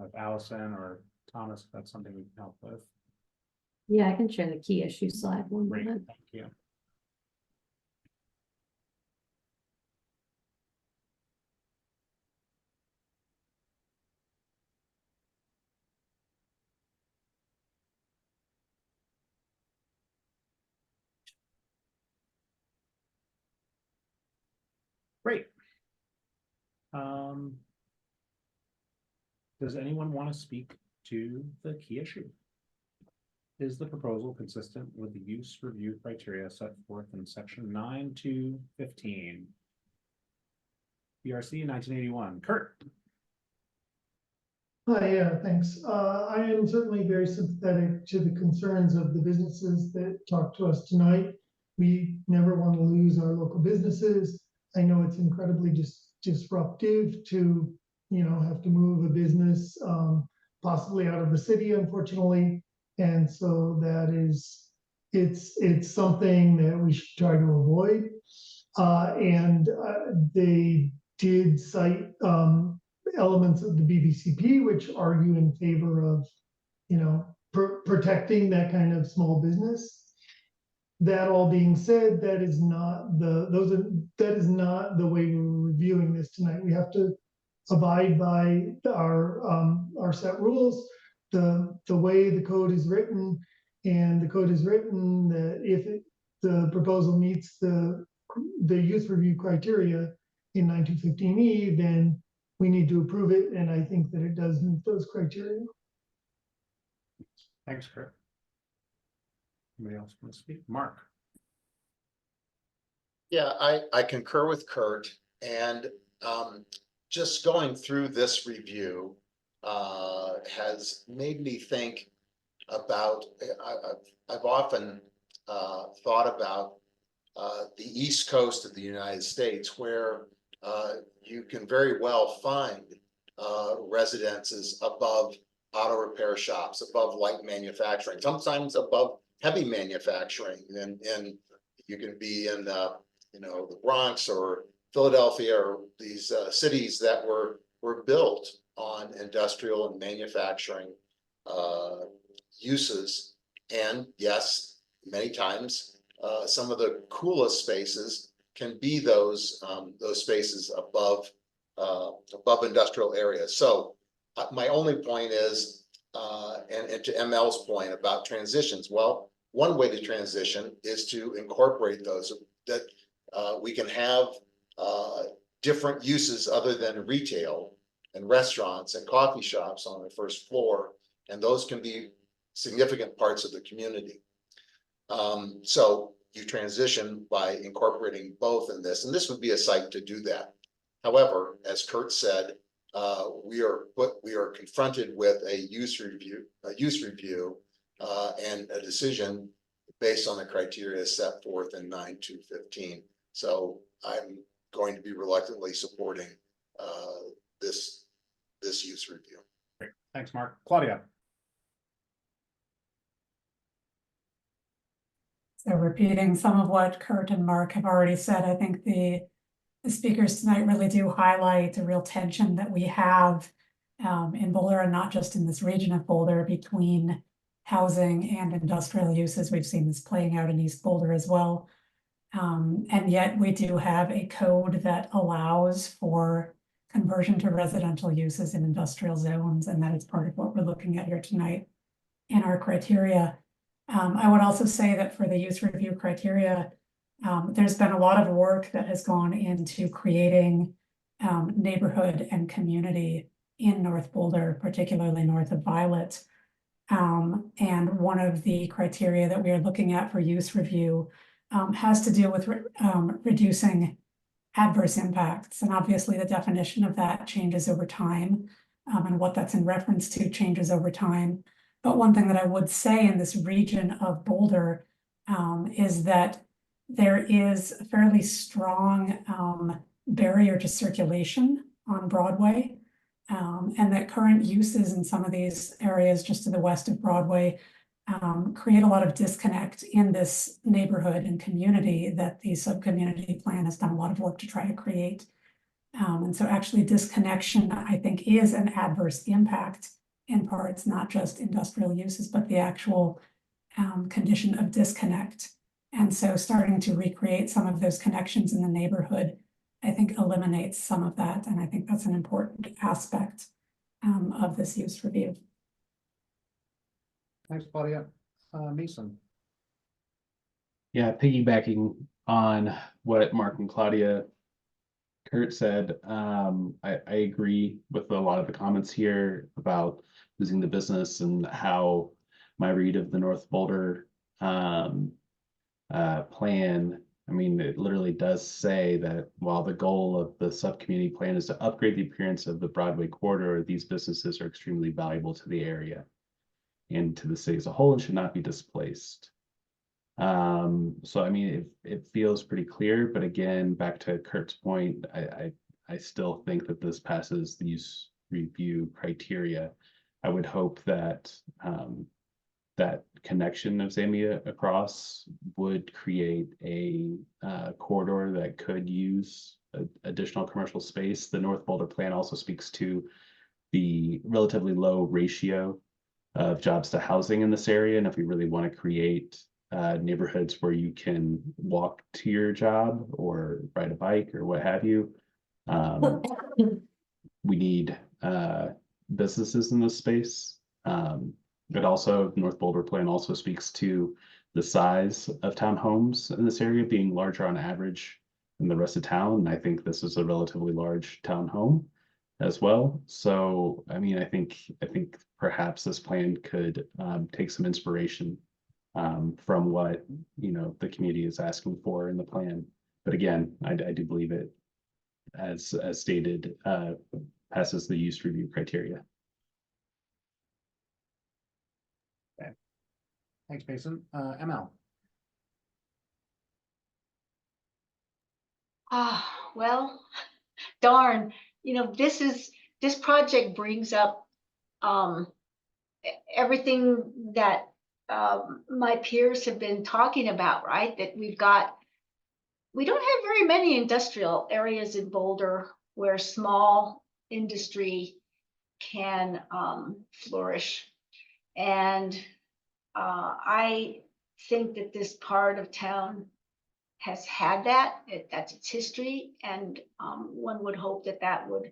If Allison or Thomas, if that's something we can help with. Yeah, I can share the key issue slide one Great, minute. thank you. Great. Does anyone want to speak to the key issue? Is the proposal consistent with the use review criteria set forth in section 9(2)(15)? BRC 1981. Kurt. Hi, yeah, thanks. I am certainly very sympathetic to the concerns of the businesses that talked to us tonight. We never want to lose our local businesses. I know it's incredibly disruptive to, have to move a business possibly out of the city, unfortunately. And so it's something that we should try to avoid. They did cite elements of the BVCP, which argue in favor of, protecting that kind of small business. That all being said, that is not the way we're reviewing this tonight. We have to abide by our set rules, the way the code is written, and the code is written that if the proposal meets the use review criteria in 9(2)(15)E, then we need to approve it, and I think that it does meet those criteria. Thanks, Kurt. Anybody else want to speak? Mark. Yeah, I concur with Kurt, and just going through this review has made me think about, I've often thought about the East Coast of the United States, where you can very well find residences above auto repair shops, above light manufacturing, sometimes above heavy manufacturing, and you can be in the Bronx or Philadelphia, or these cities that were built on industrial and manufacturing uses. And yes, many times some of the coolest spaces can be those spaces above industrial areas. So my only point is, and to ML's point about transitions, well, one way to transition is to incorporate those, that we can have different uses other than retail and restaurants and coffee shops on the first floor, and those can be significant parts of the community. So you transition by incorporating both in this, and this would be a site to do that. However, as Kurt said, we are confronted with a use review and a decision based on the criteria set forth in 9.2.15. So I'm going to be reluctantly supporting this use review. Great. Thanks, Mark. Claudia. So repeating some of what Kurt and Mark have already said, I think the speakers tonight really do highlight the real tension that we have in Boulder, and not just in this region of Boulder, between housing and industrial uses. We've seen this playing out in East Boulder as well. And yet we do have a code that allows for conversion to residential uses in industrial zones, and that is part of what we're looking at here tonight in our criteria. I would also say that for the use review criteria, there's been a lot of work that has gone into creating neighborhood and community in North Boulder, particularly north of Violet. And one of the criteria that we are looking at for use review has to do with reducing adverse impacts. And obviously the definition of that changes over time, and what that's in reference to changes over time. But one thing that I would say in this region of Boulder is that there is a fairly strong barrier to circulation on Broadway, and that current uses in some of these areas just to the west of Broadway create a lot of disconnect in this neighborhood and community that the subcommunity plan has done a lot of work to try to create. And so actually disconnection, I think, is an adverse impact in parts, not just industrial uses, but the actual condition of disconnect. And so starting to recreate some of those connections in the neighborhood, I think eliminates some of that. And I think that's an important aspect of this use review. Thanks, Claudia. Mason. Yeah, piggybacking on what Mark and Claudia, Kurt said, I agree with a lot of the comments here about losing the business and how my read of the North Boulder plan, I mean, it literally does say that while the goal of the subcommunity plan is to upgrade the appearance of the Broadway corridor, these businesses are extremely valuable to the area and to the city as a whole and should not be displaced. So I mean, it feels pretty clear, but again, back to Kurt's point, I still think that this passes the use review criteria. I would hope that that connection of Zamia across would create a corridor that could use additional commercial space. The North Boulder plan also speaks to the relatively low ratio of jobs to housing in this area, and if we really want to create neighborhoods where you can walk to your job or ride a bike or what have you, we need businesses in this space. But also North Boulder plan also speaks to the size of townhomes in this area being larger on average than the rest of town. And I think this is a relatively large townhome as well. So, I mean, I think perhaps this plan could take some inspiration from what, you know, the community is asking for in the plan. But again, I do believe it, as stated, passes the use review criteria. Okay. Thanks, Mason. ML. Well, darn, this project brings up everything that my peers have been talking about, right? That we don't have very many industrial areas in Boulder where small industry can flourish. And I think that this part of town has had that. That's its history. And one would hope that that would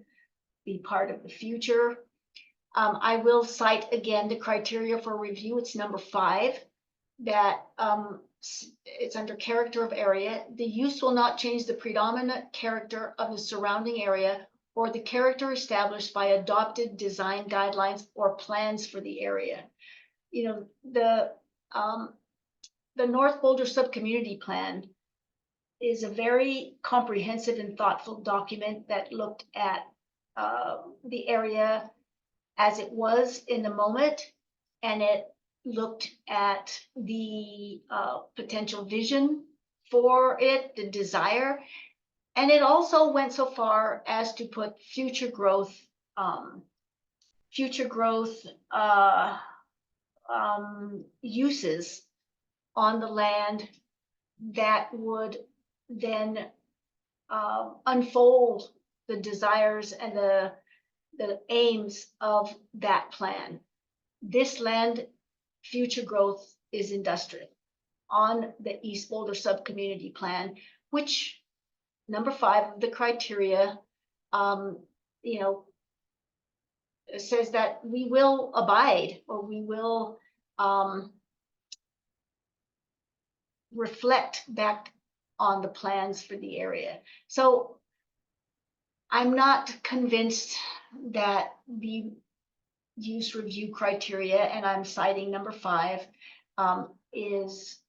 be part of the future. I will cite again the criteria for review. It's number 5, that it's under character of area. The use will not change the predominant character of the surrounding area or the character established by adopted design guidelines or plans for the area. You know, the North Boulder Subcommunity Plan is a very comprehensive and thoughtful document that looked at the area as it was in the moment, and it looked at the potential vision for it, the desire. And it also went so far as to put future growth uses on the land that would then unfold the desires and the aims of that plan. This land, future growth is industrial on the East Boulder Subcommunity Plan, which number 5 of the criteria, you know, says that we will abide, or we will reflect back on the plans for the area. So I'm not convinced that the use review criteria, and I'm citing number 5, is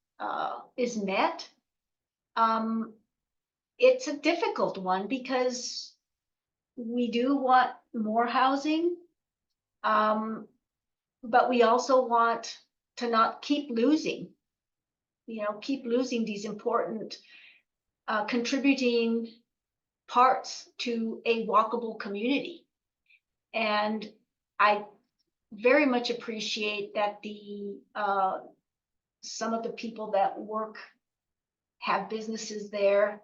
met. It's a difficult one because we do want more housing, but we also want to not keep losing, keep losing these important contributing parts to a walkable community. And I very much appreciate that the some of the people that have businesses there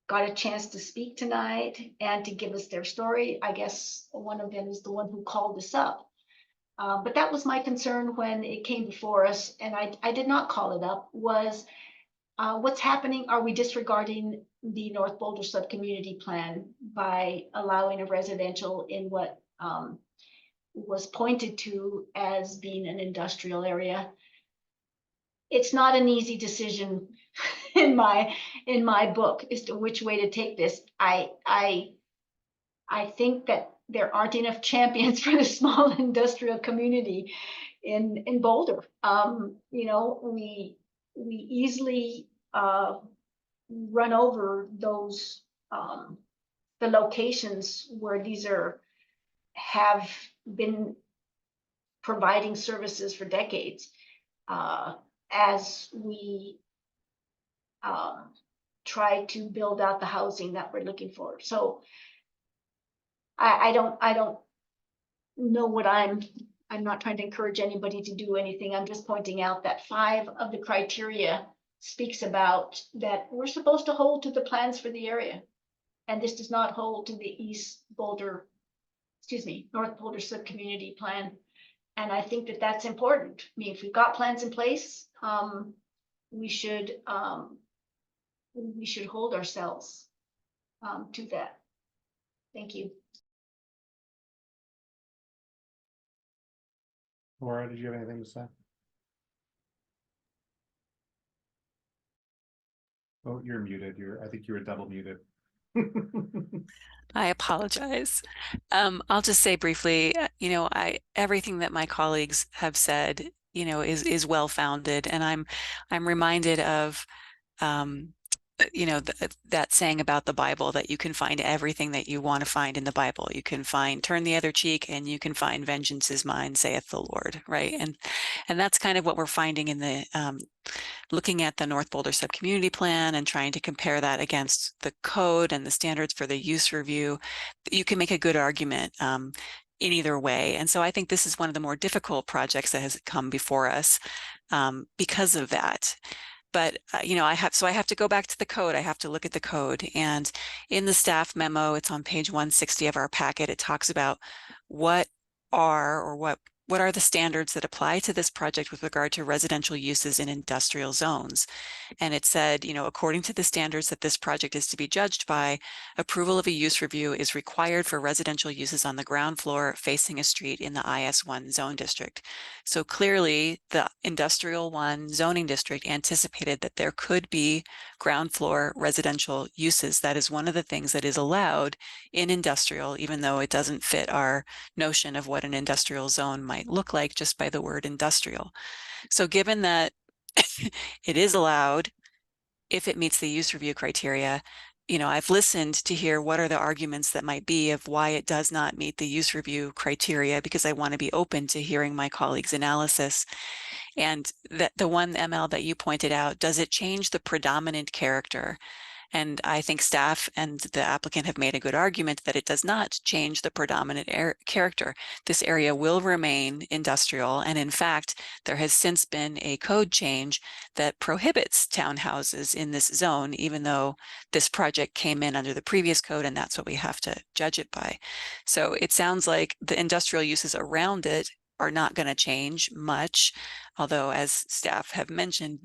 got a chance to speak tonight and to give us their story. I guess one of them is the one who called us up. But that was my concern when it came before us, and I did not call it up, was what's happening? Are we disregarding the North Boulder Subcommunity Plan by allowing a residential in what was pointed to as being an industrial area? It's not an easy decision in my book as to which way to take this. I think that there aren't enough champions for the small industrial community in Boulder. We easily run over those the locations where these have been providing services for decades, as we try to build out the housing that we're looking for. So I don't know what I'm not trying to encourage anybody to do anything. I'm just pointing out that 5 of the criteria speaks about that we're supposed to hold to the plans for the area. And this does not hold to the North Boulder Subcommunity Plan. And I think that that's important. I mean, if we've got plans in place, we should hold ourselves to that. Thank you. Laura, did you have anything to say? Oh, you're muted. I think you were double muted. I apologize. I'll just say briefly, everything that my colleagues have said, is well founded, and I'm reminded of, that saying about the Bible, that you can find everything that you want to find in the Bible. You can find turn the other cheek, and you can find vengeance is mine, saith the Lord, right? And that's kind of what we're finding in the looking at the North Boulder Subcommunity Plan and trying to compare that against the code and the standards for the use review. You can make a good argument in either way. And so I think this is one of the more difficult projects that has come before us because of that. But, I have to go back to the code. I have to look at the code. And in the staff memo, it's on page 160 of our packet. It talks about what are the standards that apply to this project with regard to residential uses in industrial zones. And it said, according to the standards that this project is to be judged by, approval of a use review is required for residential uses on the ground floor facing a street in the IS1 zone district. So clearly the Industrial 1 zoning district anticipated that there could be ground floor residential uses. That is one of the things that is allowed in industrial, even though it doesn't fit our notion of what an industrial zone might look like just by the word industrial. So given that it is allowed, if it meets the use review criteria, you know, I've listened to hear what are the arguments that might be of why it does not meet the use review criteria, because I want to be open to hearing my colleagues' analysis. And the one, ML, that you pointed out, does it change the predominant character? And I think staff and the applicant have made a good argument that it does not change the predominant character. This area will remain industrial. And in fact, there has since been a code change that prohibits townhouses in this zone, even though this project came in under the previous code, and that's what we have to judge it by. So it sounds like the industrial uses around it are not going to change much, although as staff have mentioned,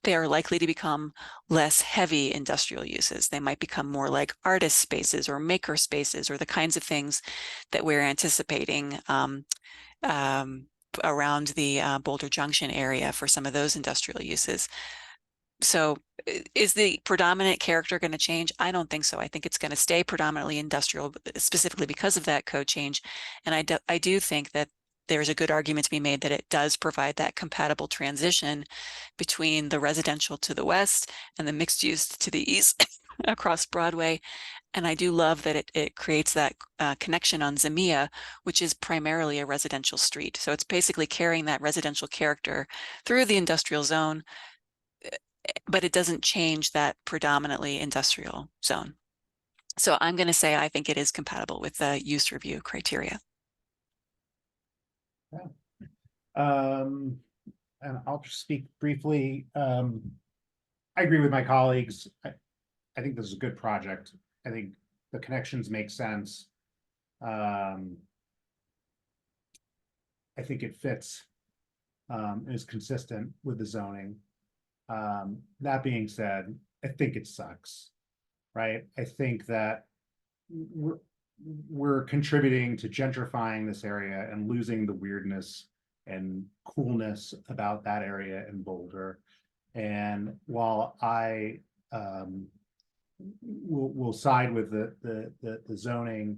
they are likely to become less heavy industrial uses. They might become more like artist spaces or maker spaces, or the kinds of things that we're anticipating around the Boulder Junction area for some of those industrial uses. So is the predominant character going to change? I don't think so. I think it's going to stay predominantly industrial, specifically because of that code change. And I do think that there's a good argument to be made that it does provide that compatible transition between the residential to the west and the mixed use to the east across Broadway. And I do love that it creates that connection on Zamia, which is primarily a residential street. So it's basically carrying that residential character through the industrial zone, but it doesn't change that predominantly industrial zone. So I'm going to say I think it is compatible with the use review criteria. And I'll just speak briefly. I agree with my colleagues. I think this is a good project. I think the connections make sense. I think it fits, is consistent with the zoning. That being said, I think it sucks, right? I think that we're contributing to gentrifying this area and losing the weirdness and coolness about that area in Boulder. And while I will side with the zoning,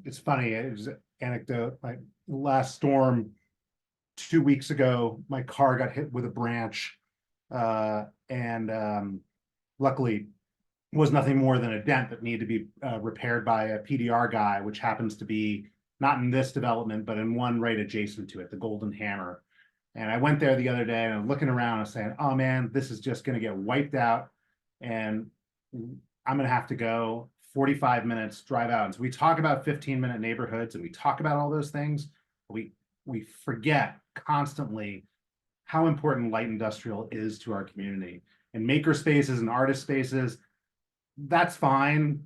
it's funny, it was an anecdote, like last storm 2 weeks ago, my car got hit with a branch, and luckily it was nothing more than a dent that needed to be repaired by a PDR guy, which happens to be not in this development, but in one right adjacent to it, the Golden Hammer. And I went there the other day and I'm looking around and saying, oh man, this is just going to get wiped out. And I'm going to have to go 45 minutes drive out. And so we talk about 15-minute neighborhoods and we talk about all those things. We forget constantly how important light industrial is to our community. And maker spaces and artist spaces, that's fine,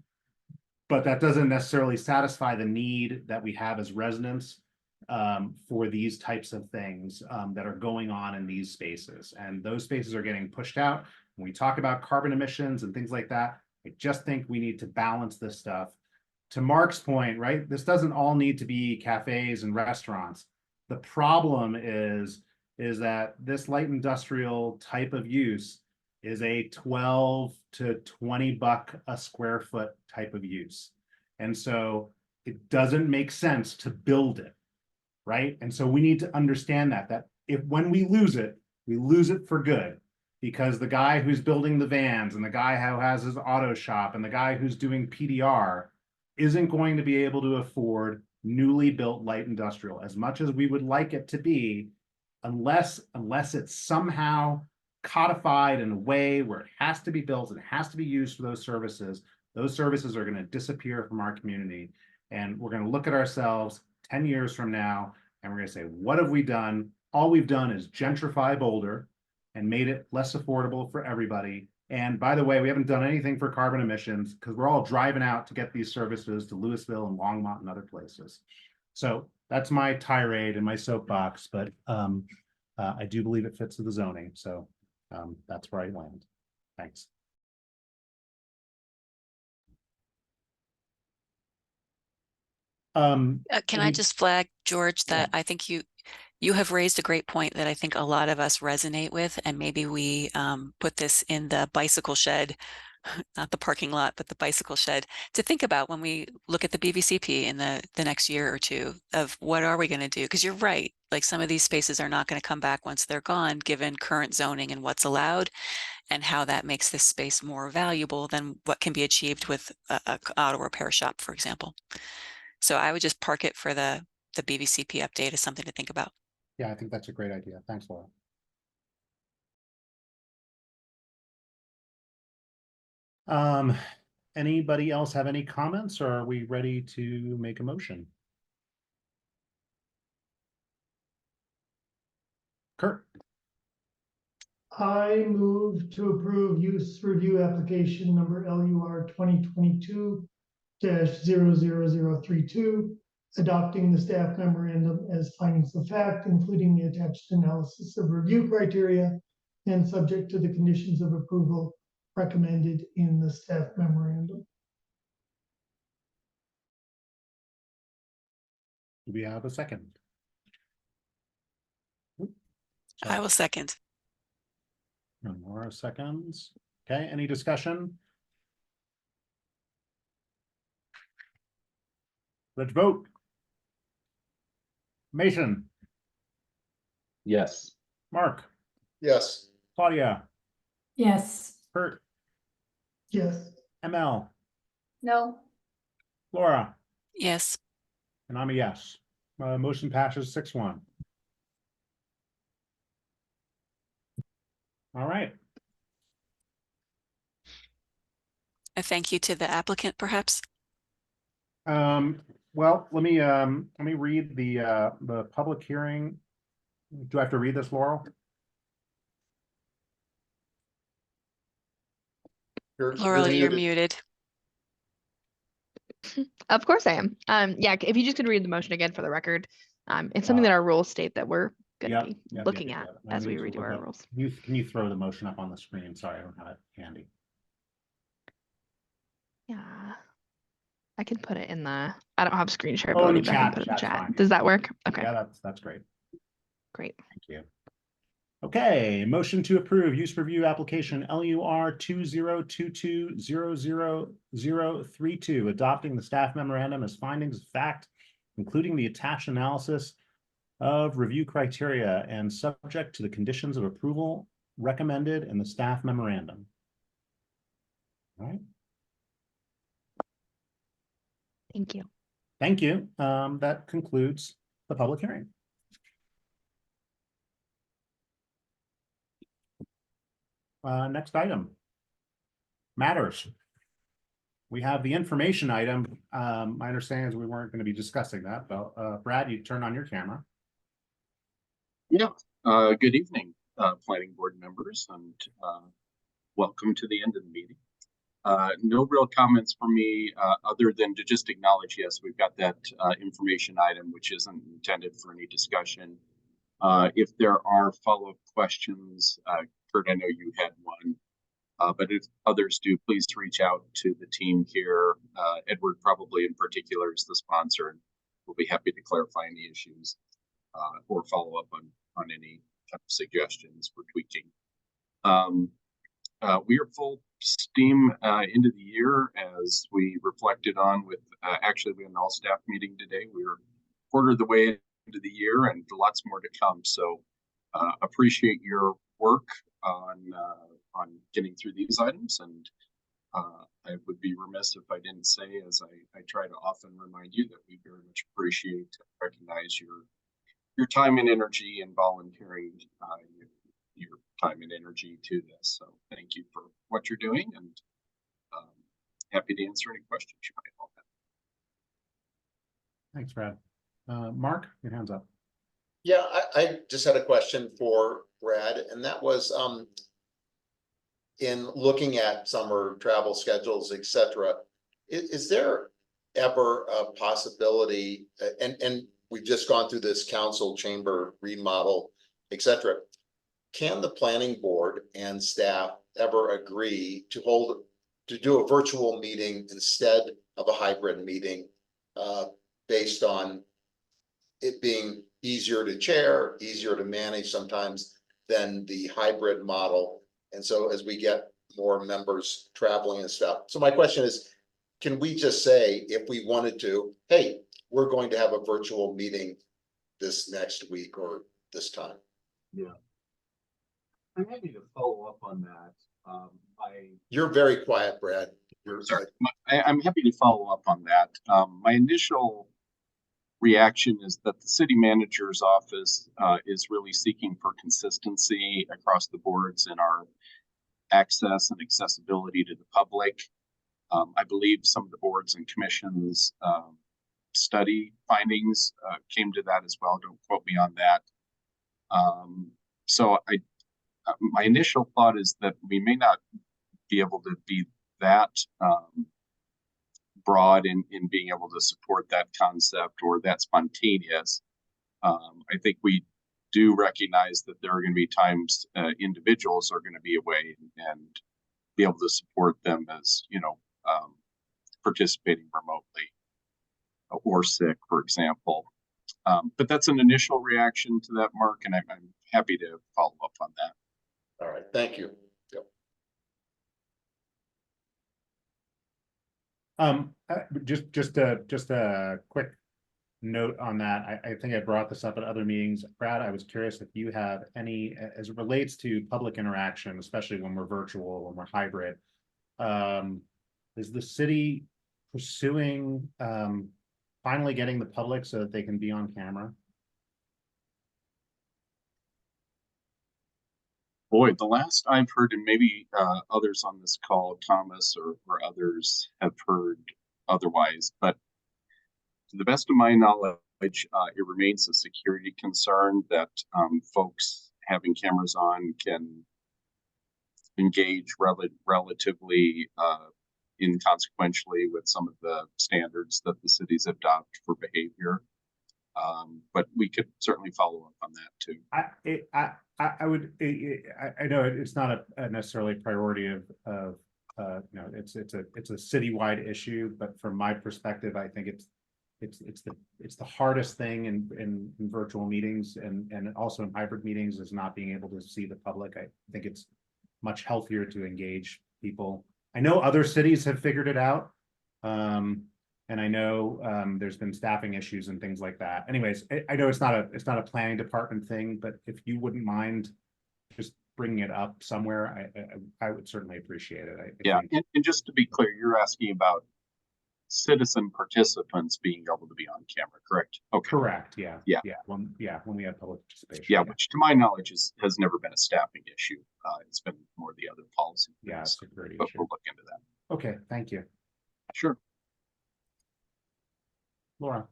but that doesn't necessarily satisfy the need that we have as residents for these types of things that are going on in these spaces. And those spaces are getting pushed out. When we talk about carbon emissions and things like that, I just think we need to balance this stuff. To Mark's point, right? This doesn't all need to be cafes and restaurants. The problem is that this light industrial type of use is a 12 to 20 buck a square foot type of use. And so it doesn't make sense to build it, right? And so we need to understand that if when we lose it for good, because the guy who's building the vans and the guy who has his auto shop and the guy who's doing PDR isn't going to be able to afford newly built light industrial as much as we would like it to be, unless it's somehow codified in a way where it has to be built and it has to be used for those services are going to disappear from our community. And we're going to look at ourselves 10 years from now and we're going to say, what have we done? All we've done is gentrify Boulder and made it less affordable for everybody. And by the way, we haven't done anything for carbon emissions because we're all driving out to get these services to Louisville and Longmont and other places. So that's my tirade and my soapbox, but I do believe it fits with the zoning. So that's where I land. Thanks. Can I just flag, George, that I think you have raised a great point that I think a lot of us resonate with, and maybe we put this in the bicycle shed not the parking lot, but the bicycle shed, to think about when we look at the BVCP in the next year or two of what are we going to do? Because you're right, like some of these spaces are not going to come back once they're gone, given current zoning and what's allowed, and how that makes this space more valuable than what can be achieved with a auto repair shop, for example. So I would just park it for the BVCP update as something to think about. Yeah, I think that's a great idea. Thanks, Laura. Anybody else have any comments, or are we ready to make a motion? Kurt? I move to approve use review application number LUR 2022-00032, adopting the staff memorandum as findings of fact, including the attached analysis of review criteria and subject to the conditions of approval recommended in the staff memorandum. Do we have a second? I will second. No more seconds. Okay, any discussion? Let's vote. Mason, Yes. Mark, Yes. Claudia, Yes. Kurt, Yes. ML, No, Laura, Yes. and I'm a yes. Motion passes 6-1. All right. A thank you to the applicant, perhaps. Well, let me read the public hearing. Do I have to read this, Laurel? Laurel, you're muted. Of course I am. Yeah, if you just could read the motion again for the record. It's something that our rules state that we're gonna be looking at as we redo our rules. Can you throw the motion up on the screen? Sorry, I don't have it handy. Yeah. I can put it in the, I don't have screen share Oh, in ability, the but I can chat, put it in the chat's chat. fine. Does that work? Okay, Yeah, that's great. great. Thank you. Okay, motion to approve use review application LUR 2022-00032, adopting the staff memorandum as findings of fact, including the attached analysis of review criteria and subject to the conditions of approval recommended in the staff memorandum. All right. Thank you. Thank you. That concludes the public hearing. Next item. Matters. We have the information item. My understanding is we weren't going to be discussing that, but Brad, you turn on your camera. Yeah, good evening, planning board members, and welcome to the end of the meeting. No real comments for me, other than to just acknowledge, yes, we've got that information item, which isn't intended for any discussion. If there are follow-up questions, Kurt, I know you had one, but if others do, please reach out to the team here. Edward probably in particular is the sponsor, and we'll be happy to clarify any issues or follow up on any kind of suggestions for tweaking. We are full steam into the year, as we reflected on with, actually we had an all staff meeting today. We're quarter of the way into the year and lots more to come. So appreciate your work on getting through these items. And I would be remiss if I didn't say, as I try to often remind you, that we very much appreciate and recognize your time and energy and volunteering your time and energy to this. So thank you for what you're doing, and happy to answer any questions you might have. Thanks, Brad. Mark, your hand's up. Yeah, I just had a question for Brad, and that was in looking at summer travel schedules, etc. Is there ever a possibility, and we've just gone through this council chamber remodel, etc. Can the planning board and staff ever agree to do a virtual meeting instead of a hybrid meeting, based on it being easier to chair, easier to manage sometimes than the hybrid model? And so as we get more members traveling and stuff. So my question is, can we just say, if we wanted to, hey, we're going to have a virtual meeting this next week or this time? Yeah. I'm happy to follow up on that. You're very quiet, Brad. Sorry, I'm happy to follow up on that. My initial reaction is that the city manager's office is really seeking for consistency across the boards in our access and accessibility to the public. I believe some of the boards and commissions study findings came to that as well. Don't quote me on that. So my initial thought is that we may not be able to be that broad in being able to support that concept or that spontaneous. I think we do recognize that there are going to be times individuals are going to be away and be able to support them as, participating remotely or sick, for example. But that's an initial reaction to that, Mark, and I'm happy to follow up on that. All right, thank you. Yep. Just a quick note on that. I think I brought this up at other meetings. Brad, I was curious if you have any, as it relates to public interaction, especially when we're virtual, when we're hybrid. Is the city pursuing finally getting the public so that they can be on camera? Boy, the last I've heard, and maybe others on this call, Thomas or others have heard otherwise, but to the best of my knowledge, it remains a security concern that folks having cameras on can engage relatively inconsequentially with some of the standards that the cities adopt for behavior. But we could certainly follow up on that too. I know it's not a necessarily priority of it's a citywide issue, but from my perspective, I think it's the hardest thing in virtual meetings and also in hybrid meetings is not being able to see the public. I think it's much healthier to engage people. I know other cities have figured it out. And I know there's been staffing issues and things like that. Anyways, I know it's not a planning department thing, but if you wouldn't mind just bringing it up somewhere, I would certainly appreciate it. Yeah, and just to be clear, you're asking about citizen participants being able to be on camera, correct? Okay. Correct. Yeah. Yeah. When we have public participation. Yeah, which to my knowledge has never been a staffing issue. It's been more the other policy. Yeah, security but issue. we'll look into that. Okay, thank you. Sure. Laura.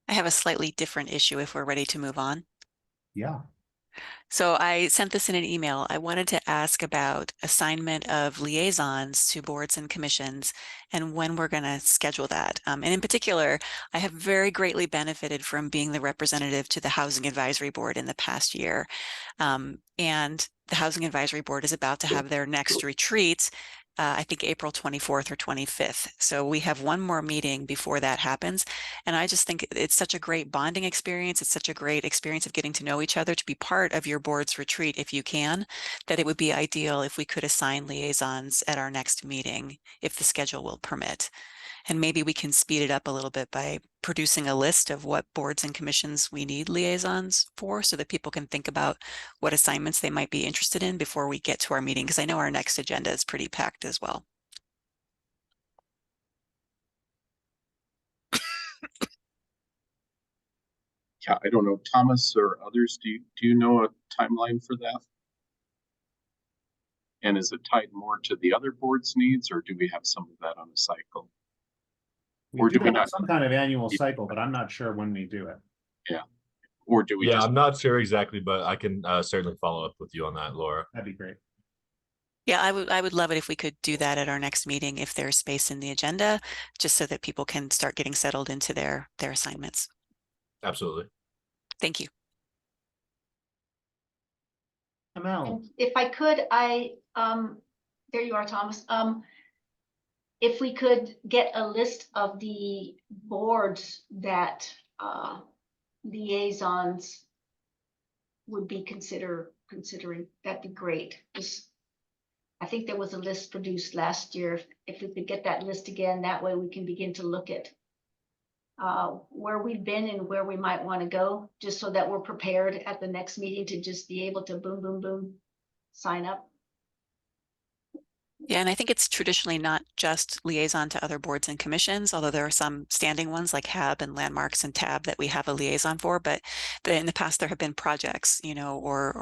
I have a slightly different issue if we're ready to move on. Yeah. So I sent this in an email. I wanted to ask about assignment of liaisons to boards and commissions and when we're going to schedule that. And in particular, I have very greatly benefited from being the representative to the Housing Advisory Board in the past year. And the Housing Advisory Board is about to have their next retreat, I think April 24th or 25th. So we have one more meeting before that happens. And I just think it's such a great bonding experience. It's such a great experience of getting to know each other, to be part of your board's retreat if you can, that it would be ideal if we could assign liaisons at our next meeting, if the schedule will permit. And maybe we can speed it up a little bit by producing a list of what boards and commissions we need liaisons for so that people can think about what assignments they might be interested in before we get to our meeting, because I know our next agenda is pretty packed as well. Yeah, I don't know, Thomas or others, do you know a timeline for that? And is it tied more to the other board's needs, or do we have some of that on a cycle? Or do we have some kind of annual cycle, but I'm not sure when we do it. Yeah. Or do we Yeah, I'm not sure exactly, but I can certainly follow up with you on that, Laura. That'd be great. Yeah, I would love it if we could do that at our next meeting, if there's space in the agenda, just so that people can start getting settled into their assignments. Absolutely. Thank you. Amel. If I could, there you are, Thomas. If we could get a list of the boards that liaisons would be considering, that'd be great. Just I think there was a list produced last year. If we could get that list again, that way we can begin to look at where we've been and where we might want to go, just so that we're prepared at the next meeting to just be able to boom, boom, boom, sign up. Yeah, and I think it's traditionally not just liaison to other boards and commissions, although there are some standing ones like HAB and Landmarks and TAB that we have a liaison for, but in the past there have been projects, or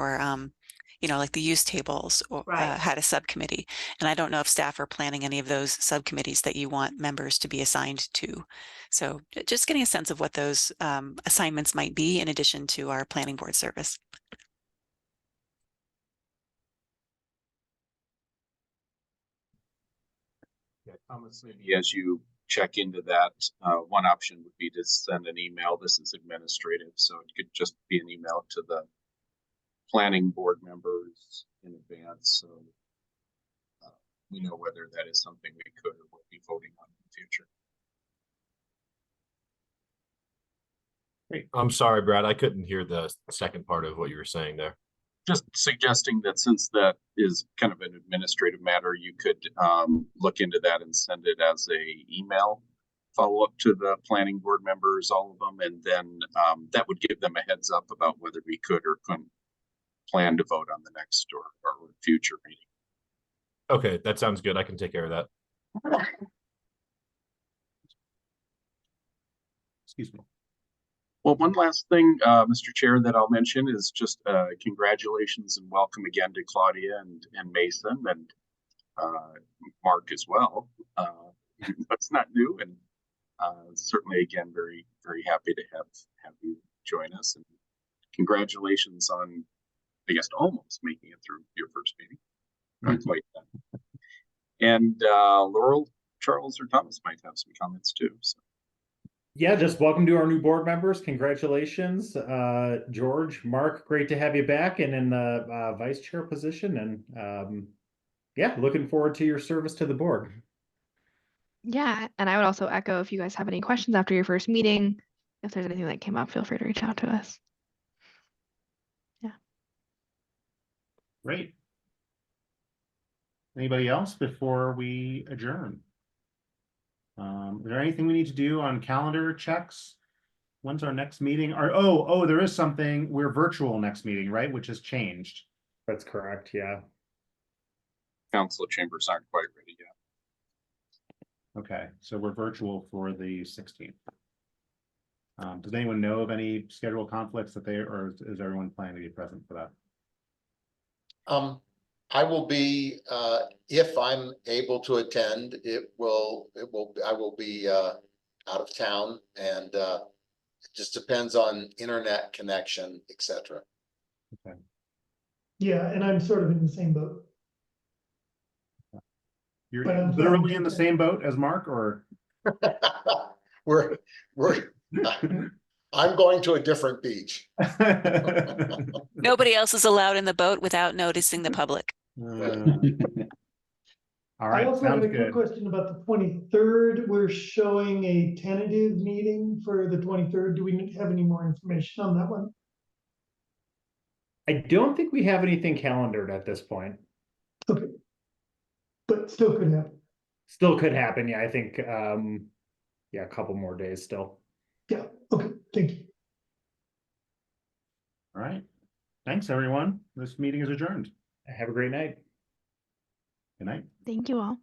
like the use tables or had a subcommittee. And I don't know if staff are planning any of those subcommittees that you want members to be assigned to. So just getting a sense of what those assignments might be in addition to our planning board service. Yeah, Thomas, maybe as you check into that, one option would be to send an email. This is administrative, so it could just be an email to the planning board members in advance, so we know whether that is something we could or would be voting on in the future. Great. I'm sorry, Brad, I couldn't hear the second part of what you were saying there. Just suggesting that since that is kind of an administrative matter, you could look into that and send it as a email follow-up to the planning board members, all of them, and then that would give them a heads up about whether we could or couldn't plan to vote on the next or future meeting. Okay, that sounds good. I can take care of that. Excuse me. Well, one last thing, Mr. Chair, that I'll mention is just congratulations and welcome again to Claudia and Mason and Mark as well. That's not new, and certainly again very, very happy to have you join us, and congratulations on, I guess, almost making it through your first meeting. Not quite done. And Laurel, Charles, or Thomas might have some comments too. So. Yeah, just welcome to our new board members. Congratulations, George, Mark, great to have you back and in the vice chair position. And yeah, looking forward to your service to the board. Yeah, and I would also echo, if you guys have any questions after your first meeting, if there's anything that came up, feel free to reach out to us. Yeah. Great. Anybody else before we adjourn? Is there anything we need to do on calendar checks? When's our next meeting? Oh, there is something. We're virtual next meeting, right? Which has changed. That's correct. Yeah. Council chambers aren't quite ready yet. Okay, so we're virtual for the 16th. Does anyone know of any schedule conflicts that or is everyone planning to be present for that? I will be, if I'm able to attend, I will be out of town, and it just depends on internet connection, etc. Okay. Yeah, and I'm sort of in the same boat. You're But I'm literally in the same boat as Mark, or? I'm going to a different beach. Nobody else is allowed in the boat without noticing the public. All right, I also have sounds a quick good. question about the 23rd. We're showing a tentative meeting for the 23rd. Do we have any more information on that one? I don't think we have anything calendared at this point. Okay. But still could happen. Still could happen. Yeah, I think, yeah, a couple more days still. Yeah, okay, thank you. All right. Thanks, everyone. This meeting is adjourned. Have a great night. Good night. Thank you all.